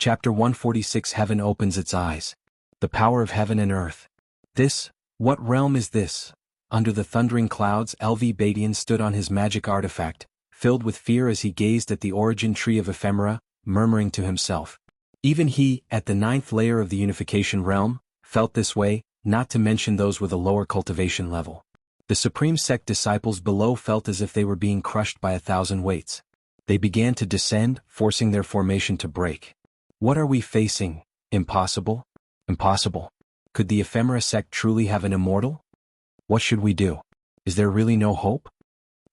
Chapter 146 Heaven opens its eyes. The power of heaven and earth. What realm is this? Under the thundering clouds, LV Badian stood on his magic artifact, filled with fear as he gazed at the origin tree of ephemera, murmuring to himself. Even he, at the 9th layer of the unification realm, felt this way, not to mention those with a lower cultivation level. The Supreme Sect disciples below felt as if they were being crushed by 1,000 weights. They began to descend, forcing their formation to break. What are we facing? Impossible? Impossible. Could the ephemera sect truly have an immortal? What should we do? Is there really no hope?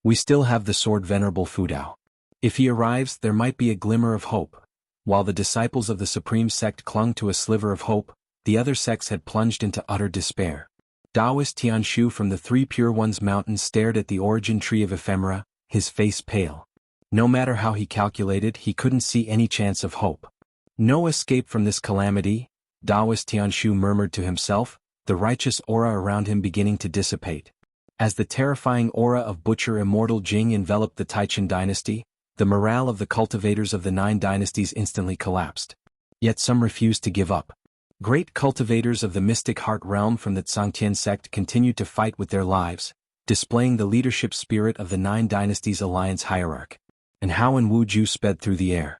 We still have the sword Venerable Fudao. If he arrives, there might be a glimmer of hope. While the disciples of the Supreme Sect clung to a sliver of hope, the other sects had plunged into utter despair. Taoist Tianshu from the Three Pure Ones mountain stared at the origin tree of ephemera, his face pale. No matter how he calculated, he couldn't see any chance of hope. No escape from this calamity, Taoist Tianshu murmured to himself, the righteous aura around him beginning to dissipate. As the terrifying aura of Butcher Immortal Jing enveloped the Taichen dynasty, the morale of the cultivators of the 9 dynasties instantly collapsed. Yet some refused to give up. Great cultivators of the mystic heart realm from the Tsangtian sect continued to fight with their lives, displaying the leadership spirit of the 9 dynasties alliance hierarch. And Hao and Wu Ju sped through the air.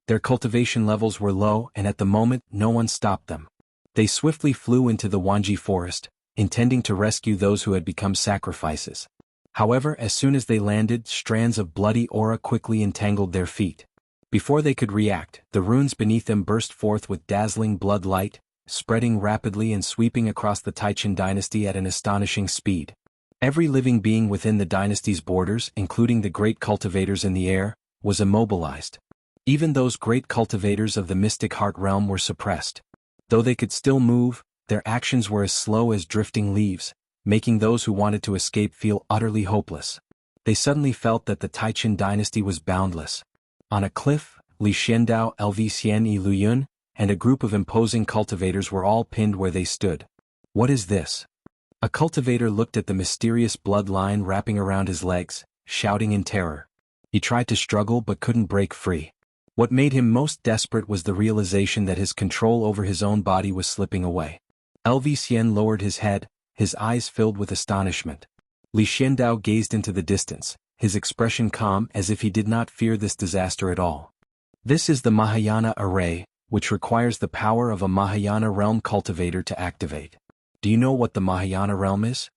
Their cultivation levels were low and at the moment no one stopped them. They swiftly flew into the Wanji forest, intending to rescue those who had become sacrifices. However, as soon as they landed, strands of bloody aura quickly entangled their feet. Before they could react, the runes beneath them burst forth with dazzling blood light, spreading rapidly and sweeping across the Taichen dynasty at an astonishing speed. Every living being within the dynasty's borders, including the great cultivators in the air, was immobilized. Even those great cultivators of the mystic heart realm were suppressed. Though they could still move, their actions were as slow as drifting leaves, making those who wanted to escape feel utterly hopeless. They suddenly felt that the Taichen dynasty was boundless. On a cliff, Li Xiandao, LV Xian Yi Luyun, and a group of imposing cultivators were all pinned where they stood. What is this? A cultivator looked at the mysterious bloodline wrapping around his legs, shouting in terror. He tried to struggle but couldn't break free. What made him most desperate was the realization that his control over his own body was slipping away. LV Xian lowered his head, his eyes filled with astonishment. Li Xiandao gazed into the distance, his expression calm as if he did not fear this disaster at all. This is the Mahayana array, which requires the power of a Mahayana realm cultivator to activate. Do you know what the Mahayana realm is?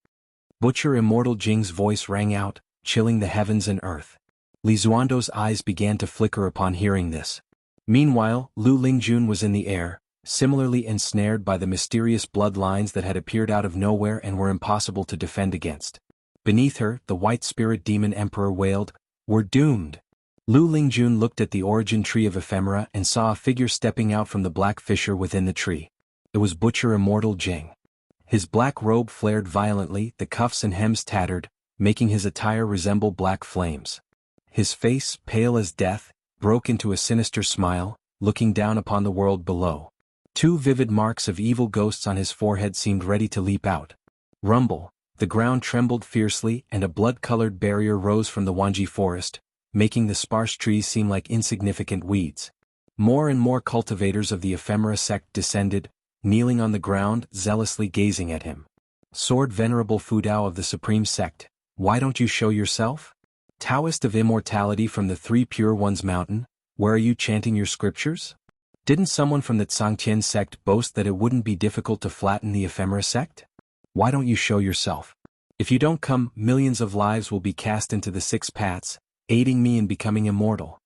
Butcher Immortal Jing's voice rang out, chilling the heavens and earth. Li Xuando's eyes began to flicker upon hearing this. Meanwhile, Lu Lingjun was in the air, similarly ensnared by the mysterious bloodlines that had appeared out of nowhere and were impossible to defend against. Beneath her, the white spirit demon emperor wailed, "We're doomed." Lu Lingjun looked at the origin tree of ephemera and saw a figure stepping out from the black fissure within the tree. It was Butcher Immortal Jing. His black robe flared violently, the cuffs and hems tattered, making his attire resemble black flames. His face, pale as death, broke into a sinister smile, looking down upon the world below. 2 vivid marks of evil ghosts on his forehead seemed ready to leap out. Rumble, the ground trembled fiercely and a blood-colored barrier rose from the Wanji forest, making the sparse trees seem like insignificant weeds. More and more cultivators of the ephemera sect descended, kneeling on the ground, zealously gazing at him. Sword Venerable Fudao of the Supreme Sect, why don't you show yourself? Taoist of Immortality from the Three Pure Ones mountain, where are you chanting your scriptures? Didn't someone from the Tsangtian sect boast that it wouldn't be difficult to flatten the ephemera sect? Why don't you show yourself? If you don't come, millions of lives will be cast into the 6 paths, aiding me in becoming immortal.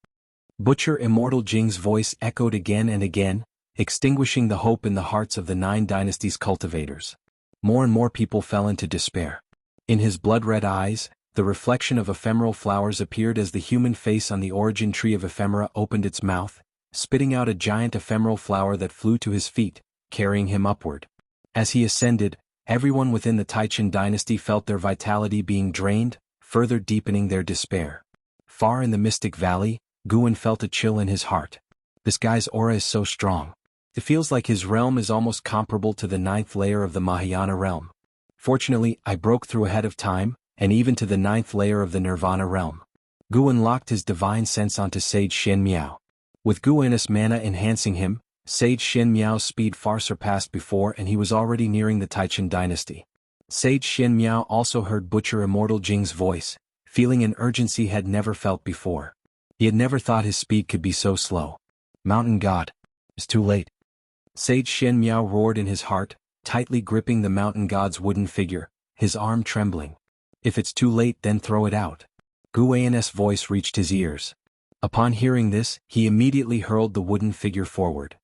Butcher Immortal Jing's voice echoed again and again, extinguishing the hope in the hearts of the 9 dynasties cultivators. More and more people fell into despair. In his blood-red eyes, the reflection of ephemeral flowers appeared as the human face on the origin tree of ephemera opened its mouth, spitting out a giant ephemeral flower that flew to his feet, carrying him upward. As he ascended, everyone within the Taichen dynasty felt their vitality being drained, further deepening their despair. Far in the mystic valley, Guan felt a chill in his heart. This guy's aura is so strong. It feels like his realm is almost comparable to the 9th layer of the Mahayana realm. Fortunately, I broke through ahead of time, and even to the 9th layer of the Nirvana realm. Guan locked his divine sense onto Sage Shen Miao. With Guanus mana enhancing him, Sage Xin Miao's speed far surpassed before, and he was already nearing the Taichen dynasty. Sage Xin Miao also heard Butcher Immortal Jing's voice, feeling an urgency he had never felt before. He had never thought his speed could be so slow. Mountain God. It's too late. Sage Xin Miao roared in his heart, tightly gripping the mountain god's wooden figure, his arm trembling. If it's too late, then throw it out. Guan's voice reached his ears. Upon hearing this, he immediately hurled the wooden figure forward.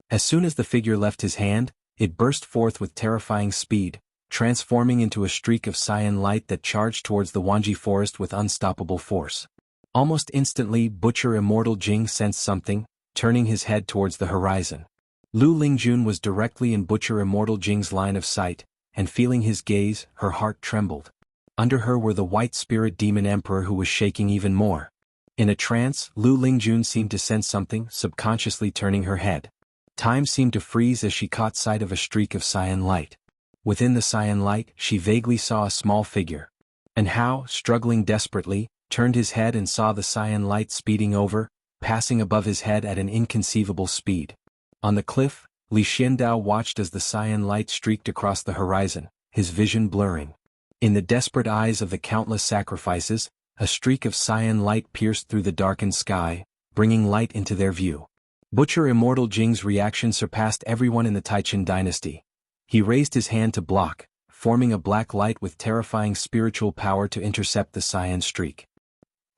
As soon as the figure left his hand, it burst forth with terrifying speed, transforming into a streak of cyan light that charged towards the Wanji forest with unstoppable force. Almost instantly, Butcher Immortal Jing sensed something, turning his head towards the horizon. Lu Lingjun was directly in Butcher Immortal Jing's line of sight, and feeling his gaze, her heart trembled. Under her were the white spirit demon emperor, who was shaking even more. In a trance, Lu Lingjun seemed to sense something, subconsciously turning her head. Time seemed to freeze as she caught sight of a streak of cyan light. Within the cyan light, she vaguely saw a small figure. And Hao, struggling desperately, turned his head and saw the cyan light speeding over, passing above his head at an inconceivable speed. On the cliff, Li Xiandao watched as the cyan light streaked across the horizon, his vision blurring. In the desperate eyes of the countless sacrifices, a streak of cyan light pierced through the darkened sky, bringing light into their view. Butcher Immortal Jing's reaction surpassed everyone in the Taichen dynasty. He raised his hand to block, forming a black light with terrifying spiritual power to intercept the cyan streak.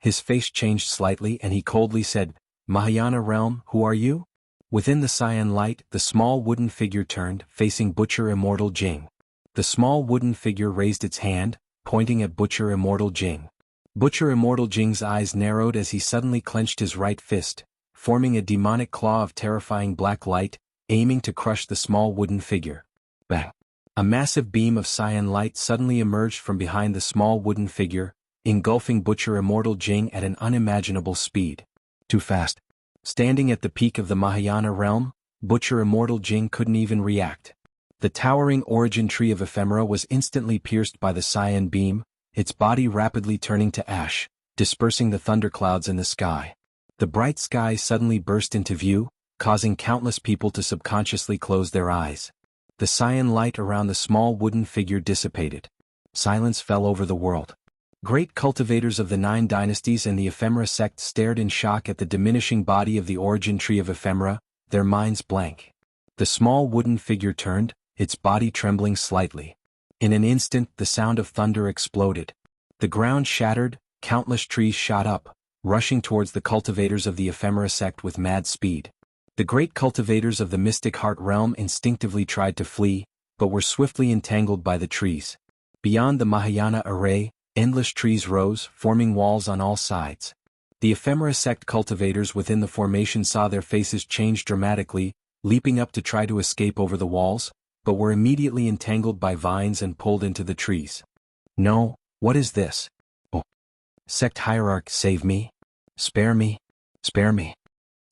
His face changed slightly and he coldly said, "Mahayana realm, who are you?" Within the cyan light, the small wooden figure turned, facing Butcher Immortal Jing. The small wooden figure raised its hand, pointing at Butcher Immortal Jing. Butcher Immortal Jing's eyes narrowed as he suddenly clenched his right fist, forming a demonic claw of terrifying black light, aiming to crush the small wooden figure. Bang! A massive beam of cyan light suddenly emerged from behind the small wooden figure, engulfing Butcher Immortal Jing at an unimaginable speed. Too fast. Standing at the peak of the Mahayana realm, Butcher Immortal Jing couldn't even react. The towering origin tree of ephemera was instantly pierced by the cyan beam, its body rapidly turning to ash, dispersing the thunderclouds in the sky. The bright sky suddenly burst into view, causing countless people to subconsciously close their eyes. The cyan light around the small wooden figure dissipated. Silence fell over the world. Great cultivators of the 9 dynasties and the ephemera sect stared in shock at the diminishing body of the origin tree of ephemera, their minds blank. The small wooden figure turned, its body trembling slightly. In an instant, the sound of thunder exploded. The ground shattered, countless trees shot up, rushing towards the cultivators of the ephemera sect with mad speed. The great cultivators of the mystic heart realm instinctively tried to flee, but were swiftly entangled by the trees. Beyond the Mahayana array, endless trees rose, forming walls on all sides. The ephemera sect cultivators within the formation saw their faces change dramatically, leaping up to try to escape over the walls, but were immediately entangled by vines and pulled into the trees. "No, what is this? Oh! Sect hierarch, save me! Spare me! Spare me!"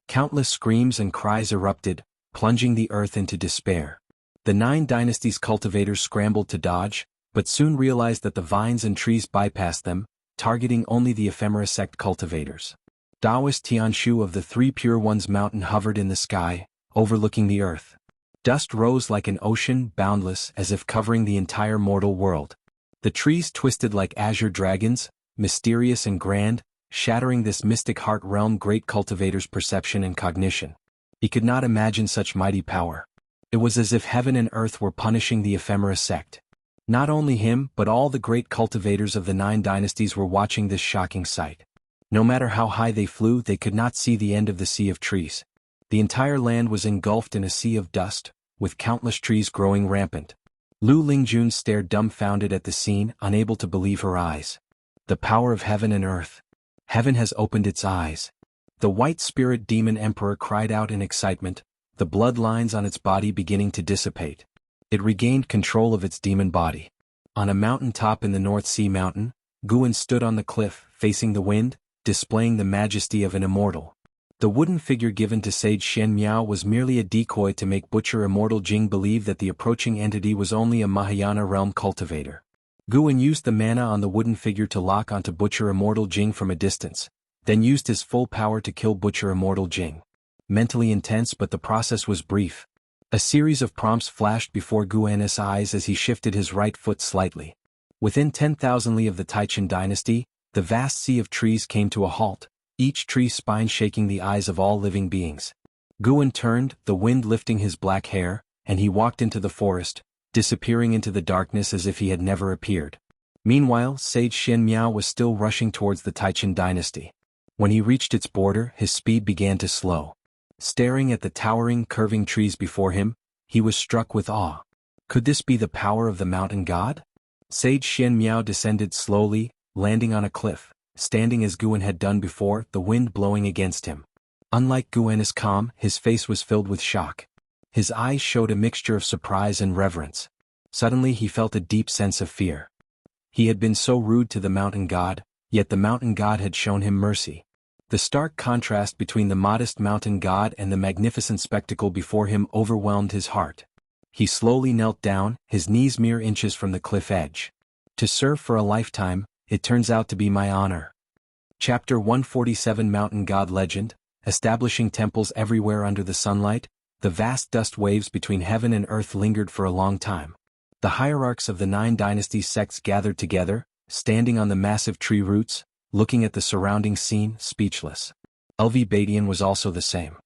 Countless screams and cries erupted, plunging the earth into despair. The 9 dynasties cultivators scrambled to dodge, but soon realized that the vines and trees bypassed them, targeting only the ephemera sect cultivators. Taoist Tianshu of the 3 Pure Ones mountain hovered in the sky, overlooking the earth. Dust rose like an ocean, boundless, as if covering the entire mortal world. The trees twisted like azure dragons, mysterious and grand, shattering this mystic heart realm great cultivator's perception and cognition. He could not imagine such mighty power. It was as if heaven and earth were punishing the ephemera sect. Not only him, but all the great cultivators of the 9 dynasties were watching this shocking sight. No matter how high they flew, they could not see the end of the sea of trees. The entire land was engulfed in a sea of dust, with countless trees growing rampant. Lu Lingjun stared dumbfounded at the scene, unable to believe her eyes. The power of heaven and earth. Heaven has opened its eyes. The white spirit demon emperor cried out in excitement, the bloodlines on its body beginning to dissipate. It regained control of its demon body. On a mountain top in the North Sea Mountain, Guan stood on the cliff, facing the wind, displaying the majesty of an immortal. The wooden figure given to Sage Shen Miao was merely a decoy to make Butcher Immortal Jing believe that the approaching entity was only a Mahayana realm cultivator. Guan used the mana on the wooden figure to lock onto Butcher Immortal Jing from a distance, then used his full power to kill Butcher Immortal Jing. mentally intense, but the process was brief. A series of prompts flashed before Guan's eyes as he shifted his right foot slightly. Within 10,000 li of the Taichin dynasty, the vast sea of trees came to a halt, each tree spine shaking the eyes of all living beings. Guan turned, the wind lifting his black hair, and he walked into the forest, disappearing into the darkness as if he had never appeared. Meanwhile, Sage Xian Miao was still rushing towards the Taichin dynasty. When he reached its border, his speed began to slow. Staring at the towering, curving trees before him, he was struck with awe. Could this be the power of the mountain god? Sage Xian Miao descended slowly, landing on a cliff, standing as Guan had done before, the wind blowing against him. Unlike Guan's calm, his face was filled with shock. His eyes showed a mixture of surprise and reverence. Suddenly he felt a deep sense of fear. He had been so rude to the mountain god, yet the mountain god had shown him mercy. The stark contrast between the modest mountain god and the magnificent spectacle before him overwhelmed his heart. He slowly knelt down, his knees mere inches from the cliff edge. To serve for a lifetime, it turns out to be my honor. Chapter 147 Mountain God Legend. Establishing temples everywhere under the sunlight, the vast dust waves between heaven and earth lingered for a long time. The hierarchs of the 9 dynasty sects gathered together, standing on the massive tree roots, looking at the surrounding scene, speechless. LV Badian was also the same.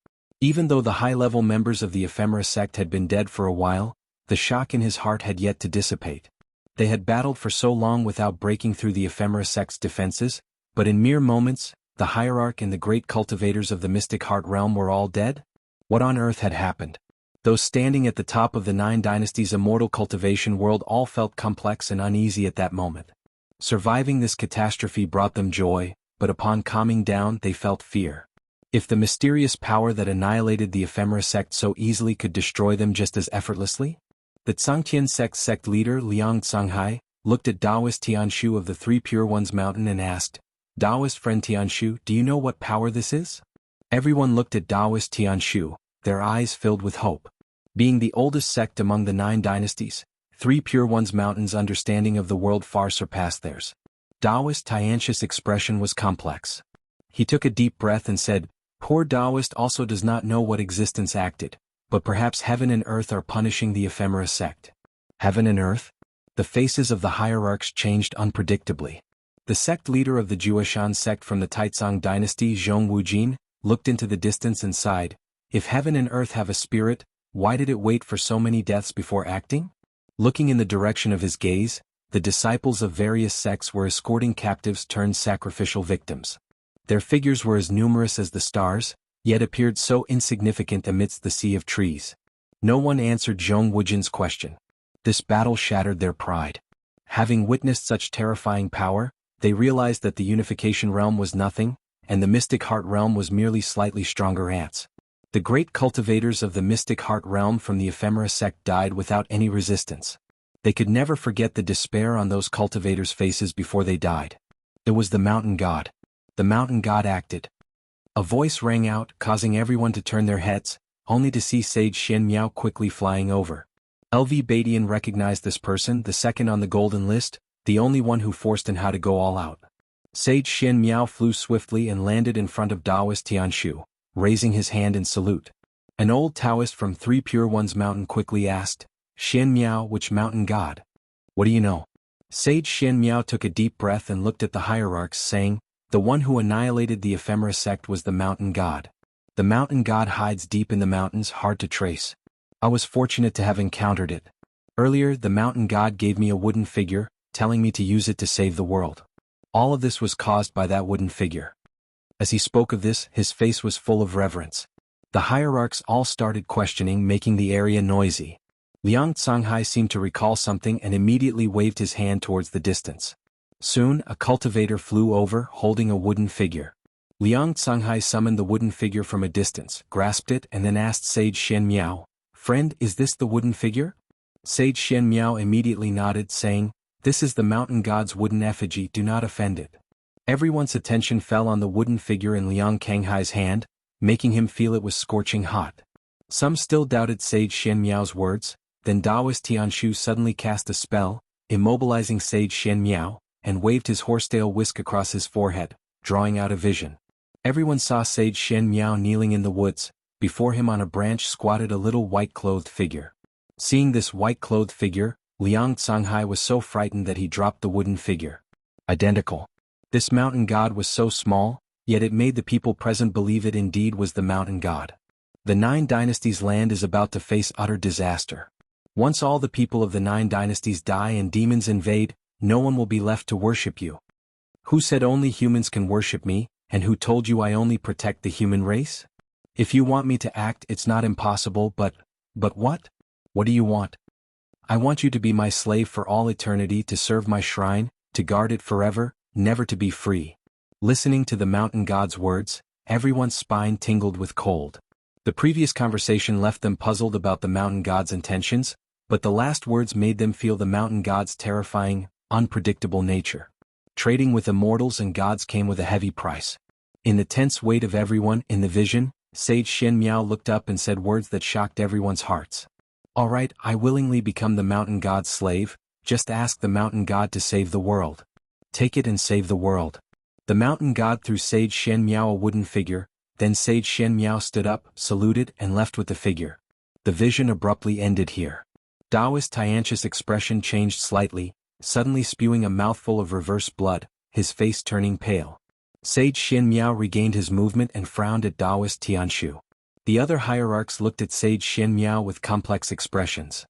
Even though the high-level members of the Ephemera sect had been dead for a while, the shock in his heart had yet to dissipate. They had battled for so long without breaking through the Ephemera sect's defenses, but in mere moments, the hierarch and the great cultivators of the mystic heart realm were all dead? What on earth had happened? Those standing at the top of the 9 dynasties' immortal cultivation world all felt complex and uneasy at that moment. Surviving this catastrophe brought them joy, but upon calming down they felt fear. If the mysterious power that annihilated the Ephemera sect so easily could destroy them just as effortlessly? The Tsangtian sect leader Liang Tsanghai looked at Taoist Tianshu of the 3 Pure Ones mountain and asked, "Taoist friend Tianshu, do you know what power this is?" Everyone looked at Taoist Tianshu, their eyes filled with hope. Being the oldest sect among the 9 dynasties, 3 Pure Ones mountain's understanding of the world far surpassed theirs. Taoist Tianshu's expression was complex. He took a deep breath and said, "Poor Taoist also does not know what existence acted, but perhaps heaven and earth are punishing the Ephemera sect." Heaven and earth? The faces of the hierarchs changed unpredictably. The sect leader of the Jueshan sect from the Taizong dynasty, Zhong Wujin, looked into the distance and sighed, "If heaven and earth have a spirit, why did it wait for so many deaths before acting?" Looking in the direction of his gaze, the disciples of various sects were escorting captives turned sacrificial victims. Their figures were as numerous as the stars, yet appeared so insignificant amidst the sea of trees. No one answered Zhong Wujin's question. This battle shattered their pride. Having witnessed such terrifying power, they realized that the unification realm was nothing, and the mystic heart realm was merely slightly stronger ants. The great cultivators of the mystic heart realm from the Ephemera sect died without any resistance. They could never forget the despair on those cultivators' faces before they died. It was the mountain god. The mountain god acted. A voice rang out, causing everyone to turn their heads, only to see Sage Xian Miao quickly flying over. LV Badian recognized this person, the second on the golden list, the only one who forced Anhao to go all out. Sage Xian Miao flew swiftly and landed in front of Taoist Tianshu, raising his hand in salute. An old Taoist from 3 Pure Ones mountain quickly asked, "Xian Miao, which mountain god? What do you know?" Sage Xian Miao took a deep breath and looked at the hierarchs, saying, "The one who annihilated the Ephemera sect was the mountain god. The mountain god hides deep in the mountains, hard to trace. I was fortunate to have encountered it. Earlier, the mountain god gave me a wooden figure, telling me to use it to save the world. All of this was caused by that wooden figure." As he spoke of this, his face was full of reverence. The hierarchs all started questioning, making the area noisy. Liang Tsanghai seemed to recall something and immediately waved his hand towards the distance. Soon, a cultivator flew over, holding a wooden figure. Liang Tsanghai summoned the wooden figure from a distance, grasped it, and then asked Sage Xian Miao, "Friend, is this the wooden figure?" Sage Xian Miao immediately nodded, saying, "This is the mountain god's wooden effigy, do not offend it." Everyone's attention fell on the wooden figure in Liang Kanghai's hand, making him feel it was scorching hot. Some still doubted Sage Xian Miao's words, then Taoist Tianshu suddenly cast a spell, immobilizing Sage Xian Miao, and waved his horsetail whisk across his forehead, drawing out a vision. Everyone saw Sage Xian Miao kneeling in the woods, before him on a branch squatted a little white-clothed figure. Seeing this white-clothed figure, Liang Canghai was so frightened that he dropped the wooden figure. Identical. This mountain god was so small, yet it made the people present believe it indeed was the mountain god. The 9 Dynasties land is about to face utter disaster. Once all the people of the 9 Dynasties die and demons invade, no one will be left to worship you. Who said only humans can worship me, and who told you I only protect the human race? If you want me to act, it's not impossible, but what? What do you want? I want you to be my slave for all eternity, to serve my shrine, to guard it forever, never to be free. Listening to the mountain god's words, everyone's spine tingled with cold. The previous conversation left them puzzled about the mountain god's intentions, but the last words made them feel the mountain god's terrifying, unpredictable nature. Trading with immortals and gods came with a heavy price. In the tense weight of everyone in the vision, Sage Shen Miao looked up and said words that shocked everyone's hearts. All right, I willingly become the mountain god's slave, just ask the mountain god to save the world. Take it and save the world. The mountain god threw Sage Shen Miao a wooden figure, then Sage Shen Miao stood up, saluted and left with the figure. The vision abruptly ended here. Taoist Tianqi's expression changed slightly, suddenly spewing a mouthful of reverse blood, his face turning pale. Sage Shen Miao regained his movement and frowned at Taoist Tianqi. The other hierarchs looked at Sage Shen Miao with complex expressions.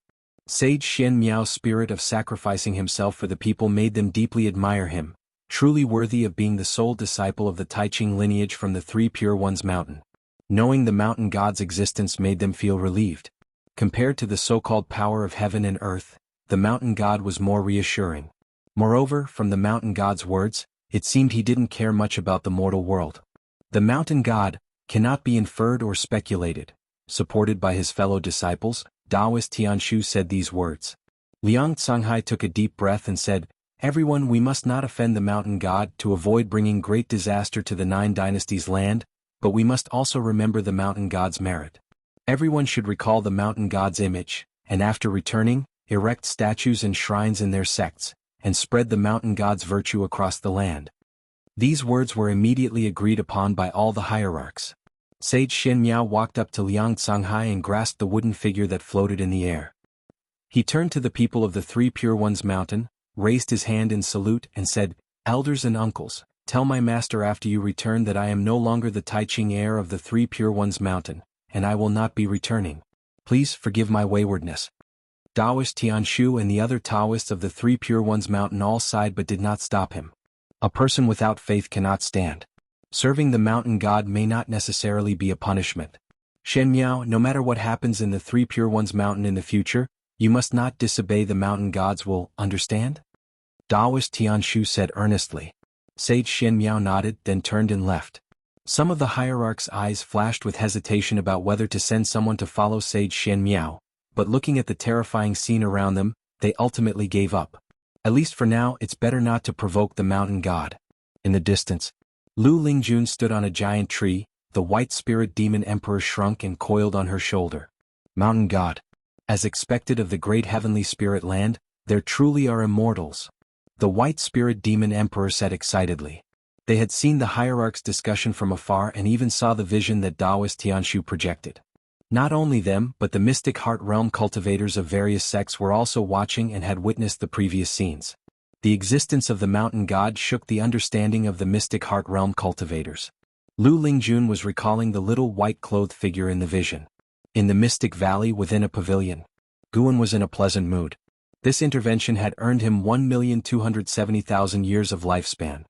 Sage Shen Miao's spirit of sacrificing himself for the people made them deeply admire him, truly worthy of being the sole disciple of the Taiching lineage from the 3 Pure Ones mountain. Knowing the mountain god's existence made them feel relieved. Compared to the so-called power of heaven and earth, the mountain god was more reassuring. Moreover, from the mountain god's words, it seemed he didn't care much about the mortal world. The mountain god cannot be inferred or speculated. Supported by his fellow disciples, Taoist Tianqiu said these words. Liang Canghai took a deep breath and said, Everyone, we must not offend the mountain god to avoid bringing great disaster to the 9 Dynasties land, but we must also remember the mountain god's merit. Everyone should recall the mountain god's image, and after returning, erect statues and shrines in their sects, and spread the mountain god's virtue across the land. These words were immediately agreed upon by all the hierarchs. Sage Shen Miao walked up to Liang Canghai and grasped the wooden figure that floated in the air. He turned to the people of the 3 Pure Ones mountain, raised his hand in salute and said, Elders and uncles, tell my master after you return that I am no longer the Taiching heir of the 3 Pure Ones mountain, and I will not be returning. Please forgive my waywardness. Taoist Tianqiu and the other Taoists of the 3 Pure Ones mountain all sighed but did not stop him. A person without faith cannot stand. Serving the mountain god may not necessarily be a punishment. Shen Miao, no matter what happens in the 3 Pure Ones mountain in the future, you must not disobey the mountain gods, will understand? Taoist Tianqiu said earnestly. Sage Shen Miao nodded, then turned and left. Some of the hierarchs' eyes flashed with hesitation about whether to send someone to follow Sage Shen Miao, but looking at the terrifying scene around them, they ultimately gave up. At least for now, it's better not to provoke the mountain god. In the distance, Lu Lingjun stood on a giant tree, the white spirit demon emperor shrunk and coiled on her shoulder. Mountain god. As expected of the great heavenly spirit land, there truly are immortals. The white spirit demon emperor said excitedly. They had seen the hierarchs' discussion from afar and even saw the vision that Taoist Tianqiu projected. Not only them, but the mystic heart realm cultivators of various sects were also watching and had witnessed the previous scenes. The existence of the mountain god shook the understanding of the mystic heart realm cultivators. Lu Lingjun was recalling the little white-clothed figure in the vision. In the mystic valley within a pavilion, Guan was in a pleasant mood. This intervention had earned him 1,270,000 years of lifespan.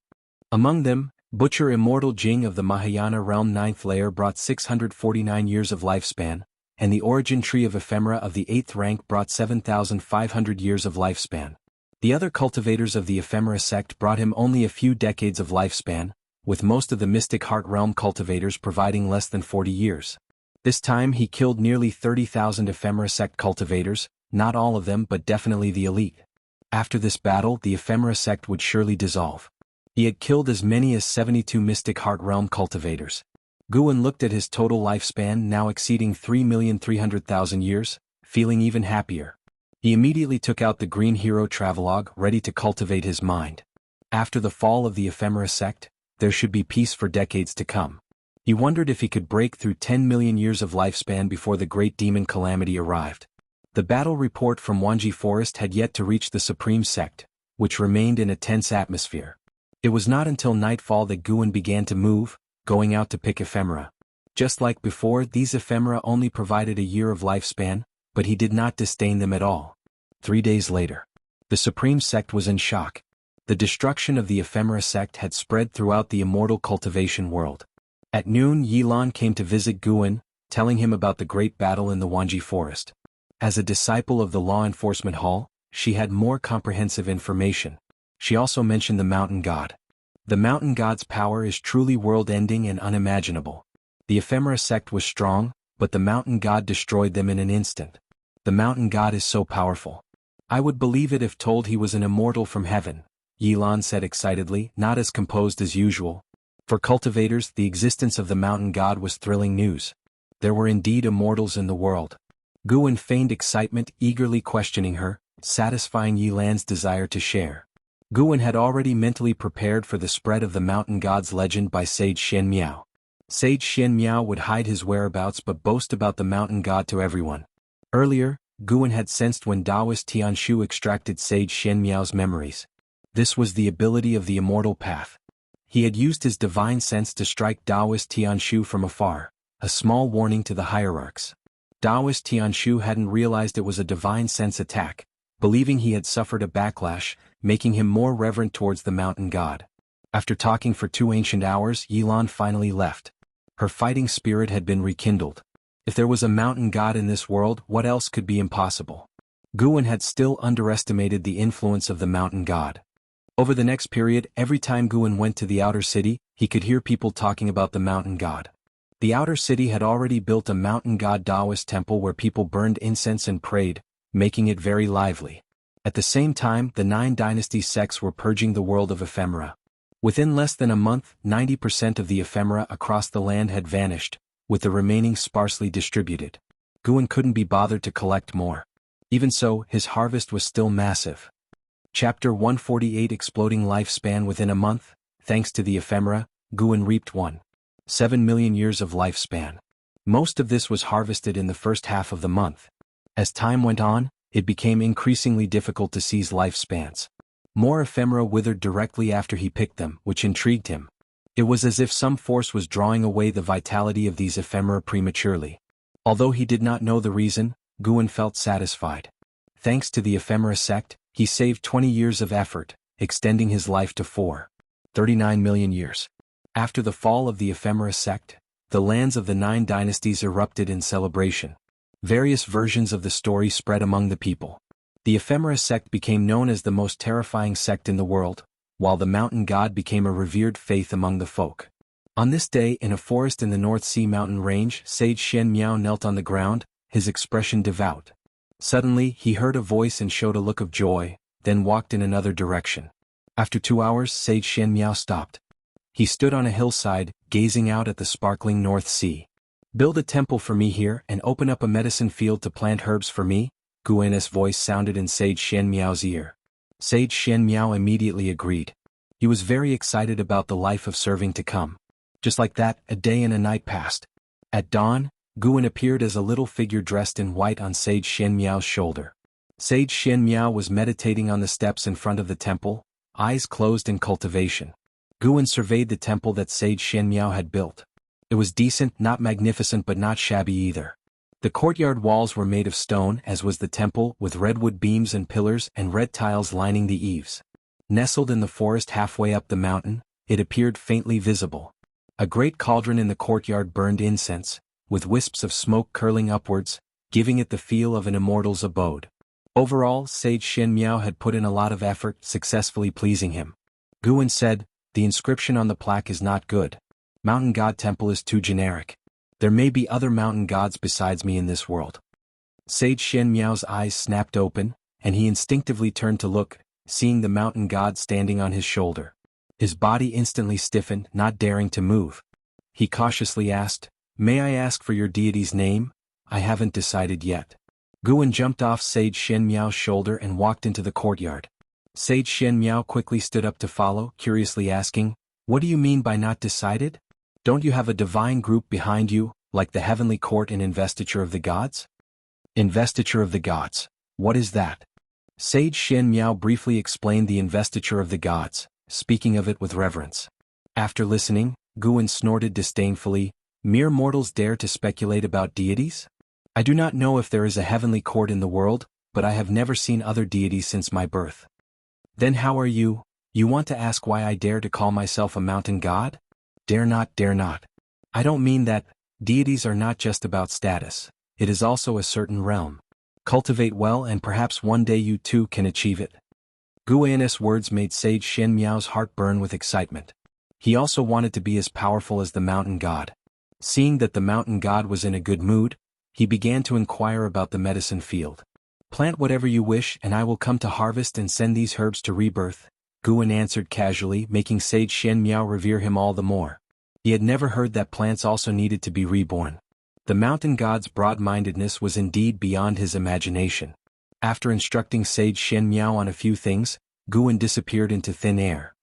Among them, Butcher Immortal Jing of the Mahayana realm 9th layer brought 649 years of lifespan, and the origin tree of ephemera of the 8th rank brought 7,500 years of lifespan. The other cultivators of the ephemera sect brought him only a few decades of lifespan, with most of the mystic heart realm cultivators providing less than 40 years. This time he killed nearly 30,000 ephemera sect cultivators, not all of them but definitely the elite. After this battle the ephemera sect would surely dissolve. He had killed as many as 72 mystic heart realm cultivators. Guan looked at his total lifespan now exceeding 3,300,000 years, feeling even happier. He immediately took out the Green Hero Travelogue, ready to cultivate his mind. After the fall of the ephemera sect, there should be peace for decades to come. He wondered if he could break through 10 million years of lifespan before the great demon calamity arrived. The battle report from Wanji Forest had yet to reach the Supreme Sect, which remained in a tense atmosphere. It was not until nightfall that Guan began to move, going out to pick ephemera. Just like before, these ephemera only provided a year of lifespan, but he did not disdain them at all. 3 days later, the Supreme Sect was in shock. The destruction of the ephemera sect had spread throughout the immortal cultivation world. At noon, Yilan came to visit Guan, telling him about the great battle in the Wanji Forest. As a disciple of the law enforcement hall, she had more comprehensive information. She also mentioned the mountain god. The mountain god's power is truly world-ending and unimaginable. The ephemera sect was strong, but the mountain god destroyed them in an instant. The mountain god is so powerful. I would believe it if told he was an immortal from heaven, Yilan said excitedly, not as composed as usual. For cultivators, the existence of the mountain god was thrilling news. There were indeed immortals in the world. Guan feigned excitement, eagerly questioning her, satisfying Yilan's desire to share. Guan had already mentally prepared for the spread of the mountain god's legend by Sage Shen Miao. Sage Shen Miao would hide his whereabouts but boast about the mountain god to everyone. Earlier, Guan had sensed when Taoist Tianshu extracted Sage Shen Miao's memories. This was the ability of the immortal path. He had used his divine sense to strike Taoist Tianshu from afar, a small warning to the hierarchs. Taoist Tianshu hadn't realized it was a divine sense attack, believing he had suffered a backlash, making him more reverent towards the mountain god. After talking for 2 ancient hours, Yilan finally left. Her fighting spirit had been rekindled. If there was a mountain god in this world, what else could be impossible? Guan had still underestimated the influence of the mountain god. Over the next period, every time Guan went to the outer city, he could hear people talking about the mountain god. The outer city had already built a mountain god Taoist temple where people burned incense and prayed, making it very lively. At the same time, the 9 dynasty sects were purging the world of ephemera. Within less than a month, 90% of the ephemera across the land had vanished, with the remaining sparsely distributed. Guan couldn't be bothered to collect more. Even so, his harvest was still massive. Chapter 148 Exploding Lifespan. Within a month, thanks to the ephemera, Guan reaped 1.7 million years of lifespan. Most of this was harvested in the first half of the month. As time went on, it became increasingly difficult to seize lifespans. More ephemera withered directly after he picked them, which intrigued him. It was as if some force was drawing away the vitality of these ephemera prematurely. Although he did not know the reason, Guan felt satisfied. Thanks to the ephemera sect, he saved 20 years of effort, extending his life to 4.39 million years. After the fall of the ephemera sect, the lands of the 9 dynasties erupted in celebration. Various versions of the story spread among the people. The ephemera sect became known as the most terrifying sect in the world, while the mountain god became a revered faith among the folk. On this day, in a forest in the North Sea mountain range, Sage Shen Miao knelt on the ground, his expression devout. Suddenly, he heard a voice and showed a look of joy, then walked in another direction. After 2 hours, Sage Shen Miao stopped. He stood on a hillside, gazing out at the sparkling North Sea. "Build a temple for me here and open up a medicine field to plant herbs for me," Guan's voice sounded in Sage Shen Miao's ear. Sage Shen Miao immediately agreed. He was very excited about the life of serving to come. Just like that, a day and a night passed. At dawn, Guan appeared as a little figure dressed in white on Sage Shen Miao's shoulder. Sage Shen Miao was meditating on the steps in front of the temple, eyes closed in cultivation. Guan surveyed the temple that Sage Shen Miao had built. It was decent, not magnificent but not shabby either. The courtyard walls were made of stone, as was the temple, with redwood beams and pillars and red tiles lining the eaves. Nestled in the forest halfway up the mountain, it appeared faintly visible. A great cauldron in the courtyard burned incense, with wisps of smoke curling upwards, giving it the feel of an immortal's abode. Overall, Sage Shen Miao had put in a lot of effort, successfully pleasing him. Guan said, "The inscription on the plaque is not good. Mountain God Temple is too generic. There may be other mountain gods besides me in this world." Sage Shen Miao's eyes snapped open, and he instinctively turned to look, seeing the mountain god standing on his shoulder. His body instantly stiffened, not daring to move. He cautiously asked, "May I ask for your deity's name? I haven't decided yet." Guan jumped off Sage Shen Miao's shoulder and walked into the courtyard. Sage Shen Miao quickly stood up to follow, curiously asking, "What do you mean by not decided?" Don't you have a divine group behind you, like the heavenly court in Investiture of the Gods? Investiture of the Gods. What is that? Sage Shen Miao briefly explained the Investiture of the Gods, speaking of it with reverence. After listening, Guan snorted disdainfully, mere mortals dare to speculate about deities? I do not know if there is a heavenly court in the world, but I have never seen other deities since my birth. Then how are you? You want to ask why I dare to call myself a mountain god? Dare not, dare not. I don't mean that. Deities are not just about status. It is also a certain realm. Cultivate well and perhaps one day you too can achieve it. Guan's words made Sage Shen Miao's heart burn with excitement. He also wanted to be as powerful as the mountain god. Seeing that the mountain god was in a good mood, he began to inquire about the medicine field. Plant whatever you wish and I will come to harvest and send these herbs to rebirth, Guan answered casually, making Sage Shen Miao revere him all the more. He had never heard that plants also needed to be reborn. The mountain god's broad-mindedness was indeed beyond his imagination. After instructing Sage Shen Miao on a few things, Guan disappeared into thin air.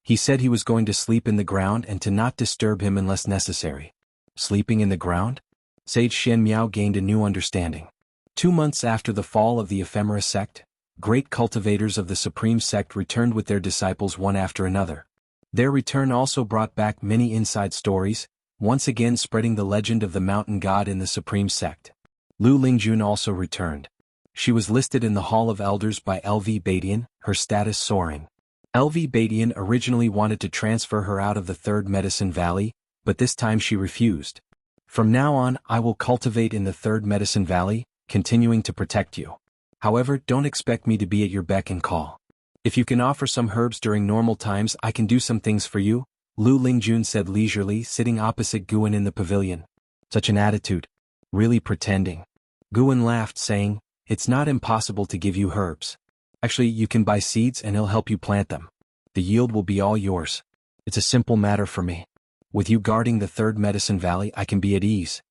He said he was going to sleep in the ground and to not disturb him unless necessary. Sleeping in the ground? Sage Shen Miao gained a new understanding. 2 months after the fall of the ephemera sect, great cultivators of the supreme sect returned with their disciples one after another. Their return also brought back many inside stories, once again spreading the legend of the mountain god in the supreme sect. Lu Lingjun also returned. She was listed in the Hall of Elders by LV Badian, her status soaring. LV Badian originally wanted to transfer her out of the Third Medicine Valley, but this time she refused. From now on, I will cultivate in the Third Medicine Valley, continuing to protect you. However, don't expect me to be at your beck and call. If you can offer some herbs during normal times, I can do some things for you, Lu Lingjun said leisurely, sitting opposite Guan in the pavilion. Such an attitude. Really pretending. Guan laughed, saying, it's not impossible to give you herbs. Actually, you can buy seeds and he'll help you plant them. The yield will be all yours. It's a simple matter for me. With you guarding the Third Medicine Valley, I can be at ease.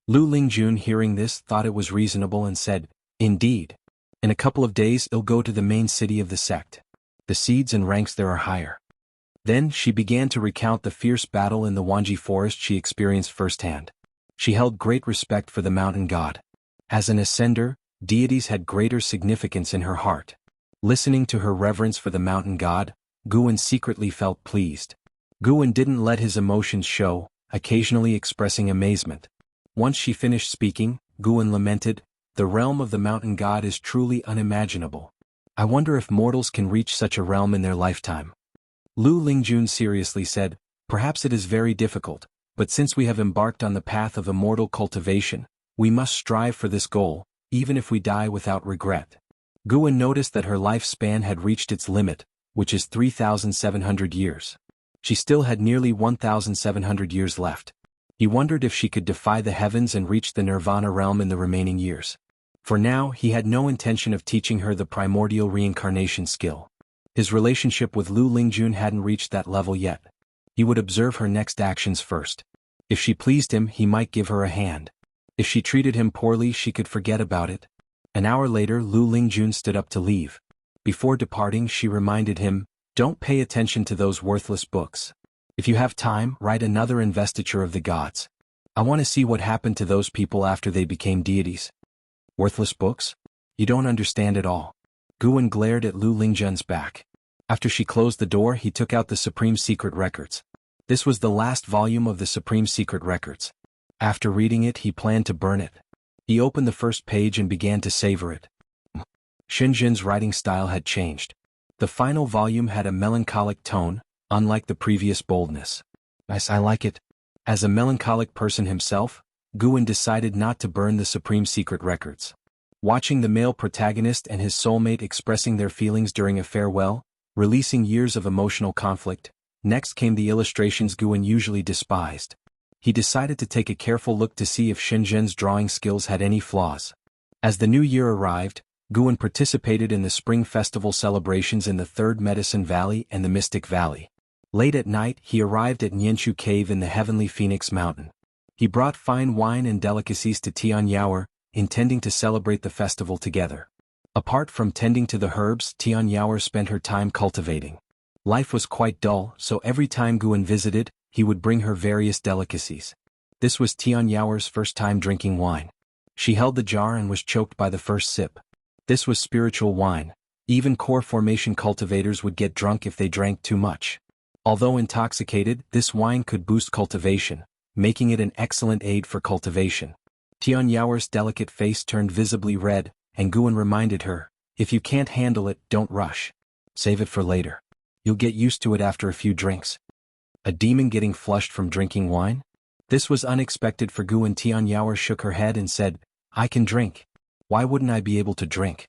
Lu Lingjun, hearing this, thought it was reasonable and said, indeed. In a couple of days I'll go to the main city of the sect. The seeds and ranks there are higher. Then she began to recount the fierce battle in the Wanji forest she experienced firsthand. She held great respect for the mountain god. As an ascender, deities had greater significance in her heart. Listening to her reverence for the mountain god, Guan secretly felt pleased. Guan didn't let his emotions show, occasionally expressing amazement. Once she finished speaking, Guan lamented, the realm of the mountain god is truly unimaginable. I wonder if mortals can reach such a realm in their lifetime. Lu Lingjun seriously said, perhaps it is very difficult, but since we have embarked on the path of immortal cultivation, we must strive for this goal, even if we die without regret. Guan noticed that her lifespan had reached its limit, which is 3,700 years. She still had nearly 1,700 years left. He wondered if she could defy the heavens and reach the nirvana realm in the remaining years. For now, he had no intention of teaching her the primordial reincarnation skill. His relationship with Lu Lingjun hadn't reached that level yet. He would observe her next actions first. If she pleased him, he might give her a hand. If she treated him poorly, she could forget about it. An hour later, Lu Lingjun stood up to leave. Before departing, she reminded him, don't pay attention to those worthless books. If you have time, write another Investiture of the Gods. I want to see what happened to those people after they became deities. Worthless books? You don't understand at all. Guan glared at Lu Lingjun's back. After she closed the door, he took out the Supreme Secret Records. This was the last volume of the Supreme Secret Records. After reading it, he planned to burn it. He opened the first page and began to savor it. Shenzhen's writing style had changed. The final volume had a melancholic tone, unlike the previous boldness. Nice, I like it. As a melancholic person himself, Guan decided not to burn the Supreme Secret Records. Watching the male protagonist and his soulmate expressing their feelings during a farewell, releasing years of emotional conflict, next came the illustrations Guan usually despised. He decided to take a careful look to see if Shenzhen's drawing skills had any flaws. As the new year arrived, Guan participated in the spring festival celebrations in the Third Medicine Valley and the Mystic Valley. Late at night, he arrived at Nianchu Cave in the Heavenly Phoenix Mountain. He brought fine wine and delicacies to Tianyao, intending to celebrate the festival together. Apart from tending to the herbs, Tianyao spent her time cultivating. Life was quite dull, so every time Guan visited, he would bring her various delicacies. This was Tian Yao's first time drinking wine. She held the jar and was choked by the first sip. This was spiritual wine. Even core formation cultivators would get drunk if they drank too much. Although intoxicated, this wine could boost cultivation, making it an excellent aid for cultivation. Tian Yao's delicate face turned visibly red, and Guan reminded her, if you can't handle it, don't rush. Save it for later. You'll get used to it after a few drinks. A demon getting flushed from drinking wine? This was unexpected for Guan. Tian Yao shook her head and said, I can drink. Why wouldn't I be able to drink?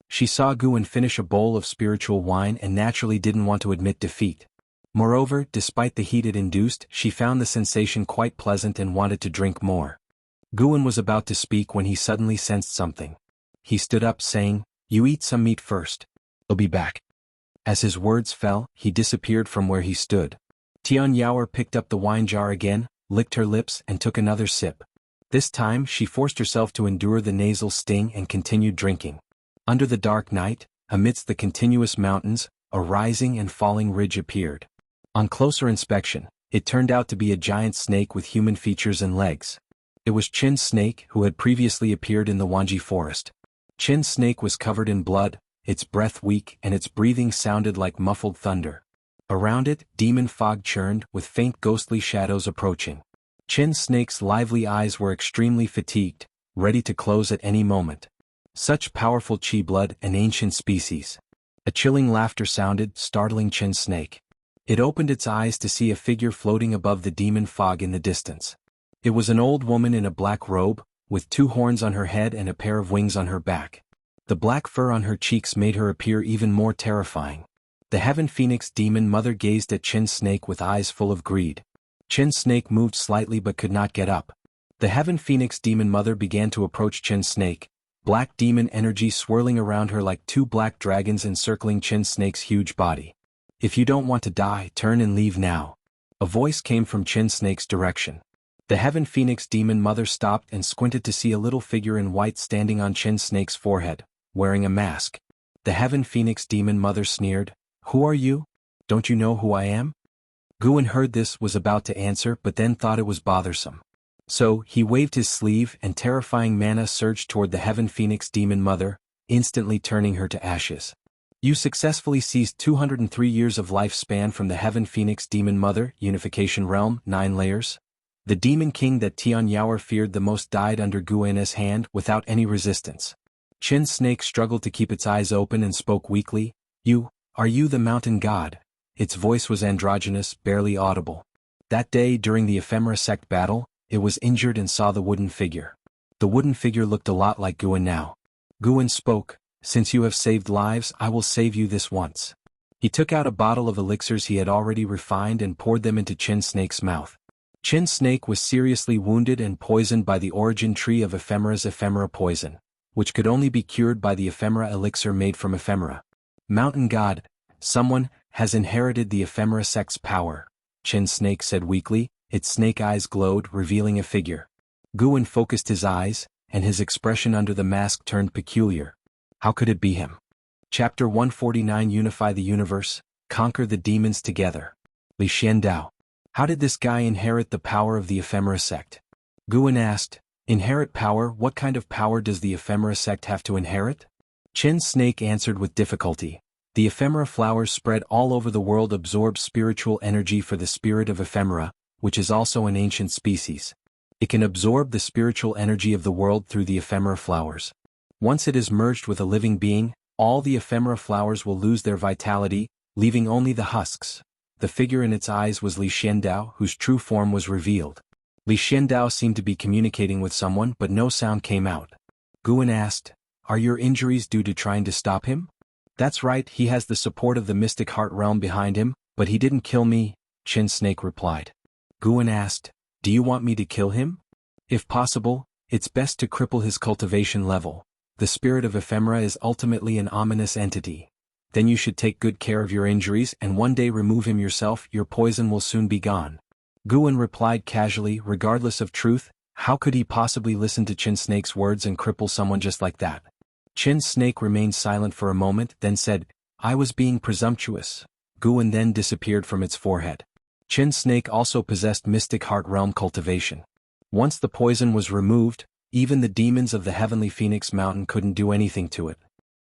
She saw Guan finish a bowl of spiritual wine and naturally didn't want to admit defeat. Moreover, despite the heat it induced, she found the sensation quite pleasant and wanted to drink more. Guan was about to speak when he suddenly sensed something. He stood up saying, You eat some meat first. I'll be back. As his words fell, he disappeared from where he stood. Tian Yao picked up the wine jar again, licked her lips and took another sip. This time she forced herself to endure the nasal sting and continued drinking. Under the dark night, amidst the continuous mountains, a rising and falling ridge appeared. On closer inspection, it turned out to be a giant snake with human features and legs. It was Qin's snake who had previously appeared in the Wanji forest. Qin's snake was covered in blood, its breath weak and its breathing sounded like muffled thunder. Around it, demon fog churned with faint ghostly shadows approaching. Qin's snake's lively eyes were extremely fatigued, ready to close at any moment. Such powerful qi blood, an ancient species. A chilling laughter sounded, startling Qin's snake. It opened its eyes to see a figure floating above the demon fog in the distance. It was an old woman in a black robe, with 2 horns on her head and a pair of wings on her back. The black fur on her cheeks made her appear even more terrifying. The Heaven Phoenix demon mother gazed at Qin's snake with eyes full of greed. Qin's snake moved slightly but could not get up. The Heaven Phoenix demon mother began to approach Qin's snake, black demon energy swirling around her like 2 black dragons encircling Qin's snake's huge body. If you don't want to die, turn and leave now. A voice came from Qin's snake's direction. The Heaven Phoenix demon mother stopped and squinted to see a little figure in white standing on Qin's snake's forehead, wearing a mask. The Heaven Phoenix demon mother sneered, Who are you? Don't you know who I am? Guan heard this, was about to answer but then thought it was bothersome. So, he waved his sleeve and terrifying mana surged toward the Heaven Phoenix demon mother, instantly turning her to ashes. You successfully seized 203 years of lifespan from the Heaven Phoenix demon mother, Unification Realm, 9 layers. The demon king that Tian Yao feared the most died under Guan's hand without any resistance. Qin's snake struggled to keep its eyes open and spoke weakly, Are you the mountain god? Its voice was androgynous, barely audible. That day during the Ephemera sect battle, it was injured and saw the wooden figure. The wooden figure looked a lot like Guan now. Guan spoke, Since you have saved lives, I will save you this once. He took out a bottle of elixirs he had already refined and poured them into Qin's snake's mouth. Qin's snake was seriously wounded and poisoned by the origin tree of Ephemera's ephemera poison, which could only be cured by the ephemera elixir made from ephemera. Mountain god, someone has inherited the ephemera sect's power, Qin's snake said weakly, its snake eyes glowed, revealing a figure. Guan focused his eyes, and his expression under the mask turned peculiar. How could it be him? Chapter 149 Unify the Universe, Conquer the Demons Together. Li Xiandao. How did this guy inherit the power of the ephemera sect? Guan asked, Inherit power? What kind of power does the ephemera sect have to inherit? Qin's snake answered with difficulty. The ephemera flowers spread all over the world absorb spiritual energy for the spirit of ephemera, which is also an ancient species. It can absorb the spiritual energy of the world through the ephemera flowers. Once it is merged with a living being, all the ephemera flowers will lose their vitality, leaving only the husks. The figure in its eyes was Li Xiandao, whose true form was revealed. Li Xiandao seemed to be communicating with someone but no sound came out. Guan asked, Are your injuries due to trying to stop him? That's right, he has the support of the Mystic Heart Realm behind him, but he didn't kill me, Qin's snake replied. Guan asked, Do you want me to kill him? If possible, it's best to cripple his cultivation level. The spirit of ephemera is ultimately an ominous entity. Then you should take good care of your injuries and one day remove him yourself, your poison will soon be gone. Guan replied casually, regardless of truth, how could he possibly listen to Qin's snake's words and cripple someone just like that? Qin's snake remained silent for a moment, then said, I was being presumptuous. Guan then disappeared from its forehead. Qin snake also possessed mystic heart realm cultivation. Once the poison was removed, even the demons of the heavenly Phoenix Mountain couldn't do anything to it.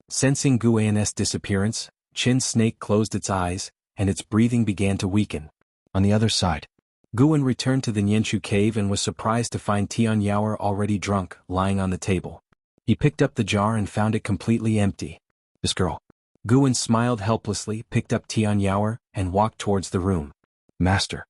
Sensing Guan's disappearance, Qin snake closed its eyes, and its breathing began to weaken. On the other side, Guan returned to the Nianshu cave and was surprised to find Tian Yaoer already drunk, lying on the table. He picked up the jar and found it completely empty. This girl. Guan smiled helplessly, picked up Tian Yaoer, and walked towards the room. Master,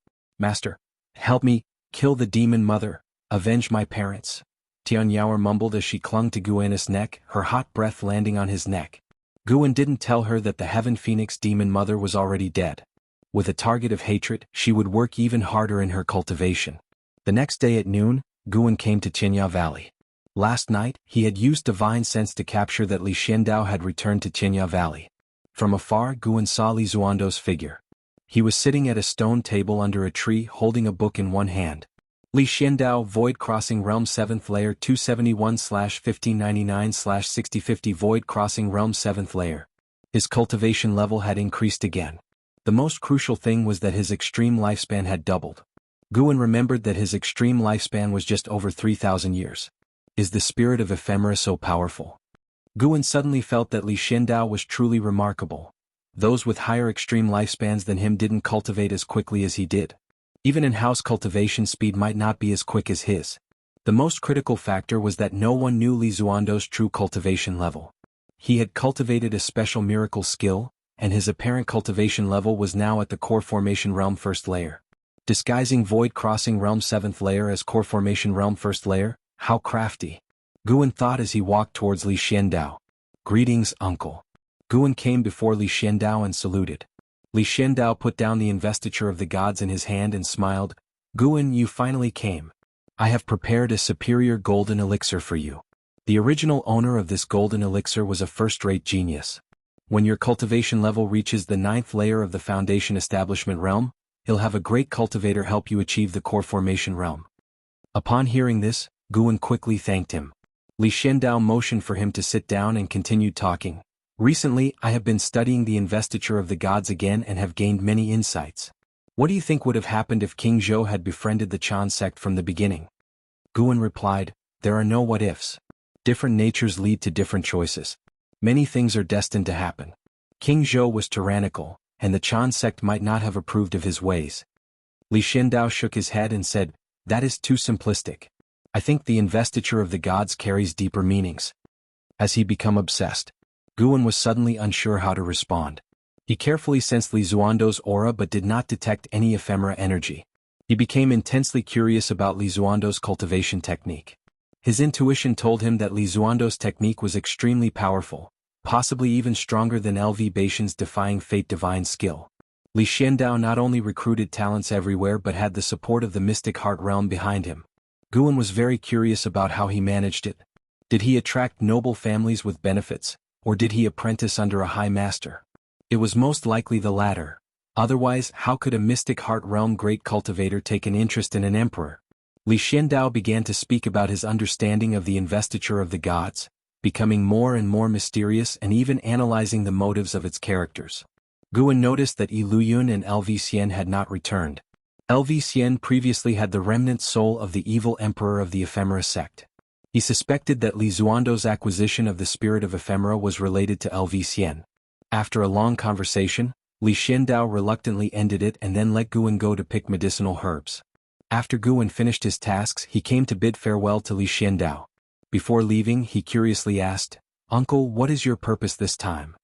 help me, kill the demon mother, avenge my parents. Tian Yaoer mumbled as she clung to Guan's neck, her hot breath landing on his neck. Guan didn't tell her that the Heaven Phoenix demon mother was already dead. With a target of hatred, she would work even harder in her cultivation. The next day at noon, Guan came to Qinya Valley. Last night, he had used divine sense to capture that Li Xiandao had returned to Qinya Valley. From afar, Guan saw Li Zuando's figure. He was sitting at a stone table under a tree holding a book in one hand. Li Xiandao Void Crossing Realm 7th Layer 271/1599/6050 Void Crossing Realm 7th Layer. His cultivation level had increased again. The most crucial thing was that his extreme lifespan had doubled. Guan remembered that his extreme lifespan was just over 3,000 years. Is the spirit of ephemera so powerful? Guan suddenly felt that Li Xiandao was truly remarkable. Those with higher extreme lifespans than him didn't cultivate as quickly as he did. Even in-house cultivation speed might not be as quick as his. The most critical factor was that no one knew Li Zuando's true cultivation level. He had cultivated a special miracle skill, and his apparent cultivation level was now at the Core Formation Realm 1st Layer. Disguising Void Crossing Realm 7th Layer as Core Formation Realm 1st Layer, how crafty. Guan thought as he walked towards Li Xiandao. Greetings, uncle. Guan came before Li Xiandao and saluted. Li Xiandao put down the investiture of the gods in his hand and smiled. Guan, you finally came. I have prepared a superior golden elixir for you. The original owner of this golden elixir was a first-rate genius. When your cultivation level reaches the 9th layer of the Foundation Establishment Realm, he'll have a great cultivator help you achieve the Core Formation Realm. Upon hearing this, Guan quickly thanked him. Li Xiandao motioned for him to sit down and continued talking. Recently, I have been studying the investiture of the gods again and have gained many insights. What do you think would have happened if King Zhou had befriended the Chan sect from the beginning? Guan replied, there are no what-ifs. Different natures lead to different choices. Many things are destined to happen. King Zhou was tyrannical, and the Chan sect might not have approved of his ways. Li Xiandao shook his head and said, that is too simplistic. I think the investiture of the gods carries deeper meanings. As he became obsessed, Guan was suddenly unsure how to respond. He carefully sensed Li Zuando's aura but did not detect any ephemera energy. He became intensely curious about Li Zuando's cultivation technique. His intuition told him that Li Zuando's technique was extremely powerful, possibly even stronger than LV Baishan's defying fate divine skill. Li Xiandao not only recruited talents everywhere but had the support of the mystic heart realm behind him. Guan was very curious about how he managed it. Did he attract noble families with benefits, or did he apprentice under a high master? It was most likely the latter. Otherwise, how could a mystic heart realm great cultivator take an interest in an emperor? Li Xiandao began to speak about his understanding of the investiture of the gods, becoming more and more mysterious and even analyzing the motives of its characters. Guan noticed that Yi Luyun and LV Xian had not returned. LV Xian previously had the remnant soul of the evil emperor of the ephemera sect. He suspected that Li Zuando's acquisition of the spirit of ephemera was related to LV Xian. After a long conversation, Li Xiandao reluctantly ended it and then let Guan go to pick medicinal herbs. After Guan finished his tasks, he came to bid farewell to Li Xiandao. Before leaving, he curiously asked, Uncle, what is your purpose this time?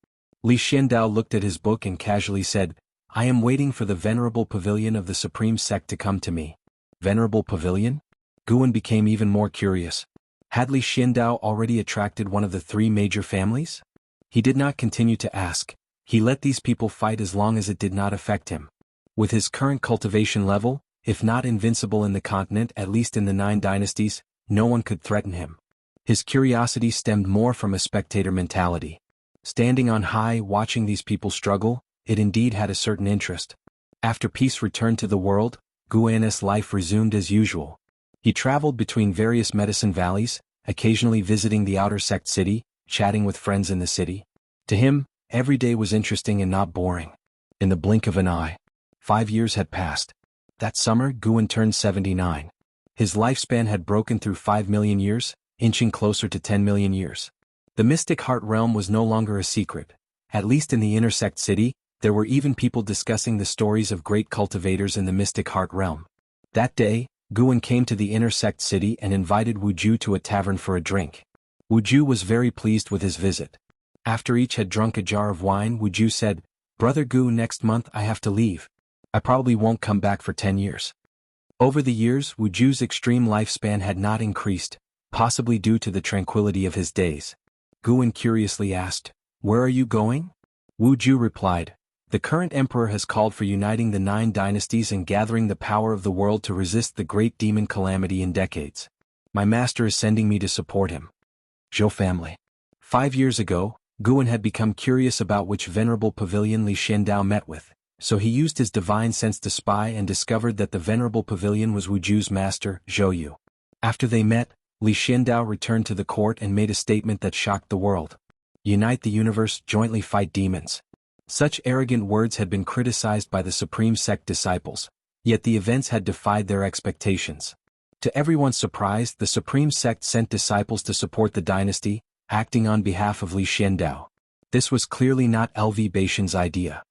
Li Xiandao looked at his book and casually said, I am waiting for the Venerable Pavilion of the Supreme Sect to come to me. Venerable Pavilion? Guan became even more curious. Had Li Xiandao already attracted one of the three major families? He did not continue to ask. He let these people fight as long as it did not affect him. With his current cultivation level, if not invincible in the continent, at least in the 9 dynasties, no one could threaten him. His curiosity stemmed more from a spectator mentality. Standing on high, watching these people struggle, it indeed had a certain interest. After peace returned to the world, Guan's life resumed as usual. He traveled between various medicine valleys, occasionally visiting the outer sect city, chatting with friends in the city. To him, every day was interesting and not boring. In the blink of an eye, 5 years had passed. That summer, Guan turned 79. His lifespan had broken through 5 million years, inching closer to 10 million years. The Mystic Heart realm was no longer a secret. At least in the Intersect City, there were even people discussing the stories of great cultivators in the Mystic Heart realm. That day, Guan came to the Intersect City and invited Wuju to a tavern for a drink. Wuju was very pleased with his visit. After each had drunk a jar of wine, Wuju said, "Brother Gu, next month I have to leave. I probably won't come back for 10 years. Over the years, Wuju's extreme lifespan had not increased, possibly due to the tranquility of his days. Guan curiously asked, "Where are you going?" Wuju replied, "The current emperor has called for uniting the 9 dynasties and gathering the power of the world to resist the great demon calamity in decades. My master is sending me to support him." Zhou family. 5 years ago, Guan had become curious about which venerable pavilion Li Xiandao met with, so he used his divine sense to spy and discovered that the venerable pavilion was Wuju's master, Zhou Yu. After they met, Li Xiandao returned to the court and made a statement that shocked the world. "Unite the universe, jointly fight demons." Such arrogant words had been criticized by the Supreme Sect disciples, yet the events had defied their expectations. To everyone's surprise, the Supreme Sect sent disciples to support the dynasty, acting on behalf of Li Xiandao. This was clearly not LV Baishan's idea.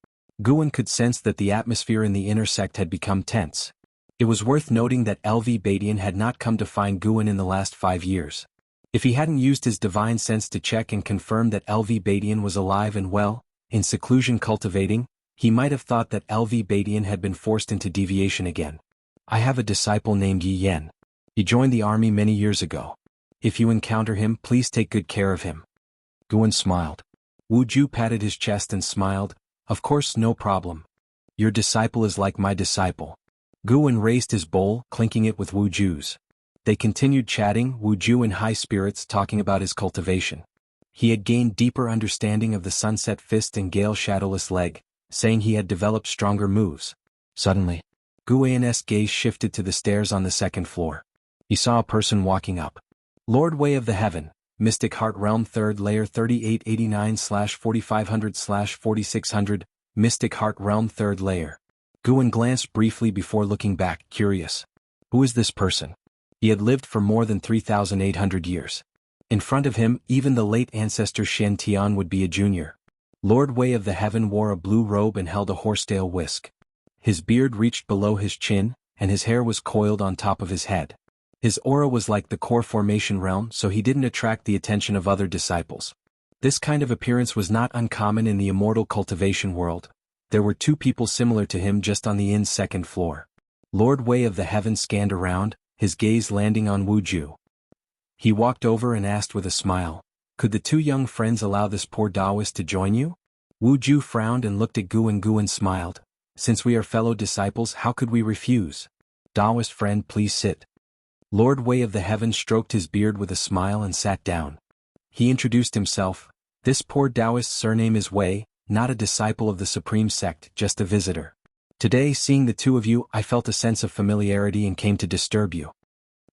Guan could sense that the atmosphere in the inner sect had become tense. It was worth noting that LV Badian had not come to find Guan in the last 5 years. If he hadn't used his divine sense to check and confirm that LV Badian was alive and well, in seclusion cultivating, he might have thought that LV Badian had been forced into deviation again. "I have a disciple named Yi Yan. He joined the army many years ago. If you encounter him, please take good care of him." Guan smiled. Wuju patted his chest and smiled, "Of course, no problem. Your disciple is like my disciple." Guan raised his bowl, clinking it with Wuju's. They continued chatting, Wuju in high spirits talking about his cultivation. He had gained deeper understanding of the Sunset Fist and Gale Shadowless Leg, saying he had developed stronger moves. Suddenly, Guan's gaze shifted to the stairs on the 2nd floor. He saw a person walking up. "Lord Way of the Heaven, Mystic Heart Realm 3rd Layer 3889/4500/4600, Mystic Heart Realm 3rd Layer." Guan glanced briefly before looking back, curious. Who is this person? He had lived for more than 3,800 years. In front of him, even the late ancestor Shen Tian would be a junior. Lord Way of the Heaven wore a blue robe and held a horsetail whisk. His beard reached below his chin, and his hair was coiled on top of his head. His aura was like the core formation realm, so he didn't attract the attention of other disciples. This kind of appearance was not uncommon in the immortal cultivation world. There were 2 people similar to him just on the inn's 2nd floor. Lord Way of the Heaven scanned around, his gaze landing on Wuju. He walked over and asked with a smile, "Could the 2 young friends allow this poor Taoist to join you?" Wuju frowned and looked at Guan. Guan smiled. "Since we are fellow disciples, how could we refuse? Taoist friend, please sit." Lord Way of the Heaven stroked his beard with a smile and sat down. He introduced himself. "This poor Taoist's surname is Wei, not a disciple of the Supreme Sect, just a visitor. Today, seeing the 2 of you, I felt a sense of familiarity and came to disturb you."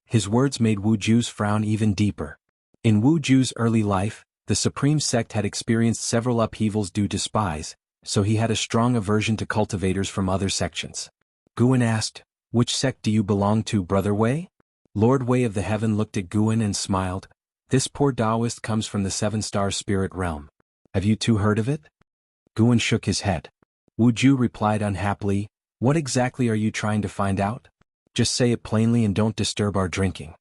His words made Wuju's frown even deeper. In Wuju's early life, the Supreme Sect had experienced several upheavals due to spies, so he had a strong aversion to cultivators from other sections. Guan asked, "Which sect do you belong to, Brother Wei?" Lord Way of the Heaven looked at Guan and smiled. "This poor Taoist comes from the 7-star spirit realm. Have you 2 heard of it?" Guan shook his head. Wuju replied unhappily, "What exactly are you trying to find out? Just say it plainly and don't disturb our drinking."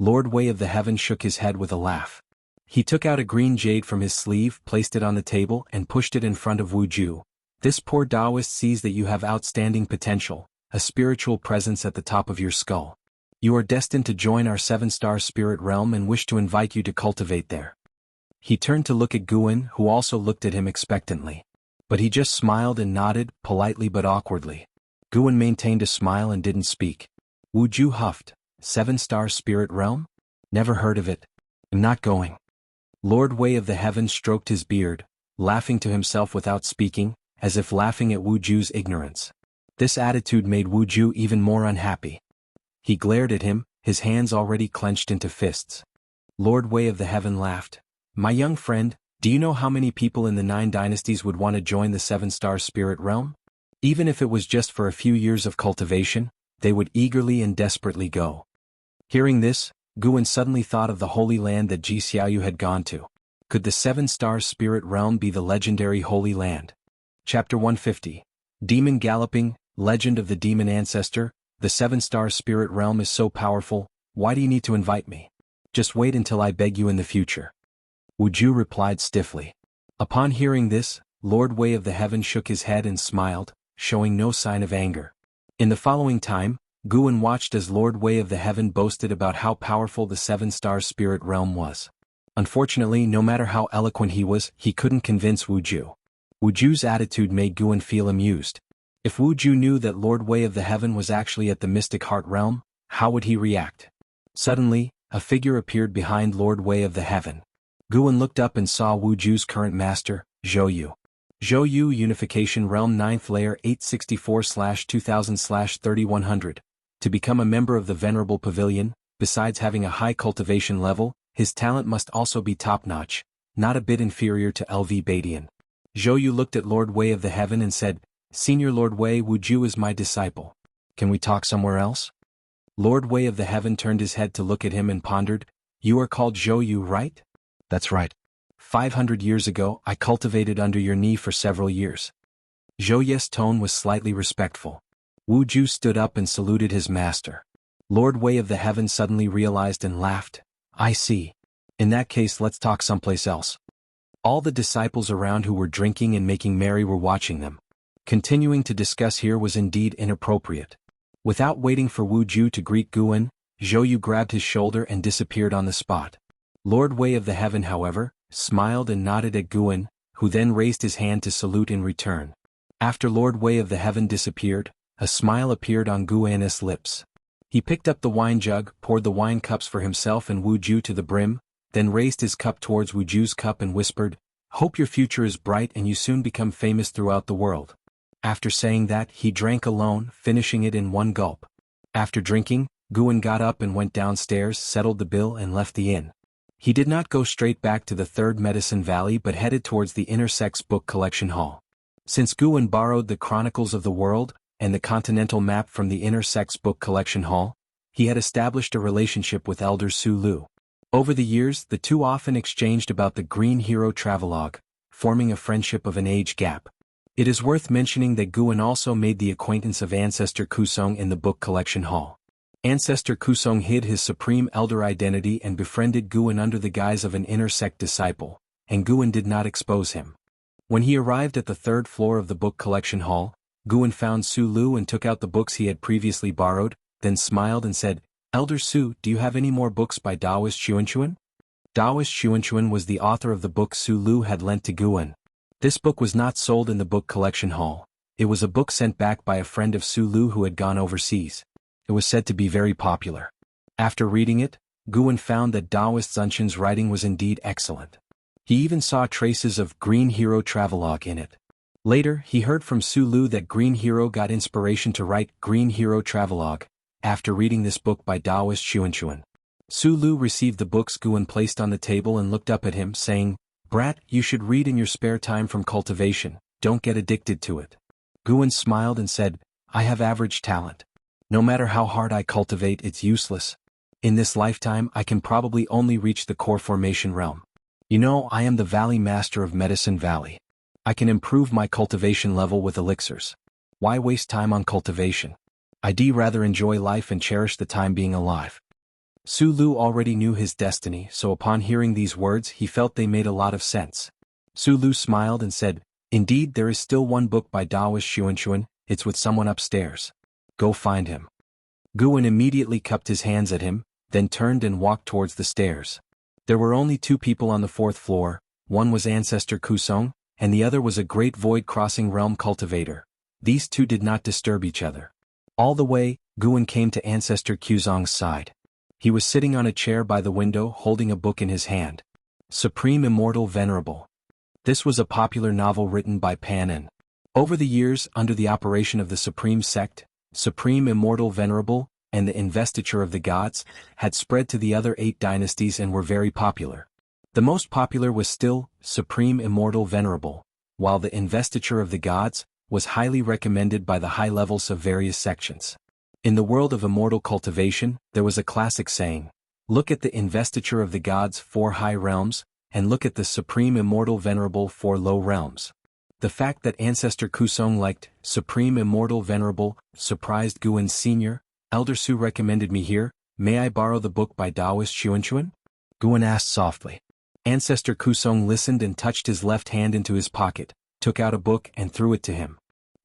Lord Way of the Heaven shook his head with a laugh. He took out a green jade from his sleeve, placed it on the table, and pushed it in front of Wuju. "This poor Taoist sees that you have outstanding potential, a spiritual presence at the top of your skull. You are destined to join our 7-star spirit realm and wish to invite you to cultivate there." He turned to look at Guan, who also looked at him expectantly. But he just smiled and nodded, politely but awkwardly. Guan maintained a smile and didn't speak. Wuju huffed, 7-star spirit realm? Never heard of it. I'm not going. Lord Way of the Heaven stroked his beard, laughing to himself without speaking, as if laughing at Wuju's ignorance. This attitude made Wuju even more unhappy. He glared at him, his hands already clenched into fists. Lord Way of the Heaven laughed. "My young friend, do you know how many people in the 9 dynasties would want to join the 7-star spirit realm? Even if it was just for a few years of cultivation, they would eagerly and desperately go. Hearing this, Guan suddenly thought of the Holy Land that Ji Xiaoyu had gone to. Could the Seven-Star Spirit Realm be the legendary Holy Land? Chapter 150. Demon Galloping, Legend of the Demon Ancestor. The Seven-Star Spirit Realm is so powerful, why do you need to invite me? Just wait until I beg you in the future. Wu Ju replied stiffly. Upon hearing this, Lord Wei of the Heaven shook his head and smiled, showing no sign of anger. In the following time, Guan watched as Lord Wei of the Heaven boasted about how powerful the Seven-Star Spirit Realm was. Unfortunately, no matter how eloquent he was, he couldn't convince Wu Ju. Wu Ju's attitude made Guan feel amused. If Wu Ju knew that Lord Wei of the Heaven was actually at the Mystic Heart Realm, how would he react? Suddenly, a figure appeared behind Lord Wei of the Heaven. Guan looked up and saw Wu Ju's current master, Zhou Yu. Zhou Yu Unification Realm 9th Layer 864/2000/3100. To become a member of the Venerable Pavilion, besides having a high cultivation level, his talent must also be top-notch, not a bit inferior to LV Badian. Zhou Yu looked at Lord Wei of the Heaven and said, Senior Lord Wei, Wu Ju is my disciple. Can we talk somewhere else? Lord Wei of the Heaven turned his head to look at him and pondered, You are called Zhou Yu, right? That's right. 500 years ago, I cultivated under your knee for several years. Zhou Yu's tone was slightly respectful. Wu Ju stood up and saluted his master. Lord Wei of the Heaven suddenly realized and laughed. I see. In that case, let's talk someplace else. All the disciples around who were drinking and making merry were watching them. Continuing to discuss here was indeed inappropriate. Without waiting for Wu Ju to greet Guan, Zhou Yu grabbed his shoulder and disappeared on the spot. Lord Wei of the Heaven, however, smiled and nodded at Guan, who then raised his hand to salute in return. After Lord Wei of the Heaven disappeared, a smile appeared on Guan's lips. He picked up the wine jug, poured the wine cups for himself and Wu Ju to the brim, then raised his cup towards Wu Ju's cup and whispered, Hope your future is bright and you soon become famous throughout the world. After saying that, he drank alone, finishing it in one gulp. After drinking, Guan got up and went downstairs, settled the bill and left the inn. He did not go straight back to the Third Medicine Valley but headed towards the Inner Sex Book Collection Hall. Since Guan borrowed the Chronicles of the World and the Continental Map from the Inner Sex Book Collection Hall, he had established a relationship with Elder Su Lu. Over the years, the two often exchanged about the Green Hero Travelogue, forming a friendship of an age gap. It is worth mentioning that Guan also made the acquaintance of Ancestor Kusong in the Book Collection Hall. Ancestor Kusong hid his Supreme Elder identity and befriended Guan under the guise of an inner sect disciple, and Guan did not expose him. When he arrived at the third floor of the Book Collection Hall, Guan found Su Lu and took out the books he had previously borrowed, then smiled and said, Elder Su, do you have any more books by Taoist Xuanchuan? Taoist Xuanchuan was the author of the book Su Lu had lent to Guan. This book was not sold in the Book Collection Hall. It was a book sent back by a friend of Su Lu who had gone overseas. It was said to be very popular. After reading it, Guan found that Taoist Xuanchuan's writing was indeed excellent. He even saw traces of Green Hero Travelogue in it. Later, he heard from Su Lu that Green Hero got inspiration to write Green Hero Travelogue after reading this book by Taoist Xuanchuan. Su Lu received the books Guan placed on the table and looked up at him, saying, Brat, you should read in your spare time from cultivation, don't get addicted to it. Guan smiled and said, I have average talent. No matter how hard I cultivate, it's useless. In this lifetime, I can probably only reach the core formation realm. You know, I am the Valley Master of Medicine Valley. I can improve my cultivation level with elixirs. Why waste time on cultivation? I'd rather enjoy life and cherish the time being alive. Su Lu already knew his destiny, so upon hearing these words he felt they made a lot of sense. Su Lu smiled and said, Indeed, there is still one book by Taoist Xuanchuan, it's with someone upstairs. Go find him. Guan immediately cupped his hands at him, then turned and walked towards the stairs. There were only two people on the fourth floor, one was Ancestor Kusong, and the other was a great void-crossing realm cultivator. These two did not disturb each other. All the way, Guan came to Ancestor Kusong's side. He was sitting on a chair by the window holding a book in his hand. Supreme Immortal Venerable. This was a popular novel written by Pan En. Over the years, under the operation of the Supreme Sect, Supreme Immortal Venerable, and the Investiture of the Gods, had spread to the other 8 dynasties and were very popular. The most popular was still Supreme Immortal Venerable, while the Investiture of the Gods, was highly recommended by the high levels of various sections. In the world of immortal cultivation, there was a classic saying, "Look at the investiture of the gods, 4 high realms, and look at the supreme immortal venerable 4 low realms." The fact that Ancestor Kusong liked Supreme Immortal Venerable surprised Guan Sr. "Elder Su recommended me here, may I borrow the book by Taoist Xuanchuan?" Guan asked softly. Ancestor Kusong listened and touched his left hand into his pocket, took out a book and threw it to him.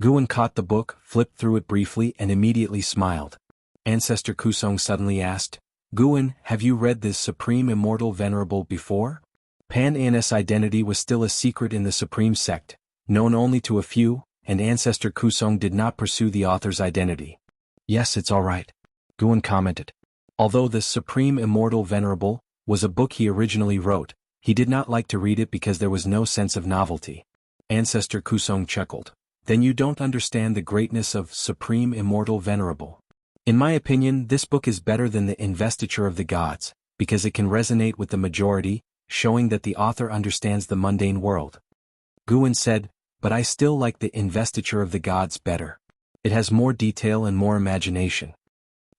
Guan caught the book, flipped through it briefly and immediately smiled. Ancestor Kusong suddenly asked, "Guan, have you read this Supreme Immortal Venerable before?" Pan-An's identity was still a secret in the Supreme Sect, known only to a few, and Ancestor Kusong did not pursue the author's identity. "Yes, it's all right," Guan commented. Although the Supreme Immortal Venerable was a book he originally wrote, he did not like to read it because there was no sense of novelty. Ancestor Kusong chuckled. "Then you don't understand the greatness of Supreme Immortal Venerable. In my opinion, this book is better than the Investiture of the Gods, because it can resonate with the majority, showing that the author understands the mundane world." Guan said, "But I still like the Investiture of the Gods better. It has more detail and more imagination."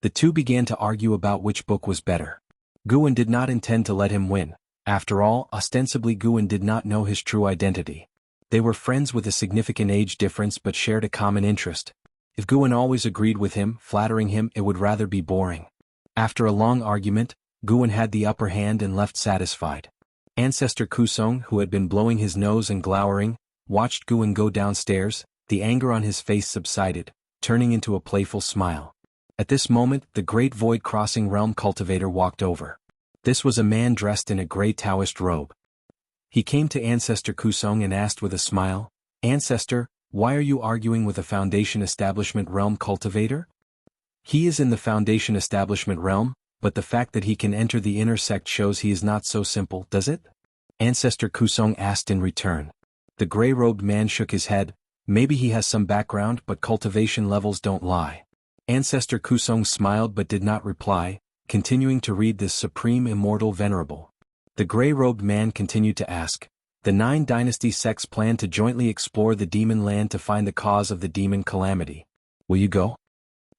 The two began to argue about which book was better. Guan did not intend to let him win. After all, ostensibly Guan did not know his true identity. They were friends with a significant age difference but shared a common interest. If Guan always agreed with him, flattering him, it would rather be boring. After a long argument, Guan had the upper hand and left satisfied. Ancestor Kusong, who had been blowing his nose and glowering, watched Guan go downstairs. The anger on his face subsided, turning into a playful smile. At this moment, the great void-crossing realm cultivator walked over. This was a man dressed in a gray Taoist robe. He came to Ancestor Kusong and asked with a smile, "Ancestor, why are you arguing with a Foundation Establishment realm cultivator?" "He is in the Foundation Establishment realm, but the fact that he can enter the inner sect shows he is not so simple, does it?" Ancestor Kusong asked in return. The gray-robed man shook his head. "Maybe he has some background, but cultivation levels don't lie." Ancestor Kusong smiled but did not reply, continuing to read this Supreme Immortal Venerable. The gray-robed man continued to ask, "The 9 dynasty sects plan to jointly explore the demon land to find the cause of the demon calamity. Will you go?"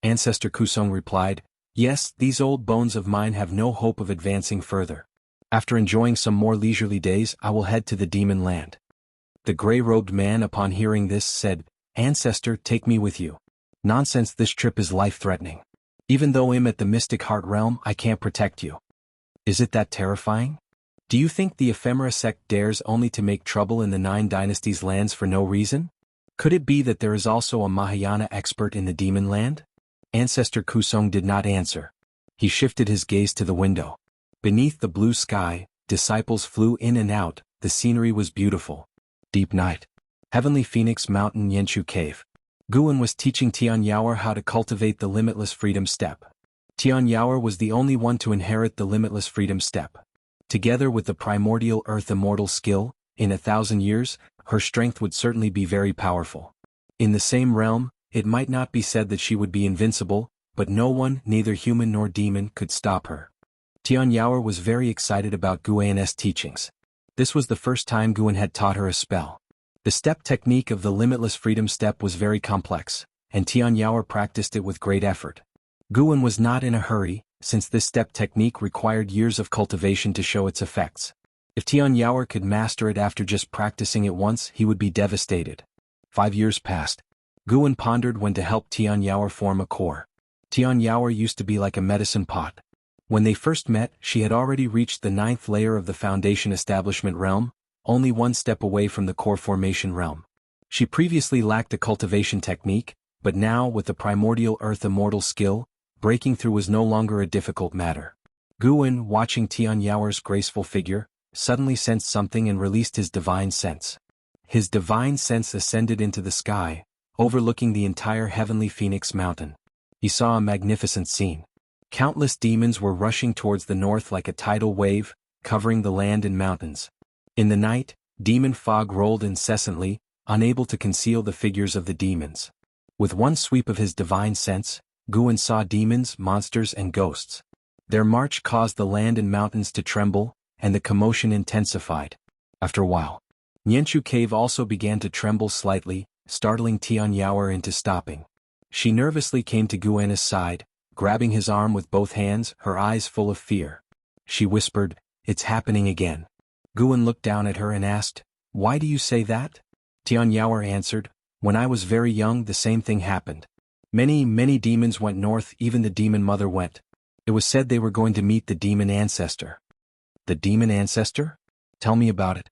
Ancestor Kusong replied, "Yes, these old bones of mine have no hope of advancing further. After enjoying some more leisurely days, I will head to the demon land." The gray-robed man, upon hearing this, said, "Ancestor, take me with you." "Nonsense, this trip is life-threatening. Even though I'm at the Mystic Heart Realm, I can't protect you." "Is it that terrifying? Do you think the Ephemera sect dares only to make trouble in the 9 dynasties lands for no reason? Could it be that there is also a Mahayana expert in the demon land?" Ancestor Kusong did not answer. He shifted his gaze to the window. Beneath the blue sky, disciples flew in and out. The scenery was beautiful. Deep night. Heavenly Phoenix Mountain Yenshu Cave. Guan was teaching Tian Yaoer how to cultivate the Limitless Freedom Step. Tian Yaoer was the only one to inherit the Limitless Freedom Step. Together with the primordial Earth Immortal skill, in 1,000 years, her strength would certainly be very powerful. In the same realm, it might not be said that she would be invincible, but no one, neither human nor demon, could stop her. Tian Yaoer was very excited about Guan's teachings. This was the first time Guan had taught her a spell. The step technique of the Limitless Freedom Step was very complex, and Tian Yaoer practiced it with great effort. Guan was not in a hurry, since this step technique required years of cultivation to show its effects. If Tian Yaoer could master it after just practicing it once, he would be devastated. 5 years passed. Guan pondered when to help Tian Yaoer form a core. Tian Yaoer used to be like a medicine pot. When they first met, she had already reached the 9th layer of the Foundation Establishment realm, only 1 step away from the core formation realm. She previously lacked a cultivation technique, but now, with the primordial Earth Immortal skill, breaking through was no longer a difficult matter. Guan, watching Tian Yaoer's graceful figure, suddenly sensed something and released his divine sense. His divine sense ascended into the sky, overlooking the entire Heavenly Phoenix Mountain. He saw a magnificent scene. Countless demons were rushing towards the north like a tidal wave, covering the land and mountains. In the night, demon fog rolled incessantly, unable to conceal the figures of the demons. With one sweep of his divine sense, Guan saw demons, monsters, and ghosts. Their march caused the land and mountains to tremble, and the commotion intensified. After a while, Yenshu Cave also began to tremble slightly, startling Tianyao into stopping. She nervously came to Guan's side, grabbing his arm with both hands, her eyes full of fear. She whispered, "It's happening again." Guan looked down at her and asked, "Why do you say that?" Tianyao answered, "When I was very young the same thing happened. Many demons went north, even the demon mother went. It was said they were going to meet the demon ancestor." "The demon ancestor? Tell me about it."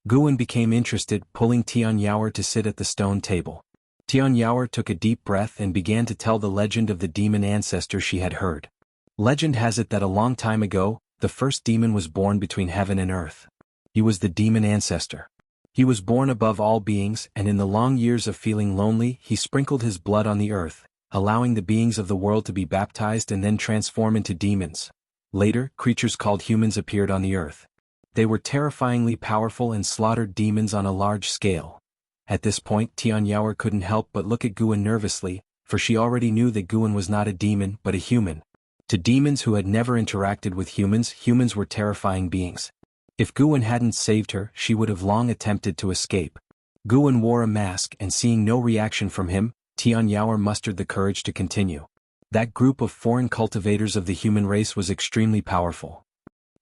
Guan became interested, pulling Tianyao to sit at the stone table. Tianyao took a deep breath and began to tell the legend of the demon ancestor she had heard. Legend has it that a long time ago, the first demon was born between heaven and earth. He was the demon ancestor. He was born above all beings, and in the long years of feeling lonely, he sprinkled his blood on the earth, allowing the beings of the world to be baptized and then transform into demons. Later, creatures called humans appeared on the earth. They were terrifyingly powerful and slaughtered demons on a large scale. At this point, Tianyao couldn't help but look at Guan nervously, for she already knew that Guan was not a demon but a human. To demons who had never interacted with humans, humans were terrifying beings. If Guan hadn't saved her, she would have long attempted to escape. Guan wore a mask, and seeing no reaction from him, Tianyao mustered the courage to continue. That group of foreign cultivators of the human race was extremely powerful.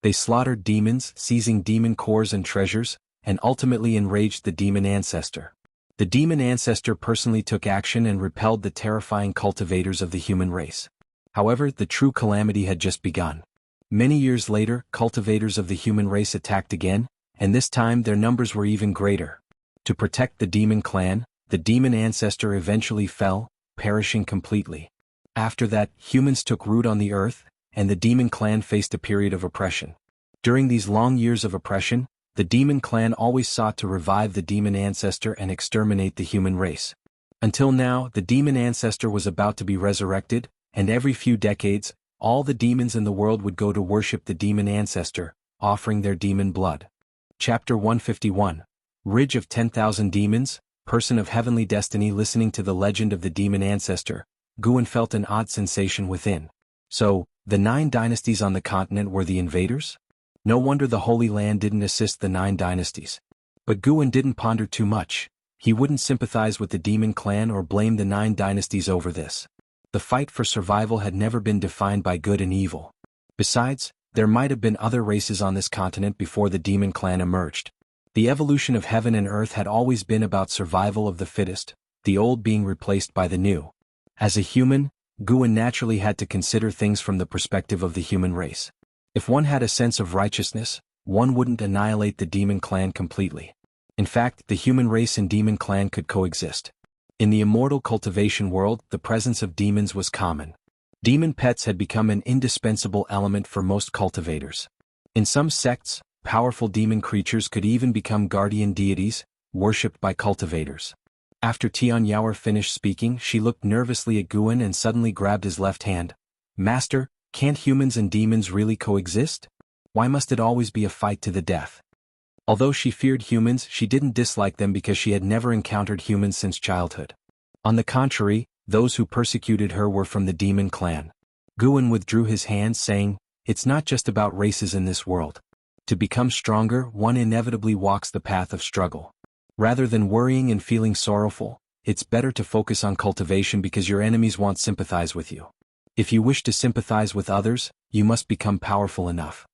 They slaughtered demons, seizing demon cores and treasures, and ultimately enraged the demon ancestor. The demon ancestor personally took action and repelled the terrifying cultivators of the human race. However, the true calamity had just begun. Many years later, cultivators of the human race attacked again, and this time their numbers were even greater. To protect the demon clan, the demon ancestor eventually fell, perishing completely. After that, humans took root on the earth, and the demon clan faced a period of oppression. During these long years of oppression, the demon clan always sought to revive the demon ancestor and exterminate the human race. Until now, the demon ancestor was about to be resurrected, and every few decades, all the demons in the world would go to worship the demon ancestor, offering their demon blood. Chapter 151. Ridge of 10,000 Demons, Person of Heavenly Destiny. Listening to the legend of the demon ancestor, Guan felt an odd sensation within. So, the 9 dynasties on the continent were the invaders? No wonder the Holy Land didn't assist the 9 dynasties. But Guan didn't ponder too much. He wouldn't sympathize with the demon clan or blame the 9 dynasties over this. The fight for survival had never been defined by good and evil. Besides, there might have been other races on this continent before the demon clan emerged. The evolution of heaven and earth had always been about survival of the fittest, the old being replaced by the new. As a human, Guan naturally had to consider things from the perspective of the human race. If one had a sense of righteousness, one wouldn't annihilate the demon clan completely. In fact, the human race and demon clan could coexist. In the immortal cultivation world, the presence of demons was common. Demon pets had become an indispensable element for most cultivators. In some sects, powerful demon creatures could even become guardian deities, worshipped by cultivators. After Tianyao finished speaking, she looked nervously at Guan and suddenly grabbed his left hand. "Master, can't humans and demons really coexist? Why must it always be a fight to the death?" Although she feared humans, she didn't dislike them because she had never encountered humans since childhood. On the contrary, those who persecuted her were from the demon clan. Guan withdrew his hand, saying, "It's not just about races in this world. To become stronger, one inevitably walks the path of struggle. Rather than worrying and feeling sorrowful, it's better to focus on cultivation because your enemies won't sympathize with you. If you wish to sympathize with others, you must become powerful enough."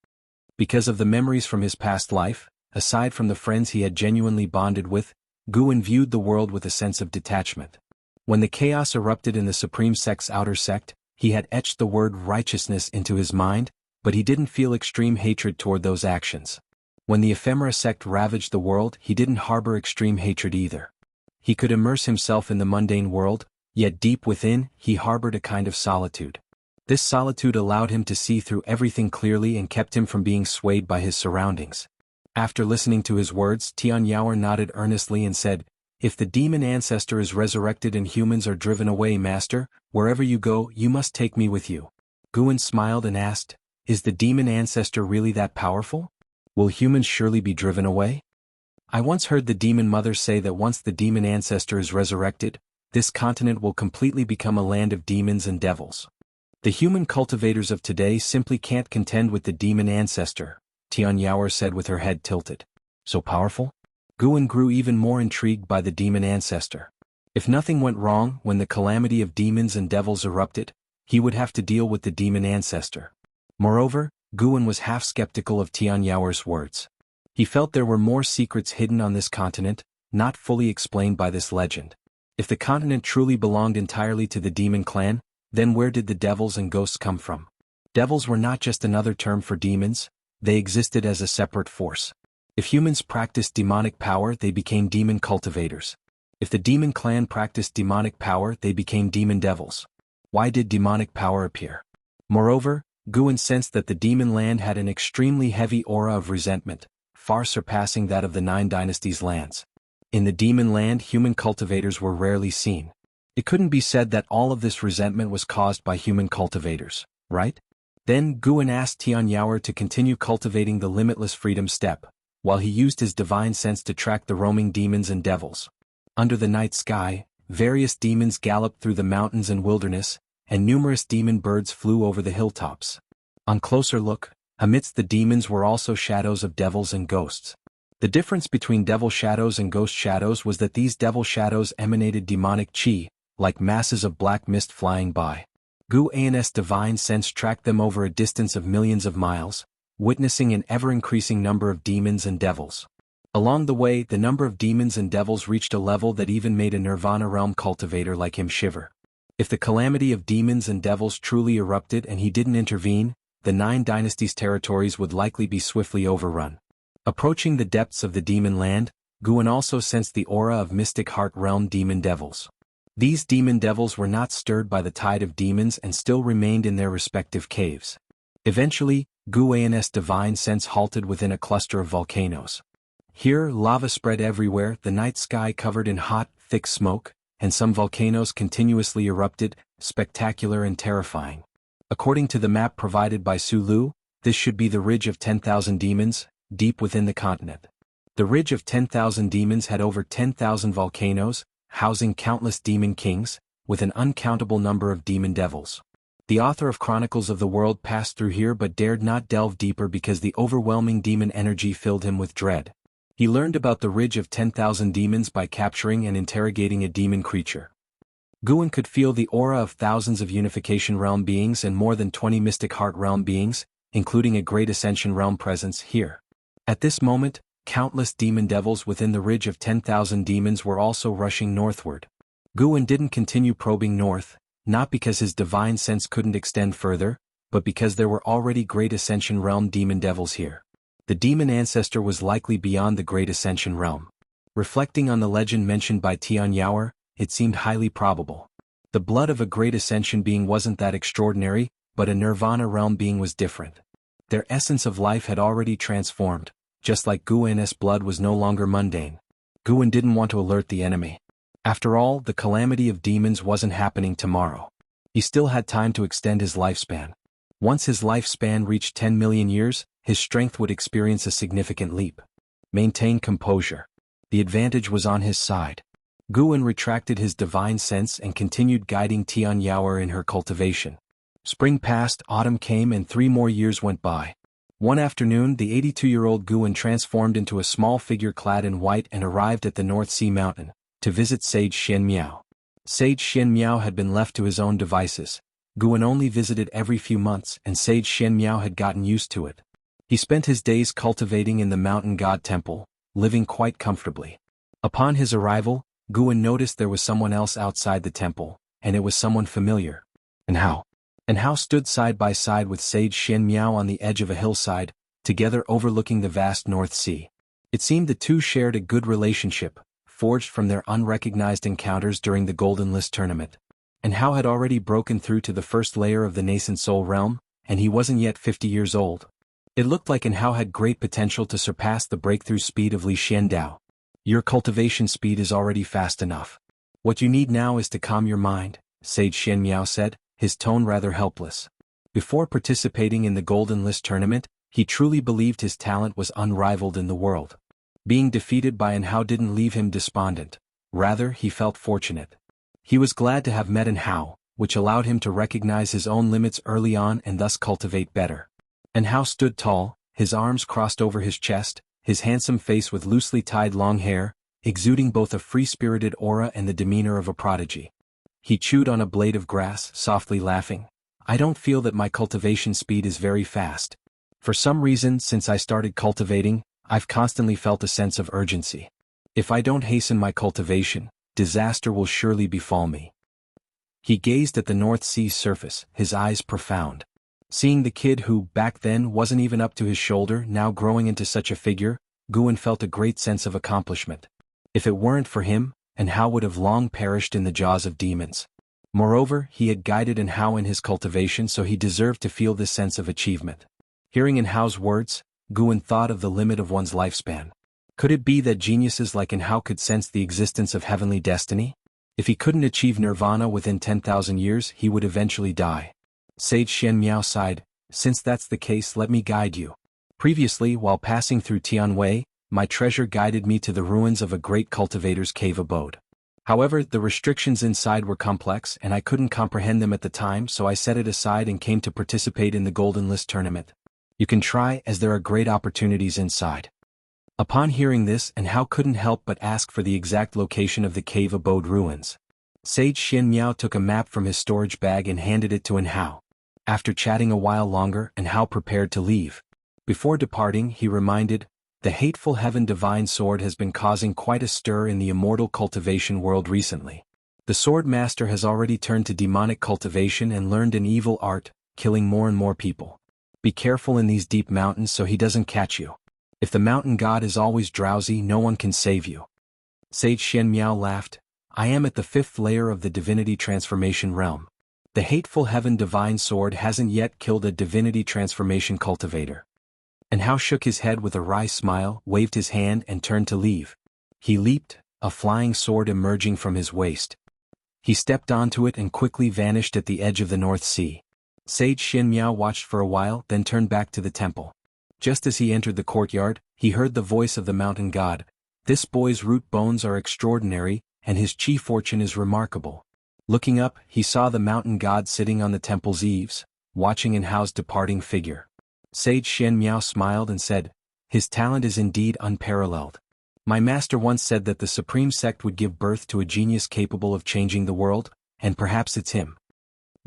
Because of the memories from his past life, aside from the friends he had genuinely bonded with, Guan viewed the world with a sense of detachment. When the chaos erupted in the Supreme Sect's outer sect, he had etched the word righteousness into his mind, but he didn't feel extreme hatred toward those actions. When the ephemera sect ravaged the world, he didn't harbor extreme hatred either. He could immerse himself in the mundane world, yet deep within, he harbored a kind of solitude. This solitude allowed him to see through everything clearly and kept him from being swayed by his surroundings. After listening to his words, Tianyao nodded earnestly and said, "If the demon ancestor is resurrected and humans are driven away, Master, wherever you go, you must take me with you." Guan smiled and asked, "Is the demon ancestor really that powerful? Will humans surely be driven away?" "I once heard the demon mother say that once the demon ancestor is resurrected, this continent will completely become a land of demons and devils. The human cultivators of today simply can't contend with the demon ancestor," Tianyao said with her head tilted. "So powerful?" Guan grew even more intrigued by the demon ancestor. If nothing went wrong when the calamity of demons and devils erupted, he would have to deal with the demon ancestor. Moreover, Guan was half skeptical of Tian Yaoer's words. He felt there were more secrets hidden on this continent, not fully explained by this legend. If the continent truly belonged entirely to the demon clan, then where did the devils and ghosts come from? Devils were not just another term for demons, they existed as a separate force. If humans practiced demonic power, they became demon cultivators. If the demon clan practiced demonic power, they became demon devils. Why did demonic power appear? Moreover, Guan sensed that the demon land had an extremely heavy aura of resentment, far surpassing that of the Nine Dynasties lands. In the demon land, human cultivators were rarely seen. It couldn't be said that all of this resentment was caused by human cultivators, right? Then Guan asked Tian Yaoer to continue cultivating the limitless freedom step, while he used his divine sense to track the roaming demons and devils. Under the night sky, various demons galloped through the mountains and wilderness, and numerous demon birds flew over the hilltops. On closer look, amidst the demons were also shadows of devils and ghosts. The difference between devil shadows and ghost shadows was that these devil shadows emanated demonic chi, like masses of black mist flying by. Guan's divine sense tracked them over a distance of millions of miles, witnessing an ever-increasing number of demons and devils. Along the way, the number of demons and devils reached a level that even made a Nirvana realm cultivator like him shiver. If the calamity of demons and devils truly erupted and he didn't intervene, the Nine Dynasties' territories would likely be swiftly overrun. Approaching the depths of the demon land, Guan also sensed the aura of Mystic Heart realm demon devils. These demon devils were not stirred by the tide of demons and still remained in their respective caves. Eventually, Guan's divine sense halted within a cluster of volcanoes. Here, lava spread everywhere, the night sky covered in hot, thick smoke, and some volcanoes continuously erupted, spectacular and terrifying. According to the map provided by Su Lu, this should be the Ridge of 10,000 Demons, deep within the continent. The Ridge of 10,000 Demons had over 10,000 volcanoes, housing countless demon kings, with an uncountable number of demon devils. The author of Chronicles of the World passed through here but dared not delve deeper because the overwhelming demon energy filled him with dread. He learned about the Ridge of 10,000 Demons by capturing and interrogating a demon creature. Guan could feel the aura of thousands of Unification Realm beings and more than 20 Mystic Heart Realm beings, including a Great Ascension Realm presence here. At this moment, countless demon devils within the Ridge of 10,000 Demons were also rushing northward. Guan didn't continue probing north, not because his divine sense couldn't extend further, but because there were already Great Ascension Realm demon devils here. The demon ancestor was likely beyond the Great Ascension Realm. Reflecting on the legend mentioned by Tian Yaoer, it seemed highly probable. The blood of a Great Ascension being wasn't that extraordinary, but a Nirvana realm being was different. Their essence of life had already transformed, just like Guan's blood was no longer mundane. Guan didn't want to alert the enemy. After all, the calamity of demons wasn't happening tomorrow. He still had time to extend his lifespan. Once his lifespan reached 10 million years, his strength would experience a significant leap. Maintain composure. The advantage was on his side. Guan retracted his divine sense and continued guiding Tian Yaoer in her cultivation. Spring passed, autumn came, and 3 more years went by. One afternoon, the 82-year-old Guan transformed into a small figure clad in white and arrived at the North Sea Mountain to visit Sage Xian Miao. Sage Xian Miao had been left to his own devices. Guan only visited every few months, and Sage Xian Miao had gotten used to it. He spent his days cultivating in the mountain god temple, living quite comfortably. Upon his arrival, Guan noticed there was someone else outside the temple, and it was someone familiar. And Hao stood side by side with Sage Xian Miao on the edge of a hillside, together overlooking the vast North Sea. It seemed the two shared a good relationship, forged from their unrecognized encounters during the Golden List tournament. And Hao had already broken through to the first layer of the nascent soul realm, and he wasn't yet 50 years old. It looked like Hao had great potential to surpass the breakthrough speed of Li Xiandao. Your cultivation speed is already fast enough. What you need now is to calm your mind, Sage Xian Miao said, his tone rather helpless. Before participating in the Golden List tournament, he truly believed his talent was unrivaled in the world. Being defeated by Hao didn't leave him despondent. Rather, he felt fortunate. He was glad to have met Hao, which allowed him to recognize his own limits early on and thus cultivate better. Hao stood tall, his arms crossed over his chest, his handsome face with loosely tied long hair, exuding both a free-spirited aura and the demeanor of a prodigy. He chewed on a blade of grass, softly laughing. I don't feel that my cultivation speed is very fast. For some reason, since I started cultivating, I've constantly felt a sense of urgency. If I don't hasten my cultivation, disaster will surely befall me. He gazed at the North Sea's surface, his eyes profound. Seeing the kid who, back then, wasn't even up to his shoulder, now growing into such a figure, Guan felt a great sense of accomplishment. If it weren't for him, and Hao would have long perished in the jaws of demons. Moreover, he had guided Hao in his cultivation, so he deserved to feel this sense of achievement. Hearing Hao's words, Guan thought of the limit of one's lifespan. Could it be that geniuses like Hao could sense the existence of heavenly destiny? If he couldn't achieve nirvana within 10,000 years, he would eventually die. Sage Shen Miao sighed, since that's the case, let me guide you. Previously, while passing through Tianwei, my treasure guided me to the ruins of a great cultivator's cave abode. However, the restrictions inside were complex and I couldn't comprehend them at the time, so I set it aside and came to participate in the Golden List tournament. You can try, as there are great opportunities inside. Upon hearing this, Hao couldn't help but ask for the exact location of the cave abode ruins. Sage Shen Miao took a map from his storage bag and handed it to Hao. After chatting a while longer, Hao prepared to leave. Before departing, he reminded, the hateful Heaven Divine Sword has been causing quite a stir in the immortal cultivation world recently. The Sword Master has already turned to demonic cultivation and learned an evil art, killing more and more people. Be careful in these deep mountains so he doesn't catch you. If the mountain god is always drowsy, no one can save you. Sage Shen Miao laughed. I am at the 5th layer of the divinity transformation realm. The hateful Heaven Divine Sword hasn't yet killed a divinity transformation cultivator. Hao shook his head with a wry smile, waved his hand and turned to leave. He leaped, a flying sword emerging from his waist. He stepped onto it and quickly vanished at the edge of the North Sea. Sage Shen Miao watched for a while, then turned back to the temple. Just as he entered the courtyard, he heard the voice of the mountain god. This boy's root bones are extraordinary, and his chi fortune is remarkable. Looking up, he saw the mountain god sitting on the temple's eaves, watching Hao's departing figure. Sage Shen Miao smiled and said, his talent is indeed unparalleled. My master once said that the supreme sect would give birth to a genius capable of changing the world, and perhaps it's him.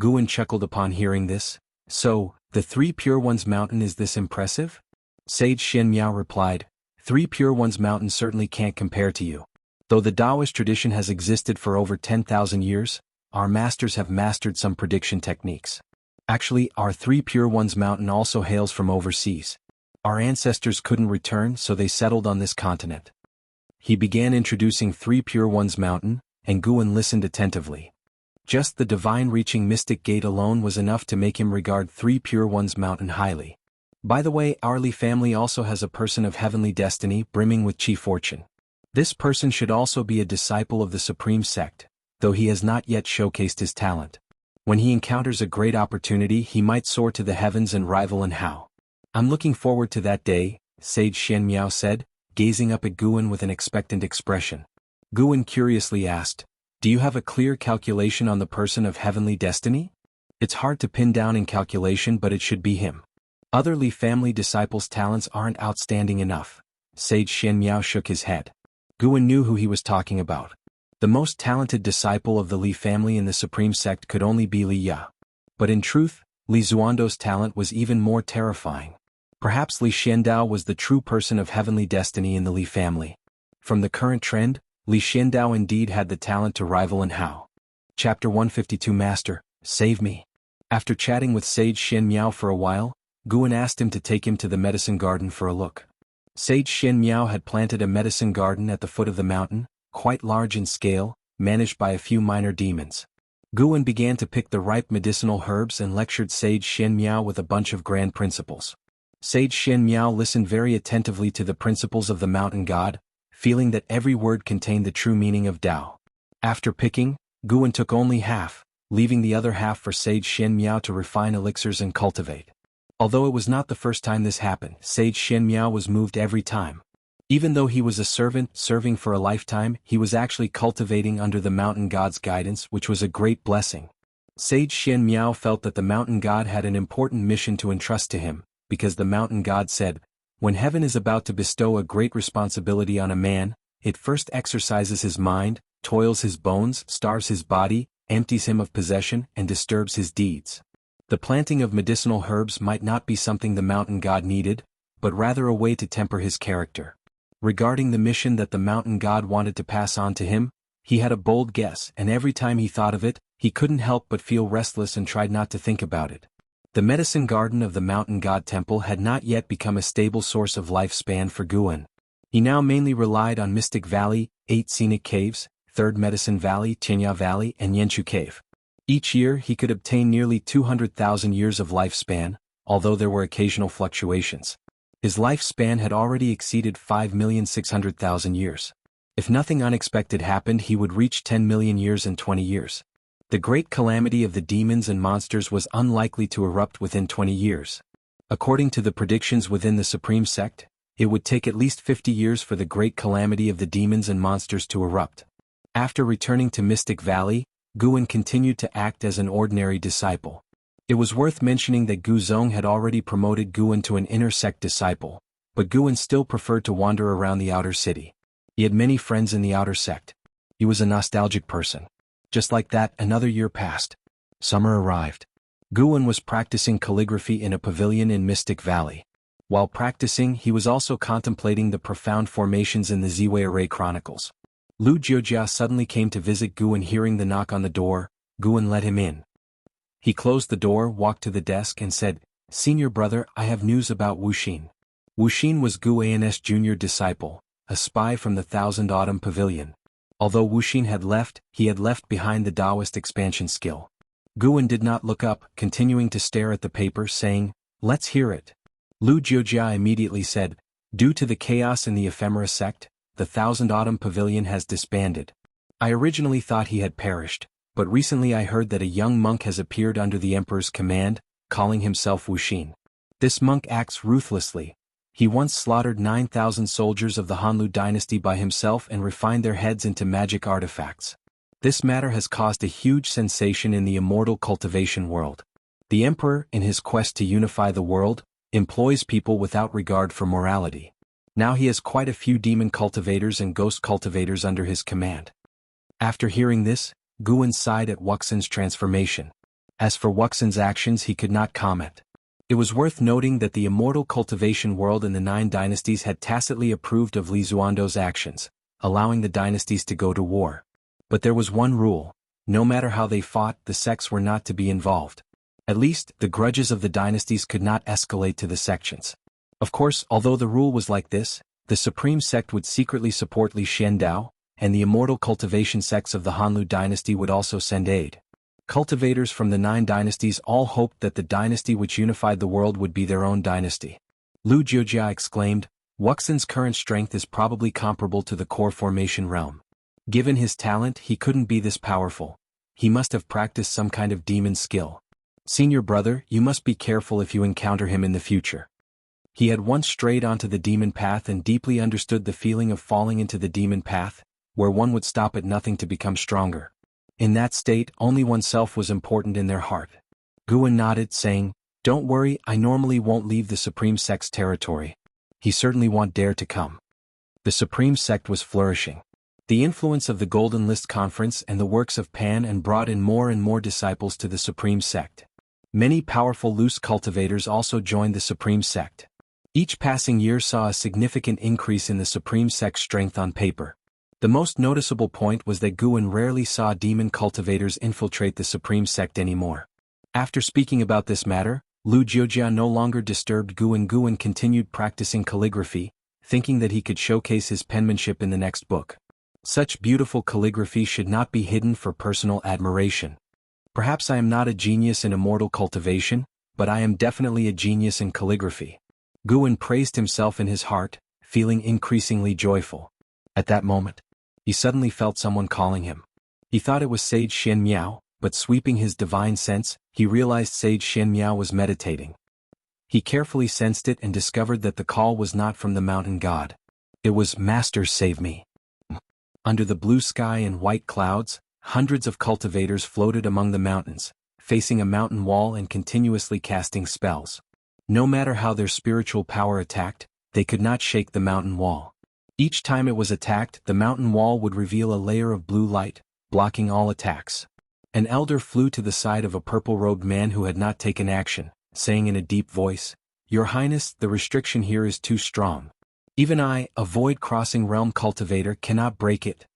Guan chuckled upon hearing this. So, the Three Pure Ones Mountain is this impressive? Sage Shen Miao replied, Three Pure Ones Mountain certainly can't compare to you. Though the Taoist tradition has existed for over 10,000 years, our masters have mastered some prediction techniques. Actually, our Three Pure Ones Mountain also hails from overseas. Our ancestors couldn't return, so they settled on this continent. He began introducing Three Pure Ones Mountain, and Guan listened attentively. Just the divine reaching mystic gate alone was enough to make him regard Three Pure Ones Mountain highly. By the way, our Li family also has a person of heavenly destiny brimming with chi fortune. This person should also be a disciple of the supreme sect, though he has not yet showcased his talent. When he encounters a great opportunity, he might soar to the heavens and rival Hao. I'm looking forward to that day, Sage Shen Miao said, gazing up at Guan with an expectant expression. Guan curiously asked, do you have a clear calculation on the person of heavenly destiny? It's hard to pin down in calculation, but it should be him. Other Li family disciples' talents aren't outstanding enough. Sage Shen Miao shook his head. Guan knew who he was talking about. The most talented disciple of the Li family in the supreme sect could only be Li Ya. But in truth, Li Zuando's talent was even more terrifying. Perhaps Li Xiandao was the true person of heavenly destiny in the Li family. From the current trend, Li Xiandao indeed had the talent to rival Hao. Chapter 152 Master, save me. After chatting with Sage Shen Miao for a while, Guan asked him to take him to the medicine garden for a look. Sage Shen Miao had planted a medicine garden at the foot of the mountain, quite large in scale, managed by a few minor demons. Guan began to pick the ripe medicinal herbs and lectured Sage Shen Miao with a bunch of grand principles. Sage Shen Miao listened very attentively to the principles of the mountain god, feeling that every word contained the true meaning of Tao. After picking, Guan took only half, leaving the other half for Sage Shen Miao to refine elixirs and cultivate. Although it was not the first time this happened, Sage Shen Miao was moved every time. Even though he was a servant serving for a lifetime, he was actually cultivating under the mountain god's guidance, which was a great blessing. Sage Shen Miao felt that the mountain god had an important mission to entrust to him, because the mountain god said, When heaven is about to bestow a great responsibility on a man, it first exercises his mind, toils his bones, starves his body, empties him of possession, and disturbs his deeds. The planting of medicinal herbs might not be something the mountain god needed, but rather a way to temper his character. Regarding the mission that the mountain god wanted to pass on to him, he had a bold guess, and every time he thought of it, he couldn't help but feel restless and tried not to think about it. The medicine garden of the mountain god temple had not yet become a stable source of lifespan for Guan. He now mainly relied on Mystic Valley, 8 scenic caves, 3rd Medicine Valley, Tianya Valley, and Yanchu Cave. Each year he could obtain nearly 200,000 years of lifespan, although there were occasional fluctuations. His lifespan had already exceeded 5,600,000 years. If nothing unexpected happened, he would reach 10 million years in 20 years. The great calamity of the demons and monsters was unlikely to erupt within 20 years. According to the predictions within the Supreme Sect, it would take at least 50 years for the great calamity of the demons and monsters to erupt. After returning to Mystic Valley, Guan continued to act as an ordinary disciple. It was worth mentioning that Gu Zong had already promoted Guan to an inner sect disciple, but Guan still preferred to wander around the outer city. He had many friends in the outer sect. He was a nostalgic person. Just like that, another year passed. Summer arrived. Guan was practicing calligraphy in a pavilion in Mystic Valley. While practicing, he was also contemplating the profound formations in the Ziwei Array Chronicles. Lu Jiujia suddenly came to visit Guan. Hearing the knock on the door, Guan let him in. He closed the door, walked to the desk and said, "Senior brother, I have news about Wuxin." Wuxin was Gu An's junior disciple, a spy from the Thousand Autumn Pavilion. Although Wuxin had left, he had left behind the Taoist expansion skill. Guan did not look up, continuing to stare at the paper, saying, "Let's hear it." Lu Jiujia immediately said, "Due to the chaos in the Ephemera sect, the Thousand Autumn Pavilion has disbanded. I originally thought he had perished, but recently I heard that a young monk has appeared under the Emperor's command, calling himself Wuxin. This monk acts ruthlessly. He once slaughtered 9,000 soldiers of the Hanlu dynasty by himself and refined their heads into magic artifacts. This matter has caused a huge sensation in the immortal cultivation world. The Emperor, in his quest to unify the world, employs people without regard for morality. Now he has quite a few demon cultivators and ghost cultivators under his command." After hearing this, Guan sighed at Wuxin's transformation. As for Wuxin's actions, he could not comment. It was worth noting that the immortal cultivation world and the 9 dynasties had tacitly approved of Li Zuando's actions, allowing the dynasties to go to war. But there was one rule: no matter how they fought, the sects were not to be involved. At least, the grudges of the dynasties could not escalate to the sections. Of course, although the rule was like this, the Supreme Sect would secretly support Li Xiandao, and the immortal cultivation sects of the Hanlu dynasty would also send aid. Cultivators from the 9 dynasties all hoped that the dynasty which unified the world would be their own dynasty. Lu Jiujia exclaimed, "Wuxin's current strength is probably comparable to the core formation realm. Given his talent, he couldn't be this powerful. He must have practiced some kind of demon skill. Senior brother, you must be careful if you encounter him in the future." He had once strayed onto the demon path and deeply understood the feeling of falling into the demon path, where one would stop at nothing to become stronger. In that state, only oneself was important in their heart. Guan nodded, saying, "Don't worry, I normally won't leave the Supreme Sect's territory. He certainly won't dare to come." The Supreme Sect was flourishing. The influence of the Golden List Conference and the works of Pan and brought in more and more disciples to the Supreme Sect. Many powerful loose cultivators also joined the Supreme Sect. Each passing year saw a significant increase in the Supreme Sect's strength on paper. The most noticeable point was that Guan rarely saw demon cultivators infiltrate the Supreme Sect anymore. After speaking about this matter, Lu Jiujia no longer disturbed Guan. Guan continued practicing calligraphy, thinking that he could showcase his penmanship in the next book. Such beautiful calligraphy should not be hidden for personal admiration. Perhaps I am not a genius in immortal cultivation, but I am definitely a genius in calligraphy. Guan praised himself in his heart, feeling increasingly joyful. At that moment, he suddenly felt someone calling him. He thought it was Sage Shen Miao, but sweeping his divine sense, he realized Sage Shen Miao was meditating. He carefully sensed it and discovered that the call was not from the mountain god. It was, "Master, save me." Under the blue sky and white clouds, hundreds of cultivators floated among the mountains, facing a mountain wall and continuously casting spells. No matter how their spiritual power attacked, they could not shake the mountain wall. Each time it was attacked, the mountain wall would reveal a layer of blue light, blocking all attacks. An elder flew to the side of a purple-robed man who had not taken action, saying in a deep voice, "Your Highness, the restriction here is too strong. Even I, a void-crossing realm cultivator, cannot break it."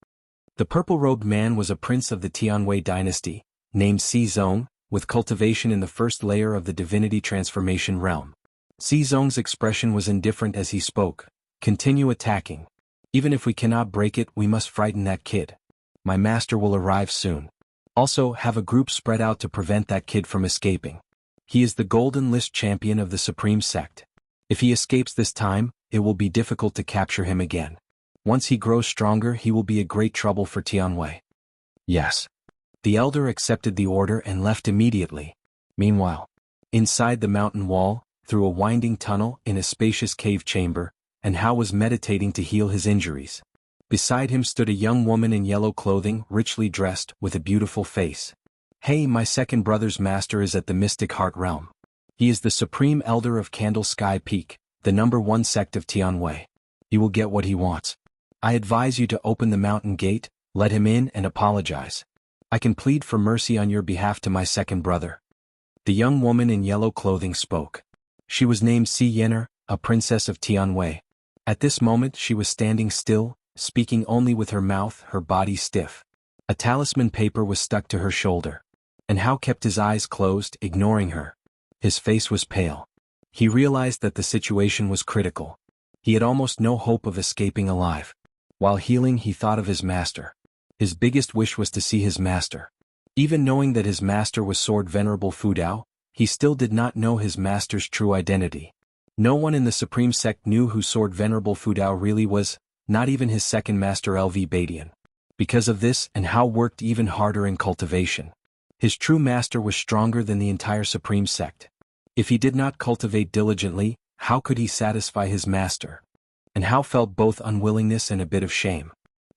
The purple-robed man was a prince of the Tianwei dynasty, named Zong, with cultivation in the first layer of the divinity transformation realm. Zong's expression was indifferent as he spoke. "Continue attacking. Even if we cannot break it, we must frighten that kid. My master will arrive soon. Also, have a group spread out to prevent that kid from escaping. He is the Golden List champion of the Supreme Sect. If he escapes this time, it will be difficult to capture him again. Once he grows stronger, he will be a great trouble for Tianwei." "Yes." The elder accepted the order and left immediately. Meanwhile, inside the mountain wall, through a winding tunnel in a spacious cave chamber, and Hao was meditating to heal his injuries. Beside him stood a young woman in yellow clothing, richly dressed, with a beautiful face. "Hey, my second brother's master is at the Mystic Heart Realm. He is the Supreme Elder of Candle Sky Peak, the #1 sect of Tianwei. He will get what he wants. I advise you to open the mountain gate, let him in and apologize. I can plead for mercy on your behalf to my second brother." The young woman in yellow clothing spoke. She was named Yener, a princess of Tianwei. At this moment she was standing still, speaking only with her mouth, her body stiff. A talisman paper was stuck to her shoulder. And Hao kept his eyes closed, ignoring her. His face was pale. He realized that the situation was critical. He had almost no hope of escaping alive. While healing, he thought of his master. His biggest wish was to see his master. Even knowing that his master was Sword Venerable Fu Dao, he still did not know his master's true identity. No one in the Supreme Sect knew who Sword Venerable Fu Dao really was, not even his second master LV Badian. Because of this, and Hao worked even harder in cultivation. His true master was stronger than the entire Supreme Sect. If he did not cultivate diligently, how could he satisfy his master? And Hao felt both unwillingness and a bit of shame.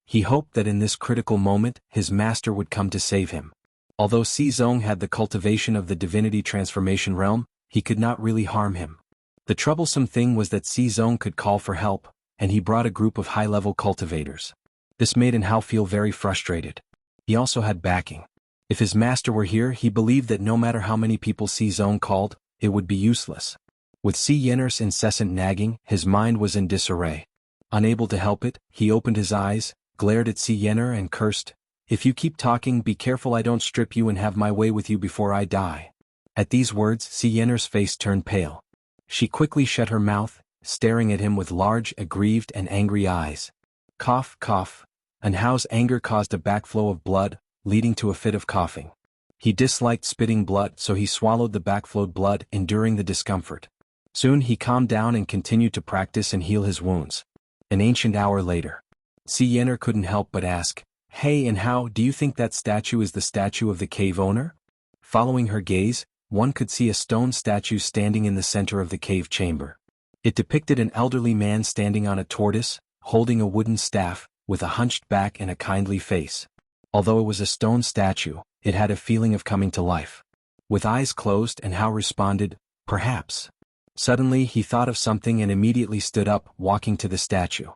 He hoped that in this critical moment, his master would come to save him. Although Zong had the cultivation of the divinity transformation realm, he could not really harm him. The troublesome thing was that Zong could call for help, and he brought a group of high-level cultivators. This made Hao feel very frustrated. He also had backing. If his master were here, he believed that no matter how many people Zong called, it would be useless. With Yener's incessant nagging, his mind was in disarray. Unable to help it, he opened his eyes, glared at Yener and cursed, "If you keep talking, be careful I don't strip you and have my way with you before I die." At these words, Yener's face turned pale. She quickly shut her mouth, staring at him with large, aggrieved and angry eyes. Cough, cough, and Hao's anger caused a backflow of blood, leading to a fit of coughing. He disliked spitting blood, so he swallowed the backflowed blood, enduring the discomfort. Soon he calmed down and continued to practice and heal his wounds. An ancient hour later, Yener couldn't help but ask, "Hey, and Hao, do you think that statue is the statue of the cave owner?" Following her gaze, one could see a stone statue standing in the center of the cave chamber. It depicted an elderly man standing on a tortoise, holding a wooden staff, with a hunched back and a kindly face. Although it was a stone statue, it had a feeling of coming to life. With eyes closed, and Hao responded, "Perhaps." Suddenly he thought of something and immediately stood up, walking to the statue.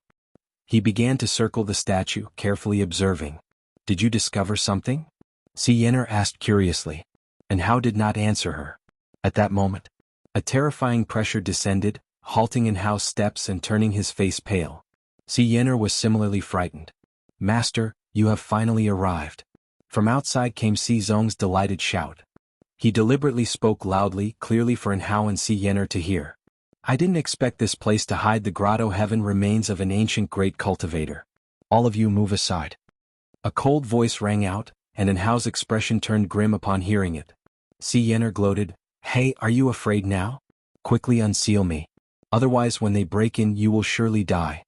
He began to circle the statue, carefully observing. "Did you discover something?" Yener asked curiously. And Hao did not answer her. At that moment, a terrifying pressure descended, halting in Hao's steps and turning his face pale. Yener was similarly frightened. "Master, you have finally arrived." From outside came Zong's delighted shout. He deliberately spoke loudly, clearly for Hao and Yener to hear. "I didn't expect this place to hide the grotto heaven remains of an ancient great cultivator. All of you move aside." A cold voice rang out, and Hao's expression turned grim upon hearing it. Yener gloated, "Hey, are you afraid now? Quickly unseal me. Otherwise when they break in you will surely die."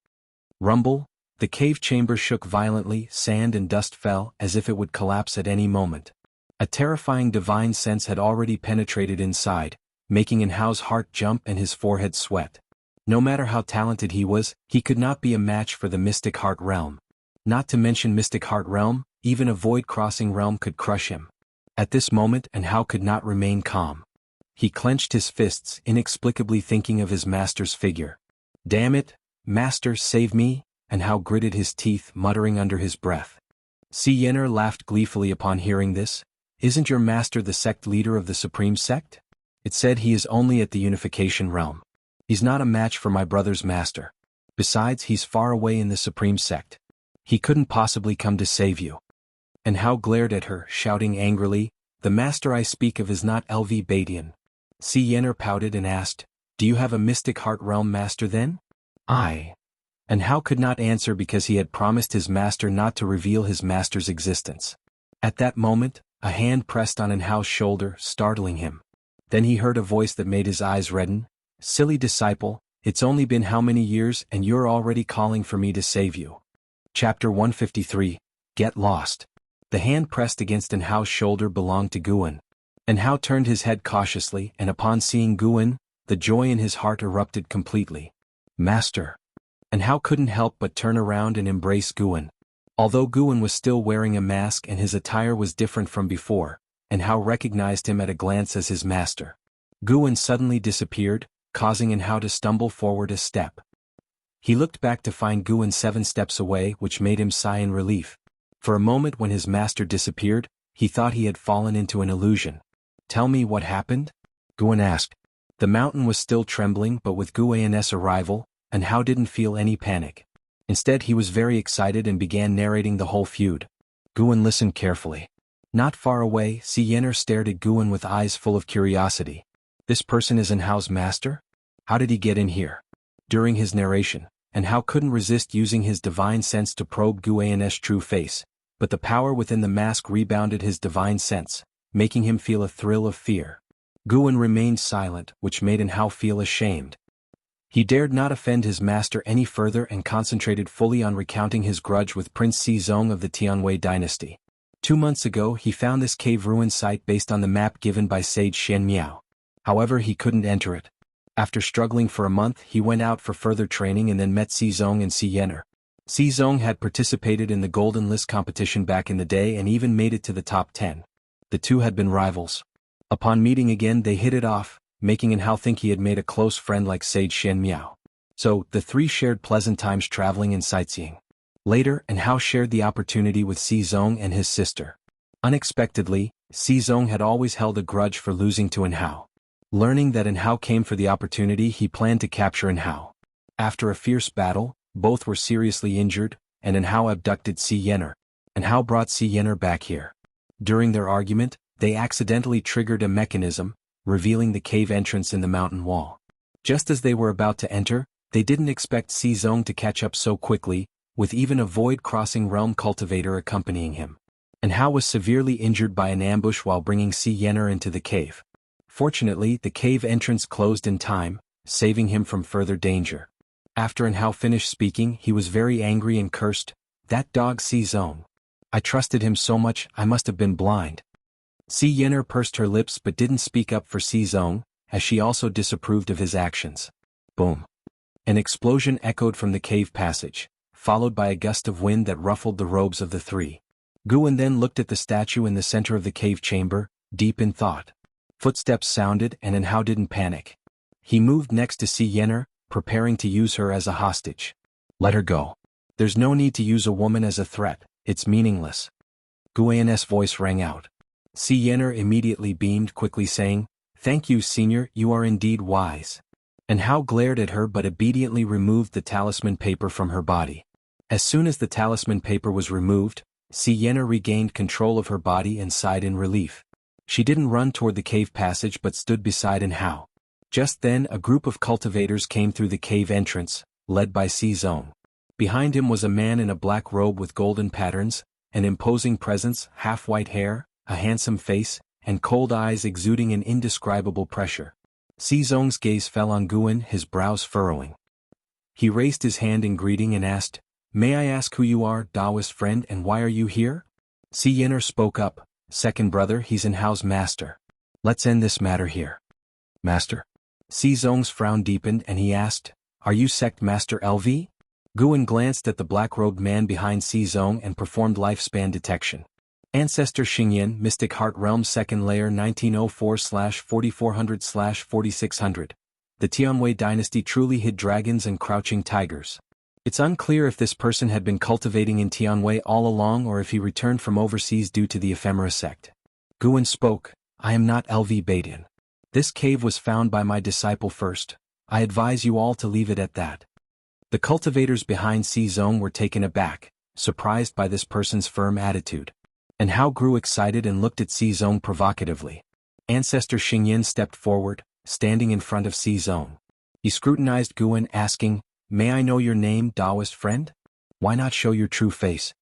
Rumble, the cave chamber shook violently, sand and dust fell as if it would collapse at any moment. A terrifying divine sense had already penetrated inside, making Hao's heart jump and his forehead sweat. No matter how talented he was, he could not be a match for the Mystic Heart Realm. Not to mention Mystic Heart Realm, even a void-crossing realm could crush him. At this moment, Hao could not remain calm. He clenched his fists, inexplicably thinking of his master's figure. "Damn it, master, save me," and Hao gritted his teeth, muttering under his breath. Si Yener laughed gleefully upon hearing this. "Isn't your master the sect leader of the supreme sect? It said he is only at the unification realm. He's not a match for my brother's master. Besides, he's far away in the supreme sect. He couldn't possibly come to save you." And Hao glared at her, shouting angrily, "The master I speak of is not LV Badian." Si Yener pouted and asked, "Do you have a mystic heart realm master then?" "I." And Hao could not answer because he had promised his master not to reveal his master's existence. At that moment, a hand pressed on Hao's shoulder, startling him. Then he heard a voice that made his eyes redden. "Silly disciple, it's only been how many years and you're already calling for me to save you?" Chapter 153, Get Lost. The hand pressed against Hao's shoulder belonged to Guan. Hao turned his head cautiously, and upon seeing Guan, the joy in his heart erupted completely. "Master." Hao couldn't help but turn around and embrace Guan. Although Guan was still wearing a mask and his attire was different from before, Hao recognized him at a glance as his master. Guan suddenly disappeared, causing Hao to stumble forward a step. He looked back to find Guan 7 steps away, which made him sigh in relief. For a moment when his master disappeared, he thought he had fallen into an illusion. "Tell me what happened?" Guan asked. The mountain was still trembling, but with Guan's arrival, Hao didn't feel any panic. Instead, he was very excited and began narrating the whole feud. Guan listened carefully. Not far away, Si Yener stared at Guan with eyes full of curiosity. "This person is Hao's master? How did he get in here?" During his narration, Hao couldn't resist using his divine sense to probe Guan's true face, but the power within the mask rebounded his divine sense, making him feel a thrill of fear. Guan remained silent, which made Hao feel ashamed. He dared not offend his master any further and concentrated fully on recounting his grudge with Prince Xizong of the Tianwei dynasty. 2 months ago he found this cave ruin site based on the map given by Sage Shen Miao. However, he couldn't enter it. After struggling for a month, he went out for further training and then met Xizong and Si Yener. Xizong had participated in the Golden List competition back in the day and even made it to the top 10. The two had been rivals. Upon meeting again, they hit it off, making Hao think he had made a close friend like Sage Shen Miao. So, the three shared pleasant times traveling and sightseeing. Later, Hao shared the opportunity with Xizong and his sister. Unexpectedly, Xizong had always held a grudge for losing to Hao. Learning that Hao came for the opportunity, he planned to capture Hao. After a fierce battle, both were seriously injured, and Hao abducted Si Yener. Hao brought Si Yener back here. During their argument, they accidentally triggered a mechanism, revealing the cave entrance in the mountain wall. Just as they were about to enter, they didn't expect Xizong to catch up so quickly, with even a void-crossing realm cultivator accompanying him. Hao was severely injured by an ambush while bringing Si Yener into the cave. Fortunately, the cave entrance closed in time, saving him from further danger. After Hao finished speaking, he was very angry and cursed, "That dog Xizong. I trusted him so much, I must have been blind." Si Yener pursed her lips but didn't speak up for Xizong, as she also disapproved of his actions. Boom. An explosion echoed from the cave passage, followed by a gust of wind that ruffled the robes of the three. Guan then looked at the statue in the center of the cave chamber, deep in thought. Footsteps sounded and Hao didn't panic. He moved next to Si Yener, preparing to use her as a hostage. "Let her go. There's no need to use a woman as a threat, it's meaningless." Guan's voice rang out. Si Yener immediately beamed, quickly saying, "Thank you, Senior, you are indeed wise." Hao glared at her but obediently removed the talisman paper from her body. As soon as the talisman paper was removed, Si Yener regained control of her body and sighed in relief. She didn't run toward the cave passage but stood beside Hao. Just then a group of cultivators came through the cave entrance, led by Xizong. Behind him was a man in a black robe with golden patterns, an imposing presence, half-white hair, a handsome face, and cold eyes exuding an indescribable pressure. Xizong's gaze fell on Guan, his brows furrowing. He raised his hand in greeting and asked, "May I ask who you are, Taoist friend, and why are you here?" Si Yener spoke up, "Second brother, he's Hao's master. Let's end this matter here." "Master?" Xizong's frown deepened and he asked, "Are you sect master LV?" Guan glanced at the black-robed man behind Xizong and performed lifespan detection. Ancestor Xingyan, Mystic Heart Realm 2nd Layer 1904/4400/4600. the Tianwei dynasty truly hid dragons and crouching tigers. It's unclear if this person had been cultivating in Tianwei all along or if he returned from overseas due to the ephemera sect. Guan spoke, I am not LV Badian. This cave was found by my disciple first. I advise you all to leave it at that. The cultivators behind Zong were taken aback, surprised by this person's firm attitude. And Hao grew excited and looked at Zong provocatively. Ancestor Xingyan stepped forward, standing in front of Zong. He scrutinized Guan, asking, May I know your name, Taoist friend? Why not show your true face?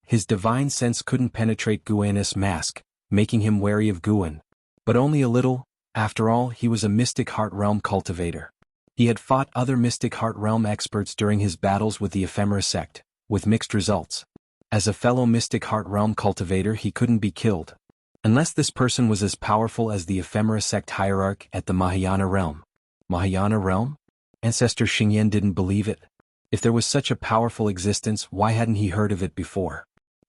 His divine sense couldn't penetrate Guan's mask, making him wary of Guan. But only a little, after all he was a Mystic Heart Realm cultivator. He had fought other Mystic Heart Realm experts during his battles with the ephemera sect, with mixed results. As a fellow Mystic Heart Realm cultivator he couldn't be killed. Unless this person was as powerful as the ephemera sect hierarch at the Mahayana realm. Mahayana realm? Ancestor Xingyan didn't believe it. If there was such a powerful existence, why hadn't he heard of it before?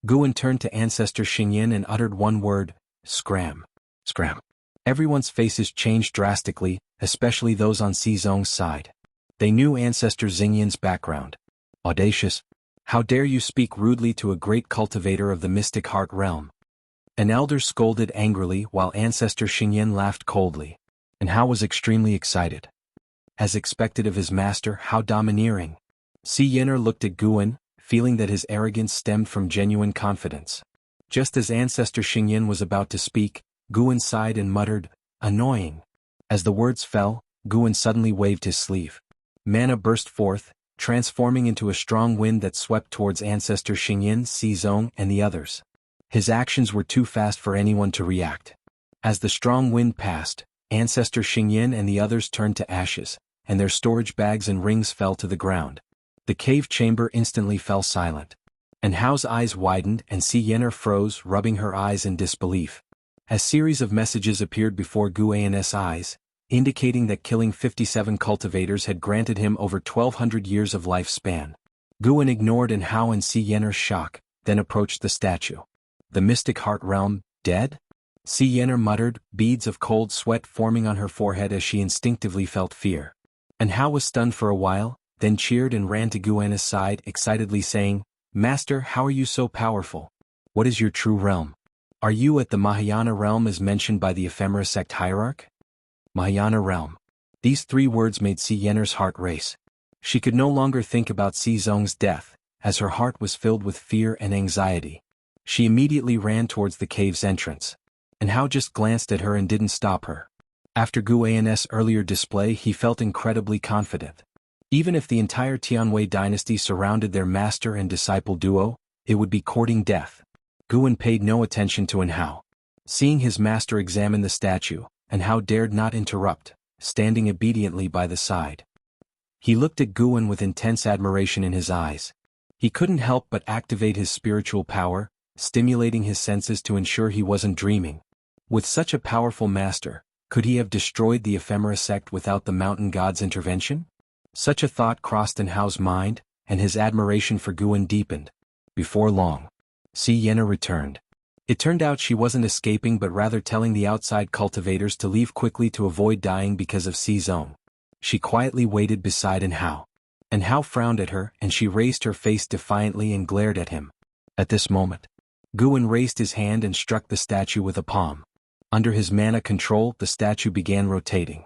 Guan turned to Ancestor Xingyan and uttered one word, scram. Scram. Everyone's faces changed drastically, especially those on Zong's side. They knew Ancestor Xingyan's background. Audacious. How dare you speak rudely to a great cultivator of the Mystic Heart realm? An elder scolded angrily while Ancestor Xingyan laughed coldly. And Hao was extremely excited. As expected of his master, how domineering. Xingyan looked at Guan, feeling that his arrogance stemmed from genuine confidence. Just as Ancestor Xingyan was about to speak, Guan sighed and muttered, annoying. As the words fell, Guan suddenly waved his sleeve. Mana burst forth, transforming into a strong wind that swept towards Ancestor Xingyan, Zong, and the others. His actions were too fast for anyone to react. As the strong wind passed, Ancestor Xingyan and the others turned to ashes, and their storage bags and rings fell to the ground. The cave chamber instantly fell silent. And Hao's eyes widened and Xingyan froze, rubbing her eyes in disbelief. A series of messages appeared before Guan's eyes, indicating that killing 57 cultivators had granted him over 1200 years of lifespan. Guan ignored Hao and Xingyan's shock, then approached the statue. The Mystic Heart Realm, dead? Xingyan muttered, beads of cold sweat forming on her forehead as she instinctively felt fear. And Hao was stunned for a while, then cheered and ran to Guan's side, excitedly saying, Master, how are you so powerful? What is your true realm? Are you at the Mahayana realm as mentioned by the ephemera sect hierarch? Mahayana realm. These three words made Xingyan's heart race. She could no longer think about Zong's death, as her heart was filled with fear and anxiety. She immediately ran towards the cave's entrance. And Hao just glanced at her and didn't stop her. After Guan's earlier display he felt incredibly confident. Even if the entire Tianwei dynasty surrounded their master and disciple duo, it would be courting death. Guan paid no attention to Hao. Seeing his master examine the statue, Hao dared not interrupt, standing obediently by the side. He looked at Guan with intense admiration in his eyes. He couldn't help but activate his spiritual power, stimulating his senses to ensure he wasn't dreaming. With such a powerful master, could he have destroyed the ephemera sect without the mountain god's intervention? Such a thought crossed Hao's mind, and his admiration for Guan deepened. Before long, Xingyan returned. It turned out she wasn't escaping but rather telling the outside cultivators to leave quickly to avoid dying because of Zong. She quietly waited beside Hao. Hao frowned at her and she raised her face defiantly and glared at him. At this moment, Guan raised his hand and struck the statue with a palm. Under his mana control, the statue began rotating.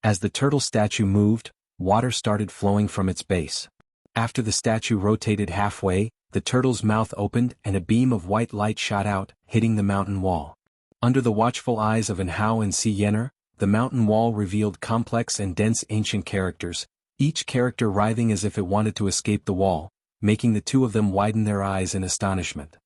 As the turtle statue moved, water started flowing from its base. After the statue rotated halfway, the turtle's mouth opened and a beam of white light shot out, hitting the mountain wall. Under the watchful eyes of Hao and Xingyan, the mountain wall revealed complex and dense ancient characters, each character writhing as if it wanted to escape the wall, making the two of them widen their eyes in astonishment.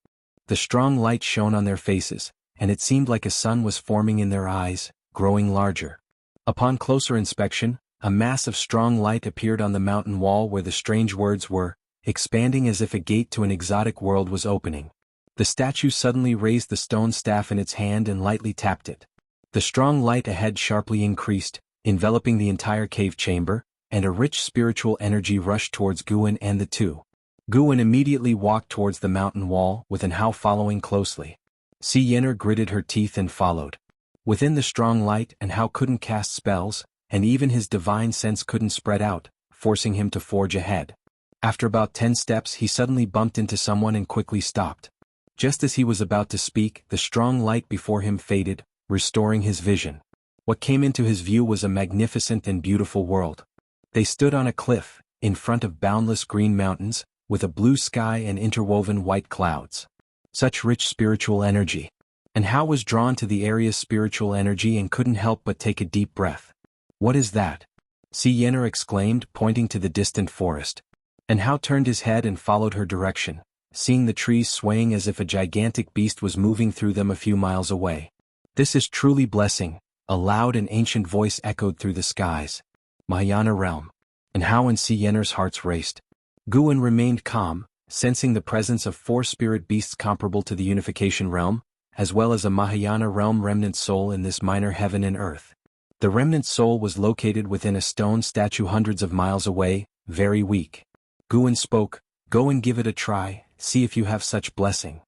The strong light shone on their faces, and it seemed like a sun was forming in their eyes, growing larger. Upon closer inspection, a mass of strong light appeared on the mountain wall where the strange words were, expanding as if a gate to an exotic world was opening. The statue suddenly raised the stone staff in its hand and lightly tapped it. The strong light ahead sharply increased, enveloping the entire cave chamber, and a rich spiritual energy rushed towards Guan and the two. Guan immediately walked towards the mountain wall, with Hao following closely. Xingyan gritted her teeth and followed. Within the strong light, Hao couldn't cast spells, and even his divine sense couldn't spread out, forcing him to forge ahead. After about 10 steps he suddenly bumped into someone and quickly stopped. Just as he was about to speak, the strong light before him faded, restoring his vision. What came into his view was a magnificent and beautiful world. They stood on a cliff, in front of boundless green mountains, with a blue sky and interwoven white clouds. Such rich spiritual energy. And Hao was drawn to the area's spiritual energy and couldn't help but take a deep breath. "What is that?" Si Yener exclaimed, pointing to the distant forest. And Hao turned his head and followed her direction, seeing the trees swaying as if a gigantic beast was moving through them a few miles away. "This is truly blessing," a loud and ancient voice echoed through the skies. "Mahayana realm." And Hao and Si Yener's hearts raced. Guan remained calm, sensing the presence of 4 spirit beasts comparable to the unification realm, as well as a Mahayana realm remnant soul in this minor heaven and earth. The remnant soul was located within a stone statue hundreds of miles away, very weak. Guan spoke, "Go and give it a try, see if you have such blessing."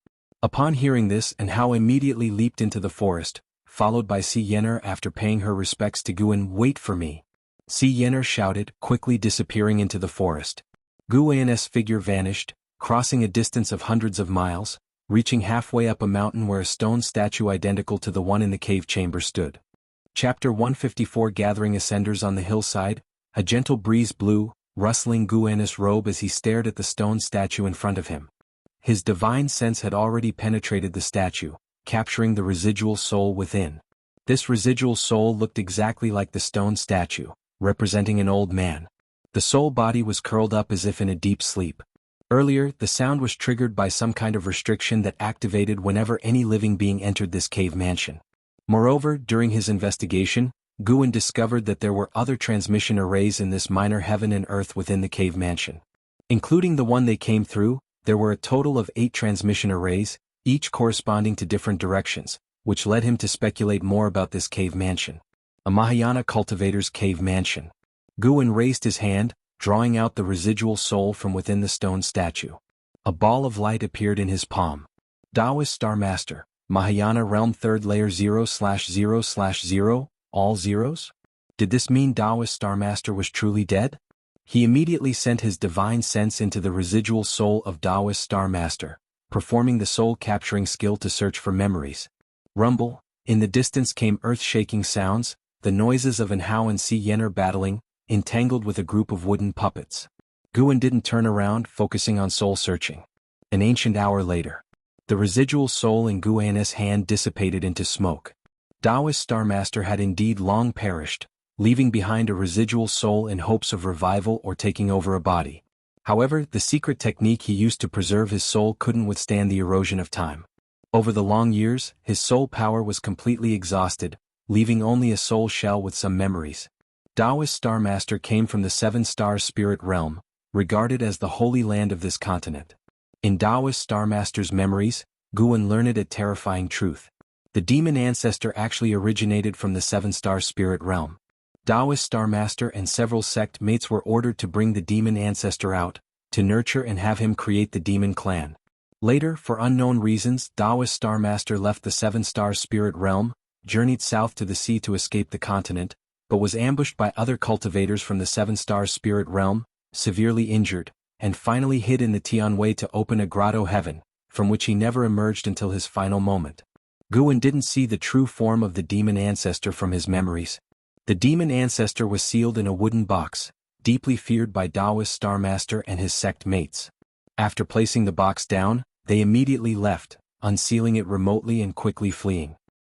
Upon hearing this, and Hao immediately leaped into the forest, followed by Si Yener. After paying her respects to Guan. "Wait for me," Si Yener shouted, quickly disappearing into the forest. Guan's figure vanished, crossing a distance of hundreds of miles, reaching halfway up a mountain where a stone statue identical to the one in the cave chamber stood. Chapter 154. Gathering ascenders on the hillside. A gentle breeze blew, rustling Guan's robe as he stared at the stone statue in front of him. His divine sense had already penetrated the statue, capturing the residual soul within. This residual soul looked exactly like the stone statue, representing an old man. The soul body was curled up as if in a deep sleep. Earlier, the sound was triggered by some kind of restriction that activated whenever any living being entered this cave mansion. Moreover, during his investigation, Guan discovered that there were other transmission arrays in this minor heaven and earth within the cave mansion. Including the one they came through, there were a total of 8 transmission arrays, each corresponding to different directions, which led him to speculate more about this cave mansion. A Mahayana cultivator's cave mansion. Guan raised his hand, drawing out the residual soul from within the stone statue. A ball of light appeared in his palm. Taoist Star Master, Mahayana Realm 3rd Layer 0/0/0, all zeros? Did this mean Taoist Star Master was truly dead? He immediately sent his divine sense into the residual soul of Taoist Star Master, performing the soul-capturing skill to search for memories. Rumble, in the distance came earth-shaking sounds, the noises of An Hao and Si Yener battling, entangled with a group of wooden puppets. Guan didn't turn around, focusing on soul-searching. An ancient hour later. The residual soul in Guan's hand dissipated into smoke. Taoist Star Master had indeed long perished, leaving behind a residual soul in hopes of revival or taking over a body. However, the secret technique he used to preserve his soul couldn't withstand the erosion of time. Over the long years, his soul power was completely exhausted, leaving only a soul shell with some memories. Taoist Star Master came from the 7-star spirit realm, regarded as the holy land of this continent. In Taoist Star Master's memories, Guan learned a terrifying truth. The demon ancestor actually originated from the 7-star spirit realm. Taoist Star Master and several sect mates were ordered to bring the demon ancestor out, to nurture and have him create the demon clan. Later, for unknown reasons, Taoist Star Master left the 7-star spirit realm, journeyed south to the sea to escape the continent, but was ambushed by other cultivators from the 7-star spirit realm, severely injured, and finally hid in the Tianwei to open a grotto heaven, from which he never emerged until his final moment. Guan didn't see the true form of the demon ancestor from his memories. The demon ancestor was sealed in a wooden box, deeply feared by Taoist Star Master and his sect mates. After placing the box down, they immediately left, unsealing it remotely and quickly fleeing.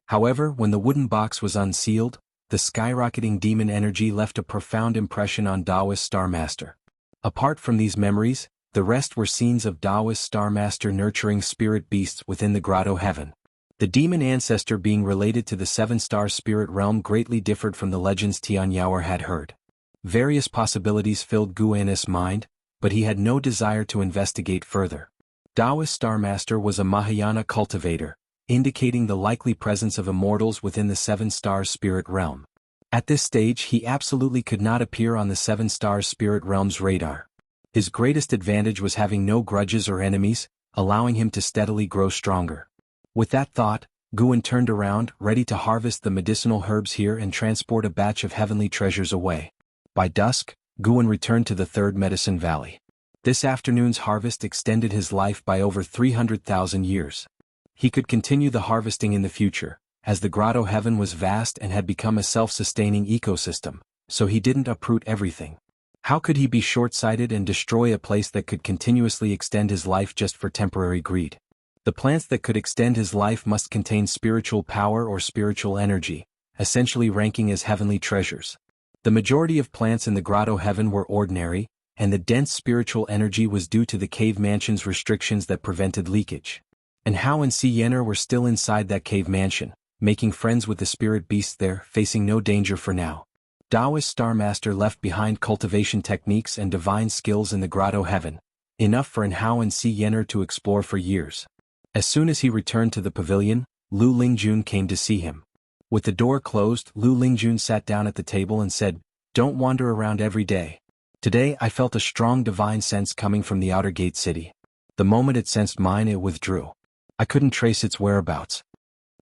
However, when the wooden box was unsealed, the skyrocketing demon energy left a profound impression on Taoist Star Master. Apart from these memories, the rest were scenes of Taoist Star Master nurturing spirit beasts within the grotto heaven. The demon ancestor being related to the 7-star spirit realm greatly differed from the legends Tian Yaoer had heard. Various possibilities filled Guan's mind, but he had no desire to investigate further. Taoist Star Master was a Mahayana cultivator, indicating the likely presence of immortals within the 7-star spirit realm. At this stage he absolutely could not appear on the 7-star spirit realm's radar. His greatest advantage was having no grudges or enemies, allowing him to steadily grow stronger. With that thought, Guan turned around, ready to harvest the medicinal herbs here and transport a batch of heavenly treasures away. By dusk, Guan returned to the Third Medicine Valley. This afternoon's harvest extended his life by over 300,000 years. He could continue the harvesting in the future, as the grotto heaven was vast and had become a self-sustaining ecosystem, so he didn't uproot everything. How could he be short-sighted and destroy a place that could continuously extend his life just for temporary greed? The plants that could extend his life must contain spiritual power or spiritual energy, essentially ranking as heavenly treasures. The majority of plants in the grotto heaven were ordinary, and the dense spiritual energy was due to the cave mansion's restrictions that prevented leakage. And Hao and Si Yenner were still inside that cave mansion, making friends with the spirit beasts there, facing no danger for now. Taoist Star Master left behind cultivation techniques and divine skills in the grotto heaven, enough for Hao and Si Yenner to explore for years. As soon as he returned to the pavilion, Lu Lingjun came to see him. With the door closed, Lu Lingjun sat down at the table and said, "Don't wander around every day. Today I felt a strong divine sense coming from the outer gate city. The moment it sensed mine, it withdrew. I couldn't trace its whereabouts."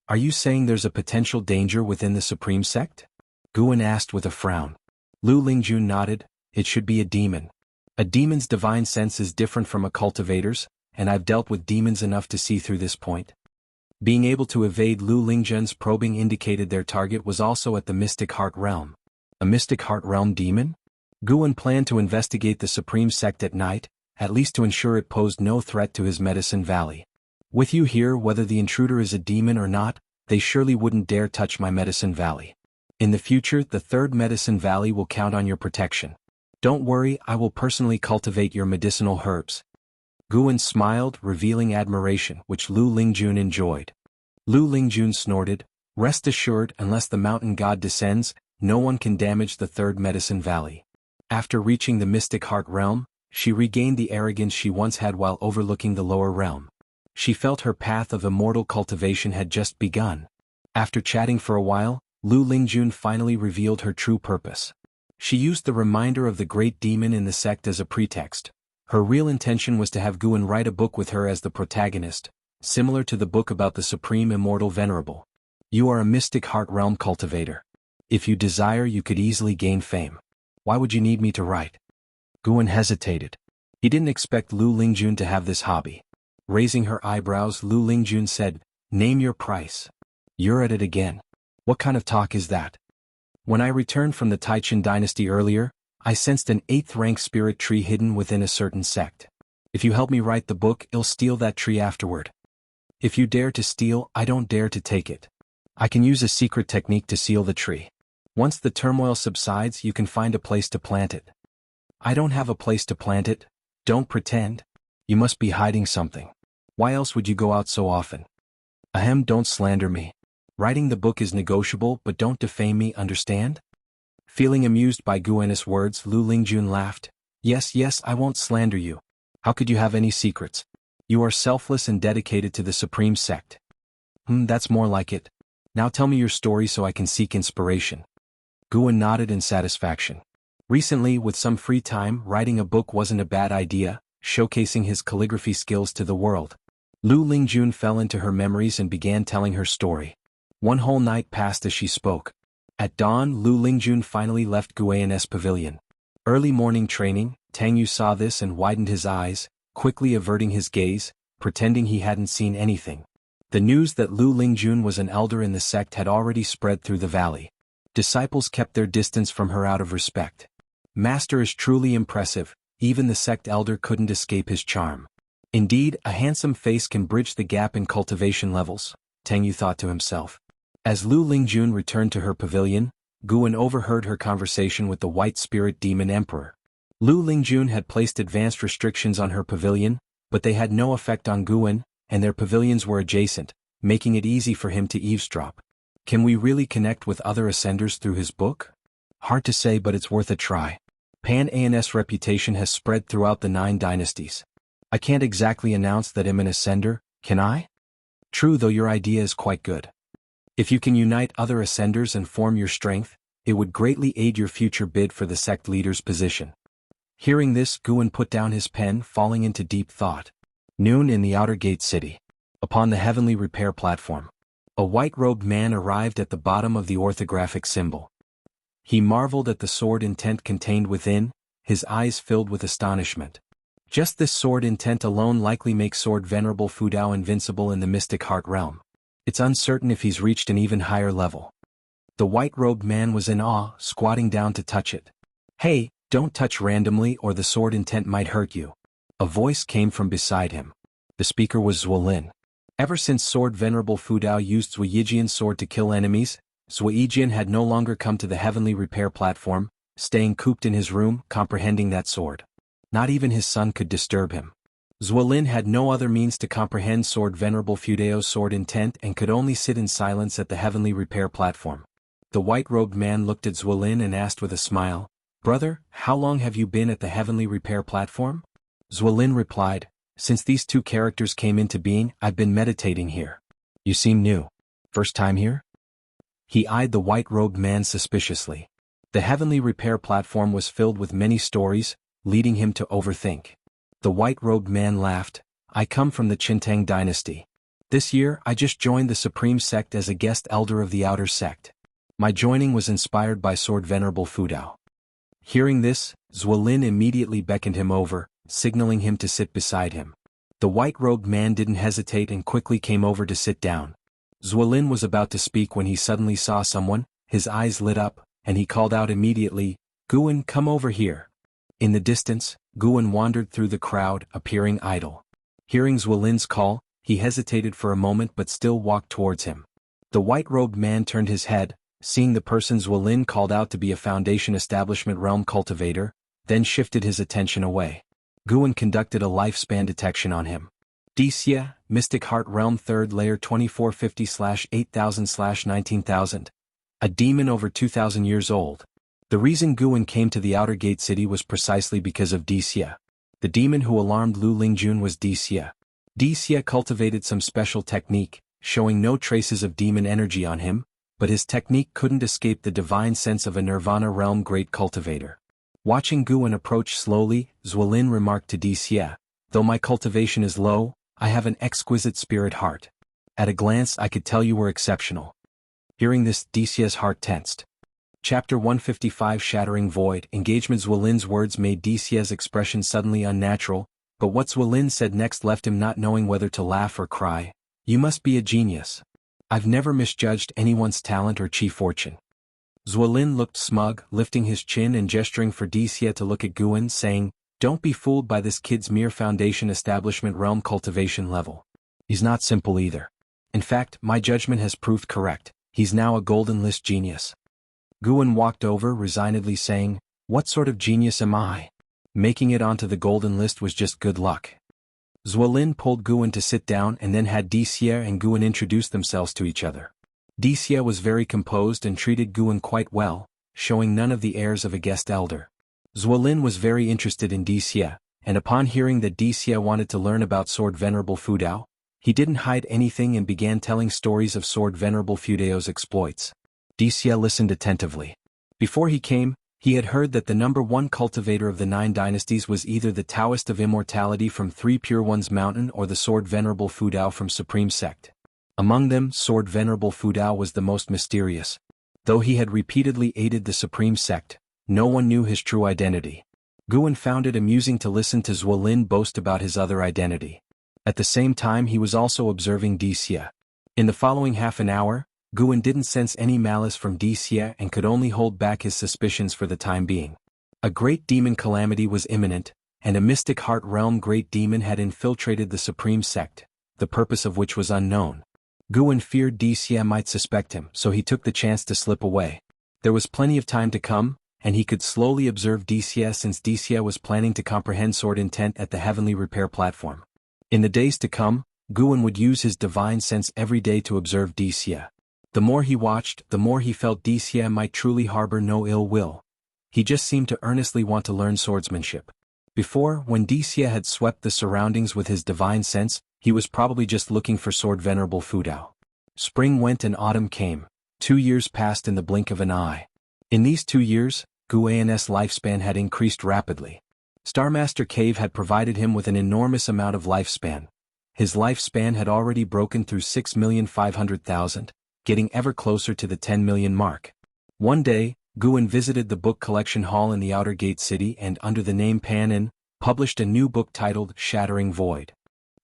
"Are you saying there's a potential danger within the Supreme Sect?" Guan asked with a frown. Lu Lingjun nodded. "It should be a demon. A demon's divine sense is different from a cultivator's, and I've dealt with demons enough to see through this point." Being able to evade Lu Lingjun's probing indicated their target was also at the Mystic Heart Realm. A Mystic Heart Realm demon? Guan planned to investigate the Supreme Sect at night, at least to ensure it posed no threat to his Medicine Valley. "With you here, whether the intruder is a demon or not, they surely wouldn't dare touch my Medicine Valley. In the future, the Third Medicine Valley will count on your protection. Don't worry, I will personally cultivate your medicinal herbs." Guan smiled, revealing admiration, which Lu Lingjun enjoyed. Lu Lingjun snorted, "Rest assured, unless the mountain god descends, no one can damage the Third Medicine Valley." After reaching the Mystic Heart Realm, she regained the arrogance she once had while overlooking the lower realm. She felt her path of immortal cultivation had just begun. After chatting for a while, Lu Lingjun finally revealed her true purpose. She used the reminder of the great demon in the sect as a pretext. Her real intention was to have Guan write a book with her as the protagonist, similar to the book about the Supreme Immortal Venerable. "You are a Mystic Heart Realm cultivator. If you desire, you could easily gain fame. Why would you need me to write?" Guan hesitated. He didn't expect Lu Lingjun to have this hobby. Raising her eyebrows, Lu Lingjun said, "Name your price." "You're at it again. What kind of talk is that?" "When I returned from the Taichin dynasty earlier, I sensed an 8th-rank spirit tree hidden within a certain sect. If you help me write the book, I'll steal that tree afterward. If you dare to steal, I don't dare to take it. I can use a secret technique to seal the tree. Once the turmoil subsides, you can find a place to plant it." "I don't have a place to plant it. Don't pretend. You must be hiding something. Why else would you go out so often?" "Ahem, don't slander me. Writing the book is negotiable, but don't defame me, understand?" Feeling amused by Guan's words, Lu Lingjun laughed. Yes, I won't slander you. How could you have any secrets? You are selfless and dedicated to the Supreme Sect." That's more like it. Now tell me your story so I can seek inspiration." Guan nodded in satisfaction. Recently, with some free time, writing a book wasn't a bad idea, showcasing his calligraphy skills to the world. Lu Lingjun fell into her memories and began telling her story. One whole night passed as she spoke. At dawn, Lu Lingjun finally left Guan's pavilion. Early morning training, Tang Yu saw this and widened his eyes, quickly averting his gaze, pretending he hadn't seen anything. The news that Lu Lingjun was an elder in the sect had already spread through the valley. Disciples kept their distance from her out of respect. Master is truly impressive, even the sect elder couldn't escape his charm. Indeed, a handsome face can bridge the gap in cultivation levels, Tang Yu thought to himself. As Lu Lingjun returned to her pavilion, Guan overheard her conversation with the White Spirit Demon Emperor. Lu Lingjun had placed advanced restrictions on her pavilion, but they had no effect on Guan, and their pavilions were adjacent, making it easy for him to eavesdrop. Can we really connect with other ascenders through his book? Hard to say, but it's worth a try. Pan-An's reputation has spread throughout the 9 dynasties. I can't exactly announce that I'm an ascender, can I? True, though your idea is quite good. If you can unite other ascenders and form your strength, it would greatly aid your future bid for the sect leader's position. Hearing this, Guan put down his pen, falling into deep thought. Noon in the outer gate city. Upon the heavenly repair platform. A white-robed man arrived at the bottom of the orthographic symbol. He marveled at the sword intent contained within, his eyes filled with astonishment. Just this sword intent alone likely makes Sword Venerable Fudao invincible in the mystic heart realm. It's uncertain if he's reached an even higher level. The white-robed man was in awe, squatting down to touch it. "Hey, don't touch randomly or the sword intent might hurt you." A voice came from beside him. The speaker was Zuolin. Ever since Sword Venerable Fudao used Zuoyijian's sword to kill enemies, Zuoyijian had no longer come to the heavenly repair platform, staying cooped in his room, comprehending that sword. Not even his son could disturb him. Zuolin had no other means to comprehend Sword Venerable Fudao's sword intent and could only sit in silence at the heavenly repair platform. The white-robed man looked at Zuolin and asked with a smile, "Brother, how long have you been at the heavenly repair platform?" Zuolin replied, "Since these two characters came into being, I've been meditating here." "You seem new. First time here?" He eyed the white-robed man suspiciously. The heavenly repair platform was filled with many stories, leading him to overthink. The white-robed man laughed, "I come from the Qintang dynasty. This year I just joined the Supreme Sect as a guest elder of the Outer Sect. My joining was inspired by Sword Venerable Fudao." Hearing this, Zuolin immediately beckoned him over, signaling him to sit beside him. The white-robed man didn't hesitate and quickly came over to sit down. Zuolin was about to speak when he suddenly saw someone, his eyes lit up, and he called out immediately, "Guan, come over here." In the distance, Guan wandered through the crowd, appearing idle. Hearing Zuolin's call, he hesitated for a moment but still walked towards him. The white-robed man turned his head, seeing the person Zuolin called out to be a Foundation Establishment Realm cultivator, then shifted his attention away. Guan conducted a lifespan detection on him. Wuxia, Mystic Heart Realm 3rd Layer 2450/8000/19000. A demon over 2000 years old. The reason Guan came to the Outer Gate City was precisely because of Wuxia. The demon who alarmed Lu Lingjun was Wuxia. Wuxia cultivated some special technique, showing no traces of demon energy on him, but his technique couldn't escape the divine sense of a Nirvana Realm great cultivator. Watching Guan approach slowly, Zuolin remarked to Wuxia, "Though my cultivation is low, I have an exquisite spirit heart. At a glance I could tell you were exceptional." Hearing this, Wuxia's heart tensed. Chapter 155 Shattering Void Engagement. Zuolin's words made Wuxia's expression suddenly unnatural, but what Zuolin said next left him not knowing whether to laugh or cry. "You must be a genius. I've never misjudged anyone's talent or chi fortune." Zuolin looked smug, lifting his chin and gesturing for Wuxia to look at Guan, saying, "Don't be fooled by this kid's mere Foundation Establishment Realm cultivation level. He's not simple either. In fact, my judgment has proved correct. He's now a Golden List genius." Guan walked over, resignedly saying, "What sort of genius am I? Making it onto the Golden List was just good luck." Zuolin pulled Guan to sit down and then had Wuxia and Guan introduce themselves to each other. Wuxia was very composed and treated Guan quite well, showing none of the airs of a guest elder. Zuolin was very interested in Wuxia, and upon hearing that Wuxia wanted to learn about Sword Venerable Fudao, he didn't hide anything and began telling stories of Sword Venerable Fudao's exploits. Wuxia listened attentively. Before he came, he had heard that the #1 cultivator of the 9 dynasties was either the Taoist of Immortality from 3 Pure Ones Mountain or the Sword Venerable Fudao from Supreme Sect. Among them, Sword Venerable Fudao was the most mysterious. Though he had repeatedly aided the Supreme Sect, no one knew his true identity. Guan found it amusing to listen to Zuolin boast about his other identity. At the same time he was also observing Wuxia. In the following half an hour, Guan didn't sense any malice from Wuxia and could only hold back his suspicions for the time being. A great demon calamity was imminent, and a Mystic Heart Realm great demon had infiltrated the Supreme Sect, the purpose of which was unknown. Guan feared Wuxia might suspect him, so he took the chance to slip away. There was plenty of time to come, and he could slowly observe Wuxia since Wuxia was planning to comprehend sword intent at the heavenly repair platform. In the days to come, Guan would use his divine sense every day to observe Wuxia. The more he watched, the more he felt Wuxia might truly harbor no ill will. He just seemed to earnestly want to learn swordsmanship. Before, when Wuxia had swept the surroundings with his divine sense, he was probably just looking for Sword Venerable Fudao. Spring went and autumn came. 2 years passed in the blink of an eye. In these 2 years, Guan's lifespan had increased rapidly. Starmaster Cave had provided him with an enormous amount of lifespan. his lifespan had already broken through 6,500,000, getting ever closer to the 10 million mark. One day, Guan visited the book collection hall in the outer gate city and, under the name Pan, published a new book titled Shattering Void.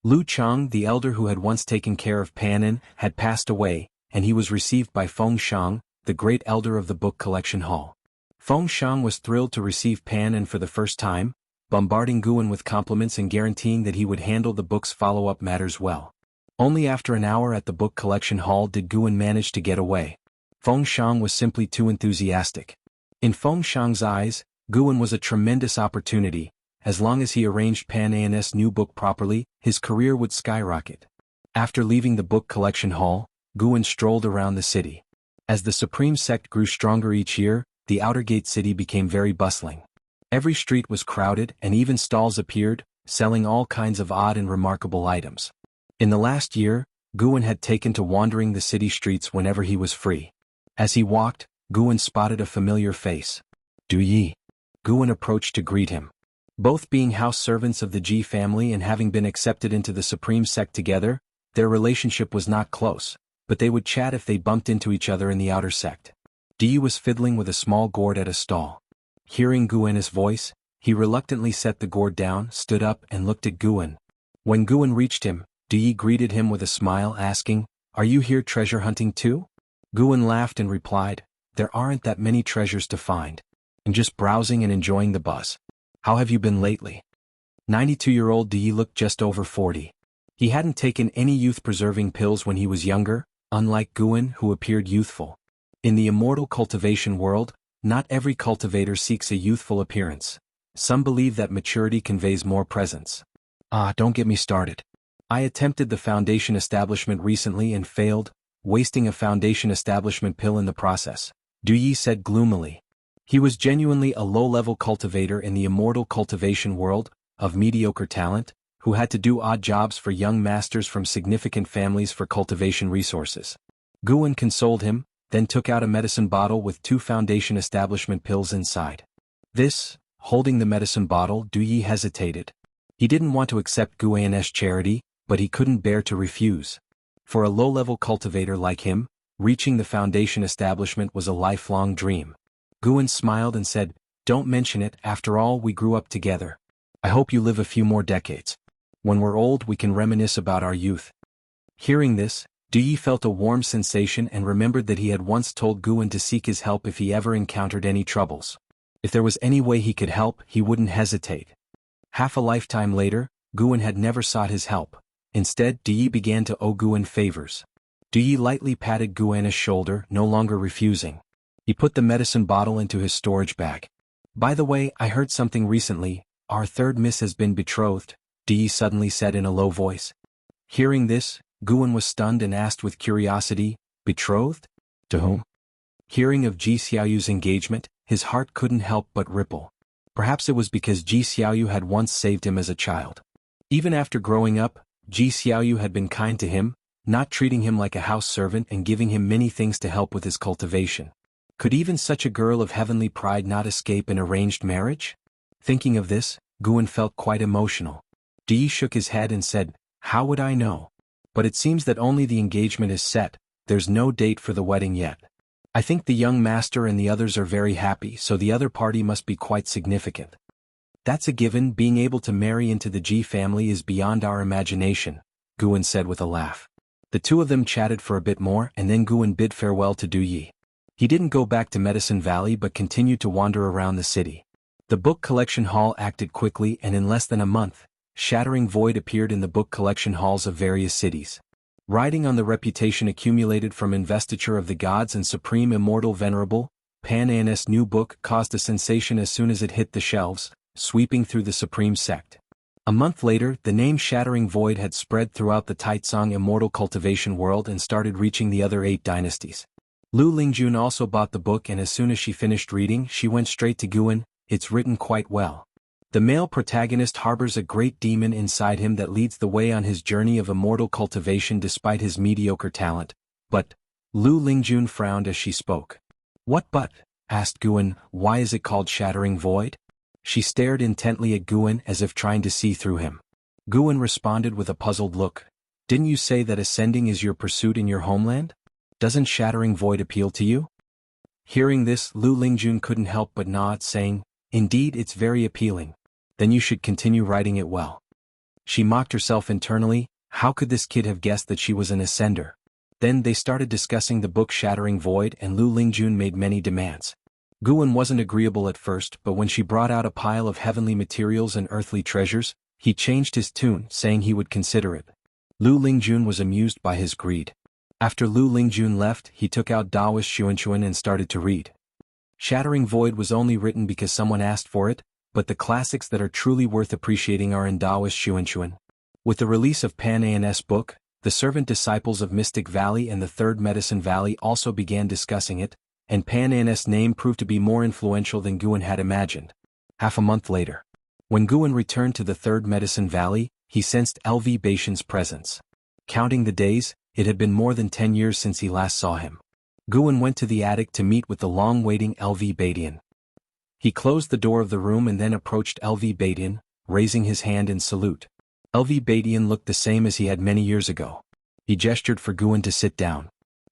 Lu Chang, the elder who had once taken care of Pan, had passed away, and he was received by Feng Shang, the great elder of the book collection hall. Feng Shang was thrilled to receive Pan for the first time, bombarding Guan with compliments and guaranteeing that he would handle the book's follow-up matters well. Only after an hour at the book collection hall did Guan manage to get away. Feng Shang was simply too enthusiastic. In Feng Shang's eyes, Guan was a tremendous opportunity. As long as he arranged Pan's new book properly, his career would skyrocket. After leaving the book collection hall, Guan strolled around the city. As the Supreme Sect grew stronger each year, the outer gate city became very bustling. Every street was crowded and even stalls appeared, selling all kinds of odd and remarkable items. In the last year, Guan had taken to wandering the city streets whenever he was free. As he walked, Guan spotted a familiar face. Du Yi. Guan approached to greet him. Both being house servants of the Ji family and having been accepted into the Supreme Sect together, their relationship was not close, but they would chat if they bumped into each other in the outer sect. Du Yi was fiddling with a small gourd at a stall. Hearing Guan's voice, he reluctantly set the gourd down, stood up and looked at Guan. When Guan reached him, Du Yi greeted him with a smile, asking, "Are you here treasure hunting too?" Guan laughed and replied, "There aren't that many treasures to find. I'm just browsing and enjoying the buzz. How have you been lately?" 92-year-old Du Yi looked just over 40. He hadn't taken any youth-preserving pills when he was younger, unlike Guan, who appeared youthful. In the immortal cultivation world, not every cultivator seeks a youthful appearance. Some believe that maturity conveys more presence. Don't get me started. I attempted the foundation establishment recently and failed, wasting a foundation establishment pill in the process, Du Yi said gloomily. He was genuinely a low-level cultivator in the immortal cultivation world, of mediocre talent, who had to do odd jobs for young masters from significant families for cultivation resources. Guan consoled him, then took out a medicine bottle with 2 foundation establishment pills inside. Holding the medicine bottle, Du Yi hesitated. He didn't want to accept Guan's charity, but he couldn't bear to refuse. For a low-level cultivator like him, reaching the foundation establishment was a lifelong dream. Guan smiled and said, "Don't mention it, after all we grew up together. I hope you live a few more decades. When we're old we can reminisce about our youth." Hearing this, Du Yi felt a warm sensation and remembered that he had once told Guan to seek his help if he ever encountered any troubles. If there was any way he could help, he wouldn't hesitate. Half a lifetime later, Guan had never sought his help. Instead, Du Yi began to owe Guan favors. Du Yi lightly patted Guan's shoulder, no longer refusing. He put the medicine bottle into his storage bag. "By the way, I heard something recently. Our third miss has been betrothed," Du Yi suddenly said in a low voice. Hearing this, Guan was stunned and asked with curiosity, "Betrothed? To whom?" Hearing of Ji Xiaoyu's engagement, his heart couldn't help but ripple. Perhaps it was because Ji Xiaoyu had once saved him as a child. Even after growing up, Ji Xiaoyu had been kind to him, not treating him like a house servant and giving him many things to help with his cultivation. Could even such a girl of heavenly pride not escape an arranged marriage? Thinking of this, Guan felt quite emotional. Du Yi shook his head and said, "How would I know? But it seems that only the engagement is set, there's no date for the wedding yet. I think the young master and the others are very happy, so the other party must be quite significant." "That's a given, being able to marry into the Ji family is beyond our imagination," Guan said with a laugh. The two of them chatted for a bit more and then Guan bid farewell to Du Yi. He didn't go back to Medicine Valley but continued to wander around the city. The book collection hall acted quickly and in less than a month, Shattering Void appeared in the book collection halls of various cities. Riding on the reputation accumulated from investiture of the gods and Supreme Immortal Venerable, Pan's new book caused a sensation as soon as it hit the shelves, sweeping through the Supreme Sect. A month later, the name Shattering Void had spread throughout the Taitsong immortal cultivation world and started reaching the other 8 dynasties. Lu Lingjun also bought the book and as soon as she finished reading, she went straight to Guan. "It's written quite well. The male protagonist harbors a great demon inside him that leads the way on his journey of immortal cultivation despite his mediocre talent. But," Lu Lingjun frowned as she spoke. "What but?" asked Guan. "Why is it called Shattering Void?" She stared intently at Guan as if trying to see through him. Guan responded with a puzzled look. Didn't you say that ascending is your pursuit in your homeland? Doesn't shattering void appeal to you? Hearing this, Lu Lingjun couldn't help but nod, saying, Indeed, it's very appealing. Then you should continue writing it well. She mocked herself internally. How could this kid have guessed that she was an ascender? Then they started discussing the book Shattering Void, and Lu Lingjun made many demands. Guan wasn't agreeable at first, but when she brought out a pile of heavenly materials and earthly treasures, he changed his tune, saying he would consider it. Lu Lingjun was amused by his greed. After Lu Lingjun left, he took out Daoist Xuanchuan and started to read. Shattering Void was only written because someone asked for it, but the classics that are truly worth appreciating are in Daoist Xuanchuan. With the release of Pan An's book, the servant disciples of Mystic Valley and the Third Medicine Valley also began discussing it, and Pan An's name proved to be more influential than Guan had imagined. Half a month later, when Guan returned to the Third Medicine Valley, he sensed LV Baitian's presence. Counting the days, it had been more than 10 years since he last saw him. Guan went to the attic to meet with the long-waiting LV Baitian. He closed the door of the room and then approached LV Baitian, raising his hand in salute. LV Baitian looked the same as he had many years ago. He gestured for Guan to sit down.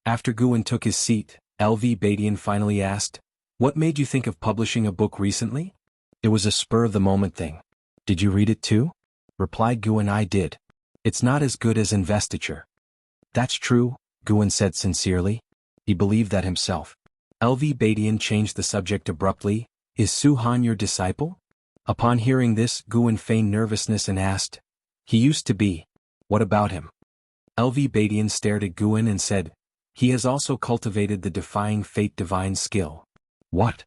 After Guan took his seat, LV Baitian finally asked, What made you think of publishing a book recently? It was a spur-of-the-moment thing. Did you read it too? Replied Guan. I did. It's not as good as Investiture. That's true, Guan said sincerely. He believed that himself. LV Baitian changed the subject abruptly. Is Su Han your disciple? Upon hearing this, Guan feigned nervousness and asked, He used to be. What about him? LV Baitian stared at Guan and said, He has also cultivated the Defying Fate divine skill. What?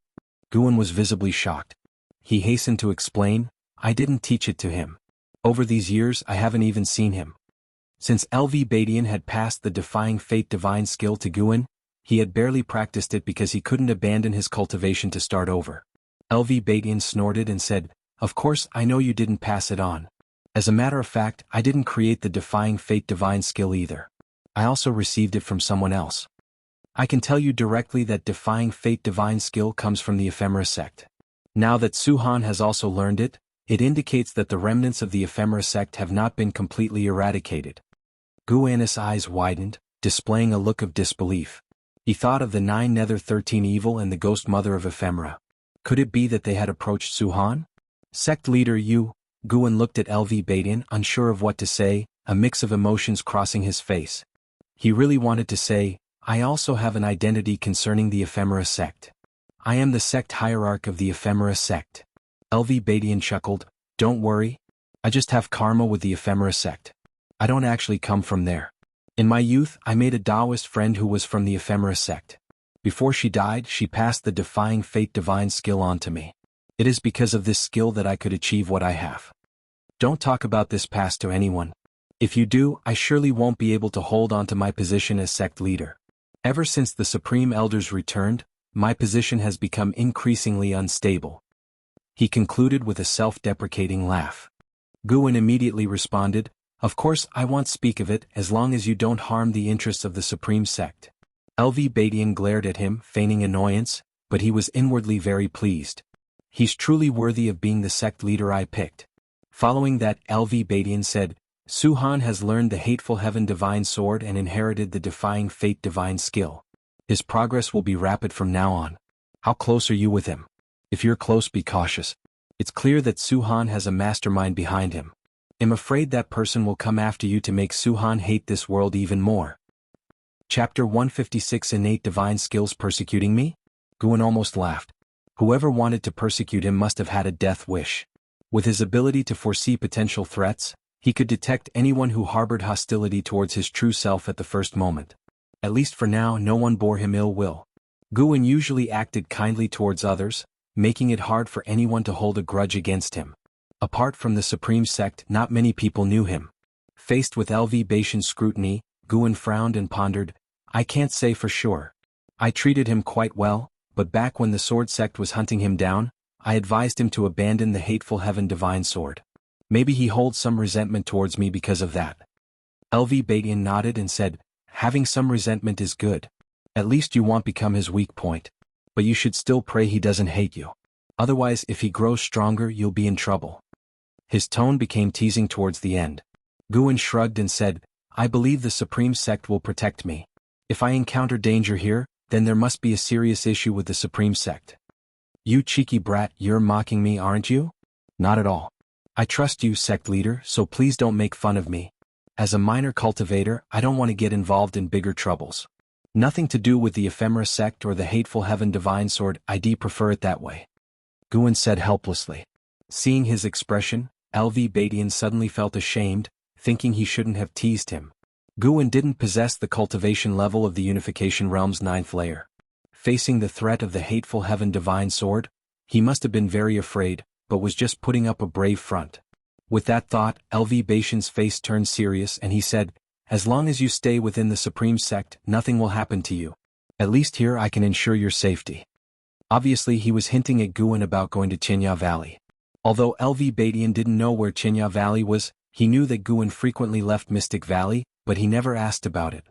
Guan was visibly shocked. He hastened to explain, I didn't teach it to him. Over these years I haven't even seen him. Since LV Baitian had passed the Defying Fate divine skill to Guan, he had barely practiced it because he couldn't abandon his cultivation to start over. LV Baitian snorted and said, Of course I know you didn't pass it on. As a matter of fact, I didn't create the Defying Fate divine skill either. I also received it from someone else. I can tell you directly that Defying Fate divine skill comes from the Ephemera sect. Now that Su Han has also learned it, it indicates that the remnants of the Ephemera sect have not been completely eradicated. Guan's eyes widened, displaying a look of disbelief. He thought of the 9 Nether 13 Evil and the Ghost Mother of Ephemera. Could it be that they had approached Su Han? Sect leader you, Guan looked at LV Baitian, unsure of what to say, a mix of emotions crossing his face. He really wanted to say, I also have an identity concerning the Ephemera sect. I am the sect hierarch of the Ephemera sect. LV Baitian chuckled, Don't worry. I just have karma with the Ephemera sect. I don't actually come from there. In my youth, I made a Taoist friend who was from the Ephemera sect. Before she died, she passed the Defying Fate divine skill on to me. It is because of this skill that I could achieve what I have. Don't talk about this past to anyone. If you do, I surely won't be able to hold on to my position as sect leader. Ever since the Supreme Elders returned, my position has become increasingly unstable. He concluded with a self-deprecating laugh. Guan immediately responded, Of course I won't speak of it as long as you don't harm the interests of the Supreme Sect. LV Baitian glared at him, feigning annoyance, but he was inwardly very pleased. He's truly worthy of being the sect leader I picked. Following that, LV Baitian said, Su Han has learned the Hateful Heaven Divine Sword and inherited the Defying Fate Divine Skill. His progress will be rapid from now on. How close are you with him? If you're close, be cautious. It's clear that Su Han has a mastermind behind him. I'm afraid that person will come after you to make Su Han hate this world even more. Chapter 156 Innate Divine Skills Persecuting Me? Guan almost laughed. Whoever wanted to persecute him must have had a death wish. With his ability to foresee potential threats, he could detect anyone who harbored hostility towards his true self at the first moment. At least for now, no one bore him ill will. Guan usually acted kindly towards others, making it hard for anyone to hold a grudge against him. Apart from the Supreme Sect, not many people knew him. Faced with LV Baitian's scrutiny, Guan frowned and pondered, I can't say for sure. I treated him quite well, but back when the Sword Sect was hunting him down, I advised him to abandon the Hateful Heaven Divine Sword. Maybe he holds some resentment towards me because of that. LV Baitian nodded and said, Having some resentment is good. At least you won't become his weak point. But you should still pray he doesn't hate you. Otherwise, if he grows stronger, you'll be in trouble. His tone became teasing towards the end. Guan shrugged and said, I believe the Supreme Sect will protect me. If I encounter danger here, then there must be a serious issue with the Supreme Sect. You cheeky brat, you're mocking me, aren't you? Not at all. I trust you, sect leader, so please don't make fun of me. As a minor cultivator, I don't want to get involved in bigger troubles. Nothing to do with the ephemera sect or the hateful heaven divine sword, I'd prefer it that way. Guan said helplessly. Seeing his expression, LV Badian suddenly felt ashamed, thinking he shouldn't have teased him. Guan didn't possess the cultivation level of the Unification Realm's 9th layer. Facing the threat of the hateful heaven divine sword, he must have been very afraid, but was just putting up a brave front. With that thought, LV Badian's face turned serious and he said, as long as you stay within the Supreme Sect, nothing will happen to you. At least here I can ensure your safety. Obviously he was hinting at Guan about going to Qinya Valley. Although LV Badian didn't know where Qinya Valley was, he knew that Guan frequently left Mystic Valley, but he never asked about it.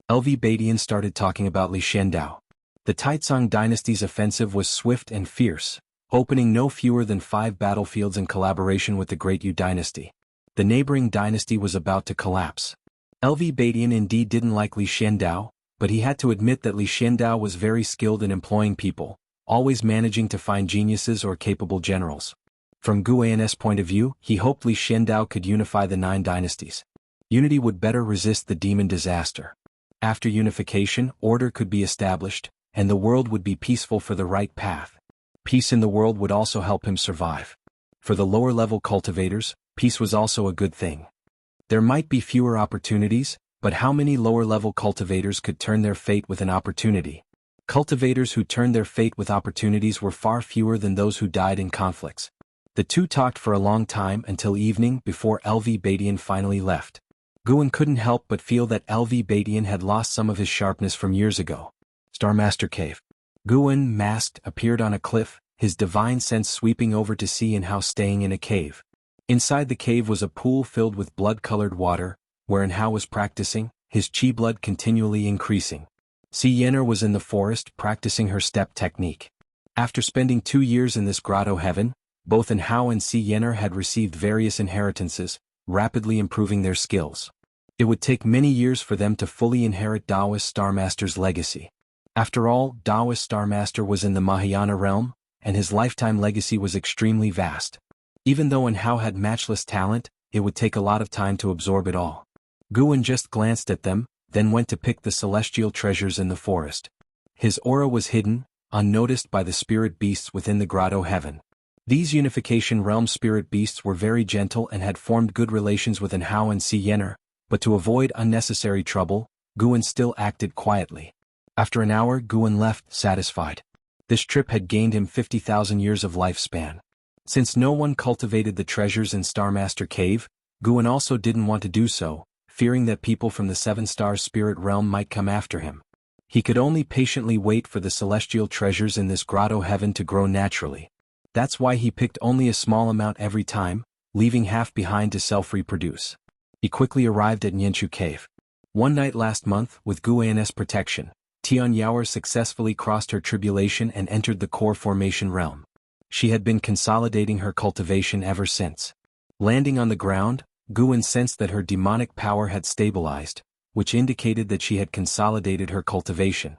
LV Badian started talking about Li Xiandao. The Taizong dynasty's offensive was swift and fierce, opening no fewer than 5 battlefields in collaboration with the Great Yu dynasty. The neighboring dynasty was about to collapse. LV Badian indeed didn't like Li Xiandao, but he had to admit that Li Xiandao was very skilled in employing people, always managing to find geniuses or capable generals. From Guan's point of view, he hoped Li Xiandao could unify the 9 dynasties. Unity would better resist the demon disaster. After unification, order could be established, and the world would be peaceful for the right path. Peace in the world would also help him survive. For the lower-level cultivators, peace was also a good thing. There might be fewer opportunities, but how many lower-level cultivators could turn their fate with an opportunity? Cultivators who turned their fate with opportunities were far fewer than those who died in conflicts. The two talked for a long time until evening before LV Badian finally left. Guan couldn't help but feel that LV Badian had lost some of his sharpness from years ago. Starmaster Cave. Guan, masked, appeared on a cliff, his divine sense sweeping over to see and how staying in a cave. Inside the cave was a pool filled with blood-colored water, wherein Hao was practicing, his chi blood continually increasing. Si Yener was in the forest practicing her step technique. After spending 2 years in this grotto heaven, both Hao and Si Yener had received various inheritances, rapidly improving their skills. It would take many years for them to fully inherit Taoist Starmaster's legacy. After all, Taoist Starmaster was in the Mahayana realm, and his lifetime legacy was extremely vast. Even though Hao had matchless talent, it would take a lot of time to absorb it all. Guan just glanced at them, then went to pick the celestial treasures in the forest. His aura was hidden, unnoticed by the spirit beasts within the grotto heaven. These Unification Realm spirit beasts were very gentle and had formed good relations with Hao and Si Yener, but to avoid unnecessary trouble, Guan still acted quietly. After an hour, Guan left, satisfied. This trip had gained him 50,000 years of lifespan. Since no one cultivated the treasures in Starmaster Cave, Guan also didn't want to do so, fearing that people from the 7 Stars spirit realm might come after him. He could only patiently wait for the celestial treasures in this grotto heaven to grow naturally. That's why he picked only a small amount every time, leaving half behind to self-reproduce. He quickly arrived at Nianchu Cave. One night last month, with Guan's protection, Tian Yaoer successfully crossed her tribulation and entered the core formation realm. She had been consolidating her cultivation ever since. Landing on the ground, Guan sensed that her demonic power had stabilized, which indicated that she had consolidated her cultivation.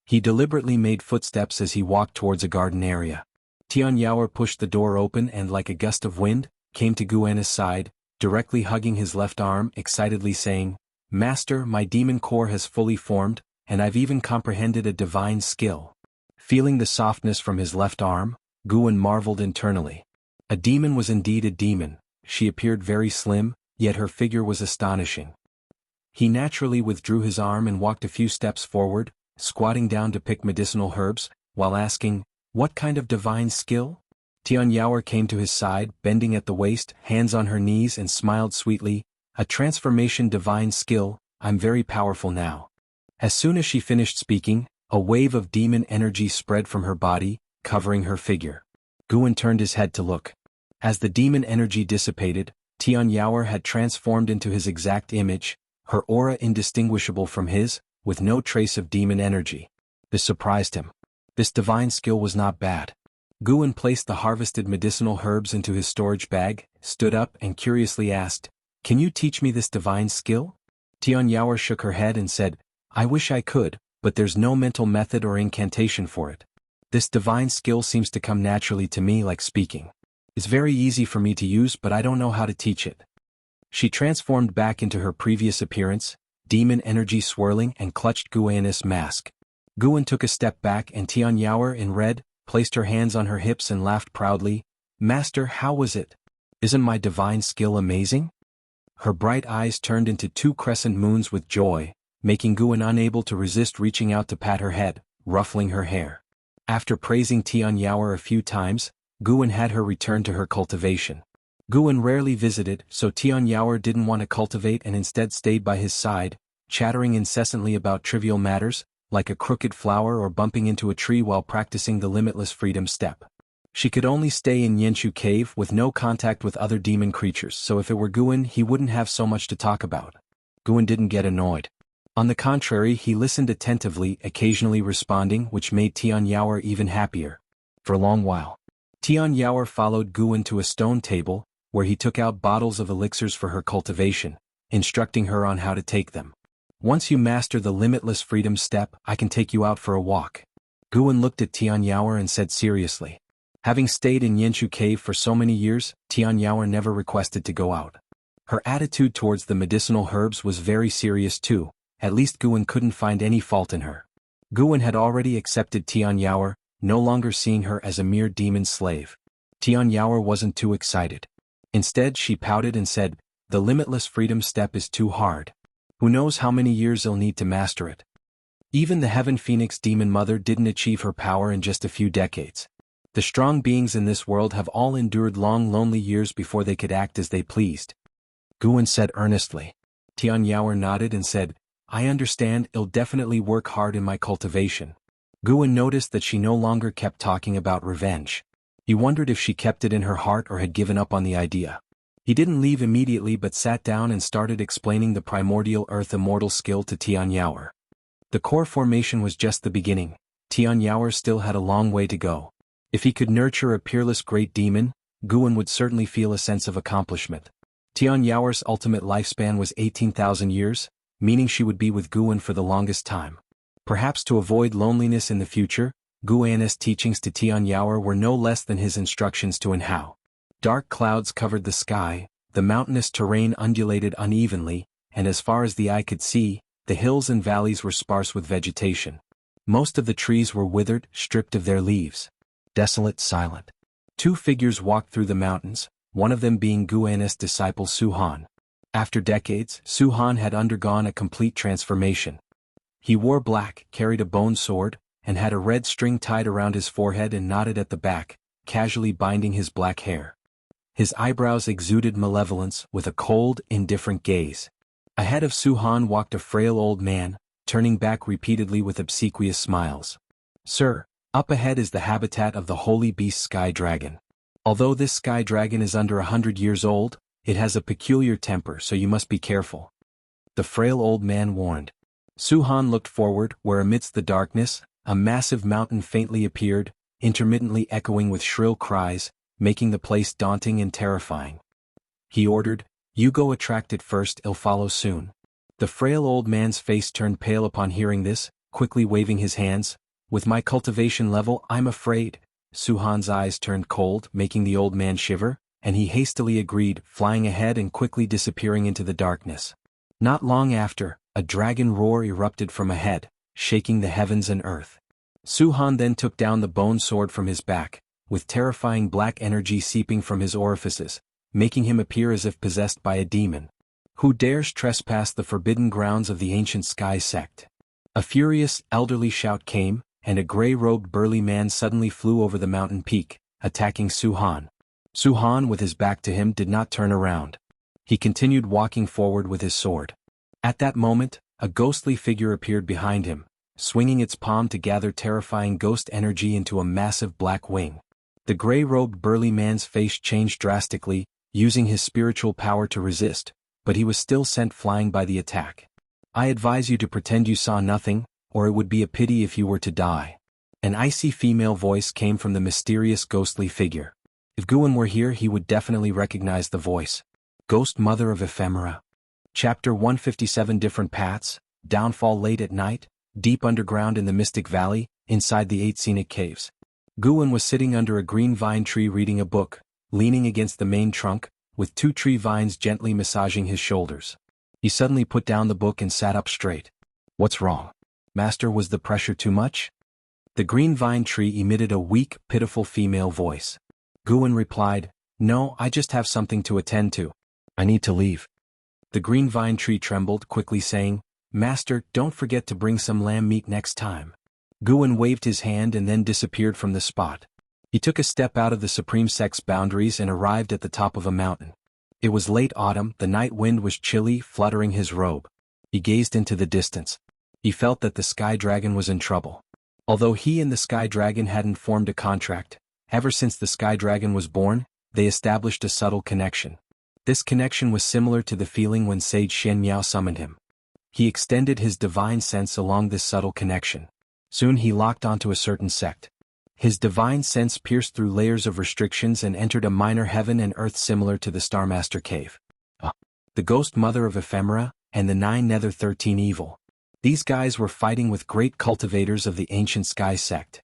He deliberately made footsteps as he walked towards a garden area. Tian Yaoer pushed the door open and, like a gust of wind, came to Guan's side, directly hugging his left arm, excitedly saying, "Master, my demon core has fully formed, and I've even comprehended a divine skill." Feeling the softness from his left arm, Guan marveled internally. A demon was indeed a demon. She appeared very slim, yet her figure was astonishing. He naturally withdrew his arm and walked a few steps forward, squatting down to pick medicinal herbs, while asking, "What kind of divine skill?" Tian Yaoer came to his side, bending at the waist, hands on her knees, and smiled sweetly, "A transformation divine skill, I'm very powerful now." As soon as she finished speaking, a wave of demon energy spread from her body, covering her figure. Guan turned his head to look. As the demon energy dissipated, Tian Yaoer had transformed into his exact image, her aura indistinguishable from his, with no trace of demon energy. This surprised him. This divine skill was not bad. Guan placed the harvested medicinal herbs into his storage bag, stood up and curiously asked, "Can you teach me this divine skill?" Tianyao shook her head and said, "I wish I could, but there's no mental method or incantation for it. This divine skill seems to come naturally to me like speaking. It's very easy for me to use, but I don't know how to teach it." She transformed back into her previous appearance, demon energy swirling, and clutched Guan's mask. Guan took a step back and Tianyao in red, placed her hands on her hips and laughed proudly. "Master, how was it? Isn't my divine skill amazing?" Her bright eyes turned into two crescent moons with joy, making Guan unable to resist reaching out to pat her head, ruffling her hair. After praising Tianyao a few times, Guan had her return to her cultivation. Guan rarely visited, so Tianyao didn't want to cultivate and instead stayed by his side, chattering incessantly about trivial matters, like a crooked flower or bumping into a tree while practicing the limitless freedom step. She could only stay in Yenshu Cave with no contact with other demon creatures, so if it were Guan he wouldn't have so much to talk about. Guan didn't get annoyed. On the contrary, he listened attentively, occasionally responding, which made Tianyao even happier. For a long while, Tianyao followed Guan to a stone table, where he took out bottles of elixirs for her cultivation, instructing her on how to take them. "Once you master the limitless freedom step, I can take you out for a walk." Guan looked at Tianyao and said seriously. Having stayed in Yenshu Cave for so many years, Tianyao never requested to go out. Her attitude towards the medicinal herbs was very serious too. At least Guan couldn't find any fault in her. Guan had already accepted Tianyao, no longer seeing her as a mere demon slave. Tianyao wasn't too excited. Instead she pouted and said, "The limitless freedom step is too hard. Who knows how many years I'll need to master it. Even the Heaven Phoenix Demon Mother didn't achieve her power in just a few decades. The strong beings in this world have all endured long lonely years before they could act as they pleased." Guan said earnestly. Tianyao nodded and said, "I understand, I'll definitely work hard in my cultivation." Guan noticed that she no longer kept talking about revenge. He wondered if she kept it in her heart or had given up on the idea. He didn't leave immediately but sat down and started explaining the primordial earth immortal skill to Tianyao. The core formation was just the beginning. Tianyao still had a long way to go. If he could nurture a peerless great demon, Guan would certainly feel a sense of accomplishment. Tianyao's ultimate lifespan was 18,000 years, meaning she would be with Guan for the longest time. Perhaps to avoid loneliness in the future, Guan's teachings to Tianyao were no less than his instructions to Jianghu. Dark clouds covered the sky, the mountainous terrain undulated unevenly, and as far as the eye could see, the hills and valleys were sparse with vegetation. Most of the trees were withered, stripped of their leaves. Desolate, silent. Two figures walked through the mountains, one of them being Guan's disciple Suhan. After decades, Suhan had undergone a complete transformation. He wore black, carried a bone sword, and had a red string tied around his forehead and knotted at the back, casually binding his black hair. His eyebrows exuded malevolence, with a cold, indifferent gaze. Ahead of Suhan walked a frail old man, turning back repeatedly with obsequious smiles. "Sir, up ahead is the habitat of the holy beast Sky Dragon. Although this Sky Dragon is under 100 years old, it has a peculiar temper, so you must be careful," the frail old man warned. Suhan looked forward, where amidst the darkness, a massive mountain faintly appeared, intermittently echoing with shrill cries, making the place daunting and terrifying. He ordered, "You go attract it first, I'll follow soon." The frail old man's face turned pale upon hearing this, quickly waving his hands. "With my cultivation level, I'm afraid." Suhan's eyes turned cold, making the old man shiver, and he hastily agreed, flying ahead and quickly disappearing into the darkness. Not long after, a dragon roar erupted from ahead, shaking the heavens and earth. Suhan then took down the bone sword from his back, with terrifying black energy seeping from his orifices, making him appear as if possessed by a demon. "Who dares trespass the forbidden grounds of the ancient Sky Sect?" A furious, elderly shout came, and a gray-robed burly man suddenly flew over the mountain peak, attacking Suhan. Suhan, with his back to him, did not turn around. He continued walking forward with his sword. At that moment, a ghostly figure appeared behind him, swinging its palm to gather terrifying ghost energy into a massive black wing. The gray-robed burly man's face changed drastically, using his spiritual power to resist, but he was still sent flying by the attack. "I advise you to pretend you saw nothing, or it would be a pity if you were to die." An icy female voice came from the mysterious ghostly figure. If Guwen were here, he would definitely recognize the voice. Ghost Mother of Ephemera. Chapter 157. Different Paths. Downfall. Late at night, deep underground in the Mystic Valley, inside the 8 scenic caves. Guwen was sitting under a green vine tree reading a book, leaning against the main trunk, with 2 tree vines gently massaging his shoulders. He suddenly put down the book and sat up straight. What's wrong? Master, was the pressure too much? The green vine tree emitted a weak, pitiful female voice. Guwen replied, No, I just have something to attend to. I need to leave. The green vine tree trembled, quickly saying, Master, don't forget to bring some lamb meat next time. Guwen waved his hand and then disappeared from the spot. He took a step out of the Supreme Sect's boundaries and arrived at the top of a mountain. It was late autumn, the night wind was chilly, fluttering his robe. He gazed into the distance. He felt that the Sky Dragon was in trouble. Although he and the Sky Dragon hadn't formed a contract, ever since the Sky Dragon was born, they established a subtle connection. This connection was similar to the feeling when Sage Shen Miao summoned him. He extended his divine sense along this subtle connection. Soon he locked onto a certain sect. His divine sense pierced through layers of restrictions and entered a minor heaven and earth similar to the Starmaster Cave. The Ghost Mother of Ephemera, and the 9 Nether 13 Evil. These guys were fighting with great cultivators of the ancient Sky Sect.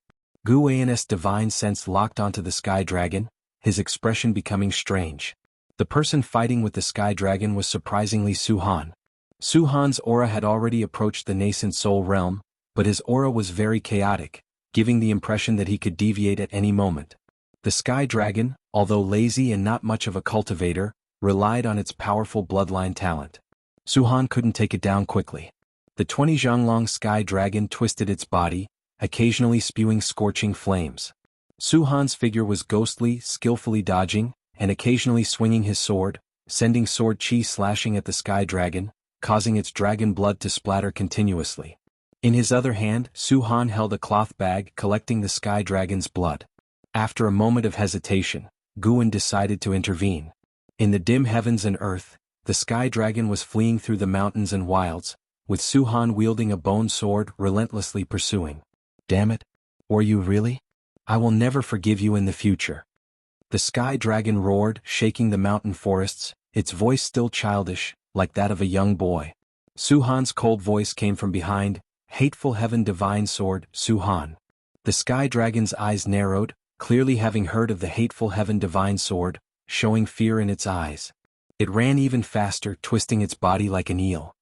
Guwen's divine sense locked onto the Sky Dragon, his expression becoming strange. The person fighting with the Sky Dragon was surprisingly Su-Han. Su-Han's aura had already approached the nascent soul realm, but his aura was very chaotic, giving the impression that he could deviate at any moment. The Sky Dragon, although lazy and not much of a cultivator, relied on its powerful bloodline talent. Su-Han couldn't take it down quickly. The 20 Zhonglong Sky Dragon twisted its body, occasionally spewing scorching flames. Su-Han's figure was ghostly, skillfully dodging, and occasionally swinging his sword, sending sword chi slashing at the Sky Dragon, causing its dragon blood to splatter continuously. In his other hand, Su-Han held a cloth bag collecting the Sky Dragon's blood. After a moment of hesitation, Guwen decided to intervene. In the dim heavens and earth, the Sky Dragon was fleeing through the mountains and wilds, with Su-Han wielding a bone sword relentlessly pursuing. Damn it! Were you really? I will never forgive you in the future. The Sky Dragon roared, shaking the mountain forests, its voice still childish, like that of a young boy. Su-Han's cold voice came from behind, Hateful Heaven Divine Sword, Su-Han. The Sky Dragon's eyes narrowed, clearly having heard of the Hateful Heaven Divine Sword, showing fear in its eyes. It ran even faster, twisting its body like an eel.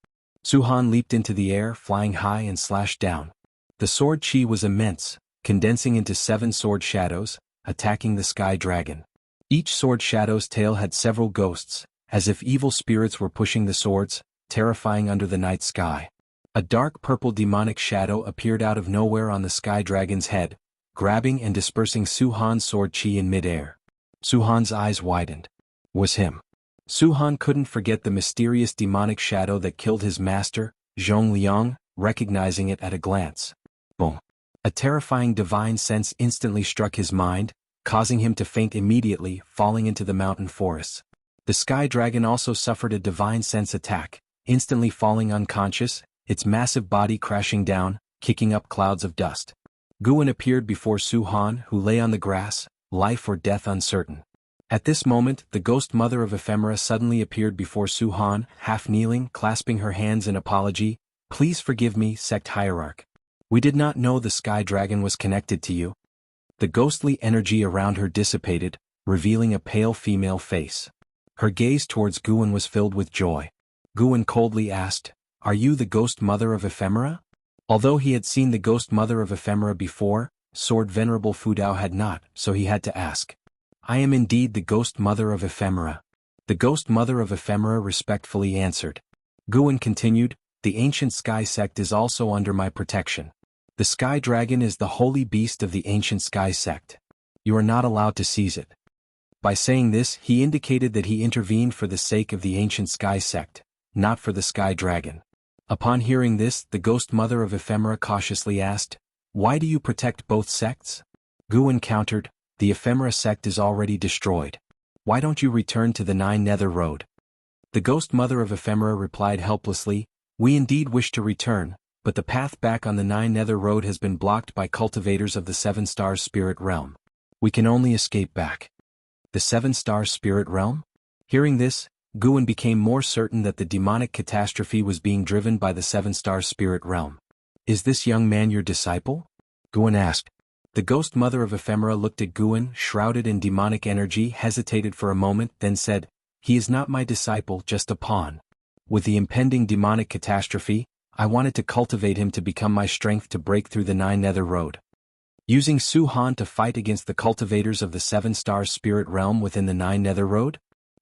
Su-Han leaped into the air, flying high and slashed down. The sword chi was immense, condensing into 7 sword shadows, attacking the Sky Dragon. Each sword shadow's tail had several ghosts, as if evil spirits were pushing the swords, terrifying under the night sky. A dark purple demonic shadow appeared out of nowhere on the Sky Dragon's head, grabbing and dispersing Su-Han's sword chi in midair. Su-Han's eyes widened. Was him. Su-Han couldn't forget the mysterious demonic shadow that killed his master, Zhong Liang, recognizing it at a glance. Boom. A terrifying divine sense instantly struck his mind, causing him to faint immediately, falling into the mountain forests. The Sky Dragon also suffered a divine sense attack, instantly falling unconscious, its massive body crashing down, kicking up clouds of dust. Guwen appeared before Su-Han, who lay on the grass, life or death uncertain. At this moment, the Ghost Mother of Ephemera suddenly appeared before Su-Han, half kneeling, clasping her hands in apology. Please forgive me, Sect Hierarch. We did not know the Sky Dragon was connected to you. The ghostly energy around her dissipated, revealing a pale female face. Her gaze towards Guwen was filled with joy. Guwen coldly asked, Are you the Ghost Mother of Ephemera? Although he had seen the Ghost Mother of Ephemera before, Sword Venerable Fudao had not, so he had to ask. I am indeed the Ghost Mother of Ephemera. The Ghost Mother of Ephemera respectfully answered. Guwen continued, The ancient Sky Sect is also under my protection. The Sky Dragon is the holy beast of the ancient Sky Sect. You are not allowed to seize it. By saying this, he indicated that he intervened for the sake of the ancient Sky Sect, not for the Sky Dragon. Upon hearing this, the Ghost Mother of Ephemera cautiously asked, Why do you protect both sects? Guwen countered, The Ephemera sect is already destroyed. Why don't you return to the 9 Nether Road? The Ghost Mother of Ephemera replied helplessly, We indeed wish to return, but the path back on the Nine Nether Road has been blocked by cultivators of the Seven Stars Spirit Realm. We can only escape back. The Seven Stars Spirit Realm? Hearing this, Guan became more certain that the demonic catastrophe was being driven by the Seven Stars Spirit Realm. Is this young man your disciple? Guan asked. The ghost mother of Ephemera looked at Guan, shrouded in demonic energy, hesitated for a moment, then said, "He is not my disciple, just a pawn. With the impending demonic catastrophe, I wanted to cultivate him to become my strength to break through the Nine Nether Road." Using Su Han to fight against the cultivators of the Seven Stars Spirit Realm within the Nine Nether Road?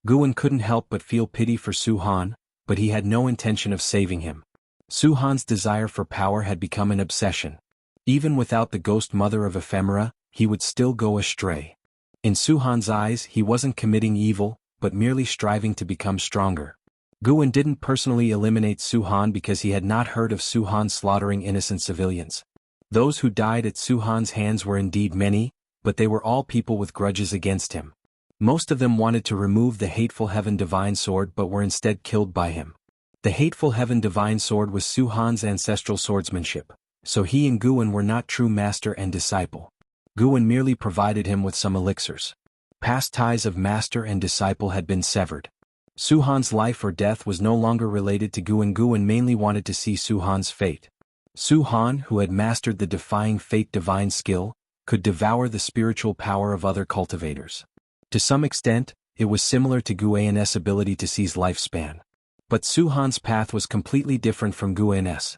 Guan couldn't help but feel pity for Su Han, but he had no intention of saving him. Su Han's desire for power had become an obsession. Even without the ghost mother of Ephemera, he would still go astray. In Su Han's eyes, he wasn't committing evil, but merely striving to become stronger. Guan didn't personally eliminate Su Han because he had not heard of Su Han slaughtering innocent civilians. Those who died at Su Han's hands were indeed many, but they were all people with grudges against him. Most of them wanted to remove the hateful Heaven Divine Sword but were instead killed by him. The hateful Heaven Divine Sword was Su Han's ancestral swordsmanship, so he and Guan were not true master and disciple. Guan merely provided him with some elixirs. Past ties of master and disciple had been severed. Su Han's life or death was no longer related to Guan. Guan mainly wanted to see Su Han's fate. Su Han, who had mastered the Defying Fate divine skill, could devour the spiritual power of other cultivators. To some extent, it was similar to Guan's ability to seize lifespan. But Su Han's path was completely different from Guan's.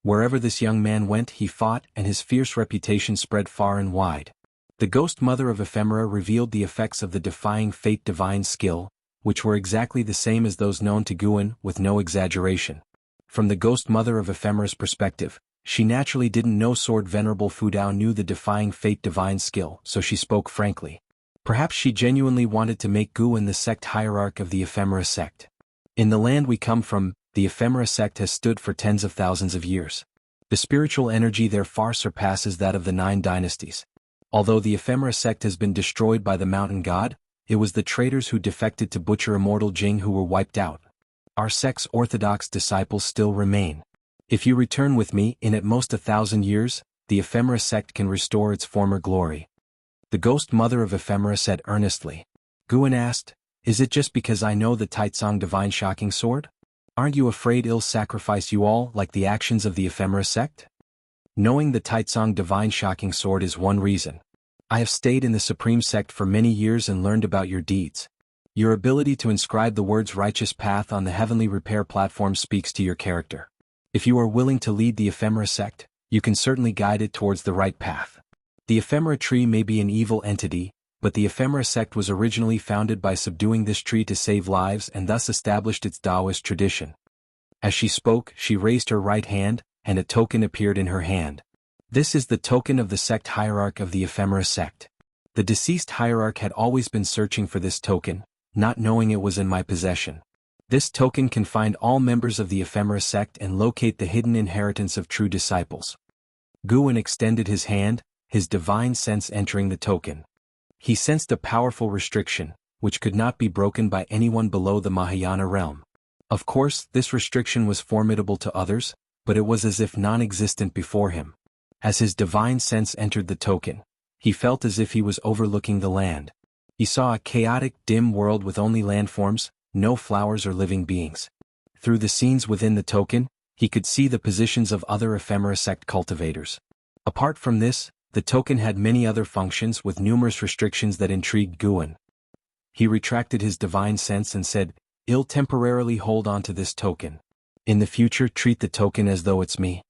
Wherever this young man went, he fought, and his fierce reputation spread far and wide. The ghost mother of Ephemera revealed the effects of the Defying Fate divine skill, which were exactly the same as those known to Guan, with no exaggeration. From the ghost mother of Ephemera's perspective, she naturally didn't know Sword Venerable Fudao knew the Defying Fate divine skill, so she spoke frankly. Perhaps she genuinely wanted to make Guan the sect hierarch of the Ephemera sect. In the land we come from, the Ephemera sect has stood for tens of thousands of years. The spiritual energy there far surpasses that of the 9 dynasties. Although the Ephemera sect has been destroyed by the mountain god, it was the traitors who defected to butcher Immortal Jianghu who were wiped out. Our sect's orthodox disciples still remain. If you return with me, in at most 1,000 years, the Ephemera sect can restore its former glory. The ghost mother of Ephemera said earnestly. Guan asked, "Is it just because I know the Taitsong divine shocking sword? Aren't you afraid it'll sacrifice you all like the actions of the Ephemera sect?" Knowing the Taitsong divine shocking sword is one reason. I have stayed in the Supreme Sect for many years and learned about your deeds. Your ability to inscribe the words righteous path on the heavenly repair platform speaks to your character. If you are willing to lead the Ephemera sect, you can certainly guide it towards the right path. The Ephemera tree may be an evil entity, but the Ephemera sect was originally founded by subduing this tree to save lives and thus established its Taoist tradition. As she spoke, she raised her right hand, and a token appeared in her hand. This is the token of the sect hierarch of the Ephemera sect. The deceased hierarch had always been searching for this token, not knowing it was in my possession. This token can find all members of the Ephemera sect and locate the hidden inheritance of true disciples. Guan extended his hand, his divine sense entering the token. He sensed a powerful restriction, which could not be broken by anyone below the Mahayana realm. Of course, this restriction was formidable to others, but it was as if non-existent before him. As his divine sense entered the token, he felt as if he was overlooking the land. He saw a chaotic, dim world with only landforms, no flowers or living beings. Through the scenes within the token, he could see the positions of other Ephemera sect cultivators. Apart from this, the token had many other functions with numerous restrictions that intrigued Guan. He retracted his divine sense and said, "I'll temporarily hold on to this token. In the future, treat the token as though it's me."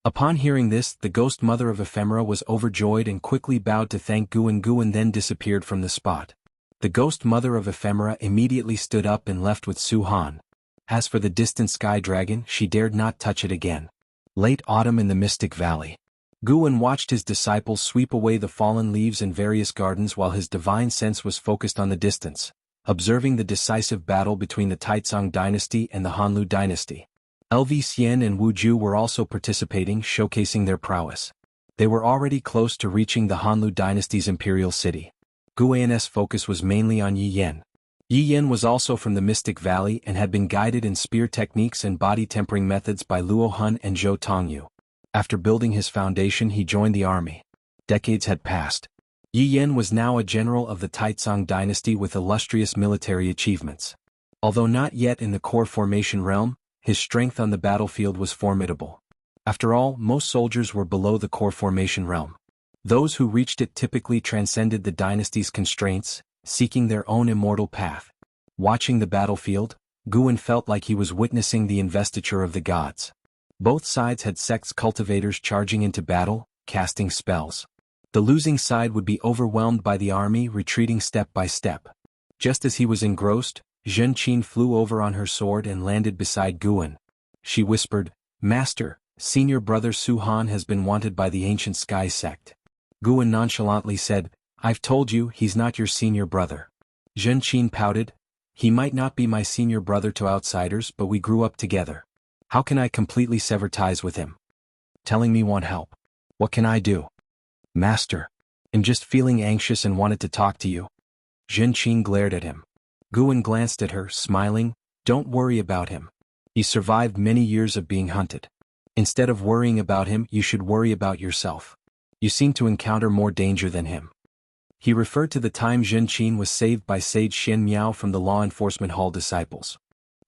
Upon hearing this, the ghost mother of Ephemera was overjoyed and quickly bowed to thank Guan. Guan then disappeared from the spot. The ghost mother of Ephemera immediately stood up and left with Su Han. As for the distant sky dragon, she dared not touch it again. Late autumn in the Mystic Valley. Guan watched his disciples sweep away the fallen leaves in various gardens while his divine sense was focused on the distance, observing the decisive battle between the Taitsong dynasty and the Hanlu dynasty. LV Xian and Wu Ju were also participating, showcasing their prowess. They were already close to reaching the Hanlu dynasty's imperial city. Guan's focus was mainly on Yi Yan. Yi Yen was also from the Mystic Valley and had been guided in spear techniques and body tempering methods by Luo Hun and Zhou Tongyu. After building his foundation, he joined the army. Decades had passed. Yi Yen was now a general of the Taizong dynasty with illustrious military achievements. Although not yet in the core formation realm, his strength on the battlefield was formidable. After all, most soldiers were below the core formation realm. Those who reached it typically transcended the dynasty's constraints, seeking their own immortal path. Watching the battlefield, Guan felt like he was witnessing the investiture of the gods. Both sides had sects cultivators charging into battle, casting spells. The losing side would be overwhelmed by the army retreating step by step. Just as he was engrossed, Zhen Qin flew over on her sword and landed beside Guan. She whispered, "Master, senior brother Su Han has been wanted by the ancient sky sect." Guan nonchalantly said, "I've told you he's not your senior brother." Zhen Qin pouted, "He might not be my senior brother to outsiders, but we grew up together. How can I completely sever ties with him? Telling me won't help. What can I do?" "Master, I'm just feeling anxious and wanted to talk to you." Zhen Qin glared at him. Guan glanced at her, smiling, "Don't worry about him. He survived many years of being hunted. Instead of worrying about him, you should worry about yourself. You seem to encounter more danger than him." He referred to the time Zhen Qin was saved by Sage Xian Miao from the law enforcement hall disciples.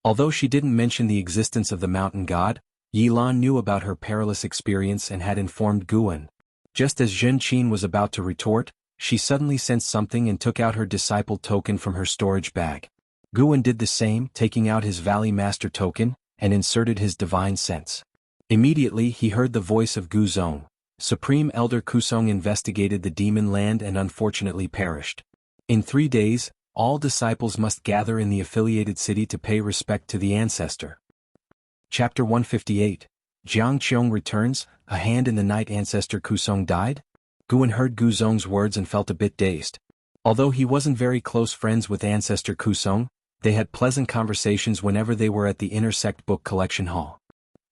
Although she didn't mention the existence of the mountain god, Yi Lan knew about her perilous experience and had informed Guan. Just as Zhen Qin was about to retort, she suddenly sensed something and took out her disciple token from her storage bag. Guan did the same, taking out his Valley Master token, and inserted his divine sense. Immediately he heard the voice of Gu Zong. Supreme Elder Kusong investigated the demon land and unfortunately perished. In 3 days, all disciples must gather in the affiliated city to pay respect to the ancestor. Chapter 158. Jiang Qiong returns, a hand in the night ancestor Kusong died? Guan heard Gu Zong's words and felt a bit dazed. Although he wasn't very close friends with ancestor Kusong, they had pleasant conversations whenever they were at the Intersect Book Collection Hall.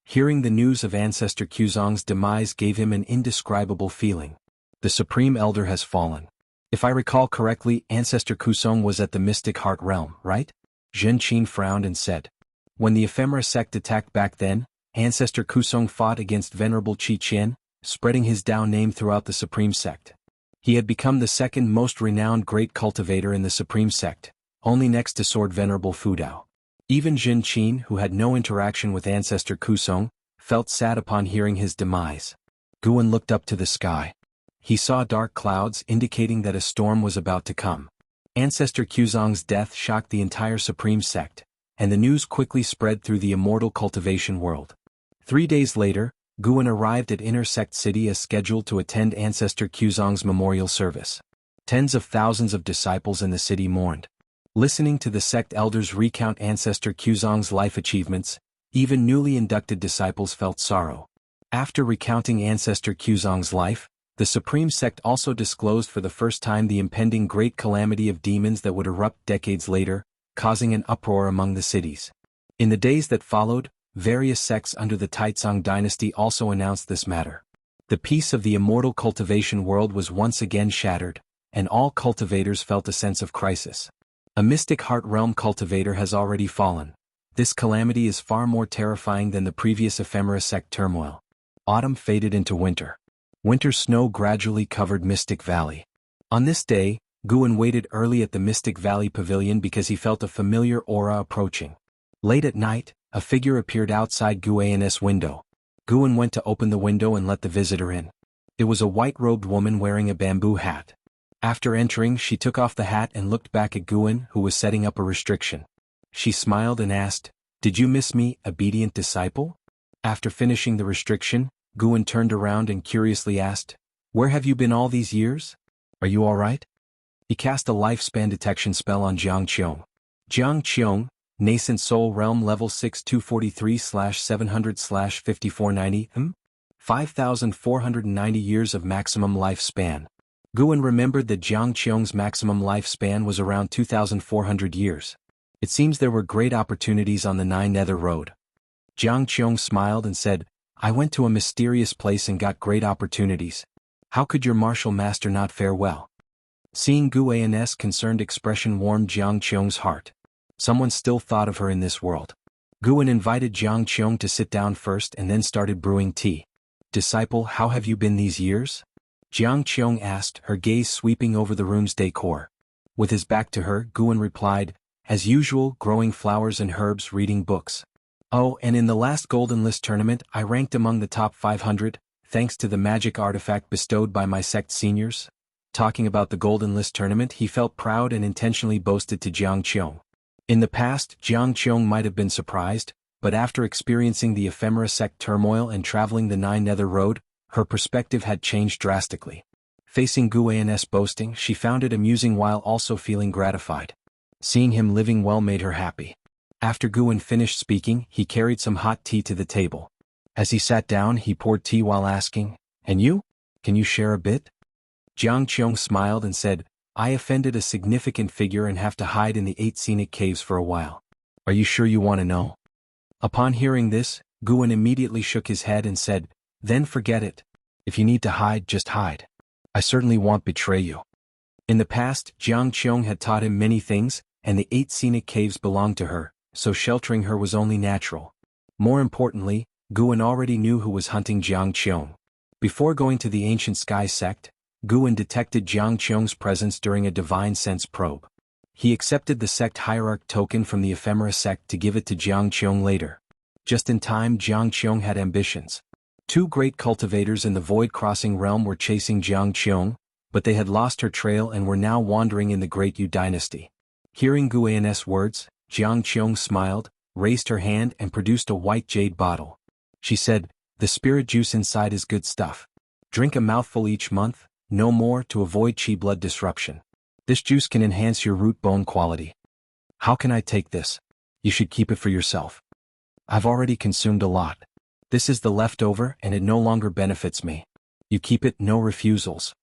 Hearing the news of ancestor Kusong's demise gave him an indescribable feeling. The Supreme Elder has fallen. If I recall correctly, ancestor Kusong was at the Mystic Heart Realm, right? Zhen Qin frowned and said. When the Ephemera sect attacked back then, ancestor Kusong fought against Venerable Qi Qian, spreading his Dao name throughout the Supreme Sect. He had become the second most renowned great cultivator in the Supreme Sect, only next to Sword Venerable Fu Dao. Even Zhen Qin, who had no interaction with ancestor Kusong, felt sad upon hearing his demise. Guan looked up to the sky. He saw dark clouds indicating that a storm was about to come. Ancestor Kusong's death shocked the entire Supreme Sect, and the news quickly spread through the Immortal Cultivation world. 3 days later, Guan arrived at Intersect City as scheduled to attend ancestor Kusong's memorial service. Tens of thousands of disciples in the city mourned. Listening to the sect elders recount ancestor Kusong's life achievements, even newly inducted disciples felt sorrow. After recounting ancestor Kusong's life, the Supreme Sect also disclosed for the first time the impending great calamity of demons that would erupt decades later, causing an uproar among the cities. In the days that followed, various sects under the Taizong dynasty also announced this matter. The peace of the immortal cultivation world was once again shattered, and all cultivators felt a sense of crisis. A Mystic Heart Realm cultivator has already fallen. This calamity is far more terrifying than the previous Ephemera sect turmoil. Autumn faded into winter. Winter snow gradually covered Mystic Valley. On this day, Guan waited early at the Mystic Valley Pavilion because he felt a familiar aura approaching. Late at night, a figure appeared outside Guan's window. Guan went to open the window and let the visitor in. It was a white-robed woman wearing a bamboo hat. After entering, she took off the hat and looked back at Guan, who was setting up a restriction. She smiled and asked, "Did you miss me, obedient disciple?" After finishing the restriction, Guan turned around and curiously asked, "Where have you been all these years? Are you all right?" He cast a lifespan detection spell on Jiang Qiong. Jiang Qiong, Nascent Soul Realm Level 6 243/700/5490, 5,490 years of maximum lifespan. Guan remembered that Jiang Qiong's maximum lifespan was around 2,400 years. It seems there were great opportunities on the Nine Nether Road. Jiang Qiong smiled and said, "I went to a mysterious place and got great opportunities. How could your martial master not fare well?" Seeing Gu An's concerned expression warmed Jiang Qiong's heart. Someone still thought of her in this world. Guan invited Jiang Qiong to sit down first and then started brewing tea. "Disciple, how have you been these years?" Jiang Qiong asked, her gaze sweeping over the room's decor. With his back to her, Guan replied, "As usual, growing flowers and herbs, reading books. Oh, and in the last Golden List tournament I ranked among the top 500, thanks to the magic artifact bestowed by my sect seniors." Talking about the Golden List tournament, he felt proud and intentionally boasted to Jiang Qiong. In the past, Jiang Qiong might have been surprised, but after experiencing the ephemera sect turmoil and traveling the Nine Nether Road, her perspective had changed drastically. Facing Gu An's boasting, she found it amusing while also feeling gratified. Seeing him living well made her happy. After Guan finished speaking, he carried some hot tea to the table. As he sat down, he poured tea while asking, "And you? Can you share a bit?" Jiang Qiong smiled and said, "I offended a significant figure and have to hide in the 8 scenic caves for a while. Are you sure you want to know?" Upon hearing this, Guan immediately shook his head and said, "Then forget it. If you need to hide, just hide. I certainly won't betray you." In the past, Jiang Qiong had taught him many things, and the 8 scenic caves belonged to her, so sheltering her was only natural. More importantly, Guan already knew who was hunting Jiang Qiong. Before going to the Ancient Sky sect, Guan detected Jiang Qiong's presence during a divine sense probe. He accepted the sect hierarch token from the ephemera sect to give it to Jiang Qiong later. Just in time, Jiang Qiong had ambitions. 2 great cultivators in the void-crossing realm were chasing Jiang Qiong, but they had lost her trail and were now wandering in the Great Yu dynasty. Hearing Gu An's words, Jiang Qiong smiled, raised her hand and produced a white jade bottle. She said, "The spirit juice inside is good stuff. Drink a mouthful each month, no more, to avoid chi blood disruption. This juice can enhance your root bone quality." "How can I take this?" "You should keep it for yourself. I've already consumed a lot. This is the leftover and it no longer benefits me. You keep it, no refusals."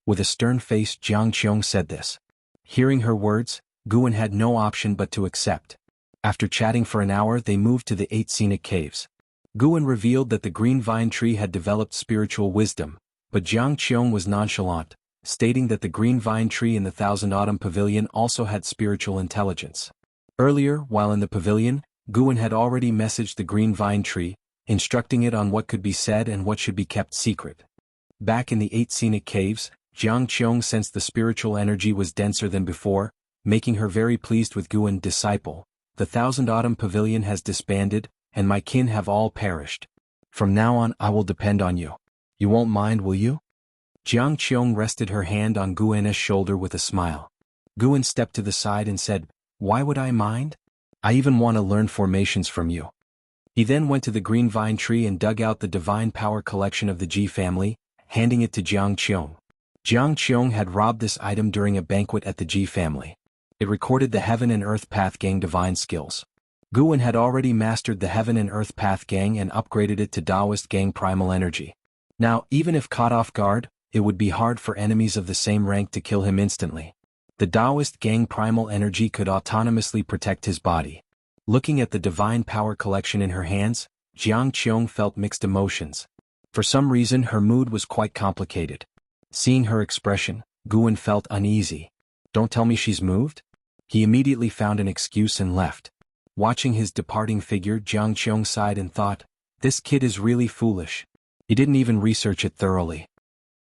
With a stern face, Jiang Qiong said this. Hearing her words, Guan had no option but to accept. After chatting for an hour, they moved to the 8 scenic caves. Guan revealed that the green vine tree had developed spiritual wisdom, but Jiang Qiong was nonchalant, stating that the green vine tree in the Thousand Autumn Pavilion also had spiritual intelligence. Earlier, while in the pavilion, Guan had already messaged the green vine tree, instructing it on what could be said and what should be kept secret. Back in the 8 scenic caves, Jiang Qiong sensed the spiritual energy was denser than before, making her very pleased with Guan. "Disciple, the Thousand Autumn Pavilion has disbanded, and my kin have all perished. From now on I will depend on you. You won't mind, will you?" Jiang Qiong rested her hand on Guan's shoulder with a smile. Guan stepped to the side and said, "Why would I mind? I even want to learn formations from you." He then went to the green vine tree and dug out the divine power collection of the Ji family, handing it to Jiang Qiong. Jiang Qiong had robbed this item during a banquet at the Ji family. It recorded the Heaven and Earth Path Gang divine skills. Guan had already mastered the Heaven and Earth Path Gang and upgraded it to Taoist Gang primal energy. Now, even if caught off guard, it would be hard for enemies of the same rank to kill him instantly. The Taoist Gang primal energy could autonomously protect his body. Looking at the divine power collection in her hands, Jiang Qiong felt mixed emotions. For some reason, her mood was quite complicated. Seeing her expression, Guan felt uneasy. "Don't tell me she's moved?" He immediately found an excuse and left. Watching his departing figure, Jiang Qiong sighed and thought, "This kid is really foolish. He didn't even research it thoroughly."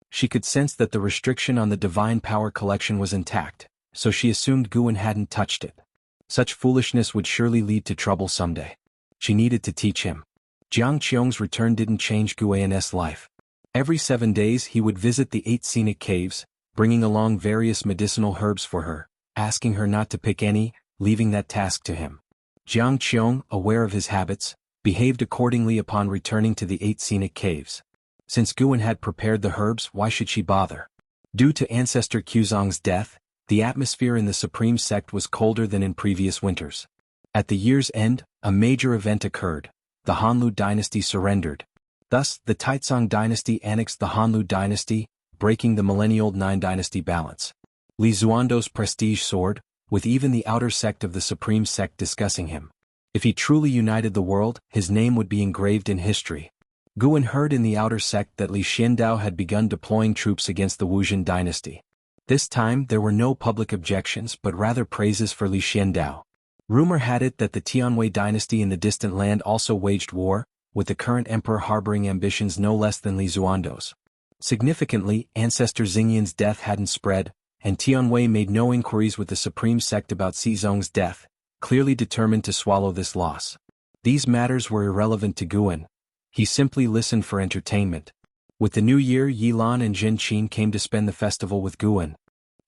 She could sense that the restriction on the divine power collection was intact, so she assumed Guan hadn't touched it. Such foolishness would surely lead to trouble someday. She needed to teach him. Jiang Qiong's return didn't change Guan's life. Every 7 days he would visit the 8 scenic caves, bringing along various medicinal herbs for her, asking her not to pick any, leaving that task to him. Jiang Qiong, aware of his habits, behaved accordingly upon returning to the 8 scenic caves. Since Guan had prepared the herbs, why should she bother? Due to Ancestor Quzong's death, the atmosphere in the Supreme Sect was colder than in previous winters. At the year's end, a major event occurred. The Hanlu dynasty surrendered. Thus, the Taizong dynasty annexed the Hanlu dynasty, breaking the millennial 9 dynasty balance. Li Xuando's prestige soared, with even the outer sect of the Supreme Sect discussing him. If he truly united the world, his name would be engraved in history. Guan heard in the outer sect that Li Xiandao had begun deploying troops against the Wuxian dynasty. This time there were no public objections but rather praises for Li Xiandao. Rumor had it that the Tianwei dynasty in the distant land also waged war, with the current emperor harboring ambitions no less than Li Xuando's. Significantly, ancestor Xingyan's death hadn't spread, and Tianwei made no inquiries with the supreme sect about Xizong's death, clearly determined to swallow this loss. These matters were irrelevant to Guan. He simply listened for entertainment. With the new year, Yilan and Zhen Qin came to spend the festival with Guan.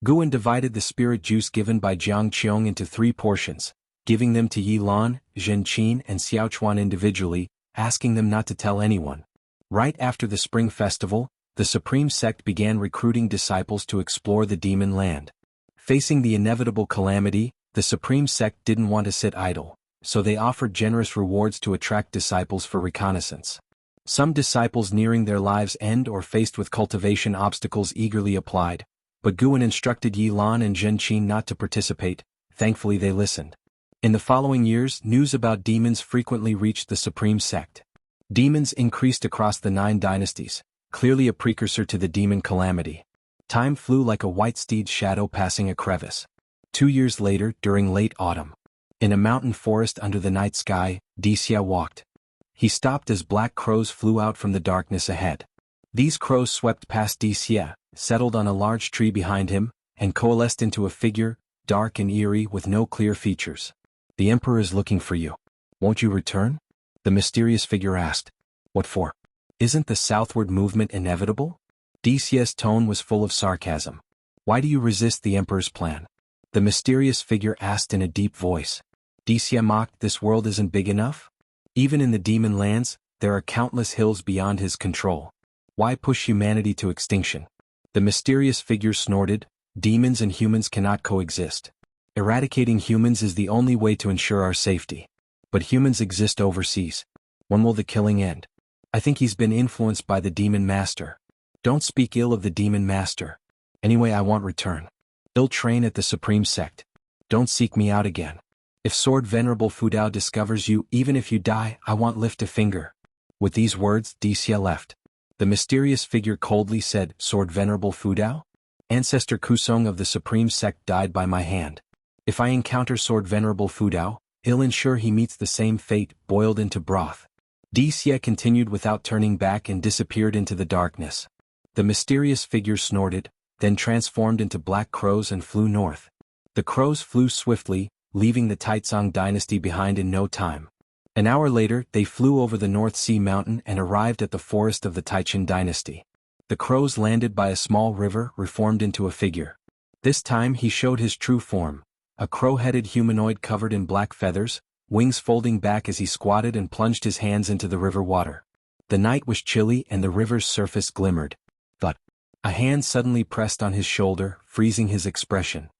Guan divided the spirit juice given by Jiang Qiong into 3 portions, giving them to Yilan, Zhen Qin and Xiaochuan individually, asking them not to tell anyone. Right after the spring festival, the supreme sect began recruiting disciples to explore the demon land. Facing the inevitable calamity, the supreme sect didn't want to sit idle, so they offered generous rewards to attract disciples for reconnaissance. Some disciples nearing their lives' end or faced with cultivation obstacles eagerly applied, but Guan instructed Yilan and Zhen Qin not to participate. Thankfully they listened. In the following years, news about demons frequently reached the supreme sect. Demons increased across the 9 dynasties, clearly a precursor to the demon calamity. Time flew like a white steed's shadow passing a crevice. 2 years later, during late autumn, in a mountain forest under the night sky, Dixia walked. He stopped as black crows flew out from the darkness ahead. These crows swept past Dixia, settled on a large tree behind him, and coalesced into a figure, dark and eerie with no clear features. "The Emperor is looking for you. Won't you return?" the mysterious figure asked. "What for? Isn't the southward movement inevitable?" Dixia's tone was full of sarcasm. "Why do you resist the Emperor's plan?" the mysterious figure asked in a deep voice. Dixia mocked, "This world isn't big enough? Even in the demon lands, there are countless hills beyond his control. Why push humanity to extinction?" The mysterious figure snorted, "Demons and humans cannot coexist. Eradicating humans is the only way to ensure our safety. But humans exist overseas. When will the killing end? I think he's been influenced by the demon master." "Don't speak ill of the demon master. Anyway, I want return. I'll train at the supreme sect. Don't seek me out again. If Sword Venerable Fudao discovers you, even if you die, I won't lift a finger." With these words, Dixia left. The mysterious figure coldly said, "Sword Venerable Fudao? Ancestor Kusong of the supreme sect died by my hand. If I encounter Sword Venerable Fudao, I'll ensure he meets the same fate, boiled into broth." Dixia continued without turning back and disappeared into the darkness. The mysterious figure snorted, then transformed into black crows and flew north. The crows flew swiftly, leaving the Taizong dynasty behind in no time. An hour later, they flew over the North Sea mountain and arrived at the forest of the Taichen dynasty. The crows landed by a small river, reformed into a figure. This time he showed his true form, a crow-headed humanoid covered in black feathers, wings folding back as he squatted and plunged his hands into the river water. The night was chilly and the river's surface glimmered. But a hand suddenly pressed on his shoulder, freezing his expression.